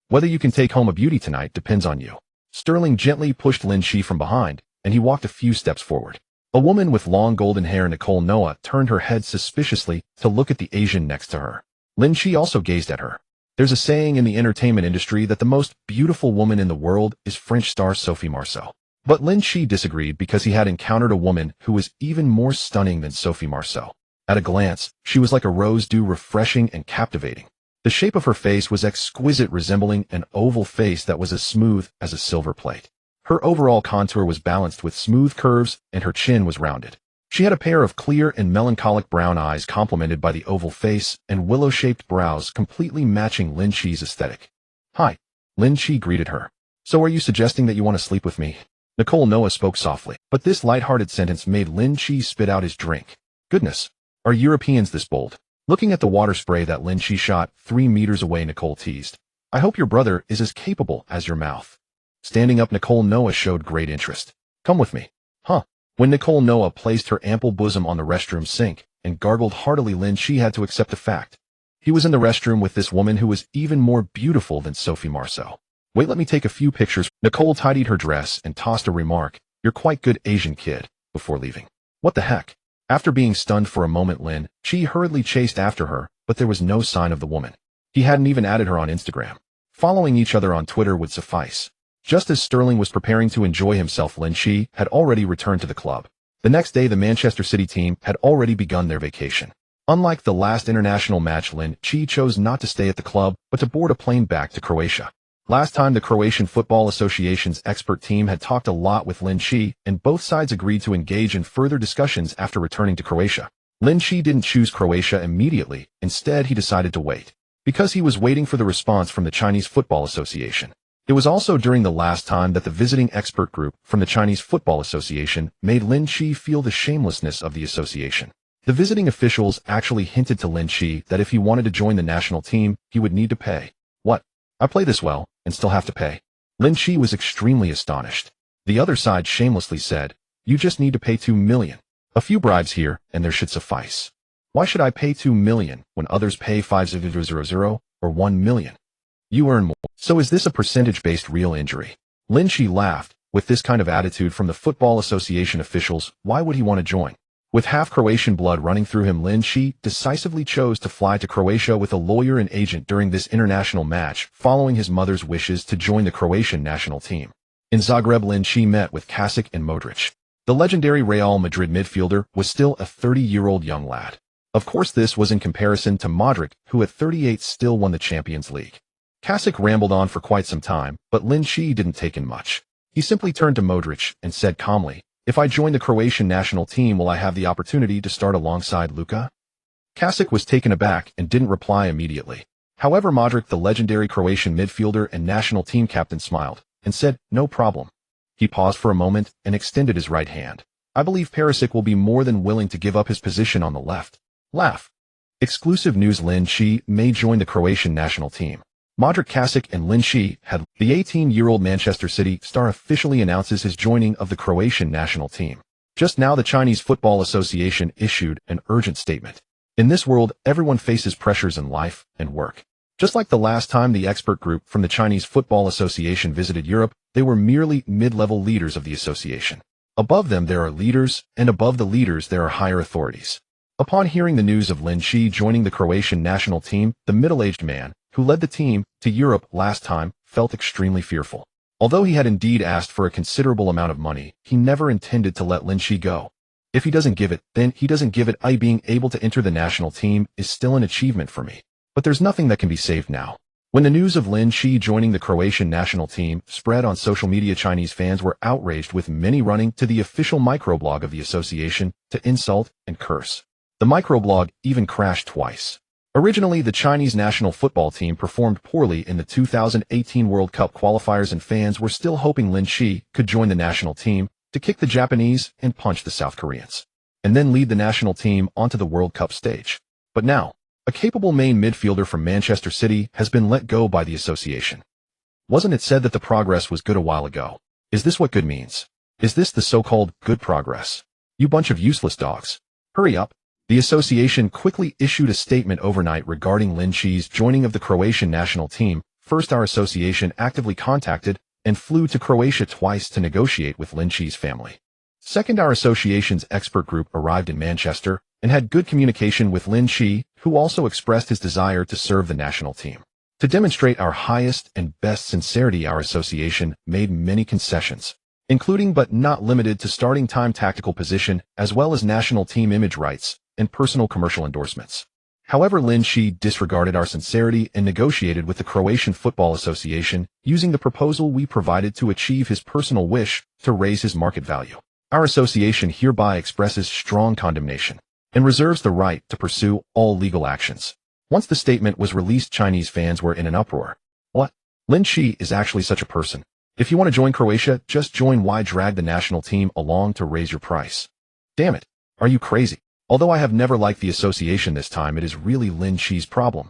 Whether you can take home a beauty tonight depends on you. Sterling gently pushed Lin Qi from behind, and he walked a few steps forward. A woman with long golden hair, Nicole Noah, turned her head suspiciously to look at the Asian next to her. Lin Qi also gazed at her. There's a saying in the entertainment industry that the most beautiful woman in the world is French star Sophie Marceau. But Lin Qi disagreed because he had encountered a woman who was even more stunning than Sophie Marceau. At a glance, she was like a rose dew, refreshing and captivating. The shape of her face was exquisite, resembling an oval face that was as smooth as a silver plate. Her overall contour was balanced with smooth curves, and her chin was rounded. She had a pair of clear and melancholic brown eyes complemented by the oval face and willow-shaped brows, completely matching Lin Qi's aesthetic. Hi, Lin Qi greeted her. So are you suggesting that you want to sleep with me? Nicole Noah spoke softly, but this light-hearted sentence made Lin Qi spit out his drink. Goodness, are Europeans this bold? Looking at the water spray that Lin Qi shot 3 meters away, Nicole teased. I hope your brother is as capable as your mouth. Standing up, Nicole Noah showed great interest. Come with me. Huh? When Nicole Noah placed her ample bosom on the restroom sink and gargled heartily, Lin Qi had to accept the fact. He was in the restroom with this woman who was even more beautiful than Sophie Marceau. Wait, let me take a few pictures. Nicole tidied her dress and tossed a remark, "You're quite good Asian kid," before leaving. What the heck? After being stunned for a moment, Lin Qi hurriedly chased after her, but there was no sign of the woman. He hadn't even added her on Instagram. Following each other on Twitter would suffice. Just as Sterling was preparing to enjoy himself, Lin Qi had already returned to the club. The next day, the Manchester City team had already begun their vacation. Unlike the last international match, Lin Qi chose not to stay at the club, but to board a plane back to Croatia. Last time, the Croatian Football Association's expert team had talked a lot with Lin Qi, and both sides agreed to engage in further discussions after returning to Croatia. Lin Qi didn't choose Croatia immediately. Instead, he decided to wait. Because he was waiting for the response from the Chinese Football Association. It was also during the last time that the visiting expert group from the Chinese Football Association made Lin Qi feel the shamelessness of the association. The visiting officials actually hinted to Lin Qi that if he wanted to join the national team, he would need to pay. What? I play this well, and still have to pay? Lin Qi was extremely astonished. The other side shamelessly said, you just need to pay 2 million. A few bribes here, and there should suffice. Why should I pay 2 million when others pay 500 or 1 million? You earn more. So is this a percentage-based real injury? Lin Qi laughed. With this kind of attitude from the Football Association officials, why would he want to join? With half Croatian blood running through him, Lin Qi decisively chose to fly to Croatia with a lawyer and agent during this international match, following his mother's wishes to join the Croatian national team. In Zagreb, Lin Qi met with Casic and Modrić. The legendary Real Madrid midfielder was still a 30-year-old young lad. Of course, this was in comparison to Modrić, who at 38 still won the Champions League. Casic rambled on for quite some time, but Lin Qi didn't take in much. He simply turned to Modrić and said calmly, if I join the Croatian national team, will I have the opportunity to start alongside Luka? Kasic was taken aback and didn't reply immediately. However, Modrić, the legendary Croatian midfielder and national team captain, smiled and said, "No problem." He paused for a moment and extended his right hand. "I believe Perisic will be more than willing to give up his position on the left." Laugh. Exclusive news: Lin Qi may join the Croatian national team. Modrić, Kasic, and Lin Qi have. The 18-year-old Manchester City star officially announces his joining of the Croatian national team. Just now, the Chinese Football Association issued an urgent statement. In this world, everyone faces pressures in life and work. Just like the last time the expert group from the Chinese Football Association visited Europe, they were merely mid-level leaders of the association. Above them there are leaders, and above the leaders there are higher authorities. Upon hearing the news of Lin Qi joining the Croatian national team, the middle-aged man, who led the team to Europe last time, felt extremely fearful. Although he had indeed asked for a considerable amount of money, he never intended to let Lin Qi go. If he doesn't give it, then he doesn't give it. Being able to enter the national team is still an achievement for me. But there's nothing that can be saved now. When the news of Lin Qi joining the Croatian national team spread on social media, Chinese fans were outraged, with many running to the official microblog of the association to insult and curse. The microblog even crashed twice. Originally, the Chinese national football team performed poorly in the 2018 World Cup qualifiers, and fans were still hoping Lin Qi could join the national team to kick the Japanese and punch the South Koreans, and then lead the national team onto the World Cup stage. But now, a capable main midfielder from Manchester City has been let go by the association. Wasn't it said that the progress was good a while ago? Is this what good means? Is this the so-called good progress? You bunch of useless dogs. Hurry up. The association quickly issued a statement overnight regarding Lin Qi's joining of the Croatian national team. First, our association actively contacted and flew to Croatia twice to negotiate with Lin Qi's family. Second, our association's expert group arrived in Manchester and had good communication with Lin Qi, who also expressed his desire to serve the national team. To demonstrate our highest and best sincerity, our association made many concessions, including but not limited to starting time, tactical position, as well as national team image rights and personal commercial endorsements. However, Lin Qi disregarded our sincerity and negotiated with the Croatian Football Association, using the proposal we provided to achieve his personal wish to raise his market value. Our association hereby expresses strong condemnation and reserves the right to pursue all legal actions. Once the statement was released, Chinese fans were in an uproar. What? Lin Qi is actually such a person. If you want to join Croatia, just join. Why drag the national team along to raise your price? Damn it. Are you crazy? Although I have never liked the association, this time it is really Lin Qi's problem.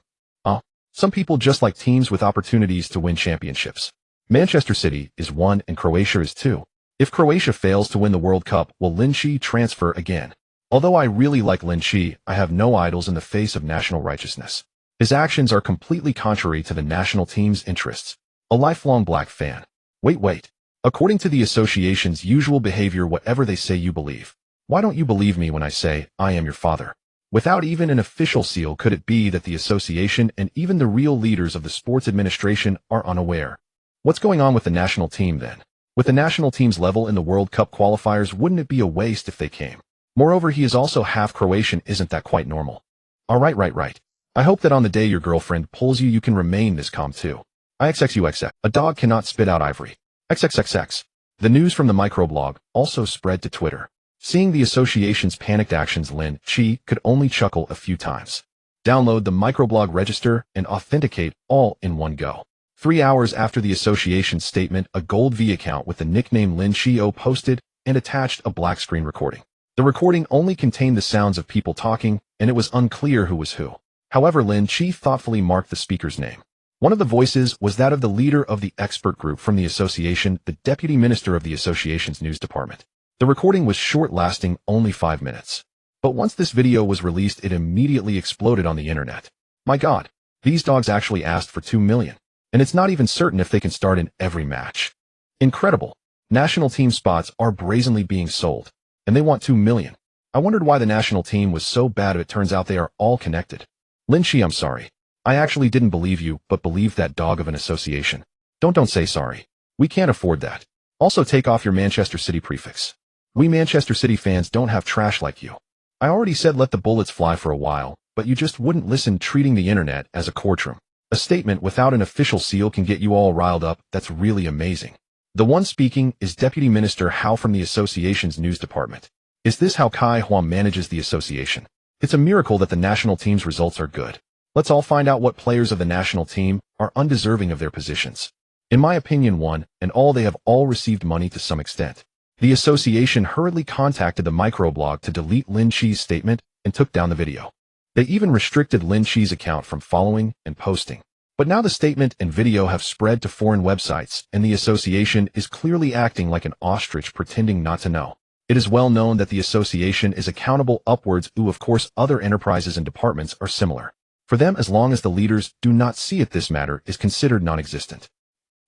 Some people just like teams with opportunities to win championships. Manchester City is one and Croatia is two. If Croatia fails to win the World Cup, will Lin Qi transfer again? Although I really like Lin Qi, I have no idols in the face of national righteousness. His actions are completely contrary to the national team's interests. A lifelong black fan. Wait. According to the association's usual behavior, whatever they say you believe. Why don't you believe me when I say, I am your father? Without even an official seal, could it be that the association and even the real leaders of the sports administration are unaware? What's going on with the national team then? With the national team's level in the World Cup qualifiers, wouldn't it be a waste if they came? Moreover, he is also half Croatian. Isn't that quite normal? Right. I hope that on the day your girlfriend pulls you, you can remain this calm too. IXXUXX. A dog cannot spit out ivory. XXXX. The news from the microblog also spread to Twitter. Seeing the association's panicked actions, Lin Qi could only chuckle a few times. Download the microblog, register, and authenticate all in one go. 3 hours after the association's statement, a Gold V account with the nickname Lin Qi posted and attached a black screen recording. The recording only contained the sounds of people talking, and it was unclear who was who. However, Lin Qi thoughtfully marked the speaker's name. One of the voices was that of the leader of the expert group from the association, the deputy minister of the association's news department. The recording was short, lasting only 5 minutes. But once this video was released, it immediately exploded on the internet. My God, these dogs actually asked for 2 million. And it's not even certain if they can start in every match. Incredible. National team spots are brazenly being sold. And they want 2 million. I wondered why the national team was so bad. It turns out they are all connected. Lin Qi, I'm sorry. I actually didn't believe you, but believed that dog of an association. Don't say sorry. We can't afford that. Also, take off your Manchester City prefix. We Manchester City fans don't have trash like you. I already said let the bullets fly for a while, but you just wouldn't listen, treating the internet as a courtroom. A statement without an official seal can get you all riled up. That's really amazing. The one speaking is Deputy Minister Hao from the association's news department. Is this how Kai Huang manages the association? It's a miracle that the national team's results are good. Let's all find out what players of the national team are undeserving of their positions. In my opinion, one and all, they have all received money to some extent. The association hurriedly contacted the microblog to delete Lin Qi's statement and took down the video. They even restricted Lin Qi's account from following and posting. But now the statement and video have spread to foreign websites, and the association is clearly acting like an ostrich pretending not to know. It is well known that the association is accountable upwards. Of course, other enterprises and departments are similar. For them, as long as the leaders do not see it, this matter is considered non-existent.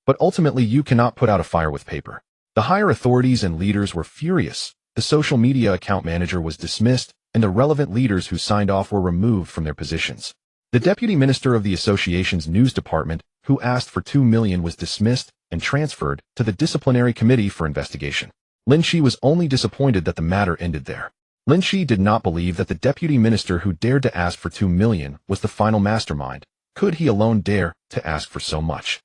But ultimately, you cannot put out a fire with paper. The higher authorities and leaders were furious. The social media account manager was dismissed, and the relevant leaders who signed off were removed from their positions. The deputy minister of the association's news department, who asked for 2 million, was dismissed and transferred to the disciplinary committee for investigation. Lin Qi was only disappointed that the matter ended there. Lin Qi did not believe that the deputy minister who dared to ask for 2 million was the final mastermind. Could he alone dare to ask for so much?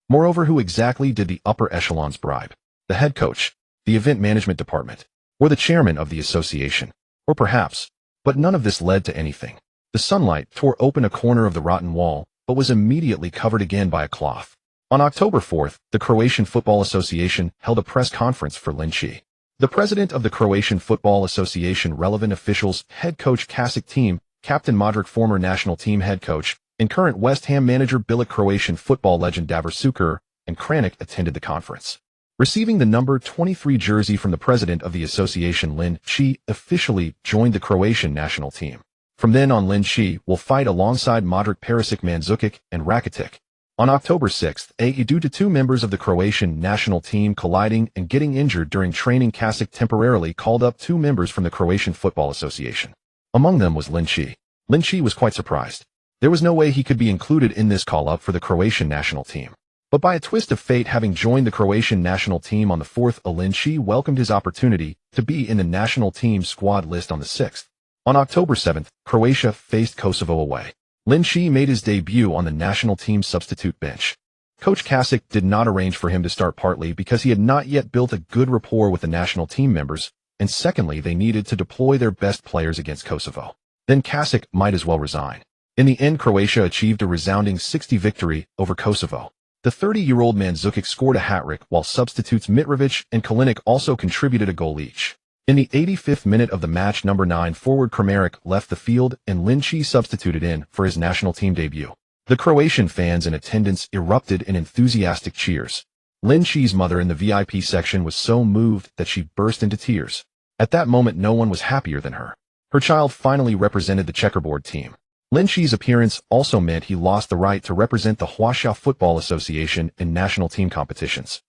Moreover, who exactly did the upper echelons bribe? The head coach, the event management department, or the chairman of the association? Or perhaps, but none of this led to anything. The sunlight tore open a corner of the rotten wall, but was immediately covered again by a cloth. On October 4th, the Croatian Football Association held a press conference for Lin Qi. The president of the Croatian Football Association, relevant officials, head coach Kasic team, Captain Modrić, former national team head coach, and current West Ham manager Bilic, Croatian football legend Davor Suker, and Kranic attended the conference. Receiving the number 23 jersey from the president of the association, Lin Qi officially joined the Croatian national team. From then on, Lin Qi will fight alongside Modrić, Perisic, Mandzukic, and Rakitic. On October 6th, due to 2 members of the Croatian national team colliding and getting injured during training, Kasic temporarily called up 2 members from the Croatian Football Association. Among them was Lin Qi. Lin Qi was quite surprised. There was no way he could be included in this call-up for the Croatian national team. But by a twist of fate, having joined the Croatian national team on the 4th, Lin Qi welcomed his opportunity to be in the national team squad list on the 6th. On October 7th, Croatia faced Kosovo away. Lin Qi made his debut on the national team substitute bench. Coach Kasic did not arrange for him to start, partly because he had not yet built a good rapport with the national team members, and secondly, they needed to deploy their best players against Kosovo. Then Kasic might as well resign. In the end, Croatia achieved a resounding 60 victory over Kosovo. The 30-year-old Mandzukic scored a hat-trick, while substitutes Mitrovic and Kalinic also contributed a goal each. In the 85th minute of the match, number 9 forward Kramaric left the field and Lin Qi substituted in for his national team debut. The Croatian fans in attendance erupted in enthusiastic cheers. Lin Qi's mother in the VIP section was so moved that she burst into tears. At that moment, no one was happier than her. Her child finally represented the checkerboard team. Lin Qi's appearance also meant he lost the right to represent the Croatia Football Association in national team competitions.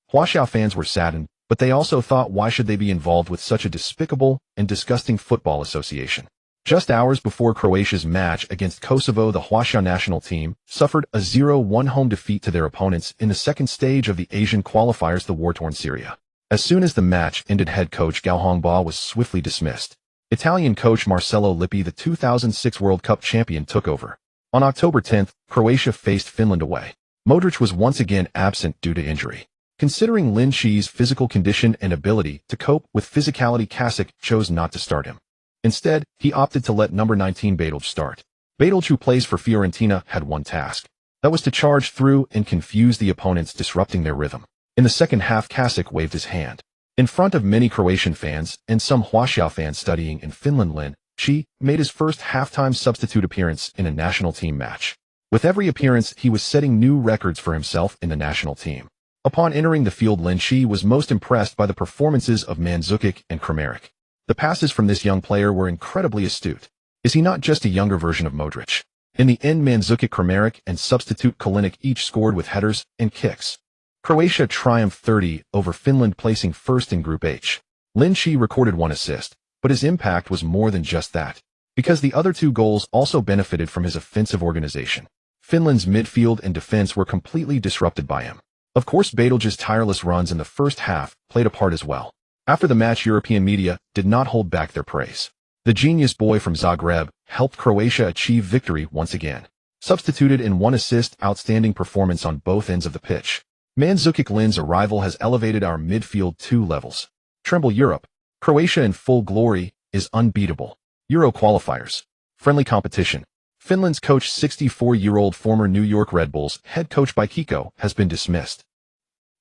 Croatia fans were saddened, but they also thought, why should they be involved with such a despicable and disgusting football association? Just hours before Croatia's match against Kosovo, the Croatia national team suffered a 0-1 home defeat to their opponents in the second stage of the Asian qualifiers, the war-torn Syria. As soon as the match ended, head coach Galhongba was swiftly dismissed. Italian coach Marcello Lippi, the 2006 World Cup champion, took over. On October 10th, Croatia faced Finland away. Modrić was once again absent due to injury. Considering Lin Qi's physical condition and ability to cope with physicality, Kasic chose not to start him. Instead, he opted to let number 19 Badalj start. Badalj, who plays for Fiorentina, had one task. That was to charge through and confuse the opponents, disrupting their rhythm. In the second half, Kasic waved his hand. In front of many Croatian fans and some Croatia fans studying in Finland, Lin Qi made his first halftime substitute appearance in a national team match. With every appearance, he was setting new records for himself in the national team. Upon entering the field, Lin Qi was most impressed by the performances of Mandzukic and Kramaric. The passes from this young player were incredibly astute. Is he not just a younger version of Modrić? In the end, Mandzukic, Kramaric, and substitute Kalinic each scored with headers and kicks. Croatia triumphed 30 over Finland, placing first in Group H. Lin Qi recorded 1 assist, but his impact was more than just that, because the other 2 goals also benefited from his offensive organization. Finland's midfield and defense were completely disrupted by him. Of course, Badalj's tireless runs in the first half played a part as well. After the match, European media did not hold back their praise. The genius boy from Zagreb helped Croatia achieve victory once again. Substituted in 1 assist, outstanding performance on both ends of the pitch. Mandzukic, Lin's arrival has elevated our midfield 2 levels. Tremble Europe. Croatia in full glory is unbeatable. Euro qualifiers. Friendly competition. Finland's coach, 64-year-old former New York Red Bulls head coach Kiko, has been dismissed.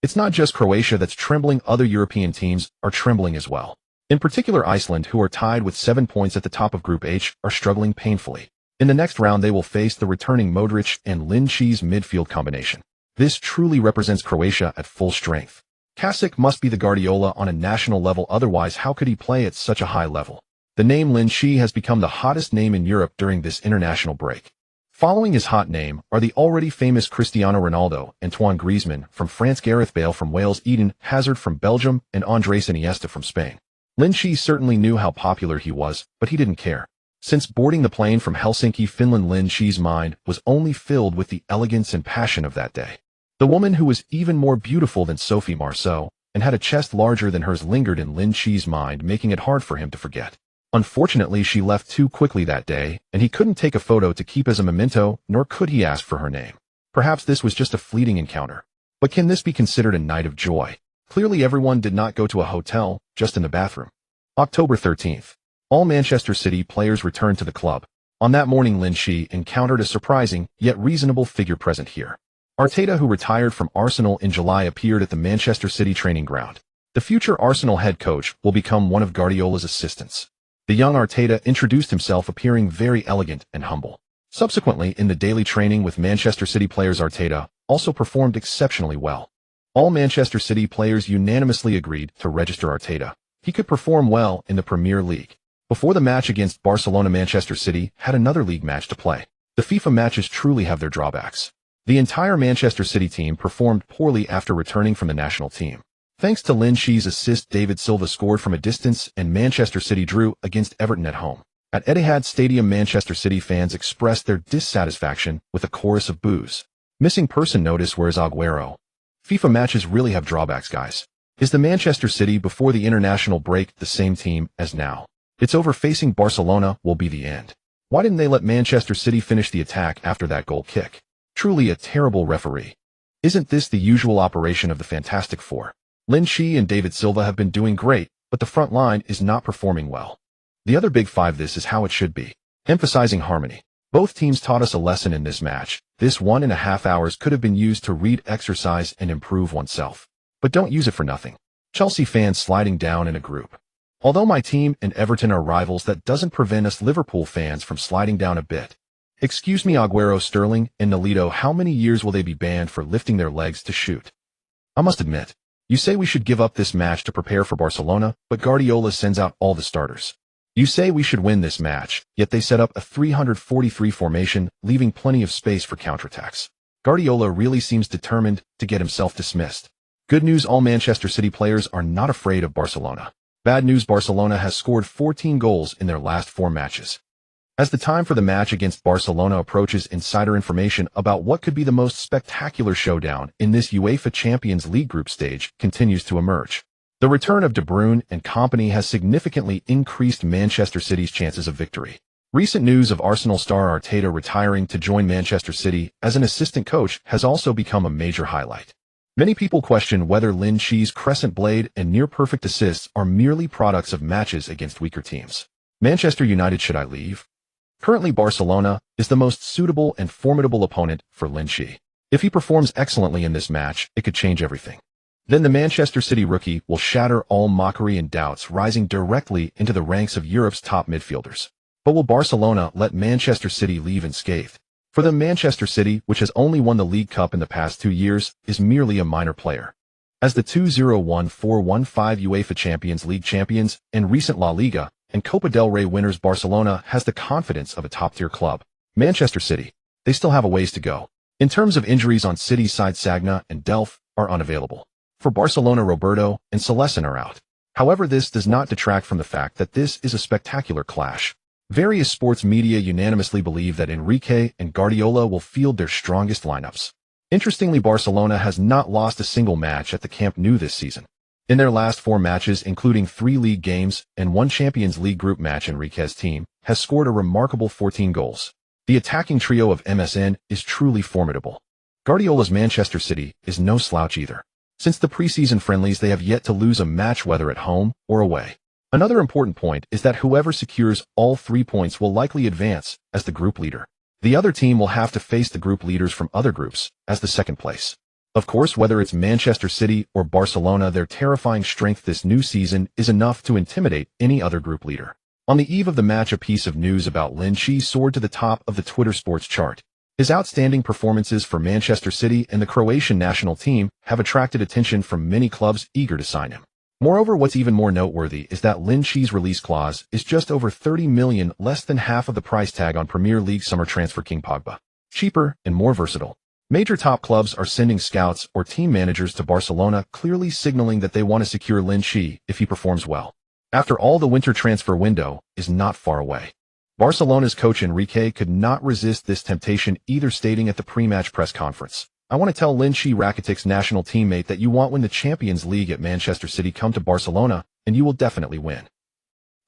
It's not just Croatia that's trembling, other European teams are trembling as well. In particular, Iceland, who are tied with 7 points at the top of Group H, are struggling painfully. In the next round, they will face the returning Modrić and Lin Qi's midfield combination. This truly represents Croatia at full strength. Kasic must be the Guardiola on a national level, otherwise how could he play at such a high level? The name Lin Qi has become the hottest name in Europe during this international break. Following his hot name are the already famous Cristiano Ronaldo, Antoine Griezmann from France, Gareth Bale from Wales, Eden Hazard from Belgium, and Andres Iniesta from Spain. Lin Qi certainly knew how popular he was, but he didn't care. Since boarding the plane from Helsinki, Finland, Lin Qi's mind was only filled with the elegance and passion of that day. The woman who was even more beautiful than Sophie Marceau and had a chest larger than hers lingered in Lin Qi's mind, making it hard for him to forget. Unfortunately, she left too quickly that day, and he couldn't take a photo to keep as a memento, nor could he ask for her name. Perhaps this was just a fleeting encounter. But can this be considered a night of joy? Clearly everyone did not go to a hotel, just in the bathroom. October 13th. All Manchester City players returned to the club. On that morning, Lin Qi encountered a surprising, yet reasonable figure present here. Arteta, who retired from Arsenal in July, appeared at the Manchester City training ground. The future Arsenal head coach will become one of Guardiola's assistants. The young Arteta introduced himself, appearing very elegant and humble. Subsequently, in the daily training with Manchester City players, Arteta also performed exceptionally well. All Manchester City players unanimously agreed to register Arteta. He could perform well in the Premier League. Before the match against Barcelona, Manchester City had another league match to play. The FIFA matches truly have their drawbacks. The entire Manchester City team performed poorly after returning from the national team. Thanks to Lin Qi's assist, David Silva scored from a distance and Manchester City drew against Everton at home. At Etihad Stadium, Manchester City fans expressed their dissatisfaction with a chorus of boos. Missing person notice, where's Aguero? FIFA matches really have drawbacks, guys. Is the Manchester City before the international break the same team as now? It's over. Facing Barcelona will be the end. Why didn't they let Manchester City finish the attack after that goal kick? Truly a terrible referee. Isn't this the usual operation of the Fantastic Four? Lin Qi and David Silva have been doing great, but the front line is not performing well. The other big five, this is how it should be. Emphasizing harmony. Both teams taught us a lesson in this match. This 1.5 hours could have been used to read, exercise, and improve oneself. But don't use it for nothing. Chelsea fans sliding down in a group. Although my team and Everton are rivals, that doesn't prevent us Liverpool fans from sliding down a bit. Excuse me, Aguero, Sterling, and Nolito, how many years will they be banned for lifting their legs to shoot? I must admit, you say we should give up this match to prepare for Barcelona, but Guardiola sends out all the starters. You say we should win this match, yet they set up a 343 formation, leaving plenty of space for counterattacks. Guardiola really seems determined to get himself dismissed. Good news, all Manchester City players are not afraid of Barcelona. Bad news, Barcelona has scored 14 goals in their last 4 matches. As the time for the match against Barcelona approaches, insider information about what could be the most spectacular showdown in this UEFA Champions League group stage continues to emerge. The return of De Bruyne and company has significantly increased Manchester City's chances of victory. Recent news of Arsenal star Arteta retiring to join Manchester City as an assistant coach has also become a major highlight. Many people question whether Lin Qi's crescent blade and near-perfect assists are merely products of matches against weaker teams. Manchester United, should I leave? Currently, Barcelona is the most suitable and formidable opponent for Lin Qi. If he performs excellently in this match, it could change everything. Then the Manchester City rookie will shatter all mockery and doubts, rising directly into the ranks of Europe's top midfielders. But will Barcelona let Manchester City leave unscathed? For them, Manchester City, which has only won the League Cup in the past 2 years, is merely a minor player. As the 2014-15 UEFA Champions League champions and recent La Liga and Copa del Rey winners, Barcelona has the confidence of a top-tier club. Manchester City, they still have a ways to go. In terms of injuries, on City's side, Sagna and Delph are unavailable. For Barcelona, Roberto and Celesin are out. However, this does not detract from the fact that this is a spectacular clash. Various sports media unanimously believe that Enrique and Guardiola will field their strongest lineups. Interestingly, Barcelona has not lost a single match at the Camp Nou this season. In their last 4 matches, including 3 league games and 1 Champions League group match, Enrique's team has scored a remarkable 14 goals. The attacking trio of MSN is truly formidable. Guardiola's Manchester City is no slouch either. Since the preseason friendlies, they have yet to lose a match, whether at home or away. Another important point is that whoever secures all 3 points will likely advance as the group leader. The other team will have to face the group leaders from other groups as the second place. Of course, whether it's Manchester City or Barcelona, their terrifying strength this new season is enough to intimidate any other group leader. On the eve of the match, a piece of news about Lin Qi soared to the top of the Twitter sports chart. His outstanding performances for Manchester City and the Croatian national team have attracted attention from many clubs eager to sign him. Moreover, what's even more noteworthy is that Lin Qi's release clause is just over 30 million, less than half of the price tag on Premier League summer transfer king Pogba. Cheaper and more versatile. Major top clubs are sending scouts or team managers to Barcelona, clearly signaling that they want to secure Lin Qi if he performs well. After all, the winter transfer window is not far away. Barcelona's coach Enrique could not resist this temptation, either stating at the pre-match press conference, "I want to tell Lin Qi, Rakitic's national teammate, that you want win the Champions League at Manchester City, come to Barcelona, and you will definitely win."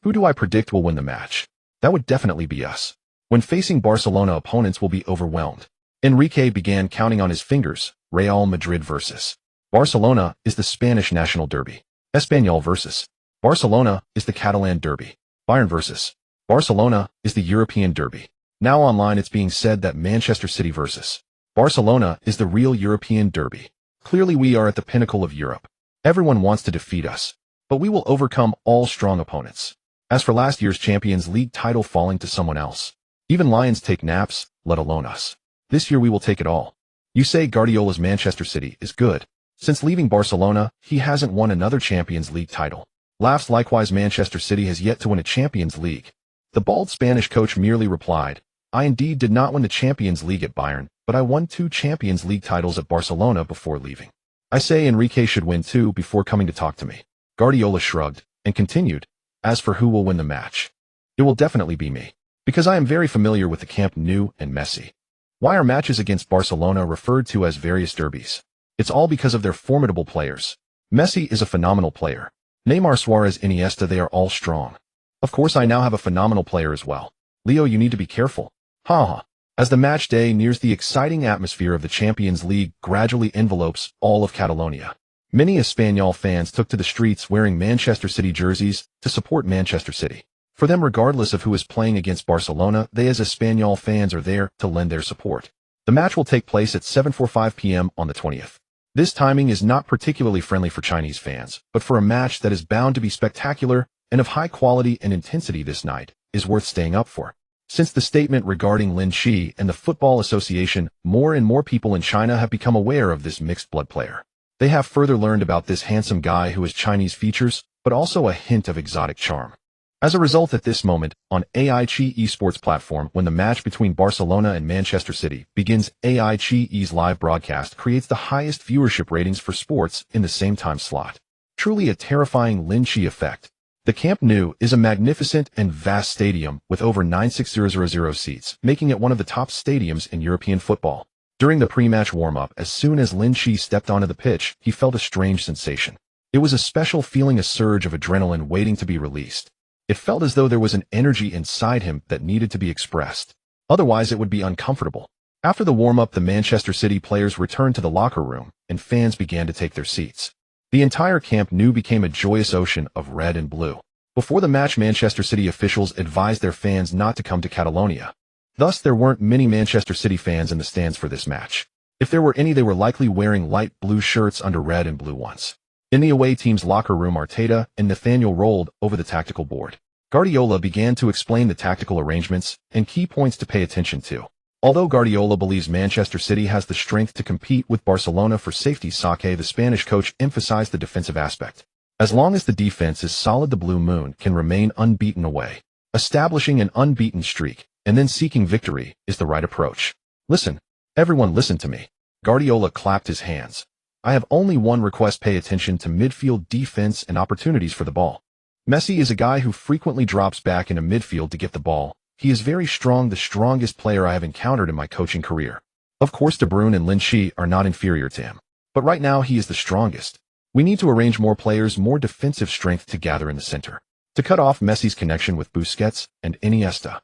Who do I predict will win the match? That would definitely be us. When facing Barcelona, opponents will be overwhelmed. Enrique began counting on his fingers. Real Madrid versus Barcelona is the Spanish national derby. Espanyol versus Barcelona is the Catalan derby. Bayern versus Barcelona is the European derby. Now online, it's being said that Manchester City versus Barcelona is the real European derby. Clearly, we are at the pinnacle of Europe. Everyone wants to defeat us, but we will overcome all strong opponents. As for last year's Champions League title falling to someone else, even lions take naps, let alone us. This year we will take it all. You say Guardiola's Manchester City is good. Since leaving Barcelona, he hasn't won another Champions League title. Laughs. Likewise, Manchester City has yet to win a Champions League. The bald Spanish coach merely replied, "I indeed did not win the Champions League at Bayern, but I won 2 Champions League titles at Barcelona before leaving. I say Enrique should win 2 before coming to talk to me." Guardiola shrugged and continued, "As for who will win the match, it will definitely be me, because I am very familiar with the Camp Nou and Messi. Why are matches against Barcelona referred to as various derbies? It's all because of their formidable players. Messi is a phenomenal player. Neymar, Suarez, Iniesta, they are all strong. Of course, I now have a phenomenal player as well. Leo, you need to be careful. Ha. As the match day nears, the exciting atmosphere of the Champions League gradually envelopes all of Catalonia. Many Espanyol fans took to the streets wearing Manchester City jerseys to support Manchester City. For them, regardless of who is playing against Barcelona, they as Espanyol fans are there to lend their support. The match will take place at 7:45 p.m. on the 20th. This timing is not particularly friendly for Chinese fans, but for a match that is bound to be spectacular and of high quality and intensity, this night is worth staying up for. Since the statement regarding Lin Qi and the Football Association, more and more people in China have become aware of this mixed blood player. They have further learned about this handsome guy who has Chinese features, but also a hint of exotic charm. As a result, at this moment, on AI Qi esports platform, when the match between Barcelona and Manchester City begins, AI Qi's live broadcast creates the highest viewership ratings for sports in the same time slot. Truly a terrifying Lin Qi effect. The Camp Nou is a magnificent and vast stadium with over 96,000 seats, making it one of the top stadiums in European football. During the pre-match warm-up, as soon as Lin Qi stepped onto the pitch, he felt a strange sensation. It was a special feeling, a surge of adrenaline waiting to be released. It felt as though there was an energy inside him that needed to be expressed. Otherwise, it would be uncomfortable. After the warm-up, the Manchester City players returned to the locker room, and fans began to take their seats. The entire Camp Nou became a joyous ocean of red and blue. Before the match, Manchester City officials advised their fans not to come to Catalonia. Thus, there weren't many Manchester City fans in the stands for this match. If there were any, they were likely wearing light blue shirts under red and blue ones. In the away team's locker room, Arteta and Nathaniel rolled over the tactical board. Guardiola began to explain the tactical arrangements and key points to pay attention to. Although Guardiola believes Manchester City has the strength to compete with Barcelona for safety's sake, the Spanish coach emphasized the defensive aspect. As long as the defense is solid, the Blue Moon can remain unbeaten away. Establishing an unbeaten streak and then seeking victory is the right approach. Listen, everyone, listen to me. Guardiola clapped his hands. I have only one request: pay attention to midfield defense and opportunities for the ball. Messi is a guy who frequently drops back into midfield to get the ball. He is very strong, the strongest player I have encountered in my coaching career. Of course, De Bruyne and Lin Qi are not inferior to him, but right now he is the strongest. We need to arrange more players, more defensive strength to gather in the center, to cut off Messi's connection with Busquets and Iniesta.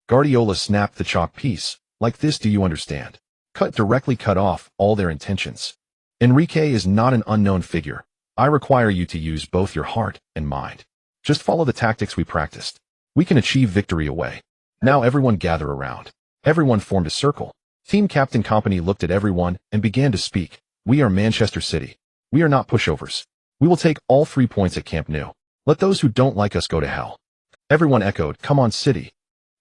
Guardiola snapped the chalk piece. Like this, do you understand? Directly cut off all their intentions. Enrique is not an unknown figure. I require you to use both your heart and mind. Just follow the tactics we practiced. We can achieve victory away. Now everyone gather around. Everyone formed a circle. Team Captain Company looked at everyone and began to speak. We are Manchester City. We are not pushovers. We will take all 3 points at Camp Nou. Let those who don't like us go to hell. Everyone echoed, come on City.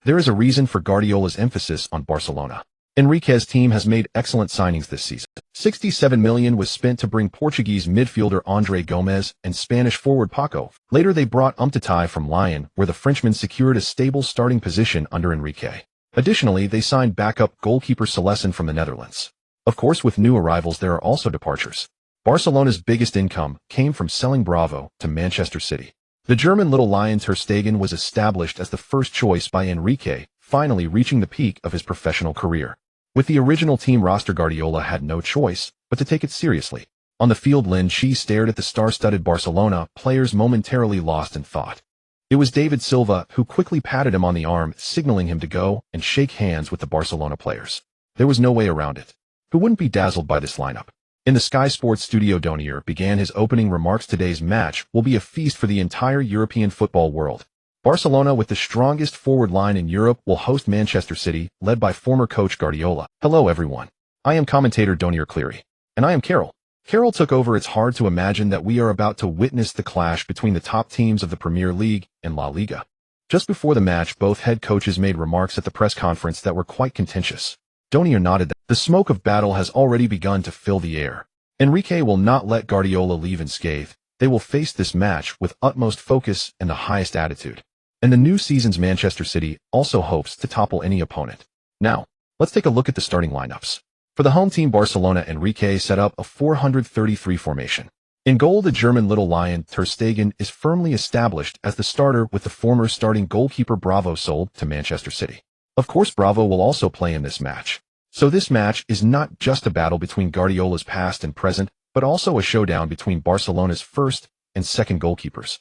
There is a reason for Guardiola's emphasis on Barcelona. Enrique's team has made excellent signings this season. 67 million was spent to bring Portuguese midfielder André Gomes and Spanish forward Paco. Later they brought Umtiti from Lyon, where the Frenchman secured a stable starting position under Enrique. Additionally, they signed backup goalkeeper Celesin from the Netherlands. Of course, with new arrivals there are also departures. Barcelona's biggest income came from selling Bravo to Manchester City. The German little lion Ter Stegen was established as the first choice by Enrique, finally reaching the peak of his professional career. With the original team roster, Guardiola had no choice but to take it seriously. On the field, Lin Qi stared at the star-studded Barcelona players momentarily lost in thought. It was David Silva who quickly patted him on the arm, signaling him to go and shake hands with the Barcelona players. There was no way around it. Who wouldn't be dazzled by this lineup? In the Sky Sports studio, Donier began his opening remarks. Today's match will be a feast for the entire European football world. Barcelona, with the strongest forward line in Europe, will host Manchester City, led by former coach Guardiola. Hello everyone. I am commentator Donier Cleary. And I am Carol. Carol took over. It's hard to imagine that we are about to witness the clash between the top teams of the Premier League and La Liga. Just before the match, both head coaches made remarks at the press conference that were quite contentious. Donier nodded that the smoke of battle has already begun to fill the air. Enrique will not let Guardiola leave unscathed. They will face this match with utmost focus and the highest attitude. And the new season's Manchester City also hopes to topple any opponent. Now, let's take a look at the starting lineups. For the home team Barcelona, Enrique set up a 433 formation. In goal, the German little lion Ter Stegen is firmly established as the starter, with the former starting goalkeeper Bravo sold to Manchester City. Of course, Bravo will also play in this match. So this match is not just a battle between Guardiola's past and present, but also a showdown between Barcelona's first and second goalkeepers.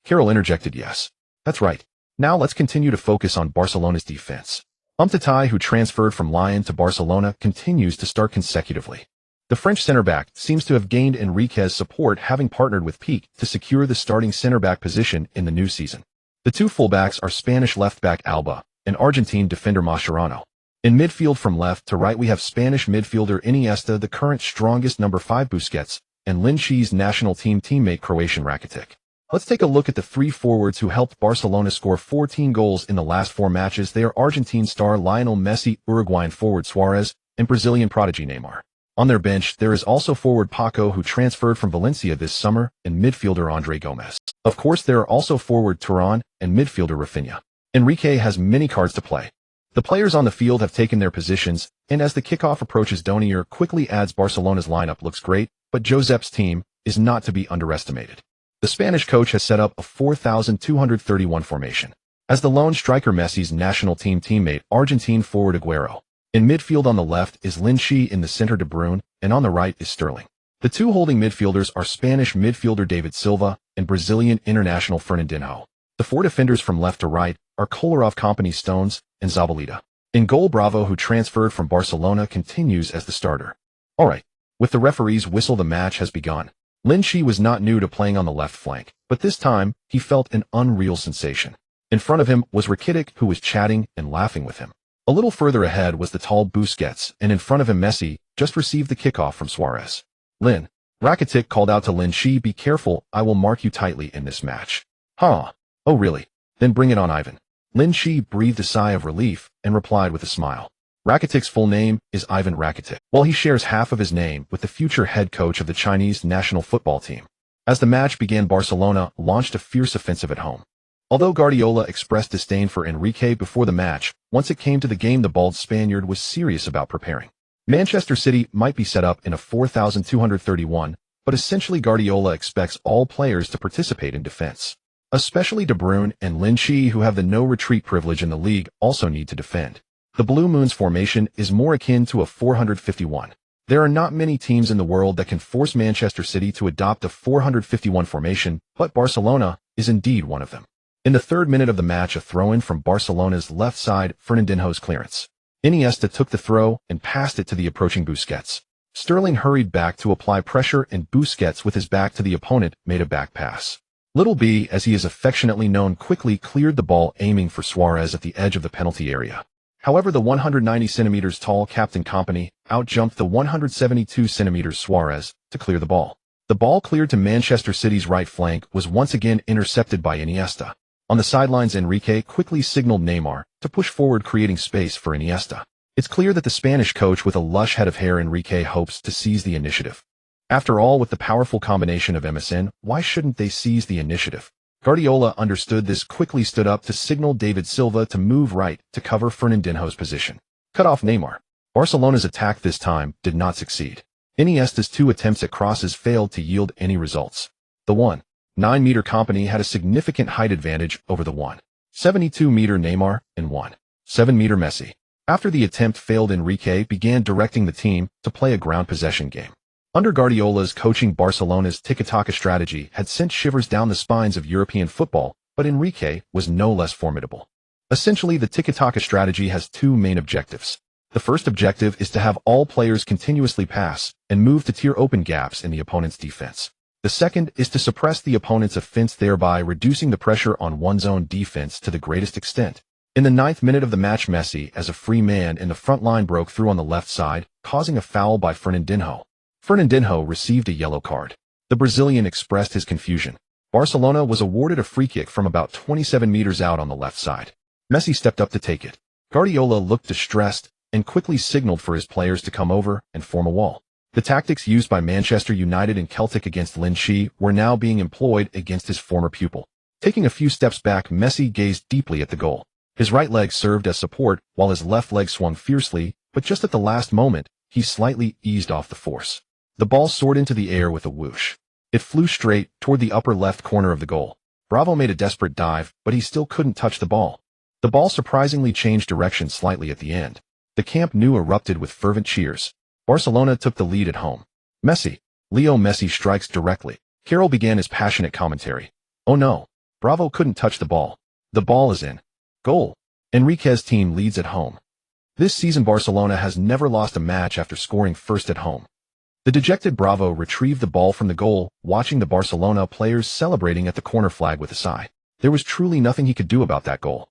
Carol interjected, yes. That's right. Now let's continue to focus on Barcelona's defense. Umtiti, who transferred from Lyon to Barcelona, continues to start consecutively. The French center-back seems to have gained Enrique's support, having partnered with Pique to secure the starting center-back position in the new season. The two fullbacks are Spanish left-back Alba and Argentine defender Mascherano. In midfield, from left to right, we have Spanish midfielder Iniesta, the current strongest number 5 Busquets, and Lin Qi's national team teammate Croatian Rakitic. Let's take a look at the 3 forwards who helped Barcelona score 14 goals in the last 4 matches. They are Argentine star Lionel Messi, Uruguayan forward Suarez, and Brazilian prodigy Neymar. On their bench, there is also forward Paco, who transferred from Valencia this summer, and midfielder André Gomes. Of course, there are also forward Turan and midfielder Rafinha. Enrique has many cards to play. The players on the field have taken their positions, and as the kickoff approaches, Donier quickly adds Barcelona's lineup looks great, but Josep's team is not to be underestimated. The Spanish coach has set up a 4,231 formation. As the lone striker, Messi's national team teammate, Argentine forward Aguero. In midfield, on the left is Lin Qi, in the center De Bruyne, and on the right is Sterling. The two holding midfielders are Spanish midfielder David Silva and Brazilian international Fernandinho. The 4 defenders from left to right are Kolarov, Company, Stones, and Zabaleta. In goal, Bravo, who transferred from Barcelona, continues as the starter. Alright, with the referee's whistle, the match has begun. Lin Qi was not new to playing on the left flank, but this time he felt an unreal sensation. In front of him was Rakitic, who was chatting and laughing with him. A little further ahead was the tall Busquets, and in front of him Messi just received the kickoff from Suarez. Rakitic called out to Lin Qi, "Be careful, I will mark you tightly in this match." Oh really? Then bring it on, Ivan. Lin Qi breathed a sigh of relief and replied with a smile. Rakitic's full name is Ivan Rakitic, while he shares half of his name with the future head coach of the Chinese national football team. As the match began, Barcelona launched a fierce offensive at home. Although Guardiola expressed disdain for Enrique before the match, once it came to the game, the bald Spaniard was serious about preparing. Manchester City might be set up in a 4,231, but essentially Guardiola expects all players to participate in defense. Especially De Bruyne and Lin Qi, who have the no-retreat privilege in the league, also need to defend. The Blue Moons formation is more akin to a 451. There are not many teams in the world that can force Manchester City to adopt a 451 formation, but Barcelona is indeed one of them. In the 3rd minute of the match, a throw-in from Barcelona's left side, Fernandinho's clearance. Iniesta took the throw and passed it to the approaching Busquets. Sterling hurried back to apply pressure, and Busquets, with his back to the opponent, made a back pass. Little B, as he is affectionately known, quickly cleared the ball, aiming for Suarez at the edge of the penalty area. However, the 190 centimeters tall Captain Company outjumped the 172 centimeters Suarez to clear the ball. The ball cleared to Manchester City's right flank was once again intercepted by Iniesta. On the sidelines, Enrique quickly signaled Neymar to push forward, creating space for Iniesta. It's clear that the Spanish coach with a lush head of hair, Enrique, hopes to seize the initiative. After all, with the powerful combination of MSN, why shouldn't they seize the initiative? Guardiola understood this, quickly stood up to signal David Silva to move right to cover Fernandinho's position. Cut off Neymar. Barcelona's attack this time did not succeed. Iniesta's 2 attempts at crosses failed to yield any results. The 1.9-meter Company had a significant height advantage over the 1.72-meter Neymar and 1.7-meter Messi. After the attempt failed, Enrique began directing the team to play a ground possession game. Under Guardiola's coaching, Barcelona's tiki-taka strategy had sent shivers down the spines of European football, but Enrique was no less formidable. Essentially, the tiki-taka strategy has 2 main objectives. The first objective is to have all players continuously pass and move to tear open gaps in the opponent's defense. The second is to suppress the opponent's offense, thereby reducing the pressure on one's own defense to the greatest extent. In the 9th minute of the match, Messi, as a free man in the front line, broke through on the left side, causing a foul by Fernandinho. Fernandinho received a yellow card. The Brazilian expressed his confusion. Barcelona was awarded a free kick from about 27 meters out on the left side. Messi stepped up to take it. Guardiola looked distressed and quickly signaled for his players to come over and form a wall. The tactics used by Manchester United and Celtic against Lin Qi were now being employed against his former pupil. Taking a few steps back, Messi gazed deeply at the goal. His right leg served as support, while his left leg swung fiercely, but just at the last moment, he slightly eased off the force. The ball soared into the air with a whoosh. It flew straight toward the upper left corner of the goal. Bravo made a desperate dive, but he still couldn't touch the ball. The ball surprisingly changed direction slightly at the end. The Camp Nou erupted with fervent cheers. Barcelona took the lead at home. Leo Messi strikes directly. Carroll began his passionate commentary. Oh no. Bravo couldn't touch the ball. The ball is in. Goal. Enrique's team leads at home. This season, Barcelona has never lost a match after scoring first at home. The dejected Bravo retrieved the ball from the goal, watching the Barcelona players celebrating at the corner flag with a sigh. There was truly nothing he could do about that goal.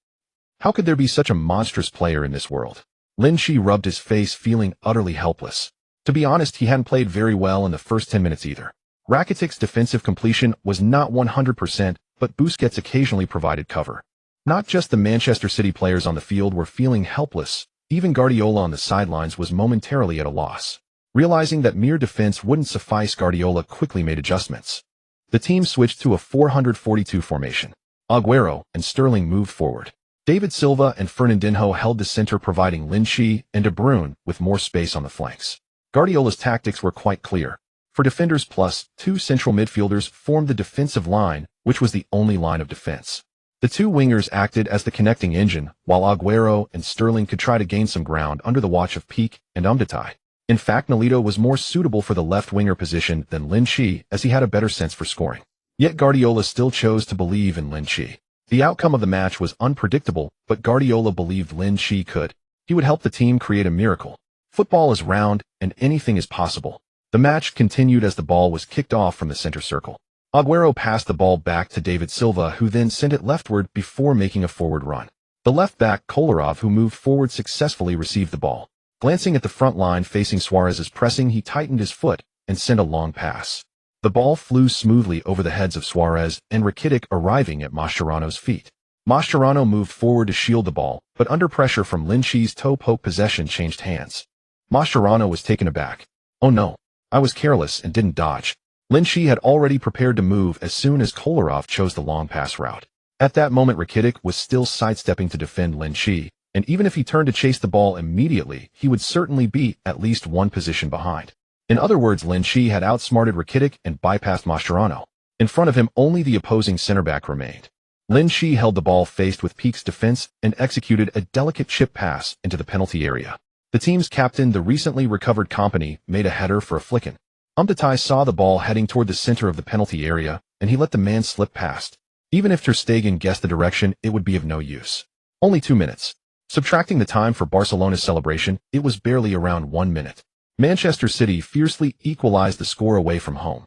How could there be such a monstrous player in this world? Lin Qi rubbed his face, feeling utterly helpless. To be honest, he hadn't played very well in the first 10 minutes either. Rakitic's defensive completion was not 100%, but Busquets occasionally provided cover. Not just the Manchester City players on the field were feeling helpless, even Guardiola on the sidelines was momentarily at a loss. Realizing that mere defense wouldn't suffice, Guardiola quickly made adjustments. The team switched to a 442 formation. Agüero and Sterling moved forward. David Silva and Fernandinho held the center, providing Lin Qi and De Bruyne with more space on the flanks. Guardiola's tactics were quite clear. For defenders plus 2 central midfielders formed the defensive line, which was the only line of defense. The 2 wingers acted as the connecting engine, while Agüero and Sterling could try to gain some ground under the watch of Pique and Umtiti. In fact, Nolito was more suitable for the left winger position than Lin Qi, as he had a better sense for scoring. Yet Guardiola still chose to believe in Lin Qi. The outcome of the match was unpredictable, but Guardiola believed Lin Qi could. He would help the team create a miracle. Football is round, and anything is possible. The match continued as the ball was kicked off from the center circle. Agüero passed the ball back to David Silva, who then sent it leftward before making a forward run. The left back, Kolarov, who moved forward successfully, received the ball. Glancing at the front line facing Suarez's pressing, he tightened his foot and sent a long pass. The ball flew smoothly over the heads of Suarez and Rakitic, arriving at Mascherano's feet. Mascherano moved forward to shield the ball, but under pressure from Lin Qi's toe poke, possession changed hands. Mascherano was taken aback. Oh no, I was careless and didn't dodge. Lin Qi had already prepared to move as soon as Kolarov chose the long pass route. At that moment, Rakitic was still sidestepping to defend Lin Qi, and even if he turned to chase the ball immediately, he would certainly be at least 1 position behind. In other words, Lin Qi had outsmarted Rakitic and bypassed Mascherano. In front of him, only the opposing center-back remained. Lin Qi held the ball faced with Pique's defense and executed a delicate chip pass into the penalty area. The team's captain, the recently recovered Company, made a header for a flicken. Umtiti saw the ball heading toward the center of the penalty area, and he let the man slip past. Even if Ter Stegen guessed the direction, it would be of no use. Only 2 minutes. Subtracting the time for Barcelona's celebration, it was barely around 1 minute. Manchester City fiercely equalized the score away from home.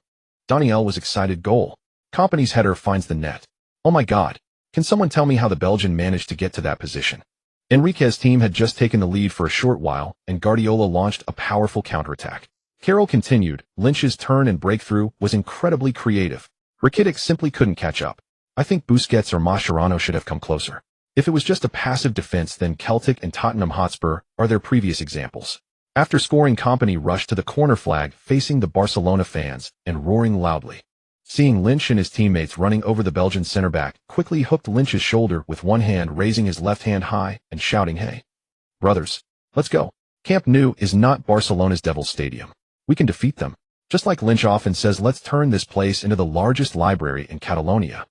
Daniel was excited. Goal. Company's header finds the net. Oh my god. Can someone tell me how the Belgian managed to get to that position? Enrique's team had just taken the lead for a short while, and Guardiola launched a powerful counterattack. Carroll continued. Lin Qi's turn and breakthrough was incredibly creative. Rakitic simply couldn't catch up. I think Busquets or Mascherano should have come closer. If it was just a passive defense, then Celtic and Tottenham Hotspur are their previous examples. After scoring, Company rushed to the corner flag facing the Barcelona fans and roaring loudly. Seeing Lynch and his teammates running over, the Belgian centre-back quickly hooked Lynch's shoulder with one hand, raising his left hand high and shouting, "Hey, brothers, let's go. Camp Nou is not Barcelona's Devil's Stadium. We can defeat them." Just like Lynch often says, let's turn this place into the largest library in Catalonia.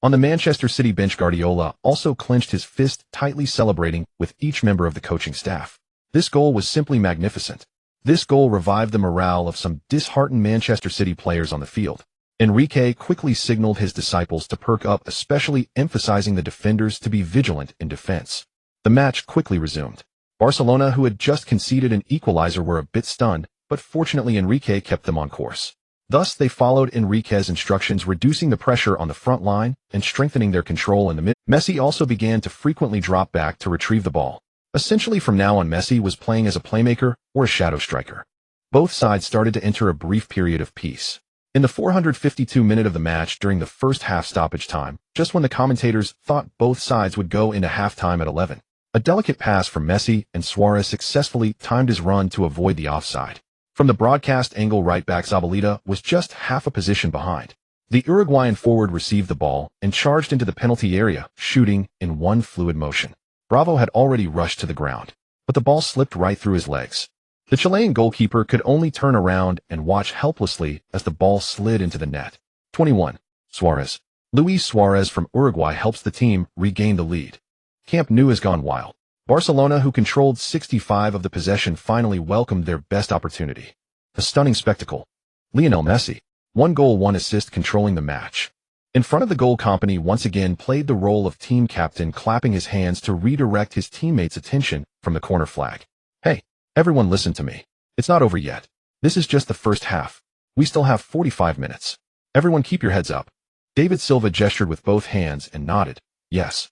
On the Manchester City bench, Guardiola also clenched his fist, tightly celebrating with each member of the coaching staff. This goal was simply magnificent. This goal revived the morale of some disheartened Manchester City players on the field. Enrique quickly signaled his disciples to perk up, especially emphasizing the defenders to be vigilant in defense. The match quickly resumed. Barcelona, who had just conceded an equalizer, were a bit stunned, but fortunately Enrique kept them on course. Thus, they followed Enrique's instructions, reducing the pressure on the front line and strengthening their control in the mid. Messi also began to frequently drop back to retrieve the ball. Essentially, from now on, Messi was playing as a playmaker or a shadow striker. Both sides started to enter a brief period of peace. In the 452nd minute of the match, during the first half stoppage time, just when the commentators thought both sides would go into halftime at 11, a delicate pass from Messi and Suarez successfully timed his run to avoid the offside. From the broadcast angle, right-back Zabaleta was just half a position behind. The Uruguayan forward received the ball and charged into the penalty area, shooting in one fluid motion. Bravo had already rushed to the ground, but the ball slipped right through his legs. The Chilean goalkeeper could only turn around and watch helplessly as the ball slid into the net. 21. Suarez. Luis Suarez from Uruguay helps the team regain the lead. Camp Nou has gone wild. Barcelona, who controlled 65% of the possession, finally welcomed their best opportunity. A stunning spectacle. Lionel Messi, 1 goal 1 assist, controlling the match. In front of the goal, Company once again played the role of team captain, clapping his hands to redirect his teammates' attention from the corner flag. "Hey, everyone, listen to me. It's not over yet. This is just the first half. We still have 45 minutes. Everyone keep your heads up." David Silva gestured with both hands and nodded. Yes,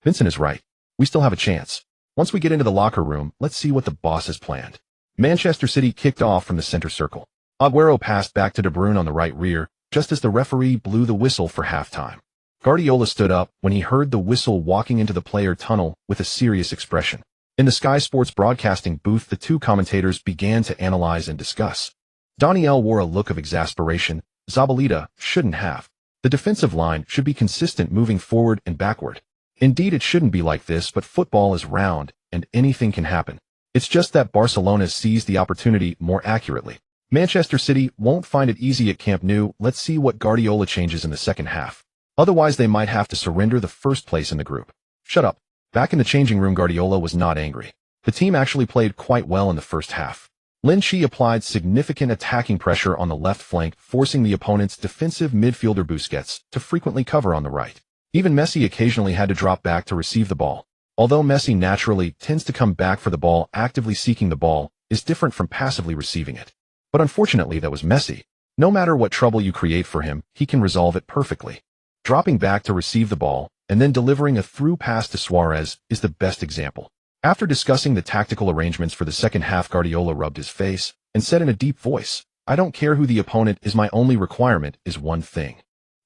Vincent is right. We still have a chance. Once we get into the locker room, let's see what the boss has planned. Manchester City kicked off from the center circle. Aguero passed back to De Bruyne on the right rear, just as the referee blew the whistle for halftime. Guardiola stood up when he heard the whistle, walking into the player tunnel with a serious expression. In the Sky Sports broadcasting booth, the two commentators began to analyze and discuss. Daniel wore a look of exasperation. Zabaleta shouldn't have. The defensive line should be consistent, moving forward and backward. Indeed, it shouldn't be like this, but football is round, and anything can happen. It's just that Barcelona seized the opportunity more accurately. Manchester City won't find it easy at Camp Nou. Let's see what Guardiola changes in the second half. Otherwise, they might have to surrender the first place in the group. Shut up. Back in the changing room, Guardiola was not angry. The team actually played quite well in the first half. Lin Qi applied significant attacking pressure on the left flank, forcing the opponent's defensive midfielder Busquets to frequently cover on the right. Even Messi occasionally had to drop back to receive the ball. Although Messi naturally tends to come back for the ball, actively seeking the ball is different from passively receiving it. But unfortunately, that was Messi. No matter what trouble you create for him, he can resolve it perfectly. Dropping back to receive the ball and then delivering a through pass to Suarez is the best example. After discussing the tactical arrangements for the second half, Guardiola rubbed his face and said in a deep voice, "I don't care who the opponent is, my only requirement is one thing.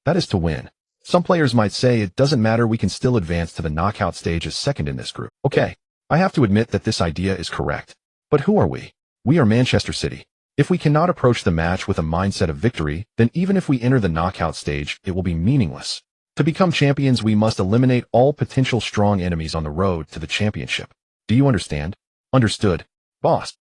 That is to win." Some players might say it doesn't matter, we can still advance to the knockout stage as second in this group. Okay, I have to admit that this idea is correct. But who are we? We are Manchester City. If we cannot approach the match with a mindset of victory, then even if we enter the knockout stage, it will be meaningless. To become champions, we must eliminate all potential strong enemies on the road to the championship. Do you understand? Understood, boss.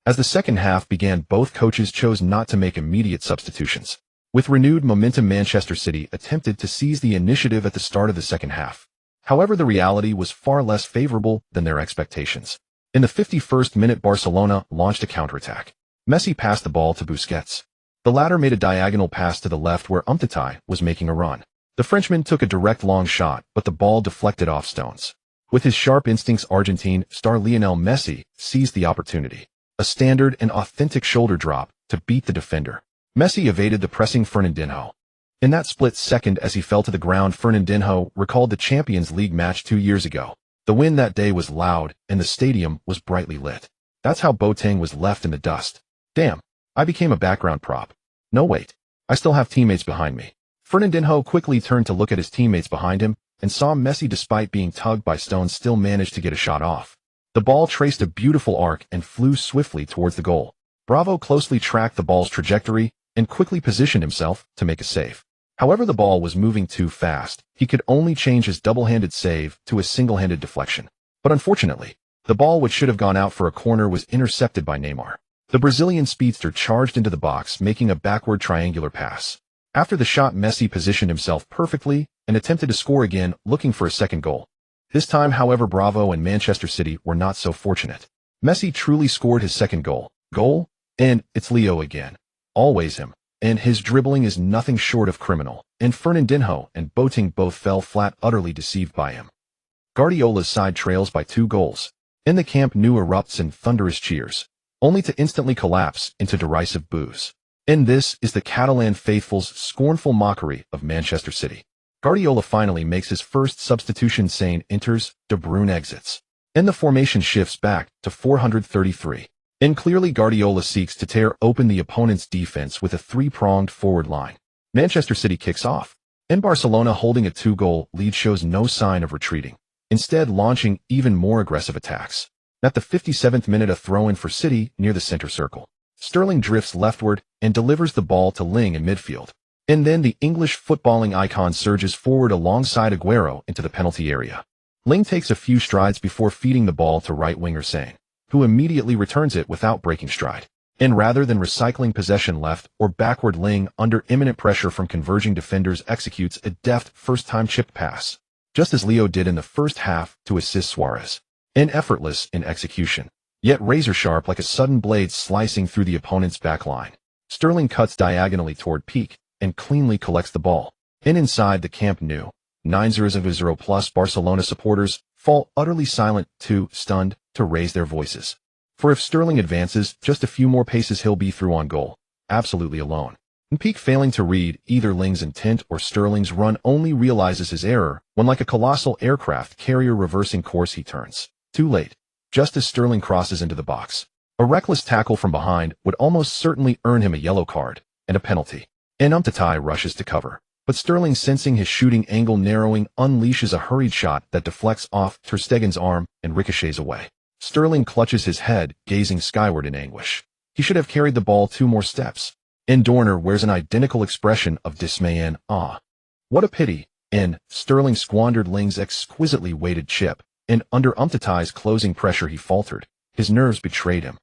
As the second half began, both coaches chose not to make immediate substitutions. With renewed momentum, Manchester City attempted to seize the initiative at the start of the second half. However, the reality was far less favorable than their expectations. In the 51st minute, Barcelona launched a counterattack. Messi passed the ball to Busquets. The latter made a diagonal pass to the left where Umtiti was making a run. The Frenchman took a direct long shot, but the ball deflected off stones. With his sharp instincts, Argentine star Lionel Messi seized the opportunity. A standard and authentic shoulder drop to beat the defender. Messi evaded the pressing Fernandinho. In that split second as he fell to the ground, Fernandinho recalled the Champions League match 2 years ago. The wind that day was loud, and the stadium was brightly lit. That's how Boateng was left in the dust. Damn, I became a background prop. No wait, I still have teammates behind me. Fernandinho quickly turned to look at his teammates behind him, and saw Messi, despite being tugged by stones, still managed to get a shot off. The ball traced a beautiful arc and flew swiftly towards the goal. Bravo closely tracked the ball's trajectory and quickly positioned himself to make a save. However, the ball was moving too fast. He could only change his double-handed save to a single-handed deflection. But unfortunately, the ball, which should have gone out for a corner, was intercepted by Neymar. The Brazilian speedster charged into the box, making a backward triangular pass. After the shot, Messi positioned himself perfectly and attempted to score again, looking for a second goal. This time, however, Bravo and Manchester City were not so fortunate. Messi truly scored his second goal. And it's Leo again. Always him. And his dribbling is nothing short of criminal. And Fernandinho and Boateng both fell flat, utterly deceived by him. Guardiola's side trails by 2 goals. In the Camp Nou erupts in thunderous cheers, only to instantly collapse into derisive boos. And this is the Catalan faithful's scornful mockery of Manchester City. Guardiola finally makes his first substitution. Sane enters, De Bruyne exits. And the formation shifts back to 433. And clearly Guardiola seeks to tear open the opponent's defense with a 3-pronged forward line. Manchester City kicks off, and Barcelona, holding a 2-goal lead, shows no sign of retreating, instead launching even more aggressive attacks. At the 57th minute, a throw-in for City near the center circle. Sterling drifts leftward and delivers the ball to Ling in midfield. And then the English footballing icon surges forward alongside Aguero into the penalty area. Ling takes a few strides before feeding the ball to right winger Sane, who immediately returns it without breaking stride. And rather than recycling possession left or backward, Ling, under imminent pressure from converging defenders, executes a deft first-time chipped pass, just as Leo did in the first half to assist Suarez. And effortless in execution, yet razor-sharp like a sudden blade slicing through the opponent's back line. Sterling cuts diagonally toward Peak and cleanly collects the ball. And inside the Camp Nou, 9,000 plus Barcelona supporters fall utterly silent, too stunned to raise their voices. For if Sterling advances just a few more paces, he'll be through on goal, absolutely alone. And Peak, failing to read either Ling's intent or Sterling's run, only realizes his error when, like a colossal aircraft carrier reversing course, he turns. Too late, just as Sterling crosses into the box. A reckless tackle from behind would almost certainly earn him a yellow card and a penalty. And Umtiti rushes to cover, but Sterling, sensing his shooting angle narrowing, unleashes a hurried shot that deflects off Ter Stegen's arm and ricochets away. Sterling clutches his head, gazing skyward in anguish. He should have carried the ball 2 more steps. And Dorner wears an identical expression of dismay and awe. What a pity. And Sterling squandered Ling's exquisitely weighted chip, and under Umtiti's closing pressure he faltered. His nerves betrayed him.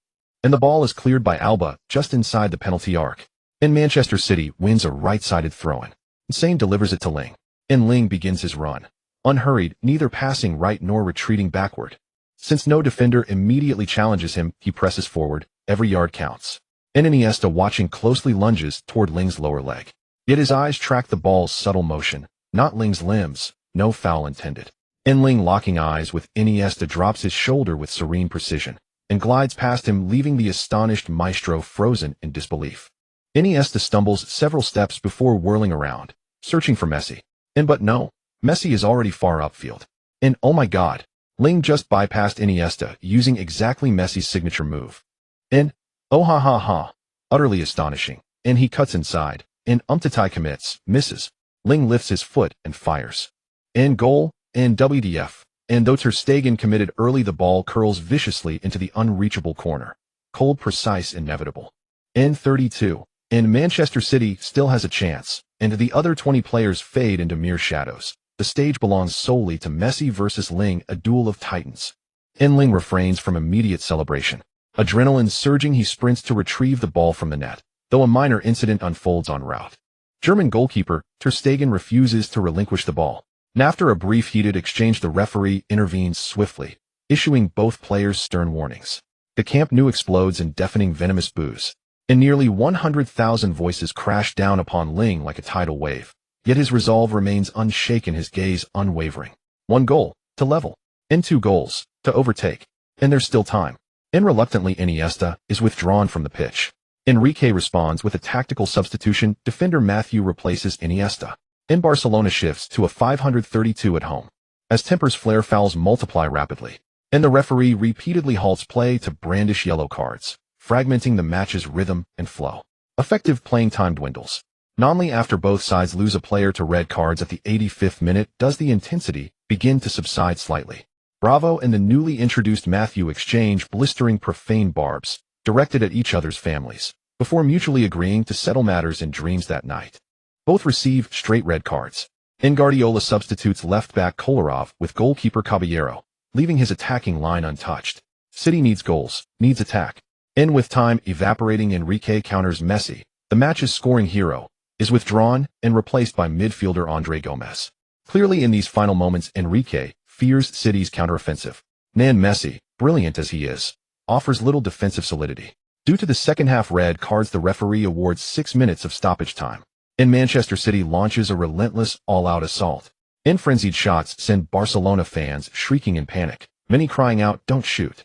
And the ball is cleared by Alba just inside the penalty arc. And Manchester City wins a right-sided throw-in. Sane delivers it to Ling. And Ling begins his run, unhurried, neither passing right nor retreating backward. Since no defender immediately challenges him, he presses forward. Every yard counts. And Iniesta, watching closely, lunges toward Ling's lower leg. Yet his eyes track the ball's subtle motion, not Ling's limbs. No foul intended. And Ling, locking eyes with Iniesta, drops his shoulder with serene precision and glides past him, leaving the astonished maestro frozen in disbelief. Iniesta stumbles several steps before whirling around, searching for Messi. But no, Messi is already far upfield. And oh my God, Ling just bypassed Iniesta, using exactly Messi's signature move. And oh ha ha ha, utterly astonishing. And he cuts inside, and Umtiti commits, misses. Ling lifts his foot and fires. And goal, and WDF. And though Ter Stegen committed early, the ball curls viciously into the unreachable corner. Cold, precise, inevitable. And 32. And Manchester City still has a chance, and the other 20 players fade into mere shadows. The stage belongs solely to Messi versus Ling, a duel of titans. And Ling refrains from immediate celebration. Adrenaline surging, he sprints to retrieve the ball from the net, though a minor incident unfolds en route. German goalkeeper Ter Stegen refuses to relinquish the ball. And after a brief heated exchange, the referee intervenes swiftly, issuing both players stern warnings. The Camp Nou explodes in deafening, venomous boos, and nearly 100,000 voices crash down upon Ling like a tidal wave. Yet his resolve remains unshaken, his gaze unwavering. 1 goal, to level. And 2 goals, to overtake. And there's still time. And reluctantly, Iniesta is withdrawn from the pitch. Enrique responds with a tactical substitution. Defender Matthew replaces Iniesta. And Barcelona shifts to a 532 at home. As tempers flare, fouls multiply rapidly. And the referee repeatedly halts play to brandish yellow cards, fragmenting the match's rhythm and flow. Effective playing time dwindles. Not only after both sides lose a player to red cards at the 85th minute does the intensity begin to subside slightly. Bravo and the newly introduced Matthew exchange blistering profane barbs, directed at each other's families, before mutually agreeing to settle matters in dreams that night. Both receive straight red cards. And Guardiola substitutes left-back Kolarov with goalkeeper Caballero, leaving his attacking line untouched. City needs goals, needs attack. And with time evaporating, Enrique counters Messi. The match's scoring hero is withdrawn and replaced by midfielder Andre Gomez. Clearly in these final moments, Enrique fears City's counteroffensive. And Messi, brilliant as he is, offers little defensive solidity. Due to the second-half red cards, the referee awards 6 minutes of stoppage time. And Manchester City launches a relentless, all-out assault. And frenzied shots send Barcelona fans shrieking in panic, many crying out, "Don't shoot."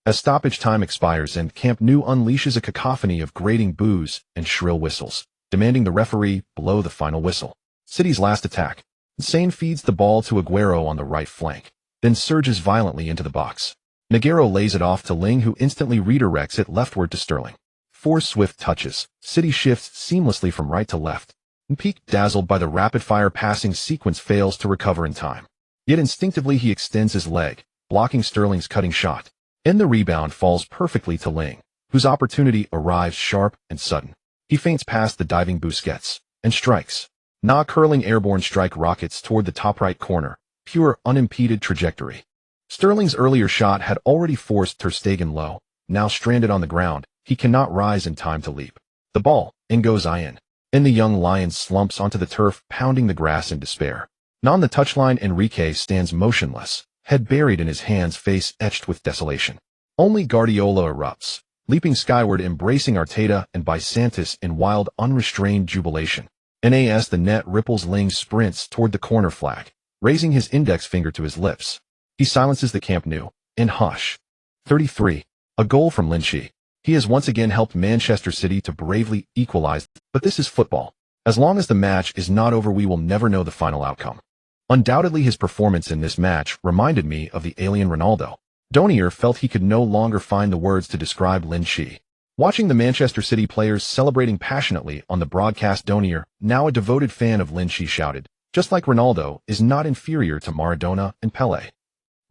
As stoppage time expires and Camp Nou unleashes a cacophony of grating boos and shrill whistles, demanding the referee blow the final whistle. City's last attack. Sane feeds the ball to Aguero on the right flank, then surges violently into the box. Negreiro lays it off to Ling, who instantly redirects it leftward to Sterling. 4 swift touches. City shifts seamlessly from right to left. And Peak, dazzled by the rapid-fire passing sequence, fails to recover in time. Yet instinctively he extends his leg, blocking Sterling's cutting shot. And the rebound falls perfectly to Ling, whose opportunity arrives sharp and sudden. He feints past the diving Busquets and strikes. Na curling airborne strike rockets toward the top right corner, pure unimpeded trajectory. Sterling's earlier shot had already forced Ter Stegen low. Now stranded on the ground, he cannot rise in time to leap. The ball, in goes in. And the young lion slumps onto the turf, pounding the grass in despair. On the touchline, Enrique stands motionless, head buried in his hands, face etched with desolation. Only Guardiola erupts, leaping skyward, embracing Arteta and Bisantis in wild, unrestrained jubilation. As the net ripples, Ling sprints toward the corner flag, raising his index finger to his lips. He silences the Camp Nou. In hush. 33. A goal from Lin Qi. He has once again helped Manchester City to bravely equalize, but this is football. As long as the match is not over, we will never know the final outcome. Undoubtedly, his performance in this match reminded me of the alien Ronaldo. Donier felt he could no longer find the words to describe Lin Qi. Watching the Manchester City players celebrating passionately on the broadcast, Donier, now a devoted fan of Lin Qi, shouted, "Just like Ronaldo is not inferior to Maradona and Pelé."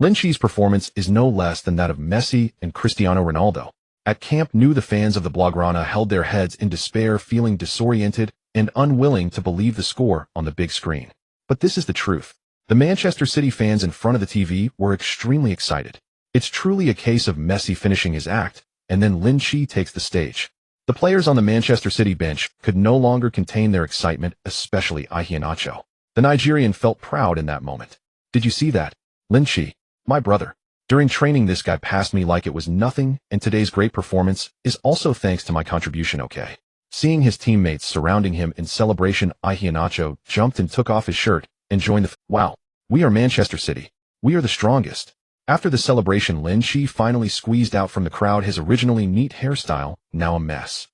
Lin Qi's performance is no less than that of Messi and Cristiano Ronaldo. At Camp Nou, the fans of the Blaugrana held their heads in despair, feeling disoriented and unwilling to believe the score on the big screen. But this is the truth. The Manchester City fans in front of the TV were extremely excited. It's truly a case of Messi finishing his act, and then Lin Qi takes the stage. The players on the Manchester City bench could no longer contain their excitement, especially Iheanacho. The Nigerian felt proud in that moment. "Did you see that? Lin Qi, my brother. During training, this guy passed me like it was nothing, and today's great performance is also thanks to my contribution, okay?" Seeing his teammates surrounding him in celebration, Iheanacho jumped and took off his shirt and joined the "Wow, we are Manchester City. We are the strongest." After the celebration, Lin Qi finally squeezed out from the crowd, his originally neat hairstyle now a mess.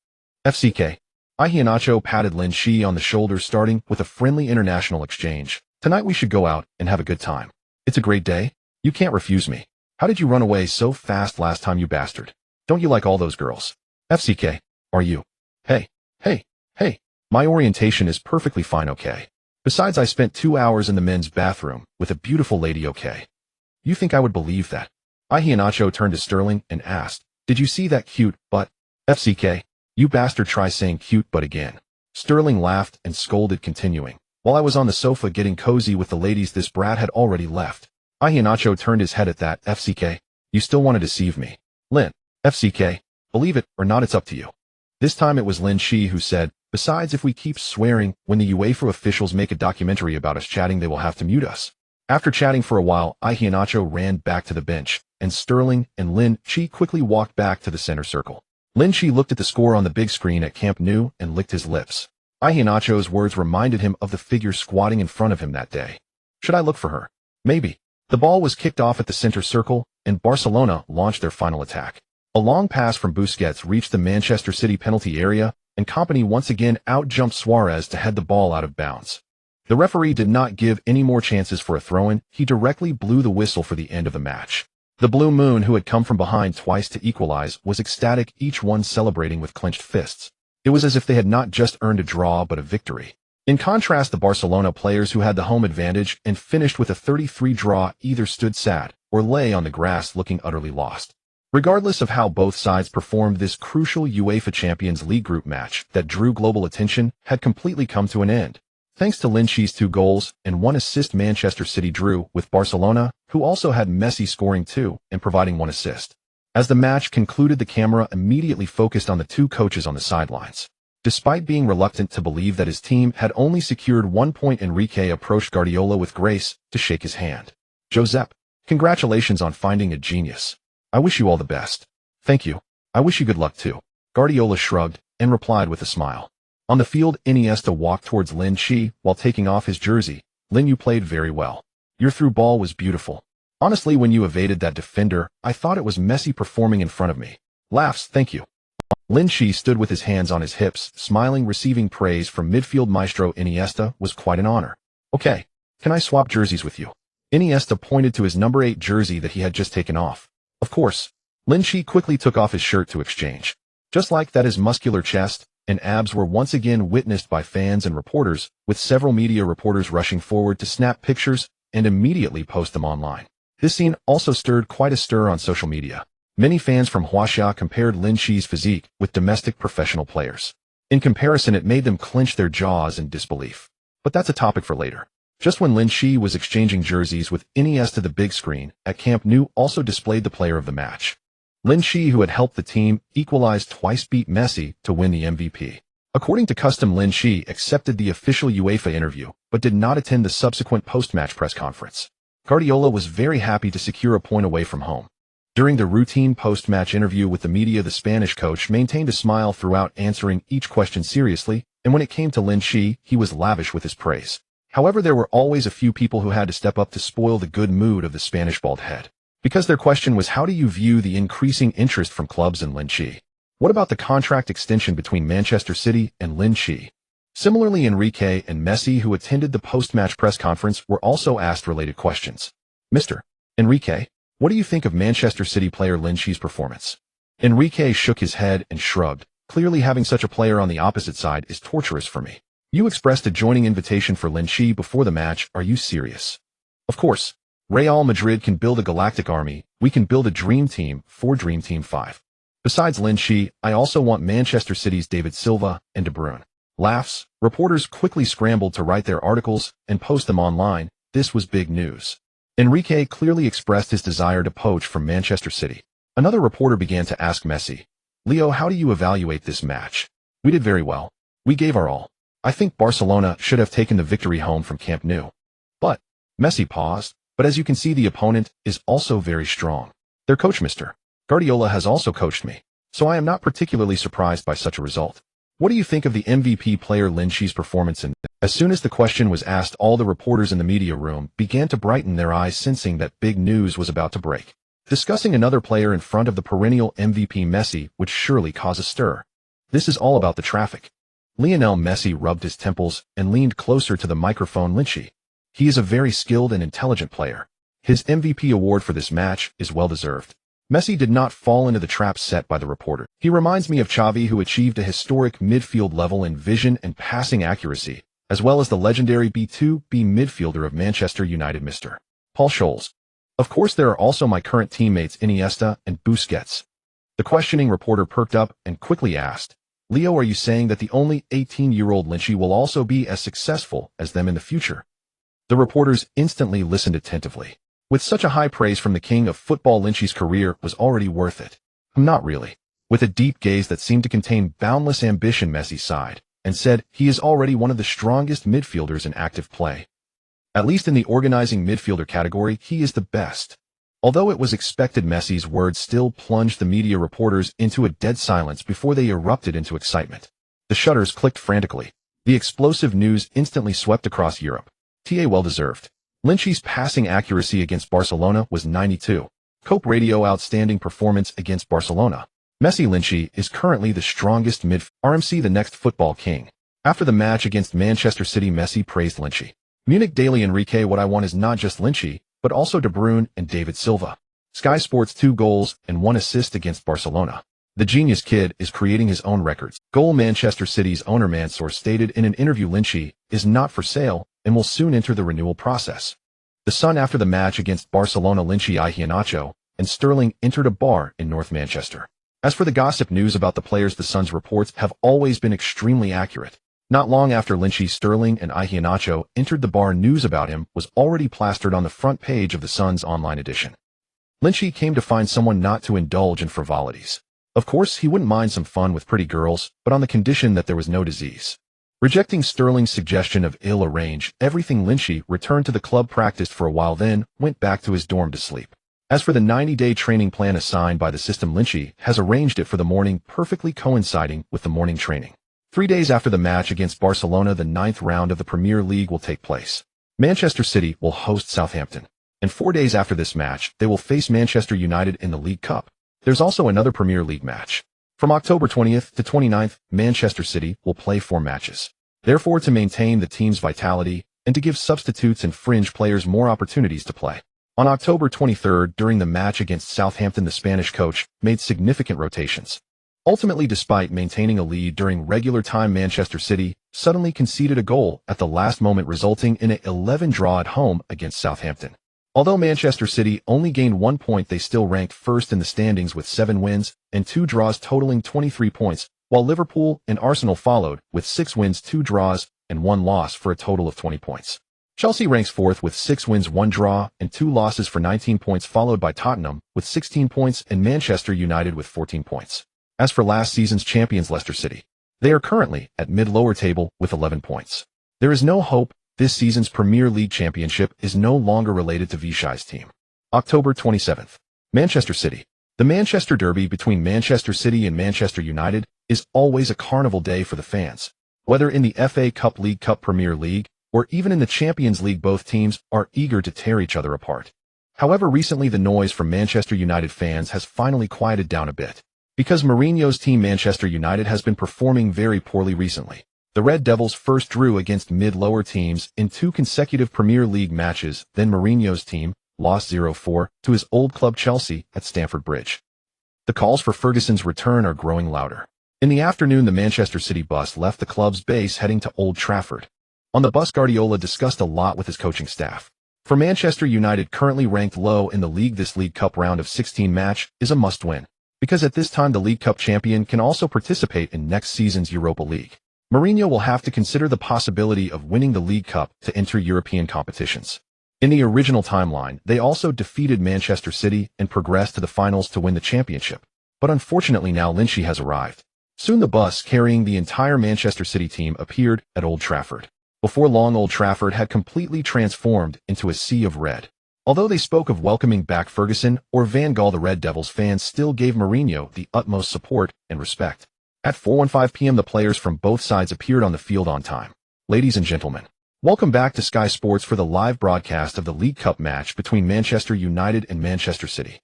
FCK. Iheanacho patted Lin Qi on the shoulder, starting with a friendly international exchange. "Tonight we should go out and have a good time. It's a great day. You can't refuse me. How did you run away so fast last time, you bastard? Don't you like all those girls? FCK, are you? Hey. My orientation is perfectly fine, okay? Besides, I spent 2 hours in the men's bathroom with a beautiful lady, okay? You think I would believe that?" Iheanacho turned to Sterling and asked, "Did you see that cute butt? FCK, you bastard, try saying cute butt again." Sterling laughed and scolded, continuing, "While I was on the sofa getting cozy with the ladies, this brat had already left." Iheanacho turned his head at that. "FCK, you still want to deceive me? Lin, FCK, believe it or not, it's up to you." This time it was Lin Qi who said, "Besides, if we keep swearing, when the UEFA officials make a documentary about us chatting, they will have to mute us." After chatting for a while, Iheanacho ran back to the bench, and Sterling and Lin Qi quickly walked back to the center circle. Lin Qi looked at the score on the big screen at Camp Nou and licked his lips. Iheanacho's words reminded him of the figure squatting in front of him that day. Should I look for her? Maybe. The ball was kicked off at the center circle, and Barcelona launched their final attack. A long pass from Busquets reached the Manchester City penalty area, and Company once again out-jumped Suarez to head the ball out of bounds. The referee did not give any more chances for a throw-in. He directly blew the whistle for the end of the match. The Blue Moon, who had come from behind twice to equalize, was ecstatic, each one celebrating with clenched fists. It was as if they had not just earned a draw but a victory. In contrast, the Barcelona players, who had the home advantage and finished with a 33 draw, either stood sad or lay on the grass looking utterly lost. Regardless of how both sides performed, this crucial UEFA Champions League group match that drew global attention had completely come to an end. Thanks to Lin Qi's 2 goals and 1 assist, Manchester City drew with Barcelona, who also had Messi scoring 2 and providing 1 assist. As the match concluded, the camera immediately focused on the 2 coaches on the sidelines. Despite being reluctant to believe that his team had only secured 1 point, Enrique approached Guardiola with grace to shake his hand. "Josep, congratulations on finding a genius. I wish you all the best." "Thank you. I wish you good luck too." Guardiola shrugged and replied with a smile. On the field, Iniesta walked towards Lin Qi while taking off his jersey. "Lin, you played very well. Your through ball was beautiful. Honestly, when you evaded that defender, I thought it was Messi performing in front of me." Laughs. "Thank you." Lin Qi stood with his hands on his hips, smiling. Receiving praise from midfield maestro Iniesta was quite an honor. "Okay, can I swap jerseys with you?" Iniesta pointed to his number 8 jersey that he had just taken off. "Of course." Lin Qi quickly took off his shirt to exchange. Just like that, his muscular chest and abs were once again witnessed by fans and reporters, with several media reporters rushing forward to snap pictures and immediately post them online. This scene also stirred quite a stir on social media. Many fans from Croatia compared Lin Qi's physique with domestic professional players. In comparison, it made them clench their jaws in disbelief. But that's a topic for later. Just when Lin Qi was exchanging jerseys with Iniesta, the big screen at Camp Nou also displayed the player of the match. Lin Qi, who had helped the team equalize twice, beat Messi to win the MVP. According to custom, Lin Qi accepted the official UEFA interview, but did not attend the subsequent post-match press conference. Guardiola was very happy to secure a point away from home. During the routine post-match interview with the media, the Spanish coach maintained a smile throughout, answering each question seriously, and when it came to Lin Qi, he was lavish with his praise. However, there were always a few people who had to step up to spoil the good mood of the Spanish bald head. Because their question was, how do you view the increasing interest from clubs in Lin Qi? What about the contract extension between Manchester City and Lin Qi? Similarly, Enrique and Messi, who attended the post-match press conference, were also asked related questions. "Mr. Enrique, what do you think of Manchester City player Lin Qi's performance?" Enrique shook his head and shrugged. "Clearly, having such a player on the opposite side is torturous for me." "You expressed a joining invitation for Lin Qi before the match. Are you serious?" "Of course. Real Madrid can build a galactic army. We can build a dream team for Dream Team 5. Besides Lin Qi, I also want Manchester City's David Silva and De Bruyne." Laughs. Reporters quickly scrambled to write their articles and post them online. This was big news. Enrique clearly expressed his desire to poach from Manchester City. Another reporter began to ask Messi, "Leo, how do you evaluate this match?" "We did very well. We gave our all. I think Barcelona should have taken the victory home from Camp Nou." "But," Messi paused, "but as you can see, the opponent is also very strong. Their coach, Mr. Guardiola, has also coached me, so I am not particularly surprised by such a result. What do you think of the MVP player Lin Qi's performance?" And as soon as the question was asked, all the reporters in the media room began to brighten their eyes, sensing that big news was about to break. Discussing another player in front of the perennial MVP Messi would surely cause a stir. This is all about the traffic. Lionel Messi rubbed his temples and leaned closer to the microphone. "Lin Qi. He is a very skilled and intelligent player. His MVP award for this match is well-deserved." Messi did not fall into the trap set by the reporter. "He reminds me of Xavi, who achieved a historic midfield level in vision and passing accuracy, as well as the legendary B2B midfielder of Manchester United, Mr. Paul Scholes. Of course, there are also my current teammates Iniesta and Busquets." The questioning reporter perked up and quickly asked, "Leo, are you saying that the only 18-year-old Lin Qi will also be as successful as them in the future?" The reporters instantly listened attentively. With such a high praise from the king of football, Lin Qi's career was already worth it. "Not really." With a deep gaze that seemed to contain boundless ambition, Messi sighed and said, "He is already one of the strongest midfielders in active play. At least in the organizing midfielder category, he is the best." Although it was expected, Messi's words still plunged the media reporters into a dead silence before they erupted into excitement. The shutters clicked frantically. The explosive news instantly swept across Europe. "Ta well deserved. Lin Qi's passing accuracy against Barcelona was 92. Cope Radio outstanding performance against Barcelona. Messi. Lin Qi is currently the strongest RMC the next football king. After the match against Manchester City, Messi praised Lin Qi. Munich Daily Enrique. What I want is not just Lin Qi, but also De Bruyne and David Silva. Sky Sports 2 goals and 1 assist against Barcelona. The genius kid is creating his own records. Goal. Manchester City's owner Mansour stated in an interview Lin Qi is not for sale and will soon enter the renewal process. The Sun. After the match against Barcelona, Lin Qi, Iheanacho, and Sterling entered a bar in North Manchester. As for the gossip news about the players, the Sun's reports have always been extremely accurate. Not long after Lin Qi, Sterling, and Iheanacho entered the bar, news about him was already plastered on the front page of the Sun's online edition. Lin Qi came to find someone not to indulge in frivolities. Of course, he wouldn't mind some fun with pretty girls, but on the condition that there was no disease. Rejecting Sterling's suggestion of ill-arranged everything, Lin Qi returned to the club, practiced for a while, then went back to his dorm to sleep. As for the 90-day training plan assigned by the system, Lin Qi has arranged it for the morning, perfectly coinciding with the morning training. 3 days after the match against Barcelona, the 9th round of the Premier League will take place. Manchester City will host Southampton. And 4 days after this match, they will face Manchester United in the League Cup. There's also another Premier League match. From October 20th to 29th, Manchester City will play 4 matches. Therefore, to maintain the team's vitality and to give substitutes and fringe players more opportunities to play. On October 23rd, during the match against Southampton, the Spanish coach made significant rotations. Ultimately, despite maintaining a lead during regular time, Manchester City suddenly conceded a goal at the last moment, resulting in an 11 draw at home against Southampton. Although Manchester City only gained 1 point, they still ranked first in the standings with 7 wins and 2 draws totaling 23 points, while Liverpool and Arsenal followed with 6 wins, 2 draws, and 1 loss for a total of 20 points. Chelsea ranks 4th with 6 wins, 1 draw, and 2 losses for 19 points, followed by Tottenham with 16 points and Manchester United with 14 points. As for last season's champions Leicester City, they are currently at mid-lower table with 11 points. There is no hope. This season's Premier League championship is no longer related to Vichy's team. October 27th. Manchester City. The Manchester Derby between Manchester City and Manchester United is always a carnival day for the fans. Whether in the FA Cup, League Cup, Premier League, or even in the Champions League, both teams are eager to tear each other apart. However, recently the noise from Manchester United fans has finally quieted down a bit. Because Mourinho's team Manchester United has been performing very poorly recently. The Red Devils first drew against mid-lower teams in 2 consecutive Premier League matches, then Mourinho's team lost 0-4 to his old club Chelsea at Stamford Bridge. The calls for Ferguson's return are growing louder. In the afternoon, the Manchester City bus left the club's base heading to Old Trafford. On the bus, Guardiola discussed a lot with his coaching staff. For Manchester United, currently ranked low in the league, this League Cup round of 16 match is a must-win, because at this time the League Cup champion can also participate in next season's Europa League. Mourinho will have to consider the possibility of winning the League Cup to enter European competitions. In the original timeline, they also defeated Manchester City and progressed to the finals to win the championship. But unfortunately now Lin Qi has arrived. Soon the bus carrying the entire Manchester City team appeared at Old Trafford. Before long, Old Trafford had completely transformed into a sea of red. Although they spoke of welcoming back Ferguson or Van Gaal, the Red Devils fans still gave Mourinho the utmost support and respect. At 4:15 p.m. the players from both sides appeared on the field on time. Ladies and gentlemen, welcome back to Sky Sports for the live broadcast of the League Cup match between Manchester United and Manchester City.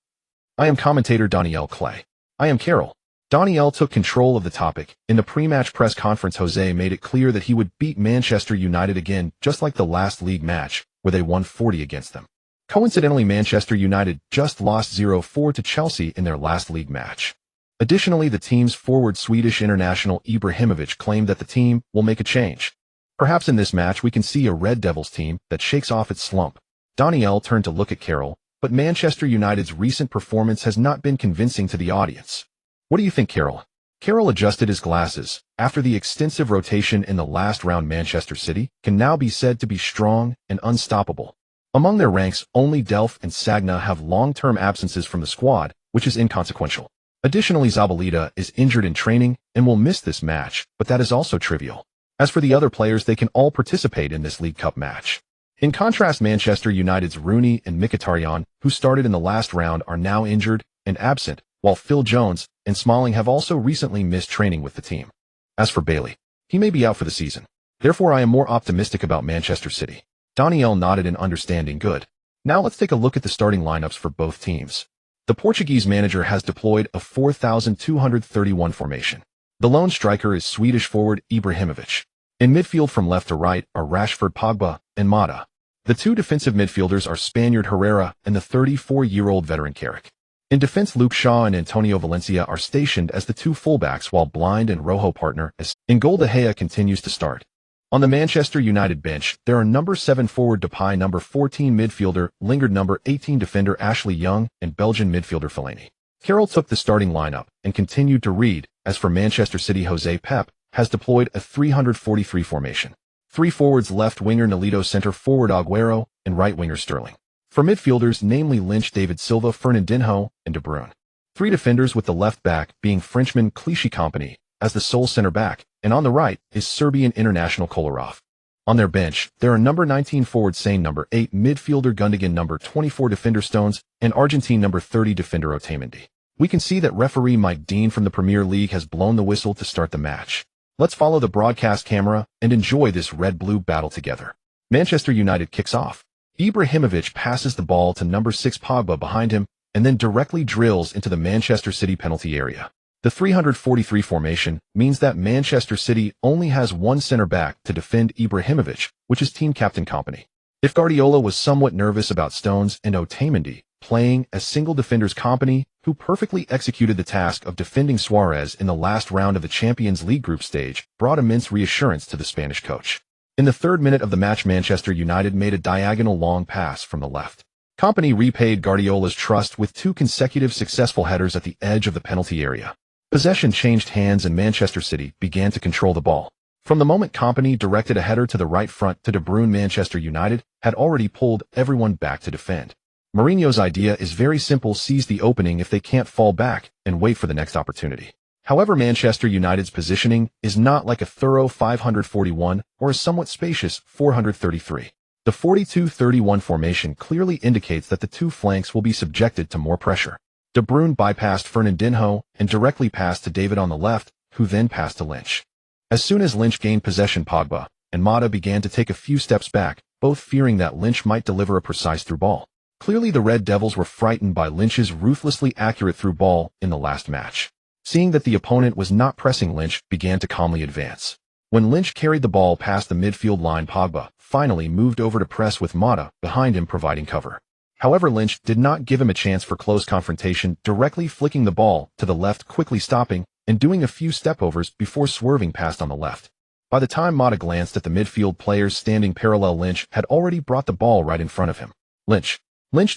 I am commentator Danielle Clay. I am Carol. Danielle took control of the topic. In the pre-match press conference, Jose made it clear that he would beat Manchester United again, just like the last league match, where they won 40 against them. Coincidentally, Manchester United just lost 0-4 to Chelsea in their last league match. Additionally, the team's forward Swedish international Ibrahimovic claimed that the team will make a change. Perhaps in this match we can see a Red Devils team that shakes off its slump. Danielle turned to look at Carol, but Manchester United's recent performance has not been convincing to the audience. What do you think, Carol? Carol adjusted his glasses. After the extensive rotation in the last round, Manchester City can now be said to be strong and unstoppable. Among their ranks, only Delph and Sagna have long-term absences from the squad, which is inconsequential. Additionally, Zabaleta is injured in training and will miss this match, but that is also trivial. As for the other players, they can all participate in this League Cup match. In contrast, Manchester United's Rooney and Mkhitaryan, who started in the last round, are now injured and absent, while Phil Jones and Smalling have also recently missed training with the team. As for Bailey, he may be out for the season. Therefore, I am more optimistic about Manchester City. Danielle nodded in understanding. Good. Now let's take a look at the starting lineups for both teams. The Portuguese manager has deployed a 4,231 formation. The lone striker is Swedish forward Ibrahimovic. In midfield from left to right are Rashford, Pogba, and Mata. The two defensive midfielders are Spaniard Herrera and the 34-year-old veteran Carrick. In defense, Luka Modrić and Antonio Valencia are stationed as the two fullbacks, while Blind and Rojo partner as in goal. De Gea continues to start. On the Manchester United bench, there are number 7 forward Depay, number 14 midfielder Lingard, number 18 defender Ashley Young, and Belgian midfielder Fellaini. Carroll took the starting lineup and continued to read. As for Manchester City, Jose Pep has deployed a 343 formation. 3 forwards, left winger Nolito, center forward Aguero, and right winger Sterling. For midfielders, namely Lynch, David Silva, Fernandinho, and De Bruyne. 3 defenders, with the left back being Frenchman Clichy Company as the sole center back, and on the right is Serbian international Kolarov. On their bench, there are number 19 forward Sane, number 8 midfielder Gundogan, number 24 defender Stones, and Argentine number 30 defender Otamendi. We can see that referee Mike Dean from the Premier League has blown the whistle to start the match. Let's follow the broadcast camera and enjoy this red-blue battle together. Manchester United kicks off. Ibrahimovic passes the ball to number 6 Pogba behind him, and then directly drills into the Manchester City penalty area. The 343 formation means that Manchester City only has one center-back to defend Ibrahimovic, which is team captain Company. If Guardiola was somewhat nervous about Stones and Otamendi playing as single defenders, Company, who perfectly executed the task of defending Suarez in the last round of the Champions League group stage, brought immense reassurance to the Spanish coach. In the 3rd minute of the match, Manchester United made a diagonal long pass from the left. Company repaid Guardiola's trust with 2 consecutive successful headers at the edge of the penalty area. Possession changed hands and Manchester City began to control the ball. From the moment Company directed a header to the right front to De Bruyne, Manchester United had already pulled everyone back to defend. Mourinho's idea is very simple: seize the opening if they can't fall back and wait for the next opportunity. However, Manchester United's positioning is not like a thorough 541 or a somewhat spacious 433. The 42-31 formation clearly indicates that the two flanks will be subjected to more pressure. De Bruyne bypassed Fernandinho and directly passed to David on the left, who then passed to Lynch. As soon as Lynch gained possession, Pogba and Mata began to take a few steps back, both fearing that Lynch might deliver a precise through ball. Clearly, the Red Devils were frightened by Lynch's ruthlessly accurate through ball in the last match. Seeing that the opponent was not pressing, Lynch began to calmly advance. When Lynch carried the ball past the midfield line, Pogba finally moved over to press with Mata behind him providing cover. However, Lynch did not give him a chance for close confrontation, directly flicking the ball to the left, quickly stopping and doing a few stepovers before swerving past on the left. By the time Mata glanced at the midfield players standing parallel, Lynch had already brought the ball right in front of him. Lynch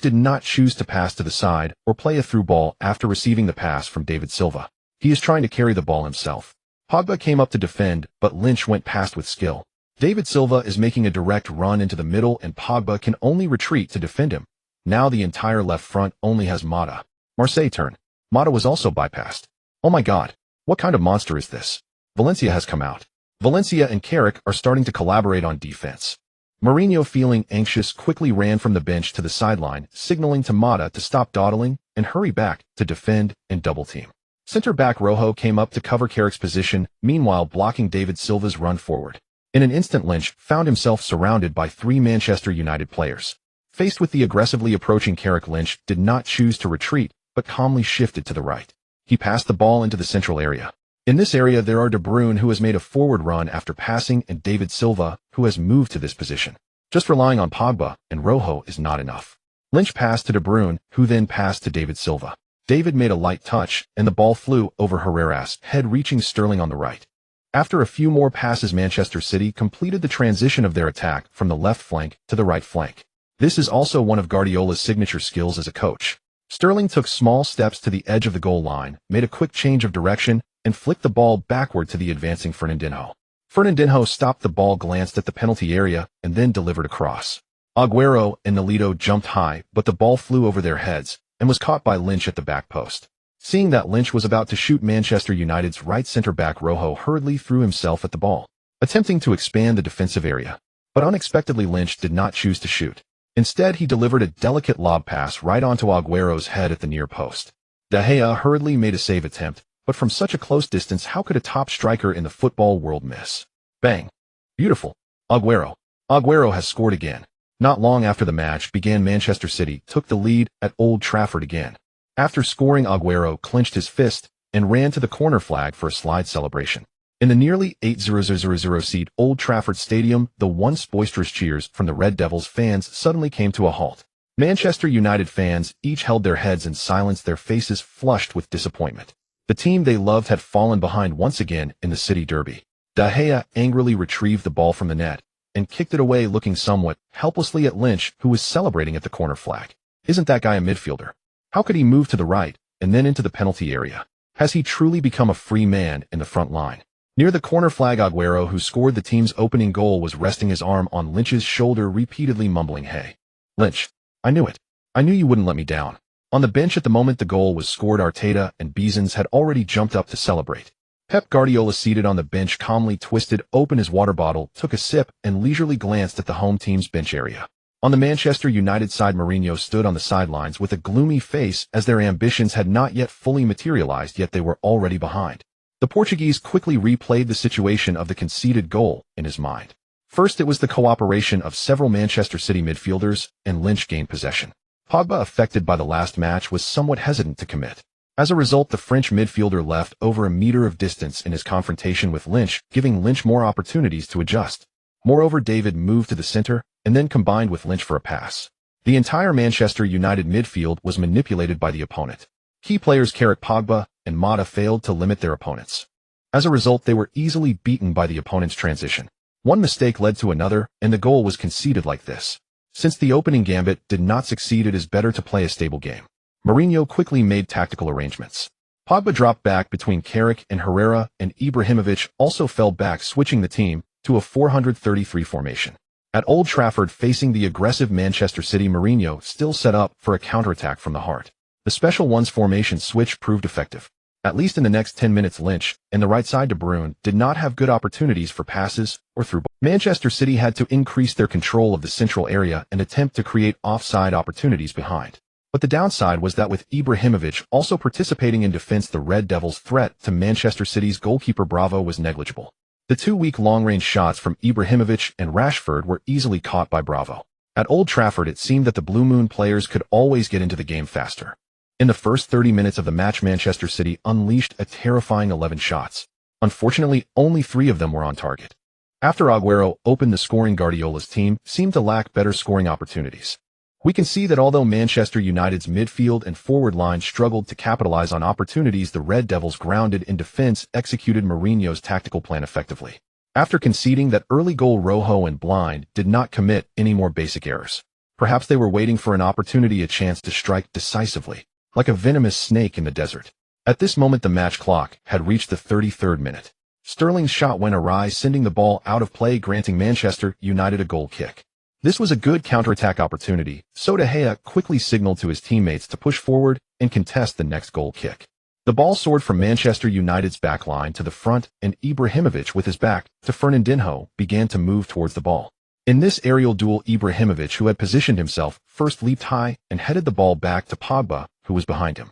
did not choose to pass to the side or play a through ball after receiving the pass from David Silva. He is trying to carry the ball himself. Pogba came up to defend, but Lynch went past with skill. David Silva is making a direct run into the middle and Pogba can only retreat to defend him. Now the entire left front only has Mata. Marseille turn. Mata was also bypassed. Oh my god. What kind of monster is this? Valencia has come out. Valencia and Carrick are starting to collaborate on defense. Mourinho, feeling anxious, quickly ran from the bench to the sideline, signaling to Mata to stop dawdling and hurry back to defend and double team. Center-back Rojo came up to cover Carrick's position, meanwhile blocking David Silva's run forward. In an instant, Lynch found himself surrounded by 3 Manchester United players. Faced with the aggressively approaching Carrick, Lynch did not choose to retreat, but calmly shifted to the right. He passed the ball into the central area. In this area, there are De Bruyne, who has made a forward run after passing, and David Silva, who has moved to this position. Just relying on Pogba and Rojo is not enough. Lynch passed to De Bruyne, who then passed to David Silva. David made a light touch, and the ball flew over Herrera's head, reaching Sterling on the right. After a few more passes, Manchester City completed the transition of their attack from the left flank to the right flank. This is also one of Guardiola's signature skills as a coach. Sterling took small steps to the edge of the goal line, made a quick change of direction, and flicked the ball backward to the advancing Fernandinho. Fernandinho stopped the ball, glanced at the penalty area, and then delivered a cross. Aguero and Nolito jumped high, but the ball flew over their heads and was caught by Lynch at the back post. Seeing that Lynch was about to shoot, Manchester United's right centre-back Rojo hurriedly threw himself at the ball, attempting to expand the defensive area. But unexpectedly, Lynch did not choose to shoot. Instead, he delivered a delicate lob pass right onto Aguero's head at the near post. De Gea hurriedly made a save attempt, but from such a close distance, how could a top striker in the football world miss? Bang! Beautiful. Aguero has scored again. Not long after the match began, Manchester City took the lead at Old Trafford again. After scoring, Agüero clenched his fist and ran to the corner flag for a slide celebration. In the nearly 8,000-seat Old Trafford Stadium, the once boisterous cheers from the Red Devils fans suddenly came to a halt. Manchester United fans each held their heads in silence, their faces flushed with disappointment. The team they loved had fallen behind once again in the city derby. De Gea angrily retrieved the ball from the net and kicked it away, looking somewhat helplessly at Lynch, who was celebrating at the corner flag. Isn't that guy a midfielder? How could he move to the right and then into the penalty area? Has he truly become a free man in the front line? Near the corner flag, Agüero, who scored the team's opening goal, was resting his arm on Lynch's shoulder, repeatedly mumbling, "Hey, Lynch, I knew it. I knew you wouldn't let me down." On the bench at the moment the goal was scored, Arteta and Bisons had already jumped up to celebrate. Pep Guardiola, seated on the bench, calmly twisted open his water bottle, took a sip, and leisurely glanced at the home team's bench area. On the Manchester United side, Mourinho stood on the sidelines with a gloomy face, as their ambitions had not yet fully materialized, yet they were already behind. The Portuguese quickly replayed the situation of the conceded goal in his mind. First, it was the cooperation of several Manchester City midfielders, and Lynch gained possession. Pogba, affected by the last match, was somewhat hesitant to commit. As a result, the French midfielder left over a meter of distance in his confrontation with Lynch, giving Lynch more opportunities to adjust. Moreover, David moved to the center and then combined with Lynch for a pass. The entire Manchester United midfield was manipulated by the opponent. Key players Pogba and Mata failed to limit their opponents. As a result, they were easily beaten by the opponent's transition. One mistake led to another, and the goal was conceded like this. Since the opening gambit did not succeed, it is better to play a stable game. Mourinho quickly made tactical arrangements. Pogba dropped back between Carrick and Herrera, and Ibrahimovic also fell back, switching the team to a 4-3-3 formation. At Old Trafford, facing the aggressive Manchester City, Mourinho still set up for a counterattack from the heart. The special ones formation switch proved effective. At least in the next 10 minutes, Lynch, and the right side De Bruyne, did not have good opportunities for passes or through ball. Manchester City had to increase their control of the central area and attempt to create offside opportunities behind. But the downside was that with Ibrahimovic also participating in defense, the Red Devils' threat to Manchester City's goalkeeper Bravo was negligible. The two weak long-range shots from Ibrahimovic and Rashford were easily caught by Bravo. At Old Trafford, it seemed that the Blue Moon players could always get into the game faster. In the first 30 minutes of the match, Manchester City unleashed a terrifying 11 shots. Unfortunately, only 3 of them were on target. After Agüero opened the scoring, Guardiola's team seemed to lack better scoring opportunities. We can see that although Manchester United's midfield and forward line struggled to capitalize on opportunities, the Red Devils, grounded in defense, executed Mourinho's tactical plan effectively. After conceding that early goal, Rojo and Blind did not commit any more basic errors. Perhaps they were waiting for an opportunity, a chance to strike decisively, like a venomous snake in the desert. At this moment, the match clock had reached the 33rd minute. Sterling's shot went awry, sending the ball out of play, granting Manchester United a goal kick. This was a good counterattack opportunity, so De Gea quickly signaled to his teammates to push forward and contest the next goal kick. The ball soared from Manchester United's backline to the front, and Ibrahimovic, with his back to Fernandinho, began to move towards the ball. In this aerial duel, Ibrahimovic, who had positioned himself, first leaped high and headed the ball back to Pogba, who was behind him.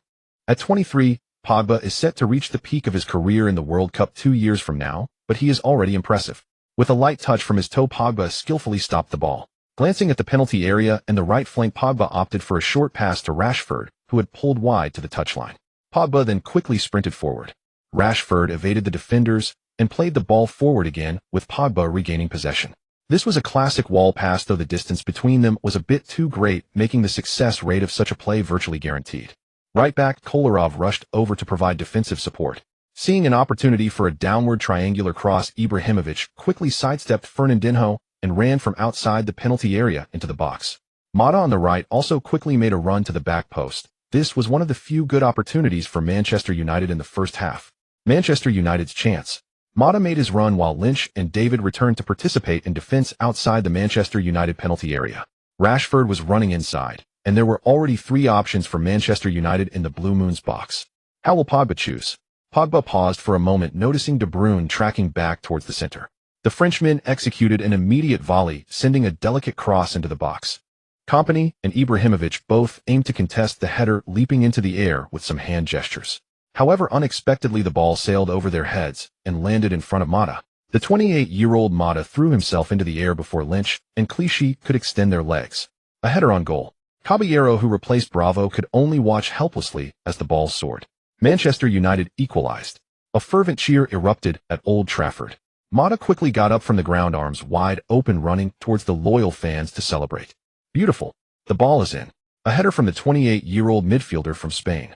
At 23, Pogba is set to reach the peak of his career in the World Cup 2 years from now, but he is already impressive. With a light touch from his toe, Pogba skillfully stopped the ball. Glancing at the penalty area and the right flank, Pogba opted for a short pass to Rashford, who had pulled wide to the touchline. Pogba then quickly sprinted forward. Rashford evaded the defenders and played the ball forward again, with Pogba regaining possession. This was a classic wall pass, though the distance between them was a bit too great, making the success rate of such a play virtually guaranteed. Right back Kolarov rushed over to provide defensive support. Seeing an opportunity for a downward triangular cross, Ibrahimovic quickly sidestepped Fernandinho and ran from outside the penalty area into the box. Mata on the right also quickly made a run to the back post. This was one of the few good opportunities for Manchester United in the first half. Manchester United's chance. Mata made his run while Lynch and David returned to participate in defense outside the Manchester United penalty area. Rashford was running inside, and there were already 3 options for Manchester United in the Blue Moon's box. How will Pogba choose? Pogba paused for a moment, noticing De Bruyne tracking back towards the center. The Frenchman executed an immediate volley, sending a delicate cross into the box. Kompany and Ibrahimovic both aimed to contest the header, leaping into the air with some hand gestures. However, unexpectedly the ball sailed over their heads and landed in front of Mata. The 28-year-old Mata threw himself into the air before Lynch and Qi could extend their legs. A header on goal. Caballero, who replaced Bravo, could only watch helplessly as the ball soared. Manchester United equalized. A fervent cheer erupted at Old Trafford. Mata quickly got up from the ground, arms wide open, running towards the loyal fans to celebrate. Beautiful. The ball is in. A header from the 28-year-old midfielder from Spain.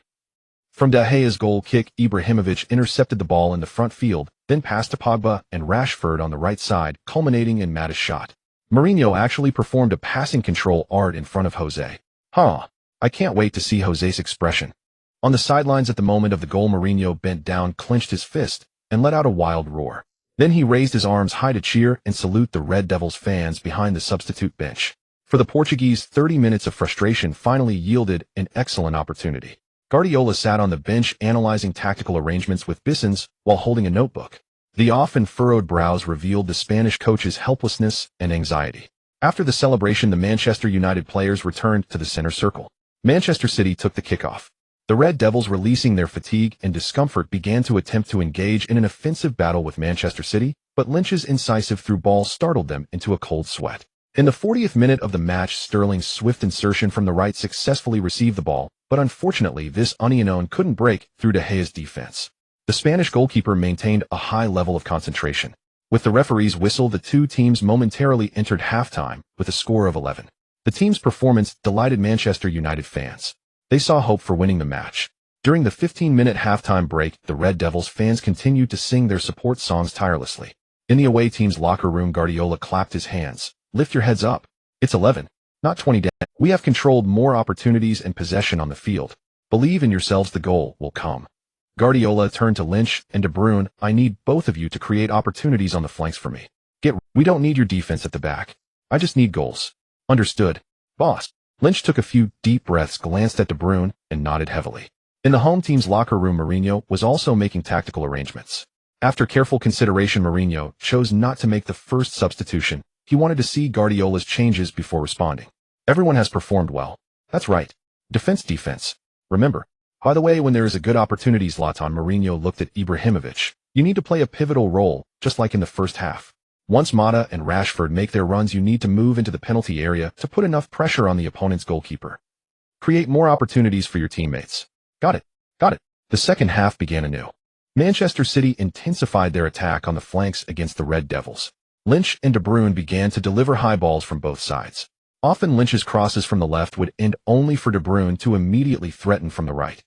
From De Gea's goal kick, Ibrahimovic intercepted the ball in the front field, then passed to Pogba and Rashford on the right side, culminating in Mata's shot. Mourinho actually performed a passing control art in front of Jose. I can't wait to see Jose's expression. On the sidelines at the moment of the goal, Mourinho bent down, clenched his fist, and let out a wild roar. Then he raised his arms high to cheer and salute the Red Devils fans behind the substitute bench. For the Portuguese, 30 minutes of frustration finally yielded an excellent opportunity. Guardiola sat on the bench analyzing tactical arrangements with Bissons while holding a notebook. The often furrowed brows revealed the Spanish coach's helplessness and anxiety. After the celebration, the Manchester United players returned to the center circle. Manchester City took the kickoff. The Red Devils, releasing their fatigue and discomfort, began to attempt to engage in an offensive battle with Manchester City, but Lynch's incisive through ball startled them into a cold sweat. In the 40th minute of the match, Sterling's swift insertion from the right successfully received the ball, but unfortunately this unknown couldn't break through De Gea's defense. The Spanish goalkeeper maintained a high level of concentration. With the referee's whistle, the two teams momentarily entered halftime with a score of 11. The team's performance delighted Manchester United fans. They saw hope for winning the match. During the 15-minute halftime break, the Red Devils fans continued to sing their support songs tirelessly. In the away team's locker room, Guardiola clapped his hands. Lift your heads up. It's 11, not 20 down. We have controlled more opportunities and possession on the field. Believe in yourselves, the goal will come. Guardiola turned to Lynch and De Bruyne. I need both of you to create opportunities on the flanks for me. We don't need your defense at the back. I just need goals. Understood, boss. Lynch took a few deep breaths, glanced at De Bruyne, and nodded heavily. In the home team's locker room, Mourinho was also making tactical arrangements. After careful consideration, Mourinho chose not to make the first substitution. He wanted to see Guardiola's changes before responding. Everyone has performed well. That's right. Defense. Remember. By the way, when there is a good opportunity, Zlatan, Mourinho looked at Ibrahimovic. You need to play a pivotal role, just like in the first half. Once Mata and Rashford make their runs, you need to move into the penalty area to put enough pressure on the opponent's goalkeeper. Create more opportunities for your teammates. Got it. The second half began anew. Manchester City intensified their attack on the flanks against the Red Devils. Lynch and De Bruyne began to deliver high balls from both sides. Often Lynch's crosses from the left would end only for De Bruyne to immediately threaten from the right.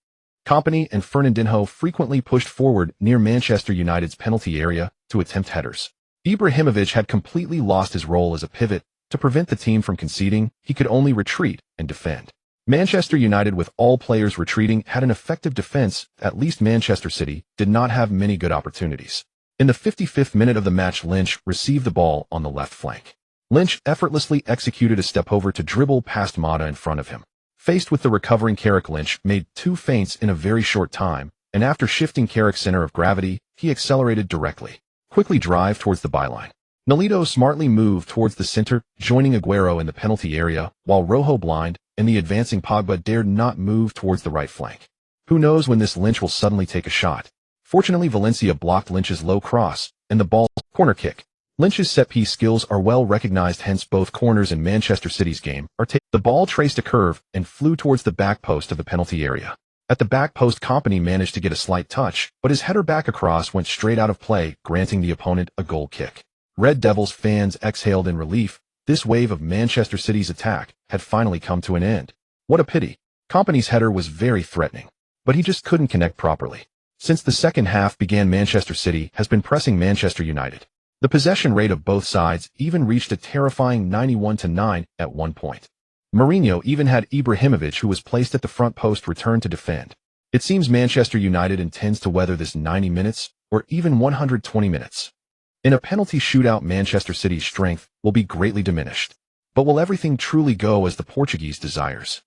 Kompany and Fernandinho frequently pushed forward near Manchester United's penalty area to attempt headers. Ibrahimovic had completely lost his role as a pivot. To prevent the team from conceding, he could only retreat and defend. Manchester United, with all players retreating, had an effective defense. At least Manchester City did not have many good opportunities. In the 55th minute of the match, Lynch received the ball on the left flank. Lynch effortlessly executed a step over to dribble past Mata in front of him. Faced with the recovering Carrick, Lynch made two feints in a very short time, and after shifting Carrick's center of gravity, he accelerated directly. Quickly drive towards the byline. Nolito smartly moved towards the center, joining Aguero in the penalty area, while Rojo, blind, and the advancing Pogba dared not move towards the right flank. Who knows when this Lynch will suddenly take a shot? Fortunately, Valencia blocked Lynch's low cross, and the ball's corner kick. Lynch's set-piece skills are well recognized, hence both corners in Manchester City's game are taken. The ball traced a curve and flew towards the back post of the penalty area. At the back post, Kompany managed to get a slight touch, but his header back across went straight out of play, granting the opponent a goal kick. Red Devils fans exhaled in relief. This wave of Manchester City's attack had finally come to an end. What a pity. Kompany's header was very threatening, but he just couldn't connect properly. Since the second half began, Manchester City has been pressing Manchester United. The possession rate of both sides even reached a terrifying 91-9 at one point. Mourinho even had Ibrahimovic, who was placed at the front post, return to defend. It seems Manchester United intends to weather this 90 minutes, or even 120 minutes. In a penalty shootout, Manchester City's strength will be greatly diminished. But will everything truly go as the Portuguese desires?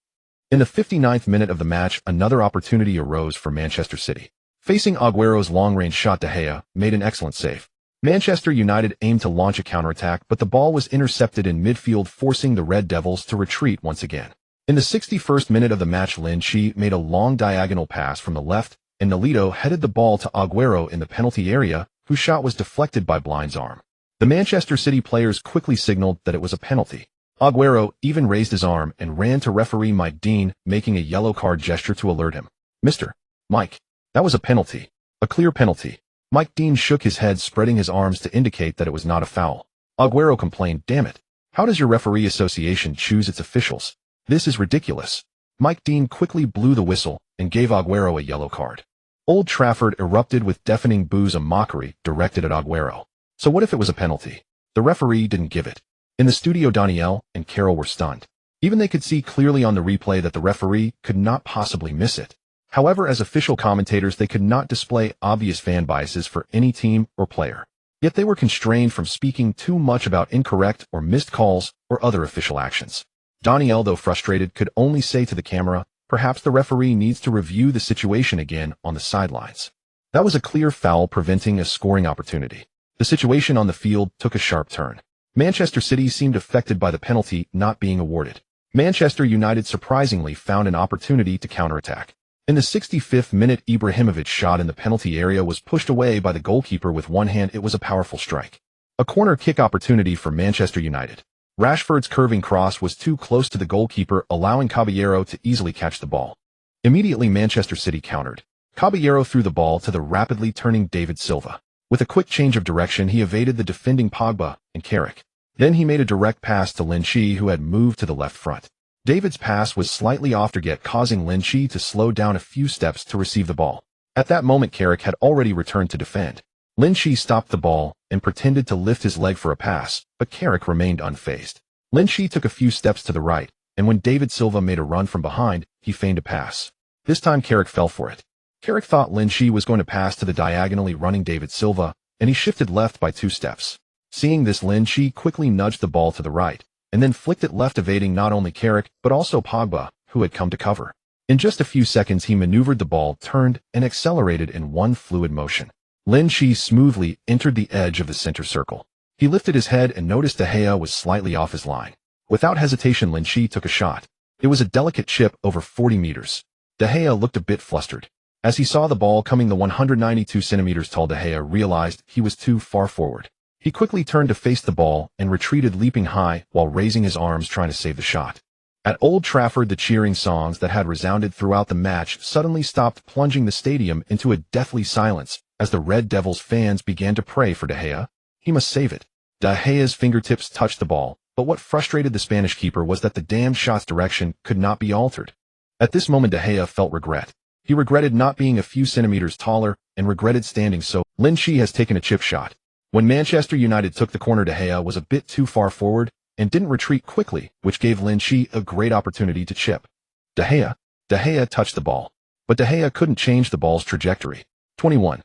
In the 59th minute of the match, another opportunity arose for Manchester City. Facing Aguero's long-range shot, De Gea made an excellent save. Manchester United aimed to launch a counterattack, but the ball was intercepted in midfield, forcing the Red Devils to retreat once again. In the 61st minute of the match, Lin Qi made a long diagonal pass from the left, and Nolito headed the ball to Aguero in the penalty area, whose shot was deflected by Blind's arm. The Manchester City players quickly signaled that it was a penalty. Agüero even raised his arm and ran to referee Mike Dean, making a yellow card gesture to alert him. Mr. Mike, that was a penalty. A clear penalty. Mike Dean shook his head, spreading his arms to indicate that it was not a foul. Agüero complained, damn it. How does your referee association choose its officials? This is ridiculous. Mike Dean quickly blew the whistle and gave Agüero a yellow card. Old Trafford erupted with deafening boos, a mockery directed at Agüero. So what if it was a penalty? The referee didn't give it. In the studio, Danielle and Carol were stunned. Even they could see clearly on the replay that the referee could not possibly miss it. However, as official commentators, they could not display obvious fan biases for any team or player. Yet they were constrained from speaking too much about incorrect or missed calls or other official actions. Danielle, though frustrated, could only say to the camera, perhaps the referee needs to review the situation again on the sidelines. That was a clear foul, preventing a scoring opportunity. The situation on the field took a sharp turn. Manchester City seemed affected by the penalty not being awarded. Manchester United surprisingly found an opportunity to counterattack. In the 65th minute, Ibrahimovic's shot in the penalty area was pushed away by the goalkeeper with one hand. It was a powerful strike. A corner kick opportunity for Manchester United. Rashford's curving cross was too close to the goalkeeper, allowing Caballero to easily catch the ball. Immediately, Manchester City countered. Caballero threw the ball to the rapidly turning David Silva. With a quick change of direction, he evaded the defending Pogba and Carrick. Then he made a direct pass to Lin Qi, who had moved to the left front. David's pass was slightly off target, causing Lin Qi to slow down a few steps to receive the ball. At that moment, Carrick had already returned to defend. Lin Qi stopped the ball and pretended to lift his leg for a pass, but Carrick remained unfazed. Lin Qi took a few steps to the right, and when David Silva made a run from behind, he feigned a pass. This time Carrick fell for it. Carrick thought Lin Qi was going to pass to the diagonally running David Silva, and he shifted left by 2 steps. Seeing this, Lin Qi quickly nudged the ball to the right, and then flicked it left, evading not only Carrick, but also Pogba, who had come to cover. In just a few seconds, he maneuvered the ball, turned, and accelerated in one fluid motion. Lin Qi smoothly entered the edge of the center circle. He lifted his head and noticed De Gea was slightly off his line. Without hesitation, Lin Qi took a shot. It was a delicate chip over 40 meters. De Gea looked a bit flustered. As he saw the ball coming, the 192 centimeters tall De Gea realized he was too far forward. He quickly turned to face the ball and retreated, leaping high while raising his arms, trying to save the shot. At Old Trafford, the cheering songs that had resounded throughout the match suddenly stopped, plunging the stadium into a deathly silence as the Red Devils fans began to pray for De Gea. He must save it. De Gea's fingertips touched the ball, but what frustrated the Spanish keeper was that the damned shot's direction could not be altered. At this moment, De Gea felt regret. He regretted not being a few centimeters taller and regretted standing so. Lin Qi has taken a chip shot. When Manchester United took the corner, De Gea was a bit too far forward and didn't retreat quickly, which gave Lin Qi a great opportunity to chip. De Gea touched the ball, but De Gea couldn't change the ball's trajectory. 21.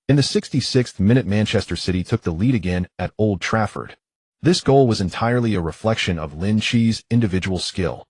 In the 66th minute, Manchester City took the lead again at Old Trafford. This goal was entirely a reflection of Lin Qi's individual skill.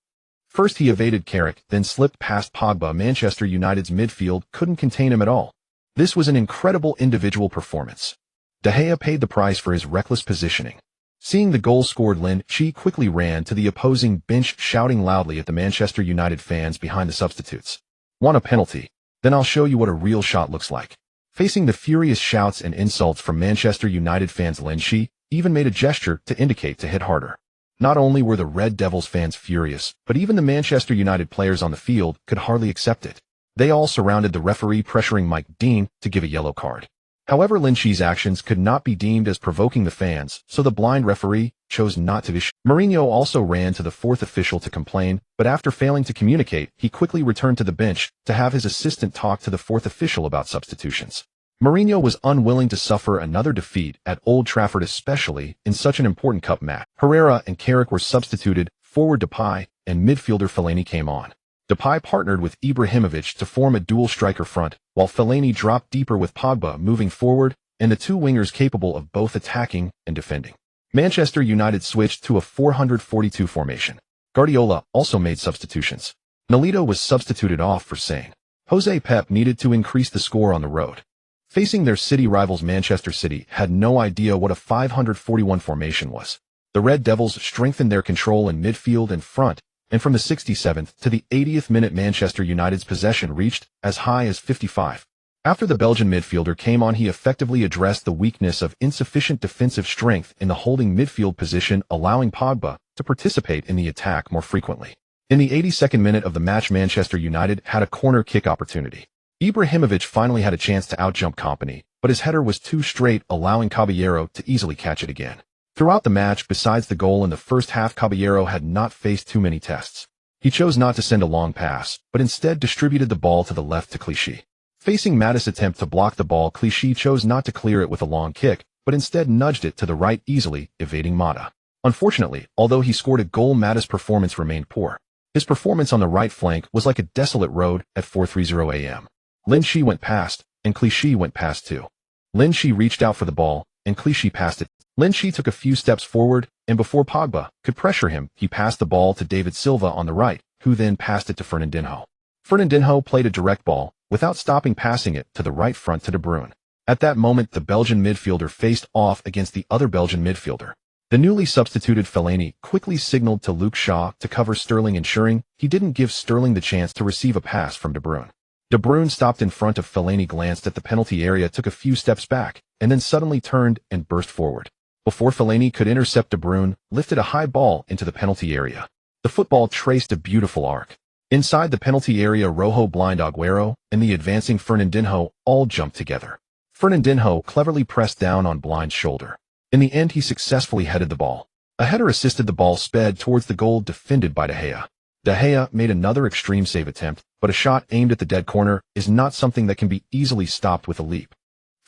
First, he evaded Carrick, then slipped past Pogba. Manchester United's midfield couldn't contain him at all. This was an incredible individual performance. De Gea paid the price for his reckless positioning. Seeing the goal scored, Lin Qi quickly ran to the opposing bench, shouting loudly at the Manchester United fans behind the substitutes. Want a penalty? Then I'll show you what a real shot looks like. Facing the furious shouts and insults from Manchester United fans, Lin Qi even made a gesture to indicate to hit harder. Not only were the Red Devils fans furious, but even the Manchester United players on the field could hardly accept it. They all surrounded the referee, pressuring Mike Dean to give a yellow card. However, Lin Qi's actions could not be deemed as provoking the fans, so the blind referee chose not to issue. Mourinho also ran to the fourth official to complain, but after failing to communicate, he quickly returned to the bench to have his assistant talk to the fourth official about substitutions. Mourinho was unwilling to suffer another defeat at Old Trafford, especially in such an important cup match. Herrera and Carrick were substituted, forward Depay and midfielder Fellaini came on. Depay partnered with Ibrahimovic to form a dual striker front, while Fellaini dropped deeper with Pogba moving forward, and the two wingers capable of both attacking and defending. Manchester United switched to a 442 formation. Guardiola also made substitutions. Nolito was substituted off for Sane. Jose Pep needed to increase the score on the road. Facing their city rivals, Manchester City had no idea what a 541 formation was. The Red Devils strengthened their control in midfield and front, and from the 67th to the 80th minute, Manchester United's possession reached as high as 55. After the Belgian midfielder came on, he effectively addressed the weakness of insufficient defensive strength in the holding midfield position, allowing Pogba to participate in the attack more frequently. In the 82nd minute of the match, Manchester United had a corner kick opportunity. Ibrahimovic finally had a chance to outjump Kompany, but his header was too straight, allowing Caballero to easily catch it again. Throughout the match, besides the goal in the first half, Caballero had not faced too many tests. He chose not to send a long pass, but instead distributed the ball to the left to Clichy. Facing Mattis' attempt to block the ball, Clichy chose not to clear it with a long kick, but instead nudged it to the right easily, evading Mata. Unfortunately, although he scored a goal, Mattis' performance remained poor. His performance on the right flank was like a desolate road at 4:30 a.m. Lin Qi went past, and Clichy went past too. Lin Qi reached out for the ball, and Clichy passed it. Lin Qi took a few steps forward, and before Pogba could pressure him, he passed the ball to David Silva on the right, who then passed it to Fernandinho. Fernandinho played a direct ball, without stopping, passing it to the right front to De Bruyne. At that moment, the Belgian midfielder faced off against the other Belgian midfielder. The newly substituted Fellaini quickly signaled to Luke Shaw to cover Sterling, ensuring he didn't give Sterling the chance to receive a pass from De Bruyne. De Bruyne stopped in front of Fellaini, glanced at the penalty area, took a few steps back, and then suddenly turned and burst forward. Before Fellaini could intercept, De Bruyne lifted a high ball into the penalty area. The football traced a beautiful arc. Inside the penalty area, Rojo, blind Agüero, and the advancing Fernandinho all jumped together. Fernandinho cleverly pressed down on Blind's shoulder. In the end, he successfully headed the ball. A header assisted the ball sped towards the goal, defended by De Gea. De Gea made another extreme save attempt, but a shot aimed at the dead corner is not something that can be easily stopped with a leap.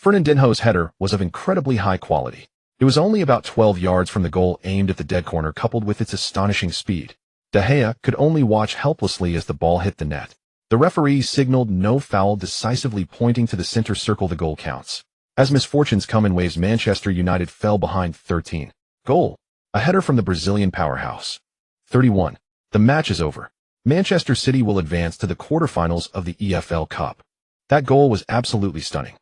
Fernandinho's header was of incredibly high quality. It was only about 12 yards from the goal, aimed at the dead corner, coupled with its astonishing speed. De Gea could only watch helplessly as the ball hit the net. The referee signaled no foul, decisively pointing to the center circle. The goal counts. As misfortunes come in waves, Manchester United fell behind 13. Goal. A header from the Brazilian powerhouse. 31. The match is over. Manchester City will advance to the quarterfinals of the EFL Cup. That goal was absolutely stunning.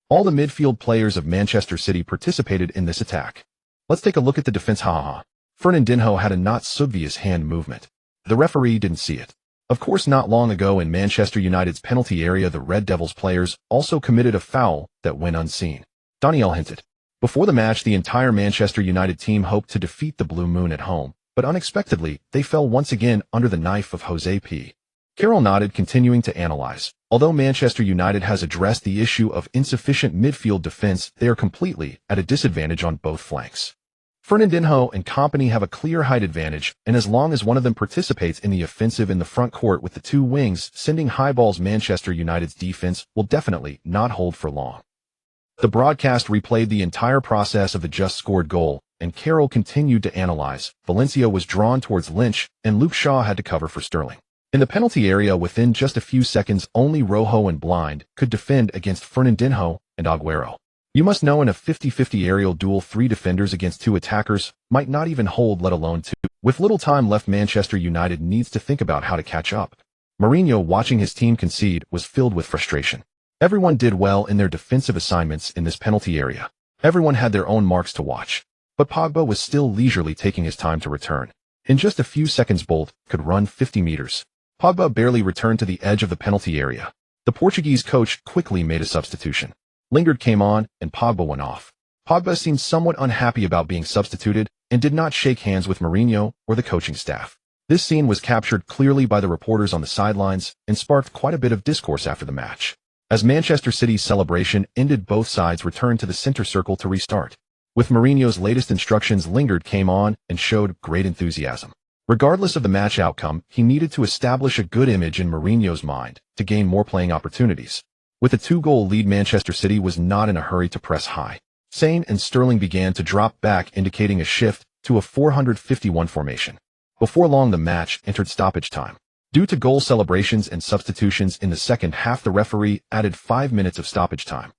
All the midfield players of Manchester City participated in this attack. Let's take a look at the defense. Fernandinho had a not obvious hand movement. The referee didn't see it. Of course, not long ago in Manchester United's penalty area, the Red Devils players also committed a foul that went unseen. Daniel hinted. Before the match, the entire Manchester United team hoped to defeat the Blue Moon at home, but unexpectedly, they fell once again under the knife of Jose P. Carroll nodded, continuing to analyze. Although Manchester United has addressed the issue of insufficient midfield defense, they are completely at a disadvantage on both flanks. Fernandinho and Kompany have a clear height advantage, and as long as one of them participates in the offensive in the front court with the two wings sending high balls, Manchester United's defense will definitely not hold for long. The broadcast replayed the entire process of the just scored goal, and Carroll continued to analyze. Valencia was drawn towards Lynch, and Luke Shaw had to cover for Sterling. In the penalty area, within just a few seconds, only Rojo and Blind could defend against Fernandinho and Agüero. You must know, in a 50-50 aerial duel, 3 defenders against 2 attackers might not even hold, let alone 2. With little time left, Manchester United needs to think about how to catch up. Mourinho, watching his team concede, was filled with frustration. Everyone did well in their defensive assignments in this penalty area. Everyone had their own marks to watch. But Pogba was still leisurely taking his time to return. In just a few seconds, Bolt could run 50 meters. Pogba barely returned to the edge of the penalty area. The Portuguese coach quickly made a substitution. Lingard came on, and Pogba went off. Pogba seemed somewhat unhappy about being substituted and did not shake hands with Mourinho or the coaching staff. This scene was captured clearly by the reporters on the sidelines and sparked quite a bit of discourse after the match. As Manchester City's celebration ended, both sides returned to the center circle to restart. With Mourinho's latest instructions, Lingard came on and showed great enthusiasm. Regardless of the match outcome, he needed to establish a good image in Mourinho's mind to gain more playing opportunities. With a 2-goal lead, Manchester City was not in a hurry to press high. Sane and Sterling began to drop back, indicating a shift to a 451 formation. Before long, the match entered stoppage time. Due to goal celebrations and substitutions in the second half, the referee added 5 minutes of stoppage time.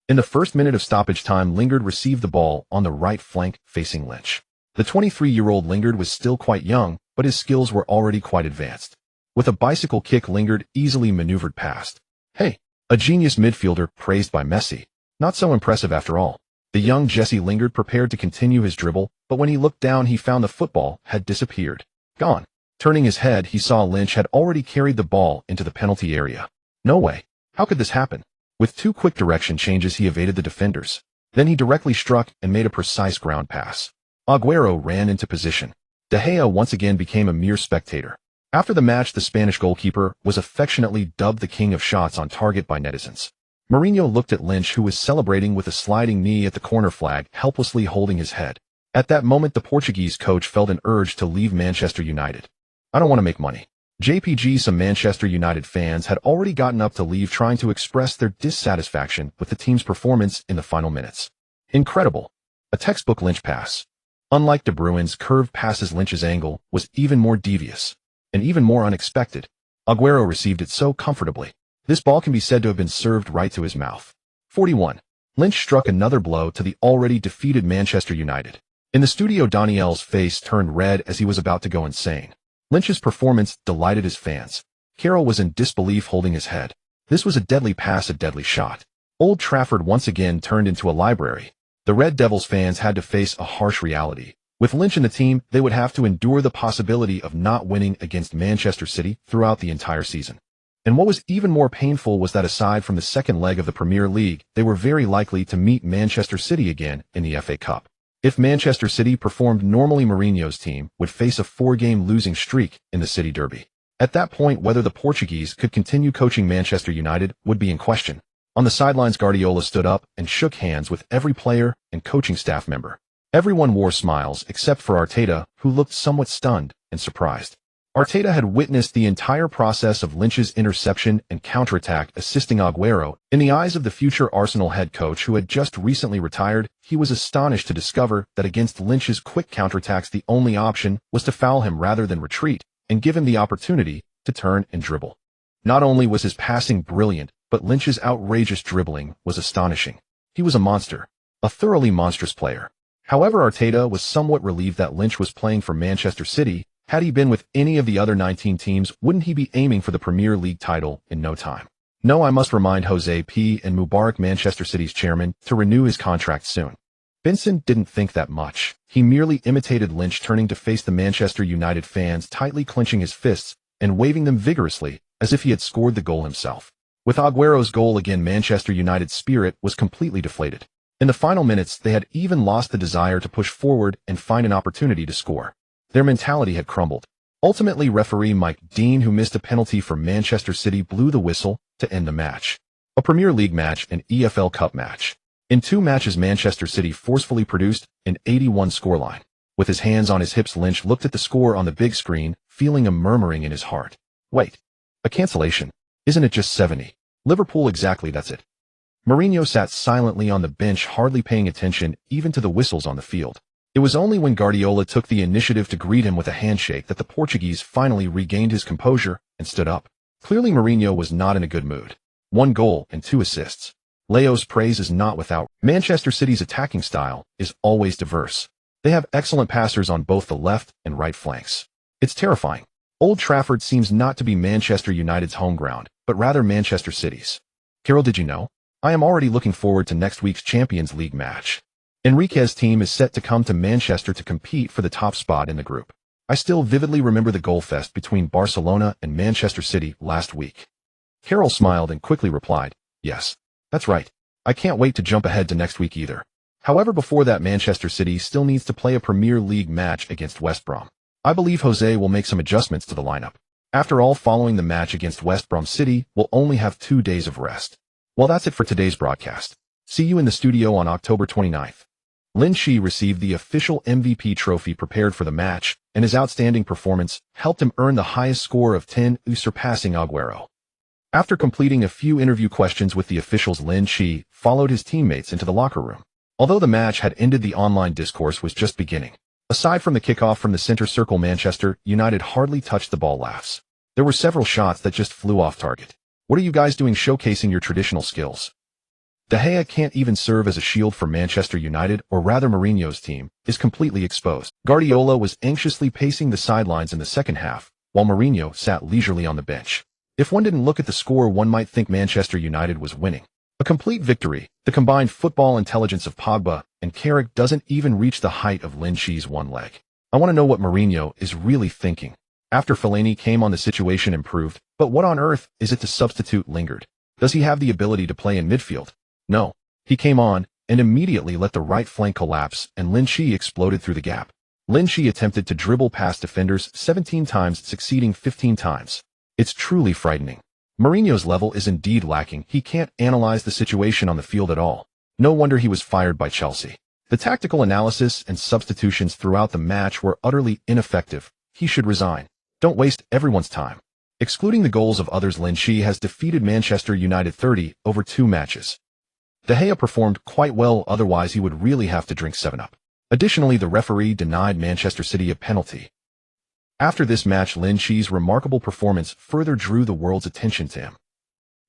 In the first minute of stoppage time, Lingard received the ball on the right flank facing Lynch. The 23-year-old Lingard was still quite young, but his skills were already quite advanced. With a bicycle kick, Lingard easily maneuvered past. Hey, a genius midfielder praised by Messi. Not so impressive after all. The young Jesse Lingard prepared to continue his dribble, but when he looked down, he found the football had disappeared. Gone. Turning his head, he saw Lynch had already carried the ball into the penalty area. No way. How could this happen? With 2 quick direction changes, he evaded the defenders. Then he directly struck and made a precise ground pass. Agüero ran into position. De Gea once again became a mere spectator. After the match, the Spanish goalkeeper was affectionately dubbed the king of shots on target by netizens. Mourinho looked at Lynch, who was celebrating with a sliding knee at the corner flag, helplessly holding his head. At that moment, the Portuguese coach felt an urge to leave Manchester United. I don't want to make money. JPG. Some Manchester United fans had already gotten up to leave, trying to express their dissatisfaction with the team's performance in the final minutes. Incredible. A textbook Lynch pass. Unlike De Bruyne's curved passes, Lynch's angle was even more devious and even more unexpected. Aguero received it so comfortably. This ball can be said to have been served right to his mouth. 41. Lynch struck another blow to the already defeated Manchester United. In the studio, Daniel's face turned red as he was about to go insane. Lynch's performance delighted his fans. Carroll was in disbelief, holding his head. This was a deadly pass, a deadly shot. Old Trafford once again turned into a library. The Red Devils fans had to face a harsh reality. With Lynch in the team, they would have to endure the possibility of not winning against Manchester City throughout the entire season. And what was even more painful was that aside from the second leg of the Premier League, they were very likely to meet Manchester City again in the FA Cup. If Manchester City performed normally, Mourinho's team would face a 4-game losing streak in the City Derby. At that point, whether the Portuguese could continue coaching Manchester United would be in question. On the sidelines, Guardiola stood up and shook hands with every player and coaching staff member. Everyone wore smiles except for Arteta, who looked somewhat stunned and surprised. Arteta had witnessed the entire process of Lynch's interception and counterattack, assisting Aguero. In the eyes of the future Arsenal head coach, who had just recently retired, he was astonished to discover that against Lynch's quick counterattacks, the only option was to foul him rather than retreat and give him the opportunity to turn and dribble. Not only was his passing brilliant, but Lynch's outrageous dribbling was astonishing. He was a monster, a thoroughly monstrous player. However, Arteta was somewhat relieved that Lynch was playing for Manchester City. Had he been with any of the other 19 teams, wouldn't he be aiming for the Premier League title in no time? No, I must remind Jose P. and Mubarak, Manchester City's chairman, to renew his contract soon. Benson didn't think that much. He merely imitated Lynch, turning to face the Manchester United fans, tightly clenching his fists and waving them vigorously as if he had scored the goal himself. With Aguero's goal again, Manchester United's spirit was completely deflated. In the final minutes, they had even lost the desire to push forward and find an opportunity to score. Their mentality had crumbled. Ultimately, referee Mike Dean, who missed a penalty for Manchester City, blew the whistle to end the match. A Premier League match and EFL Cup match. In 2 matches, Manchester City forcefully produced an 81 scoreline. With his hands on his hips, Lynch looked at the score on the big screen, feeling a murmuring in his heart. Wait, a cancellation? Isn't it just 70? Liverpool, exactly, that's it. Mourinho sat silently on the bench, hardly paying attention even to the whistles on the field. It was only when Guardiola took the initiative to greet him with a handshake that the Portuguese finally regained his composure and stood up. Clearly, Mourinho was not in a good mood. 1 goal and 2 assists. Leo's praise is not without. Manchester City's attacking style is always diverse. They have excellent passers on both the left and right flanks. It's terrifying. Old Trafford seems not to be Manchester United's home ground, but rather Manchester City's. Carroll, did you know? I am already looking forward to next week's Champions League match. Enrique's team is set to come to Manchester to compete for the top spot in the group. I still vividly remember the goal fest between Barcelona and Manchester City last week. Carroll smiled and quickly replied, yes, that's right. I can't wait to jump ahead to next week either. However, before that, Manchester City still needs to play a Premier League match against West Brom. I believe Jose will make some adjustments to the lineup. After all, following the match against West Brom, City will only have 2 days of rest. Well, that's it for today's broadcast. See you in the studio on October 29th. Lin Qi received the official MVP trophy prepared for the match, and his outstanding performance helped him earn the highest score of 10, surpassing Aguero. After completing a few interview questions with the officials, Lin Qi followed his teammates into the locker room. Although the match had ended, the online discourse was just beginning. Aside from the kickoff from the center circle, Manchester United hardly touched the ball. Laughs. There were several shots that just flew off target. What are you guys doing showcasing your traditional skills? De Gea can't even serve as a shield for Manchester United, or rather Mourinho's team is completely exposed. Guardiola was anxiously pacing the sidelines in the second half, while Mourinho sat leisurely on the bench. If one didn't look at the score, one might think Manchester United was winning. A complete victory. The combined football intelligence of Pogba and Carrick doesn't even reach the height of Lin Qi's one leg. I want to know what Mourinho is really thinking. After Fellaini came on, the situation improved, but what on earth is it to substitute Lingard? Does he have the ability to play in midfield? No. He came on and immediately let the right flank collapse, and Lin Qi exploded through the gap. Lin Qi attempted to dribble past defenders 17 times, succeeding 15 times. It's truly frightening. Mourinho's level is indeed lacking. He can't analyze the situation on the field at all. No wonder he was fired by Chelsea. The tactical analysis and substitutions throughout the match were utterly ineffective. He should resign. Don't waste everyone's time. Excluding the goals of others, Lin Qi has defeated Manchester United 30 over 2 matches. De Gea performed quite well, otherwise he would really have to drink 7-Up. Additionally, the referee denied Manchester City a penalty. After this match, Lin Qi's remarkable performance further drew the world's attention to him.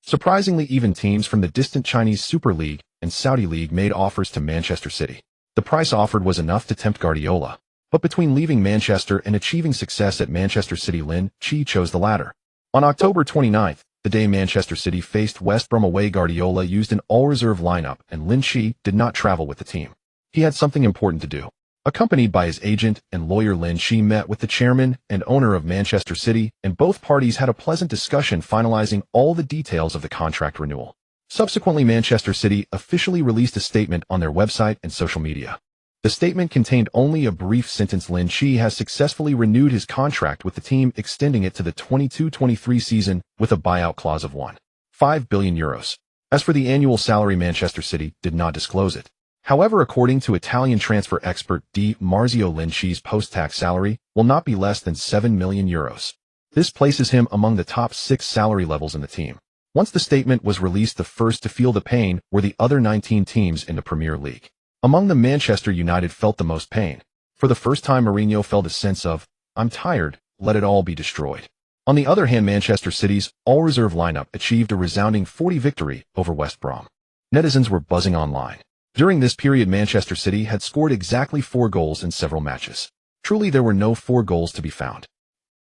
Surprisingly, even teams from the distant Chinese Super League and Saudi League made offers to Manchester City. The price offered was enough to tempt Guardiola. But between leaving Manchester and achieving success at Manchester City, Lin Qi chose the latter. On October 29th, the day Manchester City faced West Brom away, Guardiola used an all-reserve lineup and Lin Qi did not travel with the team. He had something important to do. Accompanied by his agent and lawyer, Lin Qi met with the chairman and owner of Manchester City, and both parties had a pleasant discussion finalizing all the details of the contract renewal. Subsequently, Manchester City officially released a statement on their website and social media. The statement contained only a brief sentence: Lin Qi has successfully renewed his contract with the team, extending it to the 22-23 season with a buyout clause of €1.5 billion. As for the annual salary, Manchester City did not disclose it. However, according to Italian transfer expert Di Marzio, Lin Qi's post-tax salary will not be less than €7 million. This places him among the top 6 salary levels in the team. Once the statement was released, the first to feel the pain were the other 19 teams in the Premier League. Among them, Manchester United felt the most pain. For the first time, Mourinho felt a sense of, "I'm tired, let it all be destroyed." On the other hand, Manchester City's all-reserve lineup achieved a resounding 40 victory over West Brom. Netizens were buzzing online. During this period, Manchester City had scored exactly 4 goals in several matches. Truly, there were no 4 goals to be found.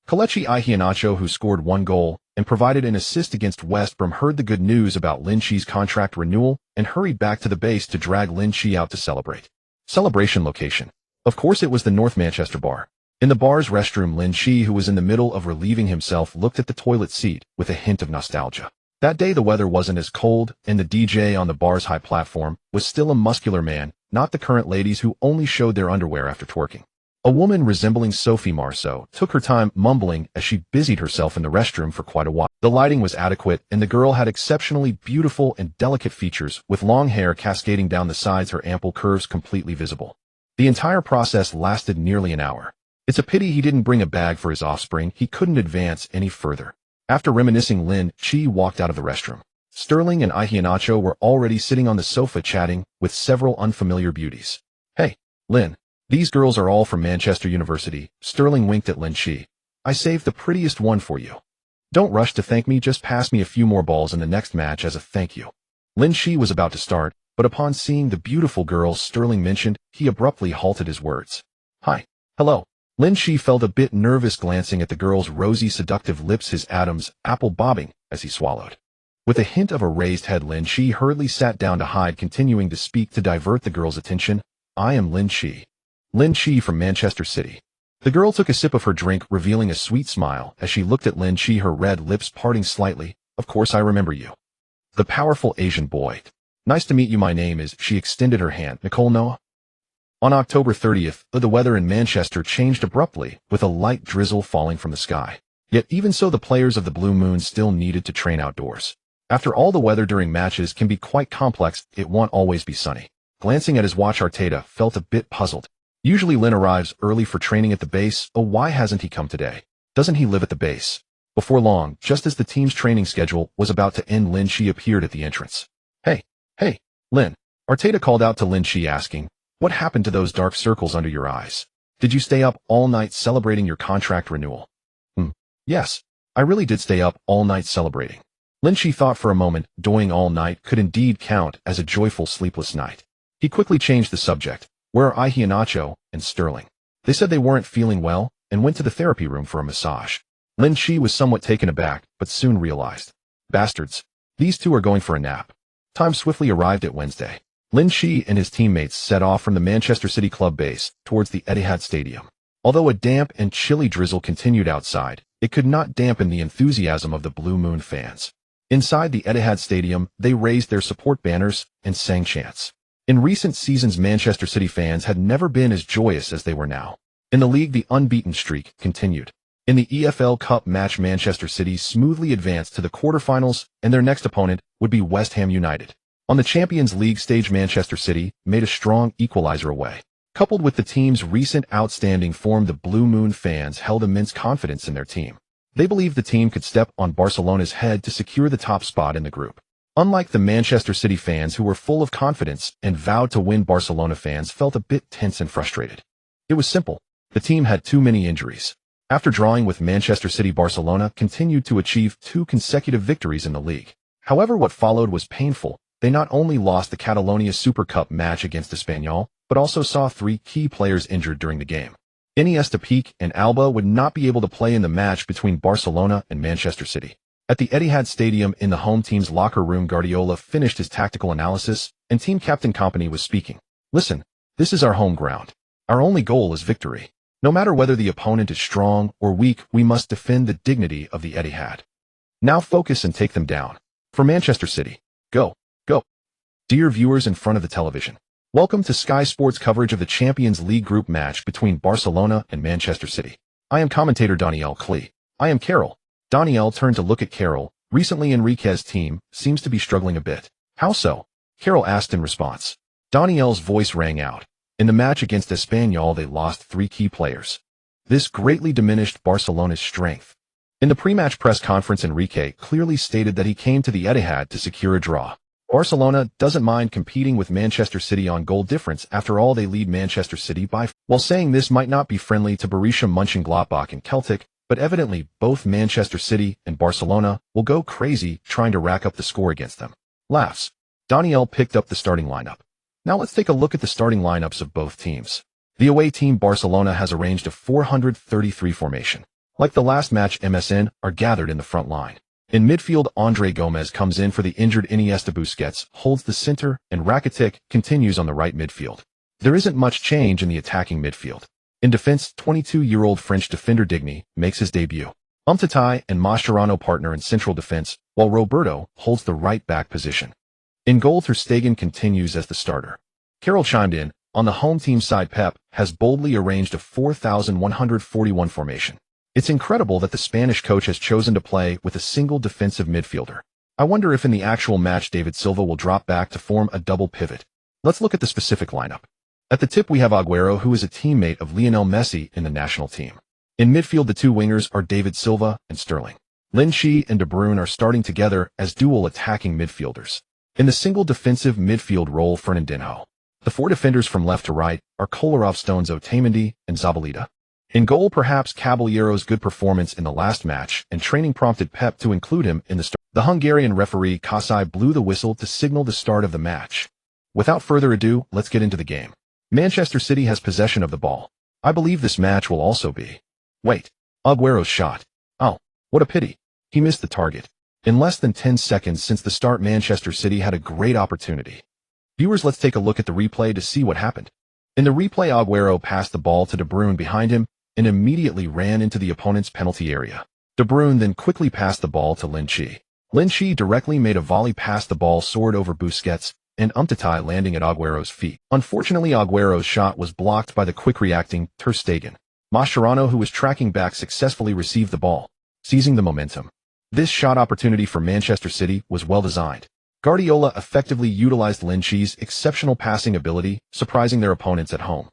Kelechi Iheanacho, who scored 1 goal and provided an assist against West Brom, heard the good news about Lin Qi's contract renewal and hurried back to the base to drag Lin Qi out to celebrate. Celebration location. Of course, it was the North Manchester bar. In the bar's restroom, Lin Qi, who was in the middle of relieving himself, looked at the toilet seat with a hint of nostalgia. That day the weather wasn't as cold, and the DJ on the bar's high platform was still a muscular man, not the current ladies who only showed their underwear after twerking. A woman resembling Sophie Marceau took her time mumbling as she busied herself in the restroom for quite a while. The lighting was adequate, and the girl had exceptionally beautiful and delicate features, with long hair cascading down the sides, her ample curves completely visible. The entire process lasted nearly an hour. It's a pity he didn't bring a bag for his offspring. He couldn't advance any further. After reminiscing, Lin Qi walked out of the restroom. Sterling and Iheanacho were already sitting on the sofa chatting with several unfamiliar beauties. "Hey, Lin, these girls are all from Manchester University." Sterling winked at Lin Qi. "I saved the prettiest one for you. Don't rush to thank me, just pass me a few more balls in the next match as a thank you." Lin Qi was about to start, but upon seeing the beautiful girls Sterling mentioned, he abruptly halted his words. "Hi. Hello." Lin Qi felt a bit nervous glancing at the girl's rosy, seductive lips, his Adam's apple bobbing as he swallowed. With a hint of a raised head, Lin Qi hurriedly sat down to hide, continuing to speak to divert the girl's attention. "I am Lin Qi. Lin Qi from Manchester City." The girl took a sip of her drink, revealing a sweet smile as she looked at Lin Qi, her red lips parting slightly. "Of course I remember you. The powerful Asian boy. Nice to meet you. My name is..." She extended her hand. "Nicole Noah?" On October 30th, the weather in Manchester changed abruptly, with a light drizzle falling from the sky. Yet even so, the players of the Blue Moon still needed to train outdoors. After all, the weather during matches can be quite complex. It won't always be sunny. Glancing at his watch, Arteta felt a bit puzzled. Usually Lin arrives early for training at the base. Oh, why hasn't he come today? Doesn't he live at the base? Before long, just as the team's training schedule was about to end, Lin Qi appeared at the entrance. Hey, Lin. Arteta called out to Lin Qi, asking, "What happened to those dark circles under your eyes? Did you stay up all night celebrating your contract renewal?" Yes, I really did stay up all night celebrating." Lin Qi thought for a moment. Doing all night could indeed count as a joyful, sleepless night. He quickly changed the subject. "Where are Iheanacho and Sterling?" "They said they weren't feeling well and went to the therapy room for a massage." Lin Qi was somewhat taken aback, but soon realized. Bastards. These two are going for a nap. Time swiftly arrived at Wednesday. Lin Qi and his teammates set off from the Manchester City club base towards the Etihad Stadium. Although a damp and chilly drizzle continued outside, it could not dampen the enthusiasm of the Blue Moon fans. Inside the Etihad Stadium, they raised their support banners and sang chants. In recent seasons, Manchester City fans had never been as joyous as they were now. In the league, the unbeaten streak continued. In the EFL Cup match, Manchester City smoothly advanced to the quarterfinals, and their next opponent would be West Ham United. On the Champions League stage, Manchester City made a strong equalizer away. Coupled with the team's recent outstanding form, the Blue Moon fans held immense confidence in their team. They believed the team could step on Barcelona's head to secure the top spot in the group. Unlike the Manchester City fans, who were full of confidence and vowed to win, Barcelona fans felt a bit tense and frustrated. It was simple. The team had too many injuries. After drawing with Manchester City, Barcelona continued to achieve 2 consecutive victories in the league. However, what followed was painful. They not only lost the Catalonia Super Cup match against Espanyol, but also saw 3 key players injured during the game. Iniesta, Piqué, and Alba would not be able to play in the match between Barcelona and Manchester City. At the Etihad Stadium, in the home team's locker room, Guardiola finished his tactical analysis, and team captain Kompany was speaking. "Listen, this is our home ground. Our only goal is victory. No matter whether the opponent is strong or weak, we must defend the dignity of the Etihad. Now focus and take them down. For Manchester City, go, go." Dear viewers in front of the television, welcome to Sky Sports coverage of the Champions League group match between Barcelona and Manchester City. I am commentator Lin Qi. I am Carol. Daniel turned to look at Carol. Recently, Enrique's team seems to be struggling a bit. How so? Carol asked in response. Daniel's voice rang out. In the match against Espanyol, they lost 3 key players. This greatly diminished Barcelona's strength. In the pre-match press conference, Enrique clearly stated that he came to the Etihad to secure a draw. Barcelona doesn't mind competing with Manchester City on goal difference. After all, they lead Manchester City by. While saying this might not be friendly to Borussia Mönchengladbach and Celtic, but evidently both Manchester City and Barcelona will go crazy trying to rack up the score against them. Laughs. Daniel picked up the starting lineup. Now let's take a look at the starting lineups of both teams. The away team, Barcelona, has arranged a 433 formation. Like the last match, MSN are gathered in the front line. In midfield, Andre Gomez comes in for the injured Iniesta. Busquets holds the center, and Rakitic continues on the right midfield. There isn't much change in the attacking midfield. In defense, 22-year-old French defender Digny makes his debut. Umtiti and Mascherano partner in central defense, while Roberto holds the right-back position. In goal, Ter Stegen continues as the starter. Carol chimed in. On the home team side, Pep has boldly arranged a 4,141 formation. It's incredible that the Spanish coach has chosen to play with a single defensive midfielder. I wonder if in the actual match David Silva will drop back to form a double pivot. Let's look at the specific lineup. At the tip, we have Agüero, who is a teammate of Lionel Messi in the national team. In midfield, the 2 wingers are David Silva and Sterling. Lin Qi and De Bruyne are starting together as dual attacking midfielders. In the single defensive midfield role, Fernandinho. The 4 defenders from left to right are Kolarov, Stones, Otamendi, and Zabaleta. In goal, perhaps Caballero's good performance in the last match and training prompted Pep to include him in the start. The Hungarian referee Kasai blew the whistle to signal the start of the match. Without further ado, let's get into the game. Manchester City has possession of the ball. I believe this match will also be. Wait, Agüero's shot. Oh, what a pity. He missed the target. In less than 10 seconds since the start, Manchester City had a great opportunity. Viewers, let's take a look at the replay to see what happened. In the replay, Agüero passed the ball to De Bruyne behind him and immediately ran into the opponent's penalty area. De Bruyne then quickly passed the ball to Lin Qi. Lin Qi directly made a volley past the ball, soared over Busquets, and Umtiti, landing at Agüero's feet. Unfortunately, Agüero's shot was blocked by the quick-reacting Ter Stegen. Mascherano, who was tracking back, successfully received the ball, seizing the momentum. This shot opportunity for Manchester City was well designed. Guardiola effectively utilized Lin Qi's exceptional passing ability, surprising their opponents at home.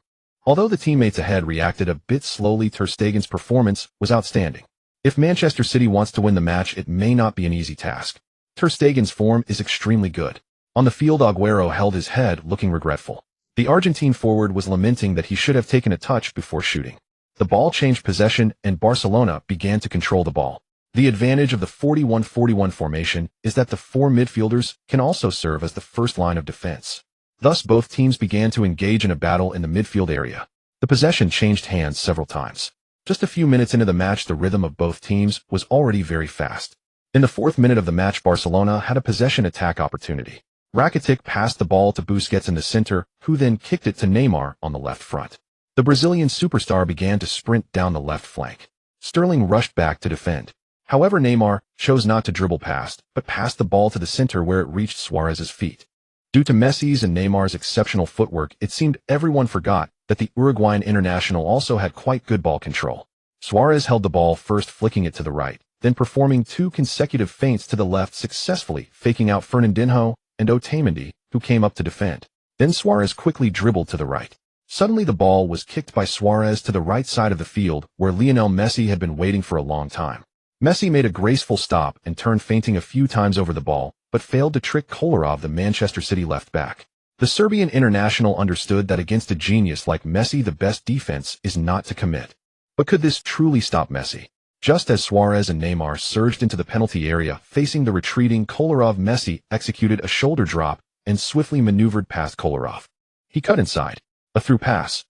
Although the teammates ahead reacted a bit slowly, Ter Stegen's performance was outstanding. If Manchester City wants to win the match, it may not be an easy task. Ter Stegen's form is extremely good. On the field, Agüero held his head, looking regretful. The Argentine forward was lamenting that he should have taken a touch before shooting. The ball changed possession, and Barcelona began to control the ball. The advantage of the 41-41 formation is that the 4 midfielders can also serve as the first line of defense. Thus, both teams began to engage in a battle in the midfield area. The possession changed hands several times. Just a few minutes into the match, the rhythm of both teams was already very fast. In the 4th minute of the match, Barcelona had a possession attack opportunity. Rakitic passed the ball to Busquets in the center, who then kicked it to Neymar on the left front. The Brazilian superstar began to sprint down the left flank. Sterling rushed back to defend. However, Neymar chose not to dribble past, but passed the ball to the center, where it reached Suarez's feet. Due to Messi's and Neymar's exceptional footwork, it seemed everyone forgot that the Uruguayan international also had quite good ball control. Suarez held the ball, first flicking it to the right, then performing 2 consecutive feints to the left, successfully faking out Fernandinho and Otamendi, who came up to defend. Then Suarez quickly dribbled to the right. Suddenly the ball was kicked by Suarez to the right side of the field, where Lionel Messi had been waiting for a long time. Messi made a graceful stop and turned feinting a few times over the ball, but failed to trick Kolarov, the Manchester City left back. The Serbian international understood that against a genius like Messi, the best defense is not to commit. But could this truly stop Messi? Just as Suarez and Neymar surged into the penalty area facing the retreating Kolarov, Messi executed a shoulder drop and swiftly maneuvered past Kolarov. He cut inside. A through pass.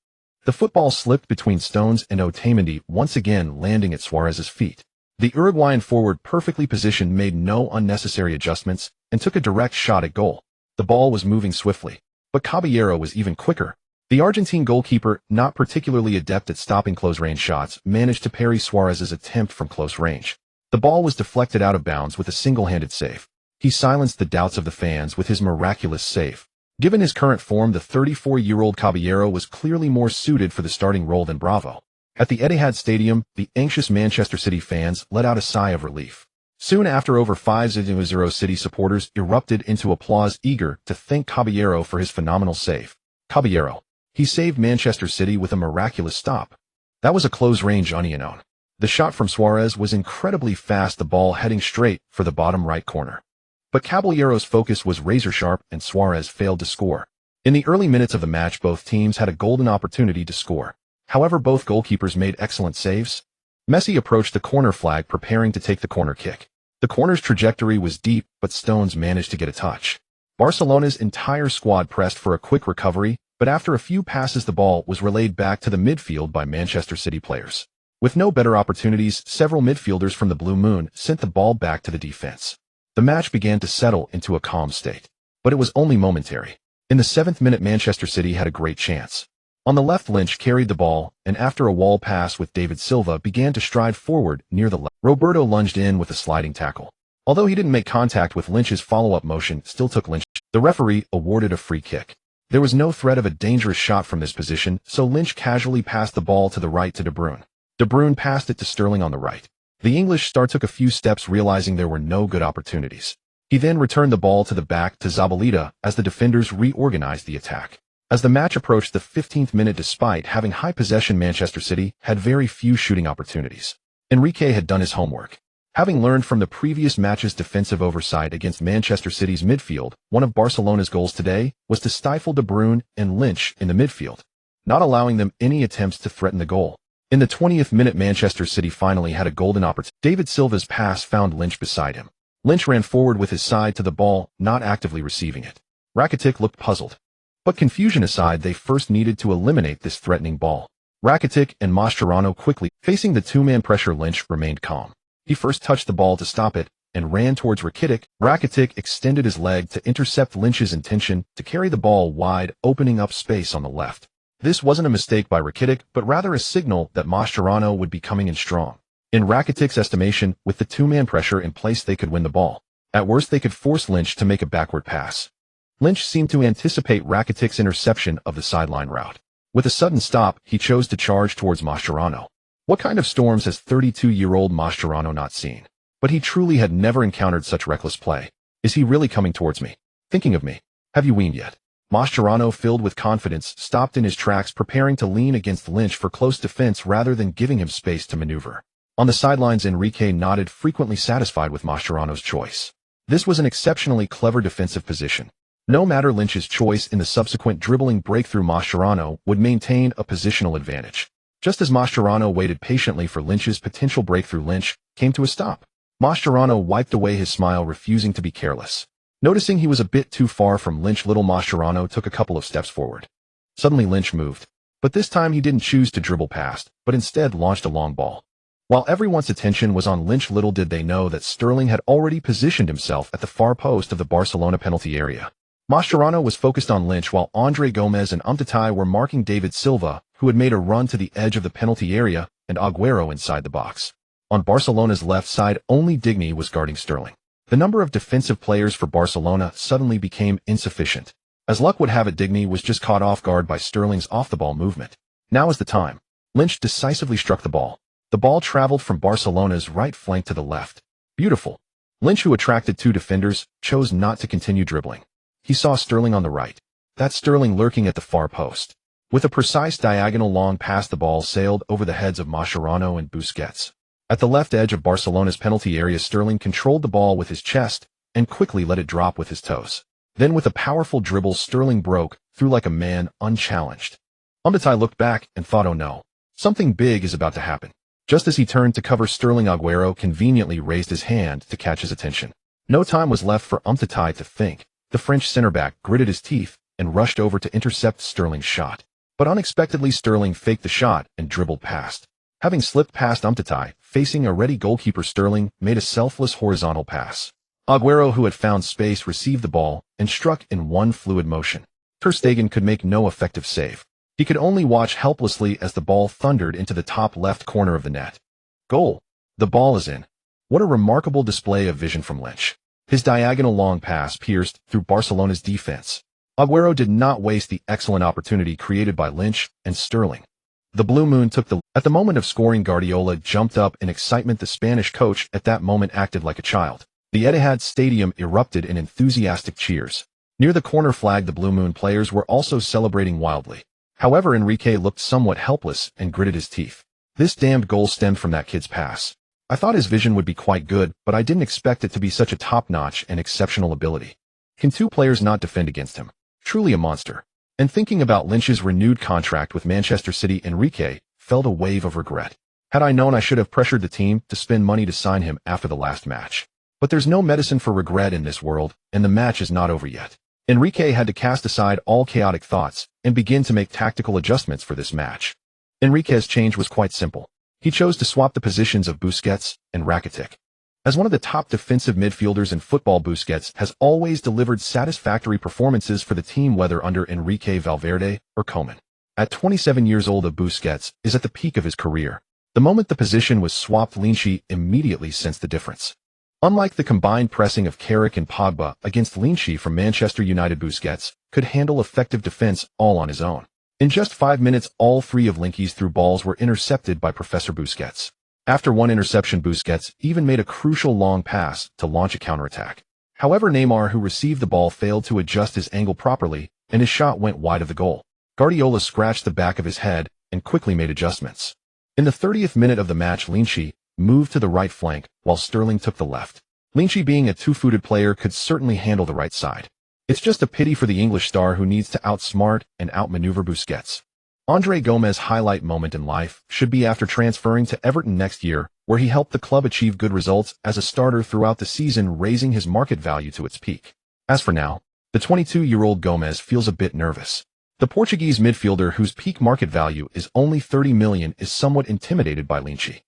The football slipped between Stones and Otamendi, once again landing at Suarez's feet. The Uruguayan forward, perfectly positioned, made no unnecessary adjustments and took a direct shot at goal. The ball was moving swiftly, but Caballero was even quicker. The Argentine goalkeeper, not particularly adept at stopping close-range shots, managed to parry Suarez's attempt from close range. The ball was deflected out of bounds with a single-handed save. He silenced the doubts of the fans with his miraculous save. Given his current form, the 34-year-old Caballero was clearly more suited for the starting role than Bravo. At the Etihad Stadium, the anxious Manchester City fans let out a sigh of relief. Soon after, over 5-0 City supporters erupted into applause, eager to thank Caballero for his phenomenal save. Caballero. He saved Manchester City with a miraculous stop. That was a close-range onion. The shot from Suarez was incredibly fast, the ball heading straight for the bottom right corner. But Caballero's focus was razor-sharp and Suarez failed to score. In the early minutes of the match, both teams had a golden opportunity to score. However, both goalkeepers made excellent saves. Messi approached the corner flag, preparing to take the corner kick. The corner's trajectory was deep, but Stones managed to get a touch. Barcelona's entire squad pressed for a quick recovery, but after a few passes the ball was relayed back to the midfield by Manchester City players. With no better opportunities, several midfielders from the Blue Moon sent the ball back to the defense. The match began to settle into a calm state. But it was only momentary. In the 7th minute, Manchester City had a great chance. On the left, Lynch carried the ball, and after a wall pass with David Silva, began to stride forward near the left. Roberto lunged in with a sliding tackle. Although he didn't make contact with Lynch's follow-up motion, still took Lynch. The referee awarded a free kick. There was no threat of a dangerous shot from this position, so Lynch casually passed the ball to the right to De Bruyne. De Bruyne passed it to Sterling on the right. The English star took a few steps, realizing there were no good opportunities. He then returned the ball to the back to Zabaleta as the defenders reorganized the attack. As the match approached the 15th minute, despite having high possession, Manchester City had very few shooting opportunities. Enrique had done his homework. Having learned from the previous match's defensive oversight against Manchester City's midfield, one of Barcelona's goals today was to stifle De Bruyne and Lynch in the midfield, not allowing them any attempts to threaten the goal. In the 20th minute, Manchester City finally had a golden opportunity. David Silva's pass found Lynch beside him. Lynch ran forward with his side to the ball, not actively receiving it. Rakitic looked puzzled. But confusion aside, they first needed to eliminate this threatening ball. Rakitic and Mascherano quickly, facing the two-man pressure. Lynch remained calm. He first touched the ball to stop it, and ran towards Rakitic. Rakitic extended his leg to intercept Lynch's intention to carry the ball wide, opening up space on the left. This wasn't a mistake by Rakitic, but rather a signal that Mascherano would be coming in strong. In Rakitic's estimation, with the two-man pressure in place, they could win the ball. At worst, they could force Lynch to make a backward pass. Lynch seemed to anticipate Rakitic's interception of the sideline route. With a sudden stop, he chose to charge towards Mascherano. What kind of storms has 32-year-old Mascherano not seen? But he truly had never encountered such reckless play. Is he really coming towards me? Thinking of me? Have you weaned yet? Mascherano, filled with confidence, stopped in his tracks, preparing to lean against Lynch for close defense rather than giving him space to maneuver. On the sidelines, Enrique nodded, frequently satisfied with Mascherano's choice. This was an exceptionally clever defensive position. No matter Lynch's choice in the subsequent dribbling breakthrough, Mascherano would maintain a positional advantage. Just as Mascherano waited patiently for Lynch's potential breakthrough, Lynch came to a stop. Mascherano wiped away his smile, refusing to be careless. Noticing he was a bit too far from Lynch, little Mascherano took a couple of steps forward. Suddenly Lynch moved. But this time he didn't choose to dribble past, but instead launched a long ball. While everyone's attention was on Lynch, little did they know that Sterling had already positioned himself at the far post of the Barcelona penalty area. Mascherano was focused on Lynch while Andre Gomez and Umtiti were marking David Silva, who had made a run to the edge of the penalty area, and Agüero inside the box. On Barcelona's left side, only Digny was guarding Sterling. The number of defensive players for Barcelona suddenly became insufficient. As luck would have it, Digny was just caught off guard by Sterling's off-the-ball movement. Now is the time. Lynch decisively struck the ball. The ball traveled from Barcelona's right flank to the left. Beautiful. Lynch, who attracted two defenders, chose not to continue dribbling. He saw Sterling on the right. That's Sterling lurking at the far post. With a precise diagonal long pass, the ball sailed over the heads of Mascherano and Busquets. At the left edge of Barcelona's penalty area, Sterling controlled the ball with his chest and quickly let it drop with his toes. Then with a powerful dribble, Sterling broke through like a man unchallenged. Umtiti looked back and thought, oh no, something big is about to happen. Just as he turned to cover Sterling, Agüero conveniently raised his hand to catch his attention. No time was left for Umtiti to think. The French center-back gritted his teeth and rushed over to intercept Sterling's shot. But unexpectedly, Sterling faked the shot and dribbled past. Having slipped past Umtiti, facing a ready goalkeeper, Sterling made a selfless horizontal pass. Agüero, who had found space, received the ball and struck in one fluid motion. Ter Stegen could make no effective save. He could only watch helplessly as the ball thundered into the top left corner of the net. Goal! The ball is in. What a remarkable display of vision from Lynch. His diagonal long pass pierced through Barcelona's defense. Agüero did not waste the excellent opportunity created by Lynch and Sterling. The Blue Moon took the lead. At the moment of scoring, Guardiola jumped up in excitement. The Spanish coach at that moment acted like a child. The Etihad Stadium erupted in enthusiastic cheers. Near the corner flag, the Blue Moon players were also celebrating wildly. However, Enrique looked somewhat helpless and gritted his teeth. This damned goal stemmed from that kid's pass. I thought his vision would be quite good, but I didn't expect it to be such a top-notch and exceptional ability. Can two players not defend against him? Truly a monster. And thinking about Lynch's renewed contract with Manchester City, Enrique felt a wave of regret. Had I known, I should have pressured the team to spend money to sign him after the last match. But there's no medicine for regret in this world, and the match is not over yet. Enrique had to cast aside all chaotic thoughts and begin to make tactical adjustments for this match. Enrique's change was quite simple. He chose to swap the positions of Busquets and Rakitic. As one of the top defensive midfielders in football, Busquets has always delivered satisfactory performances for the team, whether under Enrique Valverde or Koeman. At 27 years old, Busquets is at the peak of his career. The moment the position was swapped, Lin Qi immediately sensed the difference. Unlike the combined pressing of Carrick and Pogba against Lin Qi from Manchester United, Busquets could handle effective defense all on his own. In just 5 minutes, all three of Lin Qi's through balls were intercepted by Professor Busquets. After one interception, Busquets even made a crucial long pass to launch a counterattack. However, Neymar, who received the ball, failed to adjust his angle properly, and his shot went wide of the goal. Guardiola scratched the back of his head and quickly made adjustments. In the 30th minute of the match, Lin Qi moved to the right flank, while Sterling took the left. Lin Qi, being a two-footed player, could certainly handle the right side. It's just a pity for the English star, who needs to outsmart and outmaneuver Busquets. Andre Gomez's highlight moment in life should be after transferring to Everton next year, where he helped the club achieve good results as a starter throughout the season, raising his market value to its peak. As for now, the 22-year-old Gomez feels a bit nervous. The Portuguese midfielder, whose peak market value is only 30 million, is somewhat intimidated by Lin Qi.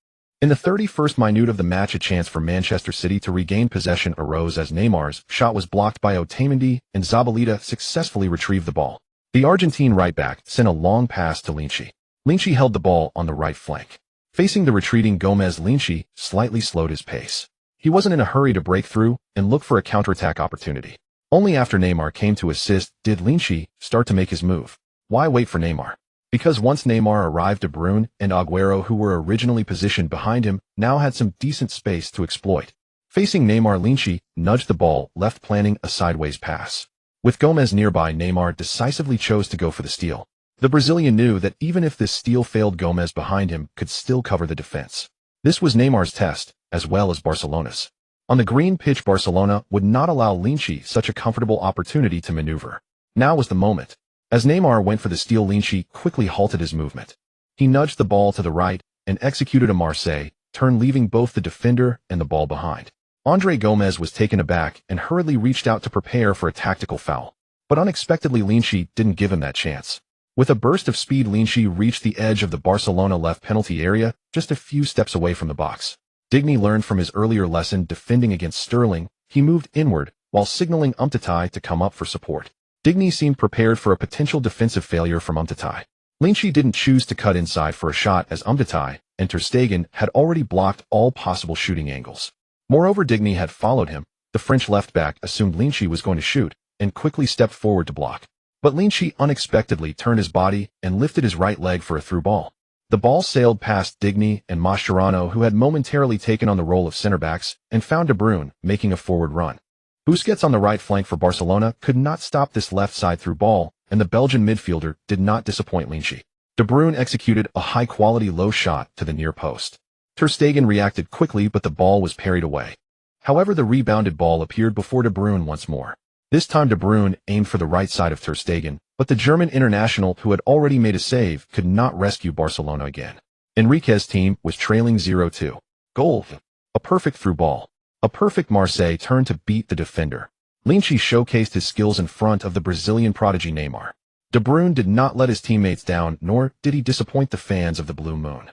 In the 31st minute of the match, a chance for Manchester City to regain possession arose as Neymar's shot was blocked by Otamendi, and Zabaleta successfully retrieved the ball. The Argentine right-back sent a long pass to Lin Qi. Lin Qi held the ball on the right flank. Facing the retreating Gomez, Lin Qi slightly slowed his pace. He wasn't in a hurry to break through and look for a counterattack opportunity. Only after Neymar came to assist did Lin Qi start to make his move. Why wait for Neymar? Because once Neymar arrived, De Bruyne and Agüero, who were originally positioned behind him, now had some decent space to exploit. Facing Neymar, Lin Qi nudged the ball left, planning a sideways pass. With Gomez nearby, Neymar decisively chose to go for the steal. The Brazilian knew that even if this steal failed, Gomez behind him could still cover the defense. This was Neymar's test, as well as Barcelona's. On the green pitch, Barcelona would not allow Lin Qi such a comfortable opportunity to maneuver. Now was the moment. As Neymar went for the steal, Lin Qi quickly halted his movement. He nudged the ball to the right and executed a Marseille turn, leaving both the defender and the ball behind. Andre Gomez was taken aback and hurriedly reached out to prepare for a tactical foul. But unexpectedly, Lin Qi didn't give him that chance. With a burst of speed, Lin Qi reached the edge of the Barcelona left penalty area, just a few steps away from the box. Digny learned from his earlier lesson defending against Sterling. He moved inward while signaling Umtiti to come up for support. Digny seemed prepared for a potential defensive failure from Umtiti. Lin Qi didn't choose to cut inside for a shot, as Umtiti and Ter Stegen had already blocked all possible shooting angles. Moreover, Digny had followed him, The French left-back assumed Lin Qi was going to shoot and quickly stepped forward to block. But Lin Qi unexpectedly turned his body and lifted his right leg for a through ball. The ball sailed past Digny and Mascherano, who had momentarily taken on the role of center-backs, and found De Bruyne making a forward run. Busquets on the right flank for Barcelona could not stop this left side through ball, and the Belgian midfielder did not disappoint Lin Qi. De Bruyne executed a high-quality low shot to the near post. Ter Stegen reacted quickly, but the ball was parried away. However, the rebounded ball appeared before De Bruyne once more. This time De Bruyne aimed for the right side of Ter Stegen, but the German international, who had already made a save, could not rescue Barcelona again. Enrique's team was trailing 0-2. Goal. A perfect through ball. A perfect Marseille turn to beat the defender. Lin Qi showcased his skills in front of the Brazilian prodigy Neymar. De Bruyne did not let his teammates down, nor did he disappoint the fans of the Blue Moon.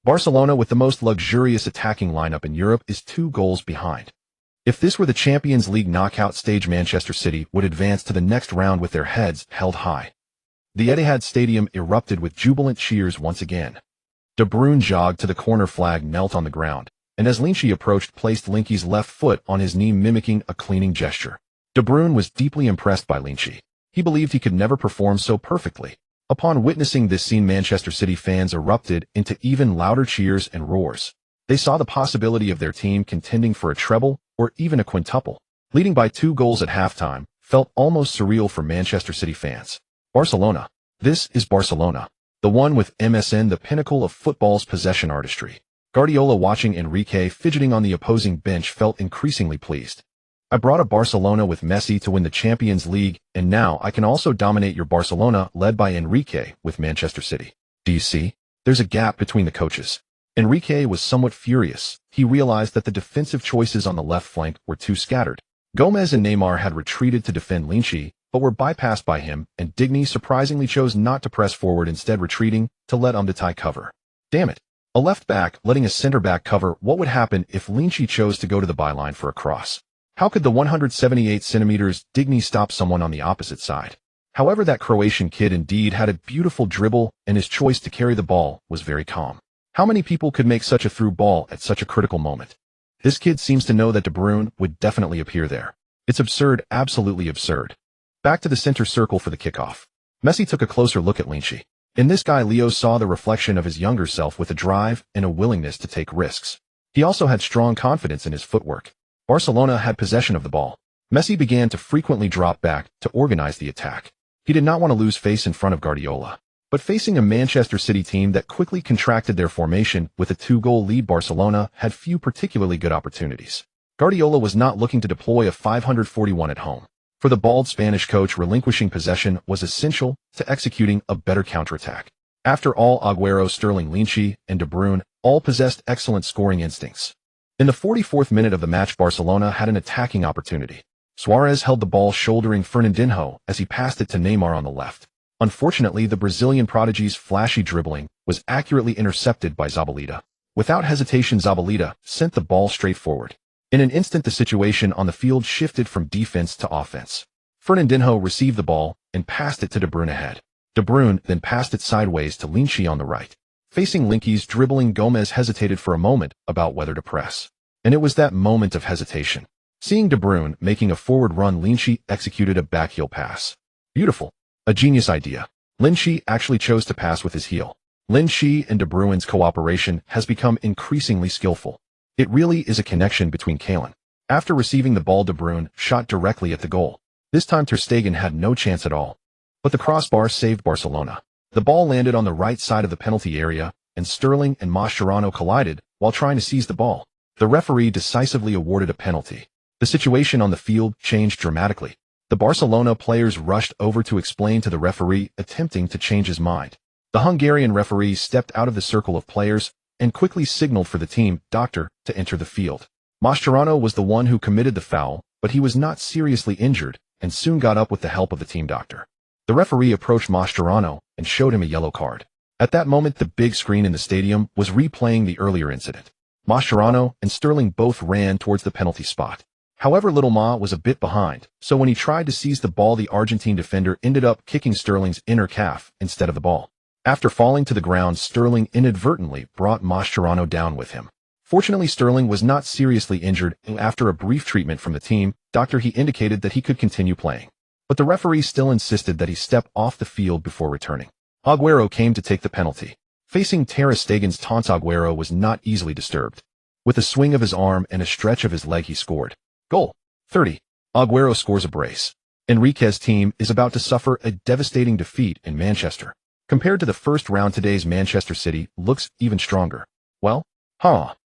Barcelona, with the most luxurious attacking lineup in Europe, is 2 goals behind. If this were the Champions League knockout stage, Manchester City would advance to the next round with their heads held high. The Etihad Stadium erupted with jubilant cheers once again. De Bruyne jogged to the corner flag, knelt on the ground, and as Lin Qi approached, placed Lin Qi's left foot on his knee, mimicking a cleaning gesture. De Bruyne was deeply impressed by Lin Qi. He believed he could never perform so perfectly. Upon witnessing this scene, Manchester City fans erupted into even louder cheers and roars. They saw the possibility of their team contending for a treble or even a quintuple. Leading by 2 goals at halftime felt almost surreal for Manchester City fans. Barcelona. This is Barcelona. The one with MSN, the pinnacle of football's possession artistry. Guardiola, watching Enrique fidgeting on the opposing bench, felt increasingly pleased. I brought a Barcelona with Messi to win the Champions League, and now I can also dominate your Barcelona, led by Enrique, with Manchester City. Do you see? There's a gap between the coaches. Enrique was somewhat furious. He realized that the defensive choices on the left flank were too scattered. Gomez and Neymar had retreated to defend Lin Qi, but were bypassed by him, and Digny surprisingly chose not to press forward, instead retreating to let Umtiti cover. Damn it. A left back letting a center back cover. What would happen if Lin Qi chose to go to the byline for a cross? How could the 178 centimeters Digny stop someone on the opposite side? However, that Croatian kid indeed had a beautiful dribble, and his choice to carry the ball was very calm. How many people could make such a through ball at such a critical moment? This kid seems to know that De Bruyne would definitely appear there. It's absurd, absolutely absurd. Back to the center circle for the kickoff. Messi took a closer look at Lin Qi. In this guy, Leo saw the reflection of his younger self, with a drive and a willingness to take risks. He also had strong confidence in his footwork. Barcelona had possession of the ball. Messi began to frequently drop back to organize the attack. He did not want to lose face in front of Guardiola. But facing a Manchester City team that quickly contracted their formation with a 2-goal lead, Barcelona had few particularly good opportunities. Guardiola was not looking to deploy a 541 at home. For the bald Spanish coach, relinquishing possession was essential to executing a better counterattack. After all, Agüero, Sterling, Lin Qi, and De Bruyne all possessed excellent scoring instincts. In the 44th minute of the match, Barcelona had an attacking opportunity. Suarez held the ball shouldering Fernandinho as he passed it to Neymar on the left. Unfortunately, the Brazilian prodigy's flashy dribbling was accurately intercepted by Zabaleta. Without hesitation, Zabaleta sent the ball straight forward. In an instant, the situation on the field shifted from defense to offense. Fernandinho received the ball and passed it to De Bruyne ahead. De Bruyne then passed it sideways to Lin Qi on the right. Facing Lin Qi's dribbling, Gomez hesitated for a moment about whether to press. And it was that moment of hesitation. Seeing De Bruyne making a forward run, Lin Qi executed a backheel pass. Beautiful. A genius idea. Lin Qi actually chose to pass with his heel. Lin Qi and De Bruyne's cooperation has become increasingly skillful. It really is a connection between Kalen. After receiving the ball, De Bruyne shot directly at the goal. This time Ter Stegen had no chance at all. But the crossbar saved Barcelona. The ball landed on the right side of the penalty area, and Sterling and Mascherano collided while trying to seize the ball. The referee decisively awarded a penalty. The situation on the field changed dramatically. The Barcelona players rushed over to explain to the referee, attempting to change his mind. The Hungarian referee stepped out of the circle of players and quickly signaled for the team doctor to enter the field. Mascherano was the one who committed the foul, but he was not seriously injured and soon got up with the help of the team doctor. The referee approached Mascherano and showed him a yellow card. At that moment, the big screen in the stadium was replaying the earlier incident. Mascherano and Sterling both ran towards the penalty spot. However, Little Ma was a bit behind, so when he tried to seize the ball, the Argentine defender ended up kicking Sterling's inner calf instead of the ball. After falling to the ground, Sterling inadvertently brought Mascherano down with him. Fortunately, Sterling was not seriously injured, and after a brief treatment from the team doctor, he indicated that he could continue playing. But the referee still insisted that he step off the field before returning. Agüero came to take the penalty. Facing Ter Stegen's taunts, Agüero was not easily disturbed. With a swing of his arm and a stretch of his leg, he scored. Goal 30. Agüero scores a brace. Enrique's team is about to suffer a devastating defeat in Manchester. Compared to the first round, today's Manchester City looks even stronger. Well,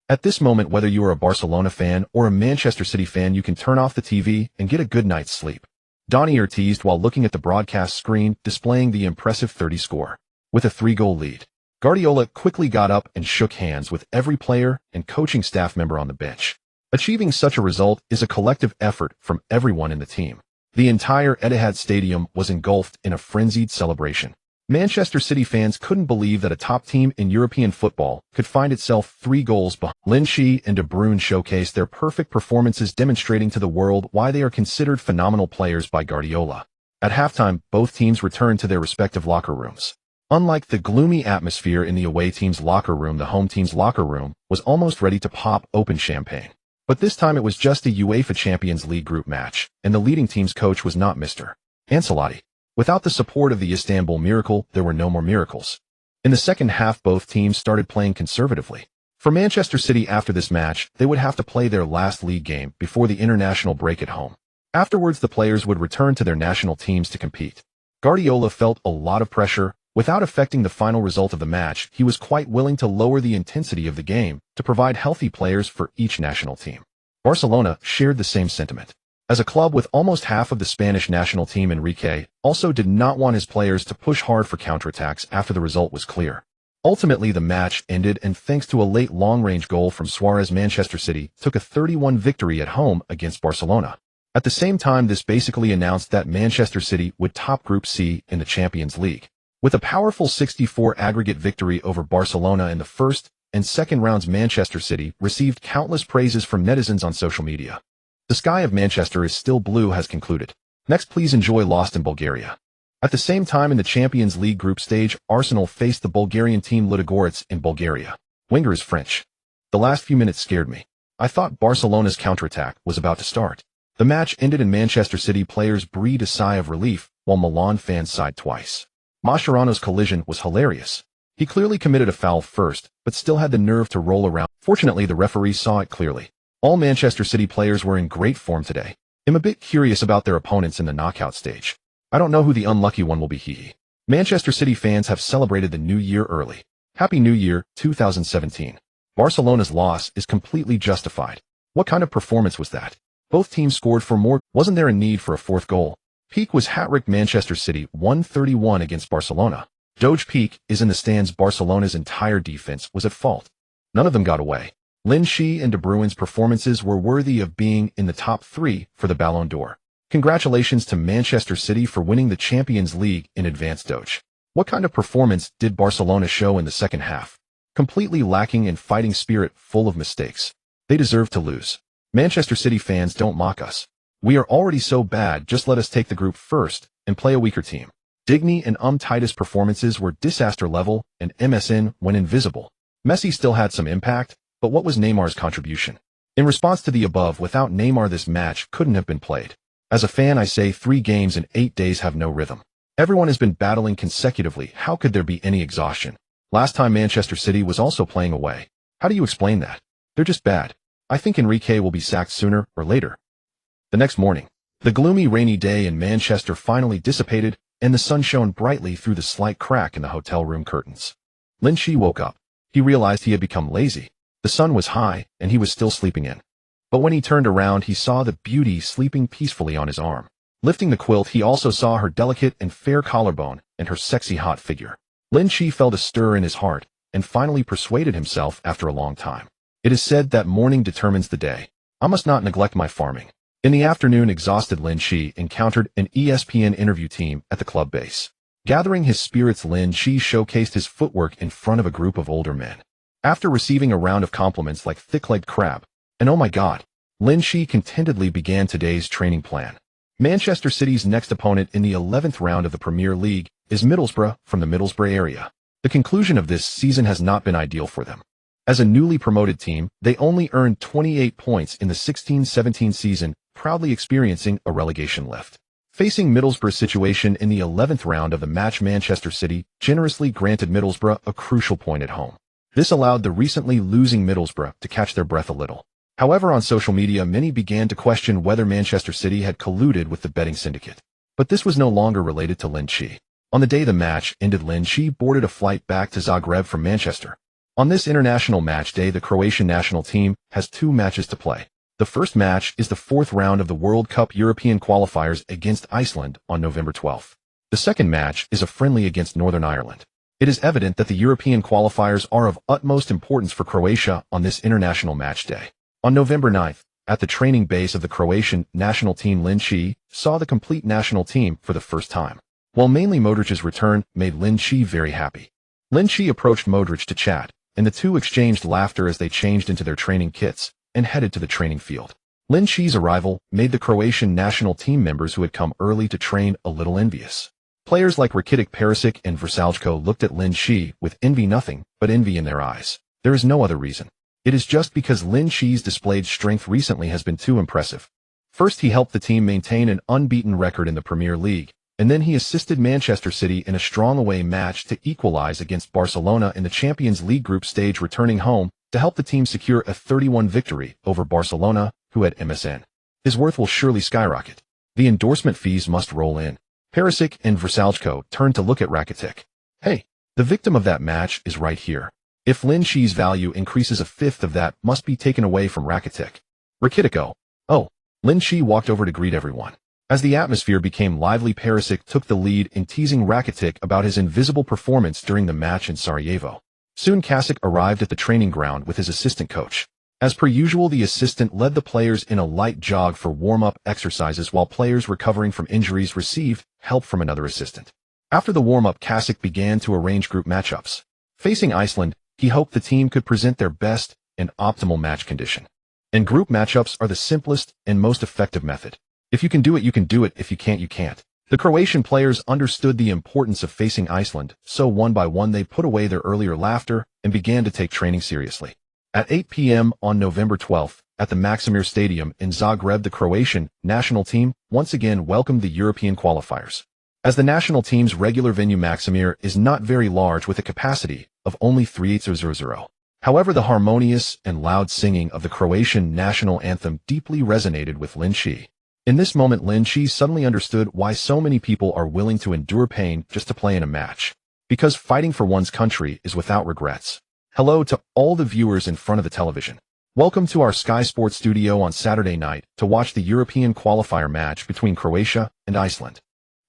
At this moment, whether you are a Barcelona fan or a Manchester City fan, you can turn off the TV and get a good night's sleep. Donnier teased while looking at the broadcast screen displaying the impressive 30 score. With a 3-goal lead, Guardiola quickly got up and shook hands with every player and coaching staff member on the bench. Achieving such a result is a collective effort from everyone in the team. The entire Etihad Stadium was engulfed in a frenzied celebration. Manchester City fans couldn't believe that a top team in European football could find itself 3 goals behind. Lin Qi and De Bruyne showcased their perfect performances, demonstrating to the world why they are considered phenomenal players by Guardiola. At halftime, both teams returned to their respective locker rooms. Unlike the gloomy atmosphere in the away team's locker room, the home team's locker room was almost ready to pop open champagne. But this time it was just a UEFA Champions League group match, and the leading team's coach was not Mr. Ancelotti. Without the support of the Istanbul Miracle, there were no more miracles. In the second half, both teams started playing conservatively. For Manchester City, after this match, they would have to play their last league game before the international break at home. Afterwards, the players would return to their national teams to compete. Guardiola felt a lot of pressure. Without affecting the final result of the match, he was quite willing to lower the intensity of the game to provide healthy players for each national team. Barcelona shared the same sentiment. As a club with almost half of the Spanish national team, Enrique also did not want his players to push hard for counterattacks after the result was clear. Ultimately, the match ended, and thanks to a late long-range goal from Suarez, Manchester City took a 3-1 victory at home against Barcelona. At the same time, this basically announced that Manchester City would top Group C in the Champions League. With a powerful 64 aggregate victory over Barcelona in the first and second rounds, Manchester City received countless praises from netizens on social media. The sky of Manchester is still blue has concluded. Next, please enjoy Lost in Bulgaria. At the same time, in the Champions League group stage, Arsenal faced the Bulgarian team Ludogorets in Bulgaria. Wenger is French. The last few minutes scared me. I thought Barcelona's counterattack was about to start. The match ended and Manchester City players breathed a sigh of relief, while Milan fans sighed twice. Mascherano's collision was hilarious. He clearly committed a foul first, but still had the nerve to roll around. Fortunately, the referee saw it clearly. All Manchester City players were in great form today. I'm a bit curious about their opponents in the knockout stage. I don't know who the unlucky one will be. Manchester City fans have celebrated the new year early. Happy New Year, 2017. Barcelona's loss is completely justified. What kind of performance was that? Both teams scored for more. Wasn't there a need for a fourth goal? Peak was hat-trick. Manchester City 131 against Barcelona. Doge Peak is in the stands. Barcelona's entire defense was at fault. None of them got away. Lin Qi and De Bruyne's performances were worthy of being in the top 3 for the Ballon d'Or. Congratulations to Manchester City for winning the Champions League in advance. Doge. What kind of performance did Barcelona show in the second half? Completely lacking in fighting spirit, full of mistakes. They deserve to lose. Manchester City fans, don't mock us. We are already so bad, just let us take the group first and play a weaker team. Digny and Titus performances were disaster level, and MSN went invisible. Messi still had some impact, but what was Neymar's contribution? In response to the above, without Neymar this match couldn't have been played. As a fan, I say 3 games in 8 days have no rhythm. Everyone has been battling consecutively. How could there be any exhaustion? Last time Manchester City was also playing away. How do you explain that? They're just bad. I think Enrique will be sacked sooner or later. The next morning, the gloomy rainy day in Manchester finally dissipated, and the sun shone brightly through the slight crack in the hotel room curtains. Lin Qi woke up. He realized he had become lazy. The sun was high, and he was still sleeping in. But when he turned around, he saw the beauty sleeping peacefully on his arm. Lifting the quilt, he also saw her delicate and fair collarbone and her sexy hot figure. Lin Qi felt a stir in his heart, and finally persuaded himself after a long time. It is said that morning determines the day. I must not neglect my farming. In the afternoon, exhausted Lin Qi encountered an ESPN interview team at the club base. Gathering his spirits, Lin Qi showcased his footwork in front of a group of older men. After receiving a round of compliments like thick-legged crab, and oh my god, Lin Qi contentedly began today's training plan. Manchester City's next opponent in the 11th round of the Premier League is Middlesbrough from the Middlesbrough area. The conclusion of this season has not been ideal for them. As a newly promoted team, they only earned 28 points in the 16-17 season, proudly experiencing a relegation lift. Facing Middlesbrough's situation in the 11th round of the match, Manchester City generously granted Middlesbrough a crucial point at home. This allowed the recently losing Middlesbrough to catch their breath a little. However, on social media, many began to question whether Manchester City had colluded with the betting syndicate. But this was no longer related to Lin Qi. On the day the match ended, Lin Qi boarded a flight back to Zagreb from Manchester. On this international match day, the Croatian national team has 2 matches to play. The first match is the 4th round of the World Cup European qualifiers against Iceland on November 12th. The second match is a friendly against Northern Ireland. It is evident that the European qualifiers are of utmost importance for Croatia on this international match day. On November 9th, at the training base of the Croatian national team, Lin Qi saw the complete national team for the first time. While mainly Modric's return made Lin Qi very happy. Lin Qi approached Modrić to chat, and the two exchanged laughter as they changed into their training kits and headed to the training field. Lin Qi's arrival made the Croatian national team members who had come early to train a little envious. Players like Rakitic, Perisic, and Vrsaljko looked at Lin Qi with envy, nothing but envy in their eyes. There is no other reason. It is just because Lin Qi's displayed strength recently has been too impressive. First, he helped the team maintain an unbeaten record in the Premier League, and then he assisted Manchester City in a strong away match to equalize against Barcelona in the Champions League group stage, returning home to help the team secure a 3-1 victory over Barcelona, who had MSN. His worth will surely skyrocket. The endorsement fees must roll in. Perisic and Vrsaljko turned to look at Rakitic. Hey, the victim of that match is right here. If Lin Qi's value increases, a fifth of that must be taken away from Rakitic. Rakitic. Oh, Lin Qi walked over to greet everyone. As the atmosphere became lively, Perisic took the lead in teasing Rakitic about his invisible performance during the match in Sarajevo. Soon Kasic arrived at the training ground with his assistant coach. As per usual, the assistant led the players in a light jog for warm-up exercises while players recovering from injuries received help from another assistant. After the warm-up, Kasic began to arrange group matchups. Facing Iceland, he hoped the team could present their best and optimal match condition. And group matchups are the simplest and most effective method. If you can do it, you can do it. If you can't, you can't. The Croatian players understood the importance of facing Iceland, so one by one they put away their earlier laughter and began to take training seriously. At 8 p.m. on November 12th, at the Maksimir Stadium in Zagreb, the Croatian national team once again welcomed the European qualifiers. As the national team's regular venue, Maksimir is not very large with a capacity of only 3,800. However, the harmonious and loud singing of the Croatian national anthem deeply resonated with Lin Qi. In this moment, Lin Qi suddenly understood why so many people are willing to endure pain just to play in a match. Because fighting for one's country is without regrets. Hello to all the viewers in front of the television. Welcome to our Sky Sports studio on Saturday night to watch the European qualifier match between Croatia and Iceland.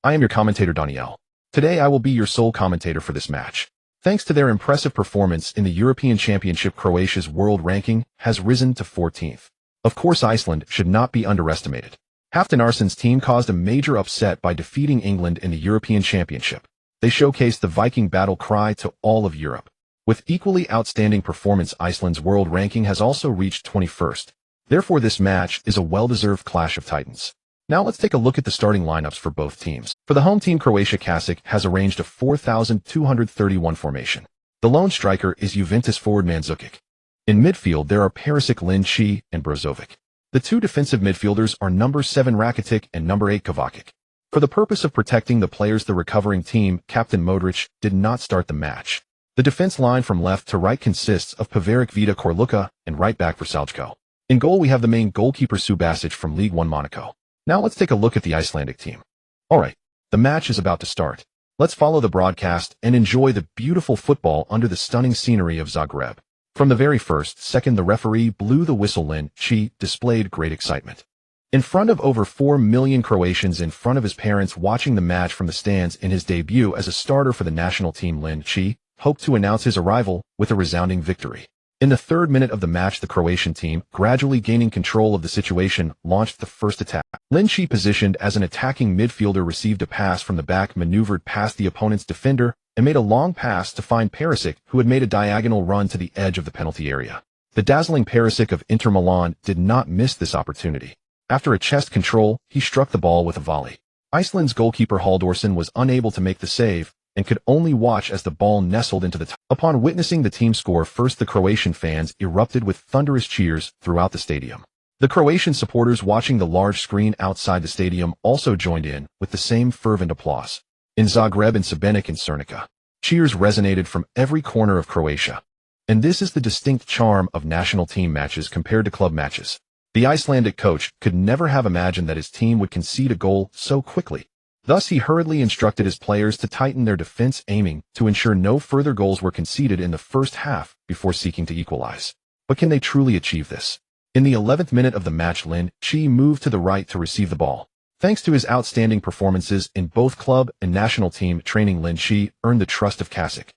I am your commentator, Daniel. Today I will be your sole commentator for this match. Thanks to their impressive performance in the European Championship, Croatia's world ranking has risen to 14th. Of course, Iceland should not be underestimated. Hafton Arsen's team caused a major upset by defeating England in the European Championship. They showcased the Viking battle cry to all of Europe. With equally outstanding performance, Iceland's world ranking has also reached 21st. Therefore, this match is a well-deserved clash of titans. Now let's take a look at the starting lineups for both teams. For the home team, Croatia, Kasic has arranged a 4,231 formation. The lone striker is Juventus forward Mandzukic. In midfield, there are Perisic, Lin Qi, and Brozovic. The two defensive midfielders are number 7 Rakitic and number 8 Kovacic. For the purpose of protecting the players, the recovering team captain Modrić did not start the match. The defense line from left to right consists of Pavaric, Vida, Korluka, and right back Vrsaljko. In goal, we have the main goalkeeper Subasic from League 1 Monaco. Now let's take a look at the Icelandic team. Alright, the match is about to start. Let's follow the broadcast and enjoy the beautiful football under the stunning scenery of Zagreb. From the very first second the referee blew the whistle, Lin Qi displayed great excitement. In front of over 4 million Croatians, in front of his parents watching the match from the stands, in his debut as a starter for the national team, Lin Qi hoped to announce his arrival with a resounding victory. In the 3rd minute of the match, the Croatian team, gradually gaining control of the situation, launched the first attack. Lin Qi, positioned as an attacking midfielder, received a pass from the back, maneuvered past the opponent's defender, and made a long pass to find Perisic, who had made a diagonal run to the edge of the penalty area. The dazzling Perisic of Inter Milan did not miss this opportunity. After a chest control, he struck the ball with a volley. Iceland's goalkeeper Halldórsson was unable to make the save, and could only watch as the ball nestled into the top. Upon witnessing the team score first, the Croatian fans erupted with thunderous cheers throughout the stadium. The Croatian supporters watching the large screen outside the stadium also joined in with the same fervent applause. In Zagreb and Šibenik and Cernica, cheers resonated from every corner of Croatia. And this is the distinct charm of national team matches compared to club matches. The Icelandic coach could never have imagined that his team would concede a goal so quickly. Thus, he hurriedly instructed his players to tighten their defense, aiming to ensure no further goals were conceded in the first half before seeking to equalize. But can they truly achieve this? In the 11th minute of the match, Lin Qi moved to the right to receive the ball. Thanks to his outstanding performances in both club and national team training, Lin Qi earned the trust of Kasic.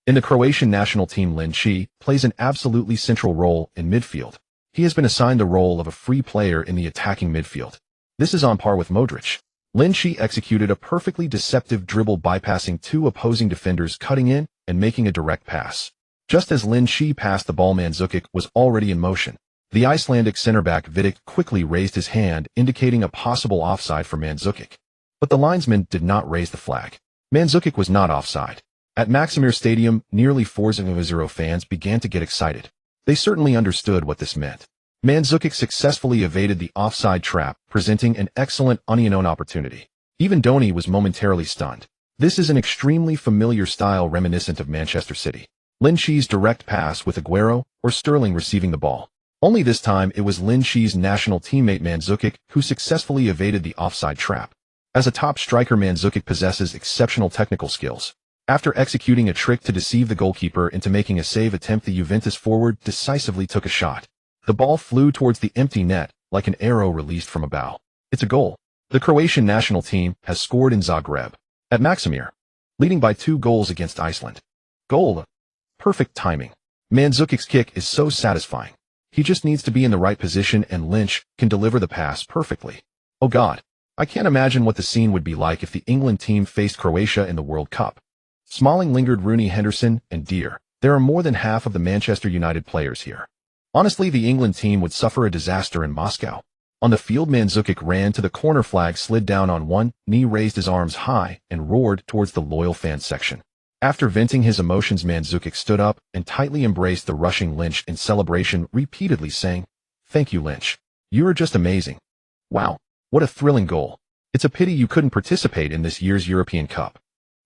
In the Croatian national team, Lin Qi plays an absolutely central role in midfield. He has been assigned the role of a free player in the attacking midfield. This is on par with Modrić. Lin Qi executed a perfectly deceptive dribble, bypassing two opposing defenders, cutting in and making a direct pass. Just as Lin Qi passed the ball, Mandzukic was already in motion. The Icelandic center-back Vidic quickly raised his hand, indicating a possible offside for Mandzukic. But the linesman did not raise the flag. Mandzukic was not offside. At Maksimir Stadium, nearly 4,000 fans began to get excited. They certainly understood what this meant. Mandzukic successfully evaded the offside trap, presenting an excellent unknown opportunity. Even Donny was momentarily stunned. This is an extremely familiar style reminiscent of Manchester City. Lin Qi's direct pass with Aguero or Sterling receiving the ball. Only this time it was Lin Qi's national teammate Mandzukic who successfully evaded the offside trap. As a top striker, Mandzukic possesses exceptional technical skills. After executing a trick to deceive the goalkeeper into making a save attempt, the Juventus forward decisively took a shot. The ball flew towards the empty net like an arrow released from a bow. It's a goal. The Croatian national team has scored in Zagreb, at Maksimir, leading by 2 goals against Iceland. Goal. Perfect timing. Mandzukic's kick is so satisfying. He just needs to be in the right position and Lin Qi can deliver the pass perfectly. Oh God, I can't imagine what the scene would be like if the England team faced Croatia in the World Cup. Smalling, Lingard, Rooney, Henderson, and Deer. There are more than half of the Manchester United players here. Honestly, the England team would suffer a disaster in Moscow. On the field, Mandzukic ran to the corner flag, slid down on one knee, raised his arms high, and roared towards the loyal fan section. After venting his emotions, Mandzukic stood up and tightly embraced the rushing Lin Qi in celebration, repeatedly saying, "Thank you, Lin Qi. You are just amazing. Wow, what a thrilling goal. It's a pity you couldn't participate in this year's European Cup.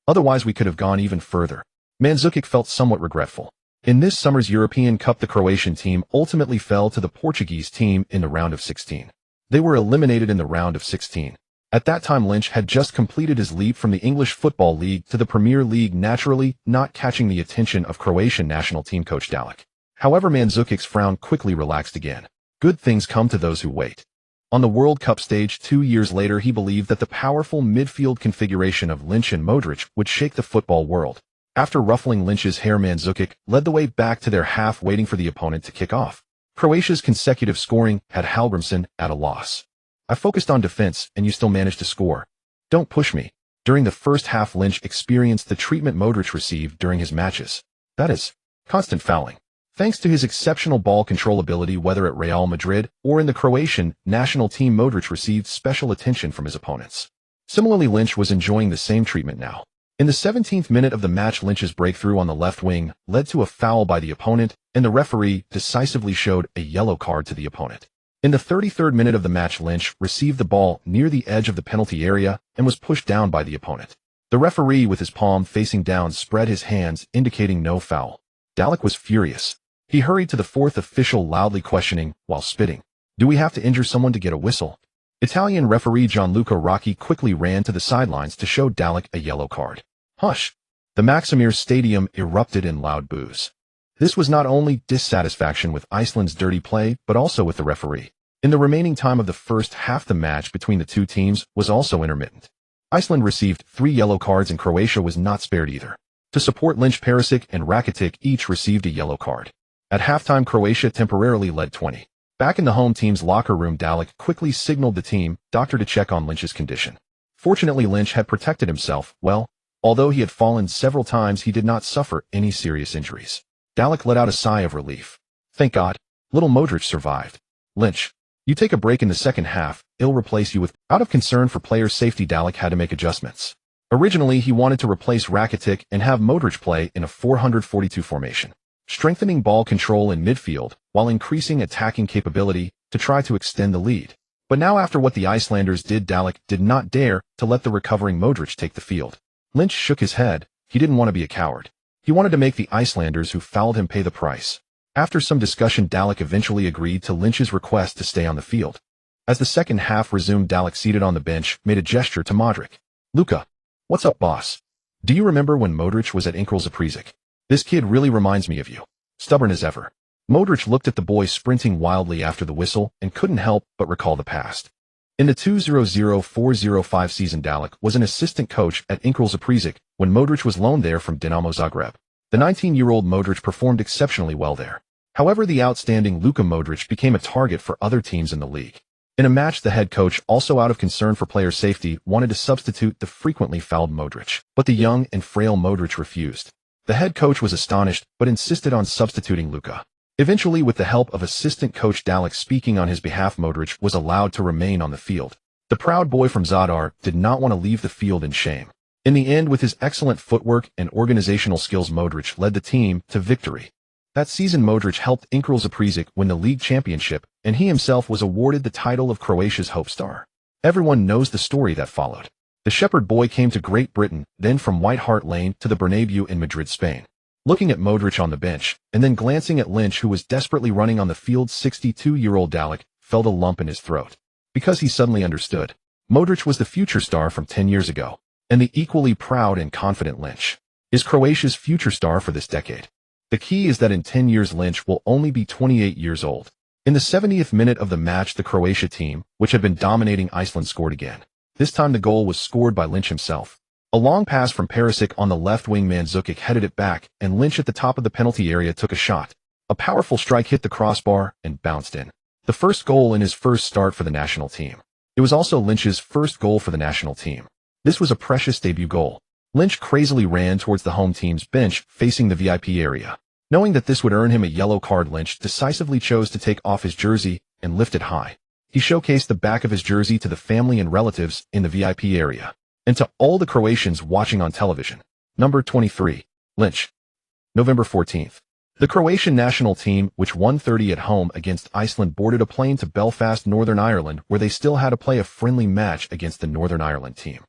Otherwise we could have gone even further." Mandzukic felt somewhat regretful. In this summer's European Cup, the Croatian team ultimately fell to the Portuguese team in the round of 16. They were eliminated in the round of 16. At that time, Lin Qi had just completed his leap from the English Football League to the Premier League, naturally not catching the attention of Croatian national team coach Dalic. However, Mandzukic's frown quickly relaxed again. Good things come to those who wait. On the World Cup stage 2 years later, he believed that the powerful midfield configuration of Lin Qi and Modrić would shake the football world. After ruffling Lin Qi's hair, Mandzukic led the way back to their half, waiting for the opponent to kick off. Croatia's consecutive scoring had Hallgrímsson at a loss. "I focused on defense, and you still managed to score. Don't push me." During the first half, Lin Qi experienced the treatment Modrić received during his matches. That is, constant fouling. Thanks to his exceptional ball control ability, whether at Real Madrid or in the Croatian national team, Modrić received special attention from his opponents. Similarly, Lin Qi was enjoying the same treatment now. In the 17th minute of the match, Lin Qi's breakthrough on the left wing led to a foul by the opponent, and the referee decisively showed a yellow card to the opponent. In the 33rd minute of the match, Lin Qi received the ball near the edge of the penalty area and was pushed down by the opponent. The referee, with his palm facing down, spread his hands, indicating no foul. Dalic was furious. He hurried to the fourth official, loudly questioning while spitting, "Do we have to injure someone to get a whistle?" Italian referee Gianluca Rocchi quickly ran to the sidelines to show Dalic a yellow card. Hush! The Maksimir Stadium erupted in loud boos. This was not only dissatisfaction with Iceland's dirty play, but also with the referee. In the remaining time of the first half, the match between the two teams was also intermittent. Iceland received 3 yellow cards and Croatia was not spared either. To support Lin Qi, Perisic and Rakitic each received a yellow card. At halftime, Croatia temporarily led 20. Back in the home team's locker room, Dalic quickly signaled the team doctor to check on Lin Qi's condition. Fortunately, Lin Qi had protected himself well. Although he had fallen several times, he did not suffer any serious injuries. Dalic let out a sigh of relief. "Thank God, little Modrić survived. Lin Qi, you take a break in the second half, I'll replace you with..." Out of concern for player safety, Dalic had to make adjustments. Originally, he wanted to replace Rakitic and have Modrić play in a 442 formation, strengthening ball control in midfield while increasing attacking capability to try to extend the lead. But now after what the Icelanders did, Dalek did not dare to let the recovering Modrić take the field. Lynch shook his head. He didn't want to be a coward. He wanted to make the Icelanders who fouled him pay the price. After some discussion, Dalek eventually agreed to Lynch's request to stay on the field. As the second half resumed, Dalek, seated on the bench, made a gesture to Modrić. "Luka, what's up, boss? Do you remember when Modrić was at Zaprzyk? This kid really reminds me of you. Stubborn as ever." Modrić looked at the boy sprinting wildly after the whistle and couldn't help but recall the past. In the 2004-05 season, Dalek was an assistant coach at Zaprzyk when Modrić was loaned there from Dinamo Zagreb. The 19-year-old Modrić performed exceptionally well there. However, the outstanding Luka Modrić became a target for other teams in the league. In a match, the head coach, also out of concern for player safety, wanted to substitute the frequently fouled Modrić, but the young and frail Modrić refused. The head coach was astonished, but insisted on substituting Luka. Eventually, with the help of assistant coach Dalek speaking on his behalf, Modrić was allowed to remain on the field. The proud boy from Zadar did not want to leave the field in shame. In the end, with his excellent footwork and organizational skills, Modrić led the team to victory. That season, Modrić helped Zaprzyk win the league championship, and he himself was awarded the title of Croatia's Hope Star. Everyone knows the story that followed. The shepherd boy came to Great Britain, then from White Hart Lane to the Bernabeu in Madrid, Spain. Looking at Modrić on the bench, and then glancing at Lynch, who was desperately running on the field, 62-year-old Dalek felt a lump in his throat. Because he suddenly understood. Modrić was the future star from 10 years ago, and the equally proud and confident Lynch is Croatia's future star for this decade. The key is that in 10 years, Lynch will only be 28 years old. In the 70th minute of the match, the Croatia team, which had been dominating Iceland, scored again. This time the goal was scored by Lynch himself. A long pass from Perisic on the left wing. Mandzukic headed it back, and Lynch at the top of the penalty area took a shot. A powerful strike hit the crossbar and bounced in. The first goal in his first start for the national team. It was also Lynch's first goal for the national team. This was a precious debut goal. Lynch crazily ran towards the home team's bench, facing the VIP area. Knowing that this would earn him a yellow card, Lynch decisively chose to take off his jersey and lift it high. He showcased the back of his jersey to the family and relatives in the VIP area. And to all the Croatians watching on television. Number 23. Lynch. November 14th. The Croatian national team, which won 30 at home against Iceland, boarded a plane to Belfast, Northern Ireland, where they still had to play a friendly match against the Northern Ireland team.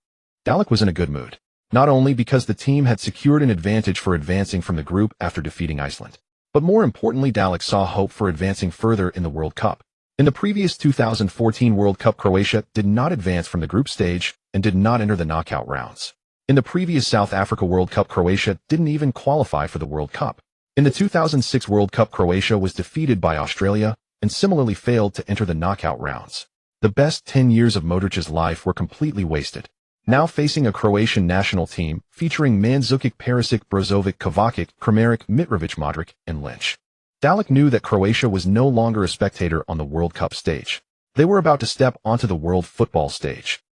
Dalek was in a good mood. Not only because the team had secured an advantage for advancing from the group after defeating Iceland, but more importantly, Dalek saw hope for advancing further in the World Cup. In the previous 2014 World Cup, Croatia did not advance from the group stage and did not enter the knockout rounds. In the previous South Africa World Cup, Croatia didn't even qualify for the World Cup. In the 2006 World Cup, Croatia was defeated by Australia and similarly failed to enter the knockout rounds. The best 10 years of Modric's life were completely wasted. Now facing a Croatian national team featuring Mandzukic, Perisic, Brozovic, Kovacic, Kramaric, Mitrovic, Modrić, and Lynch. Dalek knew that Croatia was no longer a spectator on the World Cup stage. They were about to step onto the world football stage.